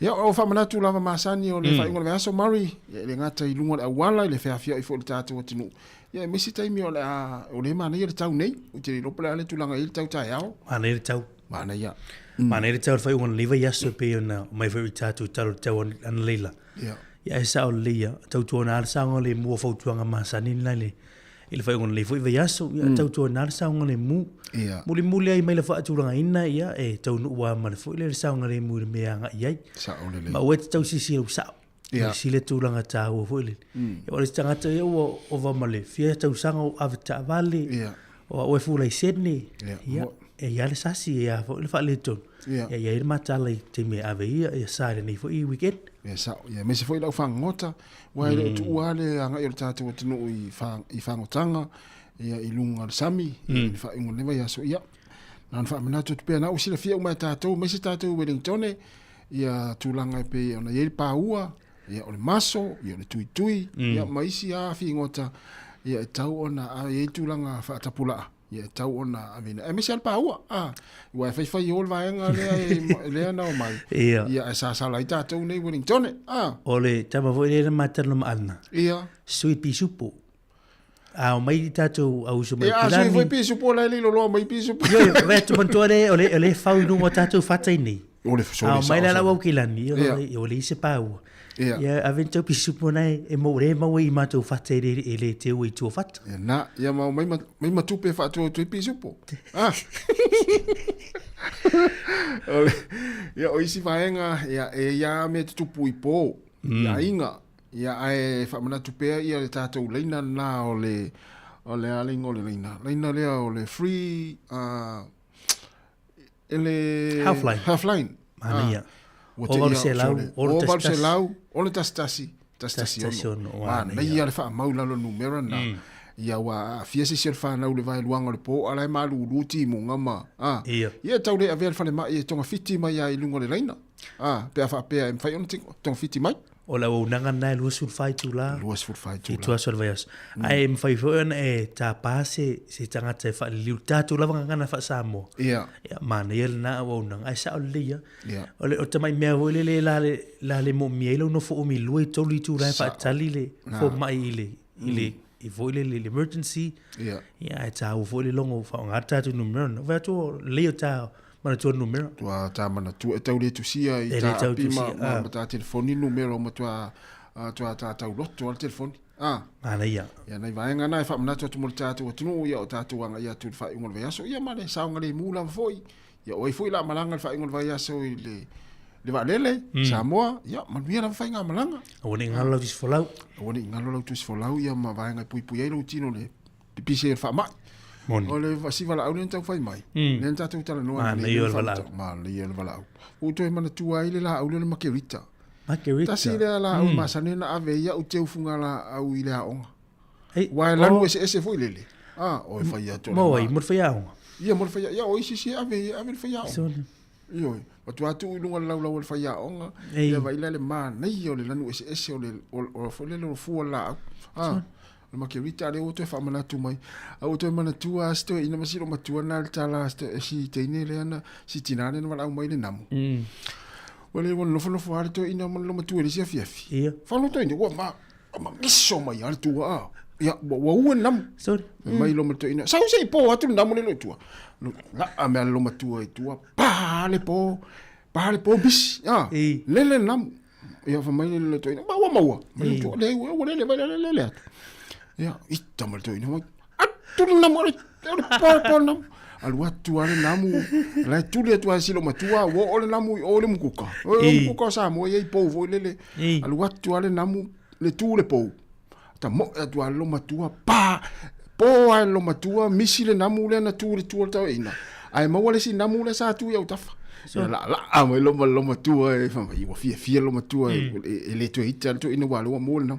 ia o fa mana tu lava masani o le fa ungo yaso mari ia le ngata i lunga awala le fa afia i fo tato tinu ia misi taimi o le mana ia le tau nei o te ropa le tulanga i le tau tai ao mana ia le tau mana ia mana ia le tau fai un liva yaso pe ona mai vai tatu talo tau an leila ia esa o lia tau tuana al sanga le mua fau tuanga masani le il fai un liva yaso ia tau tuana al sanga le mu muli ai mai le fa tulanga ina ia e tau no wa ma le fo le sanga le mu me anga ia sa o le ma wet tau sisi o sa si le tūlanga tā ua fwile. E wale tangata e o wamale, fia tau sanga o avita vale, o oe fula i Sydney, e iale sasi e a fwile wha le tonu. E ia matala i te mea ave ia, e sāre nei fwile i weekend. E sa, e mese fwile au whangota, wai le tu uale anga i o tātou o tino i whangotanga, ia i lunga le sami, i whaingo newa ia so ia. Nāna whaamenatu tu pēr na usila fia umai tātou, mese tātou Wellingtone, ia tūlanga e pē ona ieri pāua, ia ole maso, ia ole tui, ia maisi a whingota, ia e tau ona a e tūlanga whaatapula, ia e tau ona a vina. E mesi alpa ua, ua e whaiwhai i olva enga lea nao mai. Ia e sāsala i tātou nei Wellingtone. Ole, tama voi lera matana ma ana. Ia. Sweet pea supo. O mai i tātou au so mai pilani. Ia, sweet pea supo lai lilo loa mai pea supo. Ia, vea tumantua ole whau inunga tātou whatai nei. Ole, o mai la wau kilani, ole i se pāua. Ia aventau pisupo nei e mo re mau i matou fate e le te ui tua fata. Ia na, ia mau mai matupe fatu o tui pisupo. Ia o isi vaenga, ia me te tupu i pō, ia inga, ia ai whamanatu pēr ia le tātou leina na o le aling o le leina. Leina lea o le free, Half-line. Mana ia. O se lau, o le tastasi ono. Na ia le wha maula lo numera na. Ia wa fia se sir whanau le vai luanga le po, ala e malu uruti mo ngama. Ia tau le avea le whane mai e tonga fiti mai a i lunga le reina. Pea wha pea e mwhai ona tonga fiti mai. O la o nanga nai luas furfai tu la. Luas furfai tu la. I tua sorvaias. Ai mwhai fwoi e tā pāse se tangata e wha liu tātu lava ngana wha Sāmoa. Ia. Mana ia le nā o nanga. Ai sa o lia. O tamai mea voi le la le mo mielo no fo o mi lua i tolu i tu rai wha tali le fo mai i le i voi le emergency. Ia. Ia e tā o voi le longo wha o ngata tātu numero. Vea tu leo tā mana tua numero. Tua tā mana tua e tau le tusia i tā api ma tā telefoni numero ma tua tā tau loto al telefoni. Mana ia. Ia nei vaenga nai wha mana tua tumori tātou atunu ia o tātou anga ia tu le wha ingon vai aso. Ia ma le saonga le mūla foi. Ia oi foi la malanga le wha ingon vai aso i le valele, Sāmoa, ia manuia la whai ngā malanga. Awane ngalo lau tis folau. Awane ngalo lau tis folau ia ma vaenga pui ai lau tino le pise e wha mai. O le wasiwa la au ni tau whai mai. Nen tātou tala noa. Mana ia le walau. Mana ia le walau. Uto e mana tua ile la au le makerita. Makerita. Tasi le la au masane na ave ia u teu funga la au ile a onga. Wai lanu ese foi lele. O e whai ato. Mo ai, mo whai a onga. Ia mo whai a. Ia o isi ave whai a onga. Ia oi. Watu atu ilunga lau le whai a onga. Ia vai le maa nei o le lanu ese o le lo fua la au. Le makerita le o te whamanatu mai. Au te manatua asto ina masiro matua na le tala asto e si teine le ana si tinane na wala au mai le namu. Wale wana nofo hare to ina mana lo matua le si afiafi. Ia. Whano to ina, ua ma miso mai hare tua Ia, wa ua namu. Sorry. Mai lo matua ina. Sau se i po atu namu le lo tua. La a mea lo matua i tua. Pahale po bisi. Lele namu. Ia fa mai le lo tua ina. Maua. Mai tua le atu. Ia, ita mal to ina. Atu na mo le po namu. alu atu ale namu la tuli atu asilo matua wo ole namu ole mukuka ole mukuka Samoa ye po vo lele alu atu ale namu le tu le po ta mo atu ale matua pa po ale matua misi le namu le na tu le tu ta ina ai mo wale si namu le sa tu ya utafa la mo lo matua e fa i wa fia lo matua e le tu ita tu ina wa lo mo na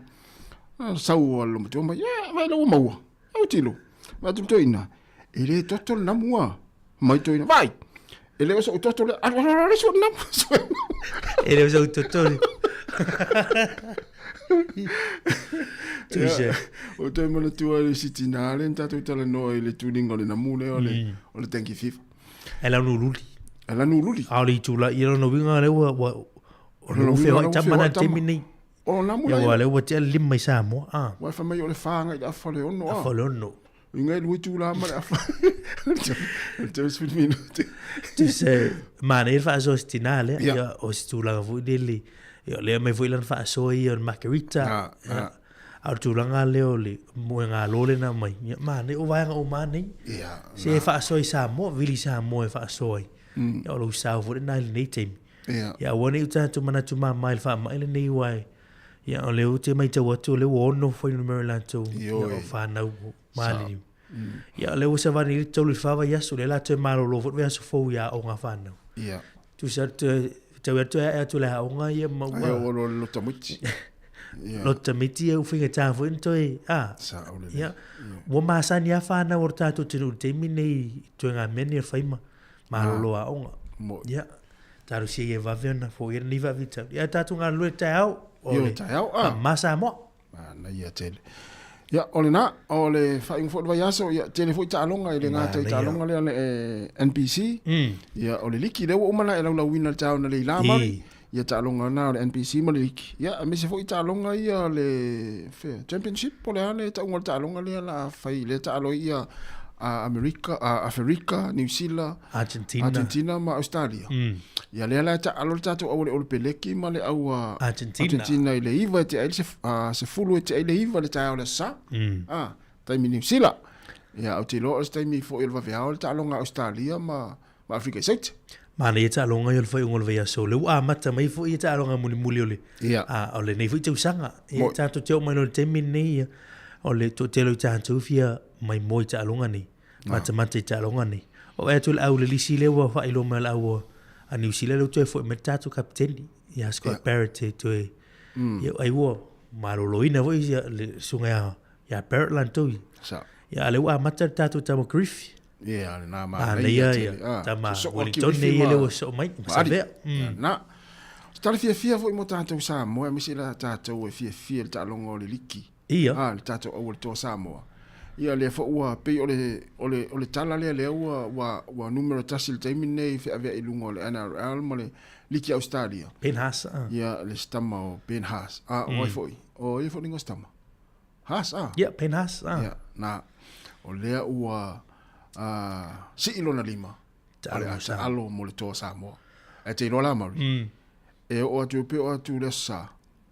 sau lo matua ma ya vai lo mo au tilo ma tu ina ele toto na mua mai to ina vai ele so toto le ale so na ele so toto tu sei o te mana tu ale sitina le tato tala no ele tuning ole na mune ole tanki fifa ela no luli ali tu la ira no vinga le wa o fe wa tamana temini o na mune ya le wa te limai Samoa wa fa mai ole fanga ya fa le ono inga lui tu la ma fa te spit minuti tu sei ma ne fa so stinale ya o tu la fu dele ya le mai fu lan fa so i on margarita au tu langa le ole mo nga lole na mai ma ne o vai o ma ne se fa so i Samoa vili Samoa fa so i ya lo sa fu na le tem ya woni uta tu mana tu ma mai fa mai le nei wai ya ole o te mai te watu le wono fo no Maryland to ya fa na mali ya le o se va ni to le fa ya so le la te malo lo vo so fo ya o nga fa na tu sa te tu le ha o nga ya ma wa lo tamuti lo tamiti o finga ta fo into ya wo ma sa ni fa na o ta tu te mini tu nga meni fa ma lo a o ya taru si e va vena fo ni va vita ya ta tu nga lo ta Yo tau masa mo na ia tele ya ole fa info va yaso ya telefon ta longa ile ngata ta longa le NPC ya ole liki le o mana la winner ta na le lama ya ta longa na le NPC mo liki ya me se fo ta longa ya le championship po le ta ngol ta longa le la fa ile ta lo ya Africa, New Zealand, Argentina ma Australia. Ya le ta alo ta o le peleki ma le au Argentina ile iva te ai se fulu te ile iva le ta o sa. Ta mi New Zealand. Ya o te lo sta mi fo il va via ta longa Australia ma Africa South. Ma le ta longa il foi ngol via so le mata mai fo ta longa muli ole. Ole nei fo te usanga. Ta to te o mai no te mini ole to te lo ta tu fia mai moi ta longa ni. Mata ta longa ni. O e tu au le lisi le wa fa ilo mal au a New Zealand tu fo metatu kapteni ya Scott Barrett tu ya ai wo maloloina vo ya le sunga ya Barrett tu ya le wa mata tatu tamo grief ya na ma ya tama Wellington ne ile wo so mai sabe na sta fia vo mo tatu Samoa mi sila tatu e fia ta longo le liki le tatu o to Samoa ia le fo ua pe ole tala le wa numero tasil taimi nei fe ave ilungo le NRL mo le liki Australia Penhas ia le stama o Penhas o ifo ningo stama has ia Penhas ia na o le ua si ilona lima alo mo le to Samoa e te ilola mari e o atu pe o atu le sa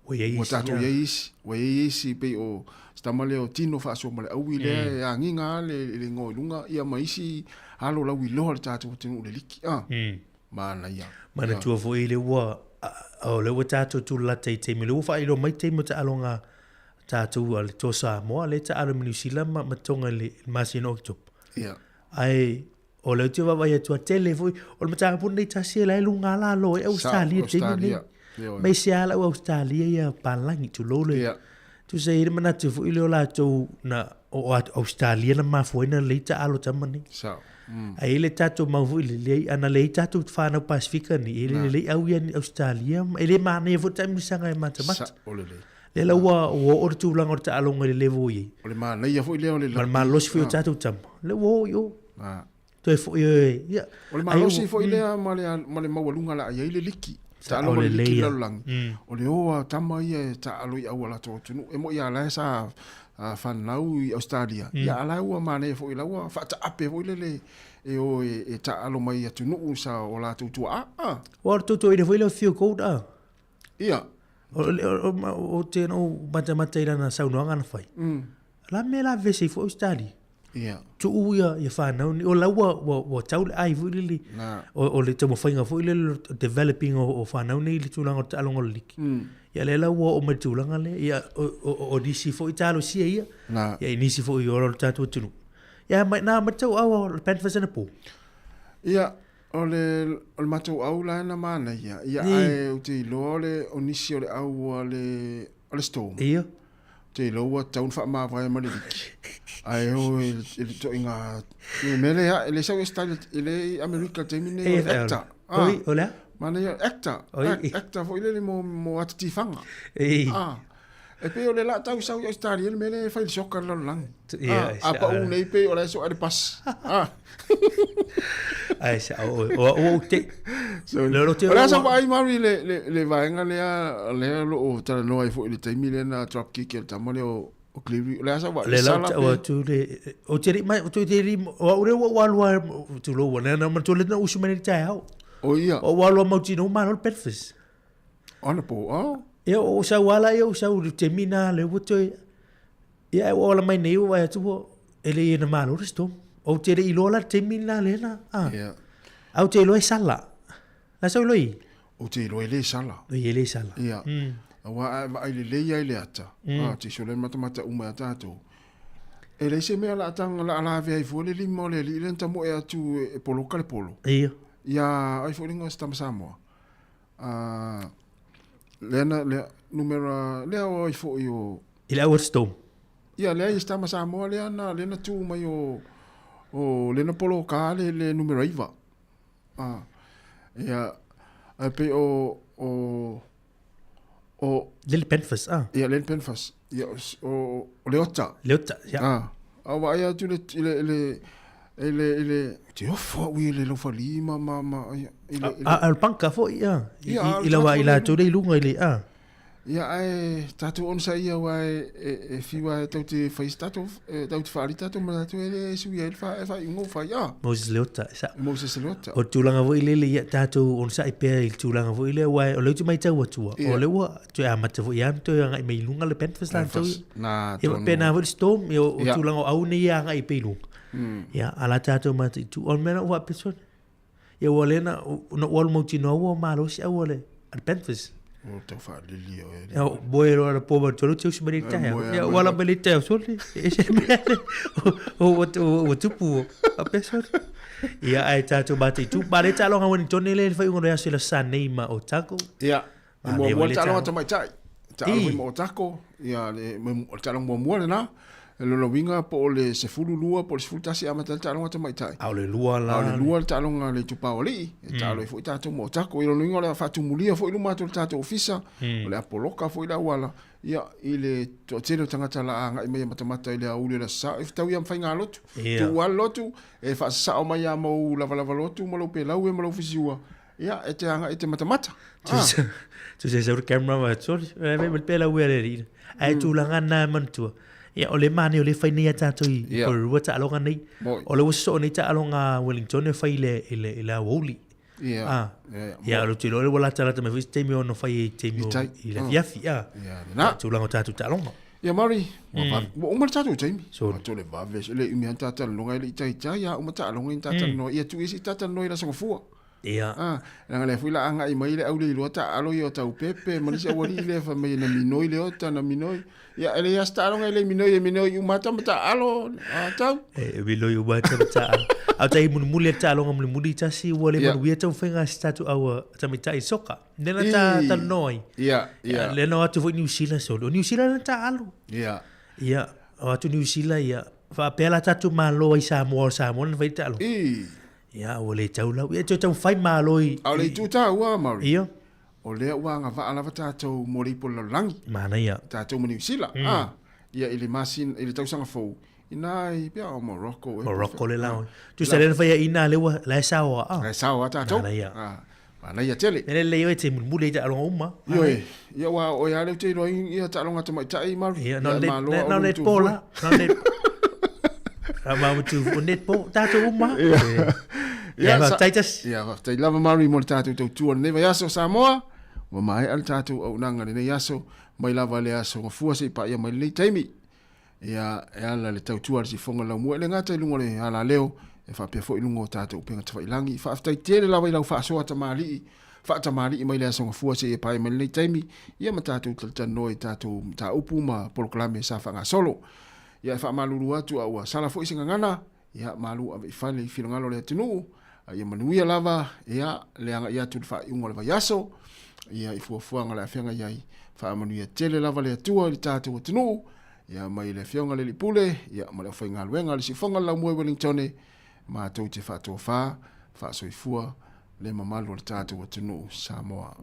o tatu yeisi pe o stamale o tino fa so male au ile a nginga le ngoilunga ia maisi halo la wilo le tatu tinu le liki mana ia mana tu fo ile wa o le tatu tu la te mi lo fa ilo mai te mo ta alonga tatu al to Samoa le ta al New Zealand ma tonga le masino top ia ai o le tu va vai tu tele foi o le ta pun nei ta se la lunga la lo e Australia te mi mai se ala Australia ia palangi tu lo le tu sei le mana tu ile la tu na o Australia na ma foi na le ta alo tamani ai le tatu ma fu le ana le tatu fa na Pacifica ni ile le au ia Australia ile ma ne fu tam sanga mata le la wa o tu lang o ta alo ngale le voi le ma na ia fu ile le ma los fu tatu tam le wo yo tu fu ia o ma los fu ile ma le ma walunga la ia ile liki ta alo le liki lang o le o tama ia ta alo ia wala to tunu e mo ia la sa fanau i Australia ia ala ua mane fo ila ua fa ta ape fo ile e o e ta alo mai atu no sa o la tu o tu ile fo ile fio cold ia o te no mata ila na saunga na fai la me la vesi fo Australia tu ia whanau ni o laua wa tau le ai fu lili o le tamo whainga fu le developing o whanau ni le tūlanga o te alonga liki ia le laua o mai tūlanga le ia o nisi fu i talo sia ia ia i nisi fu i ora le tātua tunu ia mai nā matau au le penfasana pō ia o le matau au la na mana ia ai o te ilo le o nisi o le au o le storm ia te loa taun fa ma vai ma le ai o ele to inga mele ya ele sa style ele America te mine actor oi ola mana ya actor foi ele mo ati fanga e pe o le la tau sa o style ele mele fa il soccer lo lang apa u nei pe o le so ale pas ai sa o te lo te la sa vai mari le vai nga le lo tala no ai foi le te mile na drop kick el tamole o clear le sa vai le la o tu le o te mai o te ri o ore wa lua tu lo wa na ma tu le na usu mani tai au o ia o wa lo mo ti no ma no perfect ona po o sa wala o sa u te mina le wo te ia o la mai nei wa tu ele na ma lo resto o te re ilola te mina le na au te lo sala la so loi o te lo le sala le sala ia wa ai le ia le ata ti so le mata uma tato ele se me la tang la ve ai fu le limo le le tamo e atu e polo kale polo ia ai fu lingo sta Sāmoa le numero le o ai fu io il hour storm ia le sta Sāmoa le na tu mai o le na polo ka le numero iva ia pe o le penfas ia le penfas ia o leota ia awa ia tu le te ofo wi le lo fali ma al panka fo ia ila wa ila tu le lunga ile ia ai tatu on sa ia wa e fiwa tau te fai tatu tau te fari tatu ma tatu ele su ia fa ingo fa ia Moses leota o tulanga vo ile ia tatu on sa ipe il tulanga vo ile wa o le tu mai tau tua o le wa tu a mata vo ia to nga mai lunga le penfas la tu ia pena vo storm o tulanga au ne ia nga ipe lunga ia ala tatu ma tu on mena wa person ia wale na no wal mo tino wo ma lo si awole al penfas o te fa lili o ia boero ala poba tolo tu se merita ia wala belita so ese mele o tupu a person ia ai tatu bati tu bare talo ngawani tone le fa ngoro ya sila sanei ma o tako ia mo talo ta mai tai talo mo tako ia le mo talo mo na lo lo winga po le se fulu lua po le fulu tasi amata talo ta mai tai au le lua la au le lua talo nga le tupa oli talo fo tatu mo tako ilo ningo le fatu mulia fo ilu mato tatu ofisa le apoloka fo ila wala ia ile to telo tangata la nga mai mata ile au le sa if tau ia mfainga lotu tu wal lotu e fa sa o mai mo la lotu mo lo pe lau e mo lo fisiua ia e te anga e te mata tu se sur camera ma sorry me pe la were ri ai tu la ngana man tu ia o le mane o le fai nei tatu i o rua ta alonga nei o le waso nei ta alonga Wellington e fai le woli ia lo tilo le wala tala ta me vis te mi ono fai te mi i le fiafi na tu lango tatu ta alonga ia mari o mar tatu te mi so to le vave le umi anta ta longa le tai tai ia o mata alonga anta ta no ia tu isi ta no ila so fua ia nga le fuila anga i mai le au le lota alo yo tau pepe ma se wali le fa mai na minoi le ota na minoi ia ele ya sta alo le minoi u mata alo tau minoi u mata au tai mun muli ta alo ngam muli ta si wale ma wi ta fenga statu au ta mita i soka nena ta noi ia le no atu vo New Zealand so New Zealand ta alo ia atu New Zealand ia fa pela tatu malo i Samoa vai ta alo ia o le tau lau ia tau fai maloi au le tu tau mari ia o le wa nga va ala tatu mori po langi mana ia tatu New Zealand ia ile masin ile tau sanga fo ina i pia o Morocco le lau tu sa le fai ina le wa la Sāmoa tatu mana ia tele le yo te mule ta alonga uma ia wa o ia le te roi ia ta alonga te mai tai mari ia no le pola no le mau tu net po tatu uma ia taitas ia tai lava mari mo tatu tu ne va yaso Sāmoa wa mai al tatu au nanga ne yaso mai lava le yaso fua se pa ia mai le taimi ia ala le tautua le sifonga la mua le ngata ilungo le ala leo e whapea fo ilungo tātou penga tawailangi whaaftai tere lawa ilau whaasoa tamari whaatamari mai le asonga fua se e pai mai le taimi ia ma tātou taltano e tātou ta upu ma poloklame sa whanga solo ia e whaamaluru atu au a sala fo isinga ngana ia malu ave whale i whirangalo le atinu ia manuia lava ia le anga ia tu wha iungo le vaiaso ia i fuafuanga le awhenga iai whaamanuia tele lava le atua le tātou atinu ia mai le fionga le lipule ia ma le whainga luenga le sifonga lau mua Wellingtone ma tau te whātua wha soifua le mamalu le tātou atinu Sāmoa.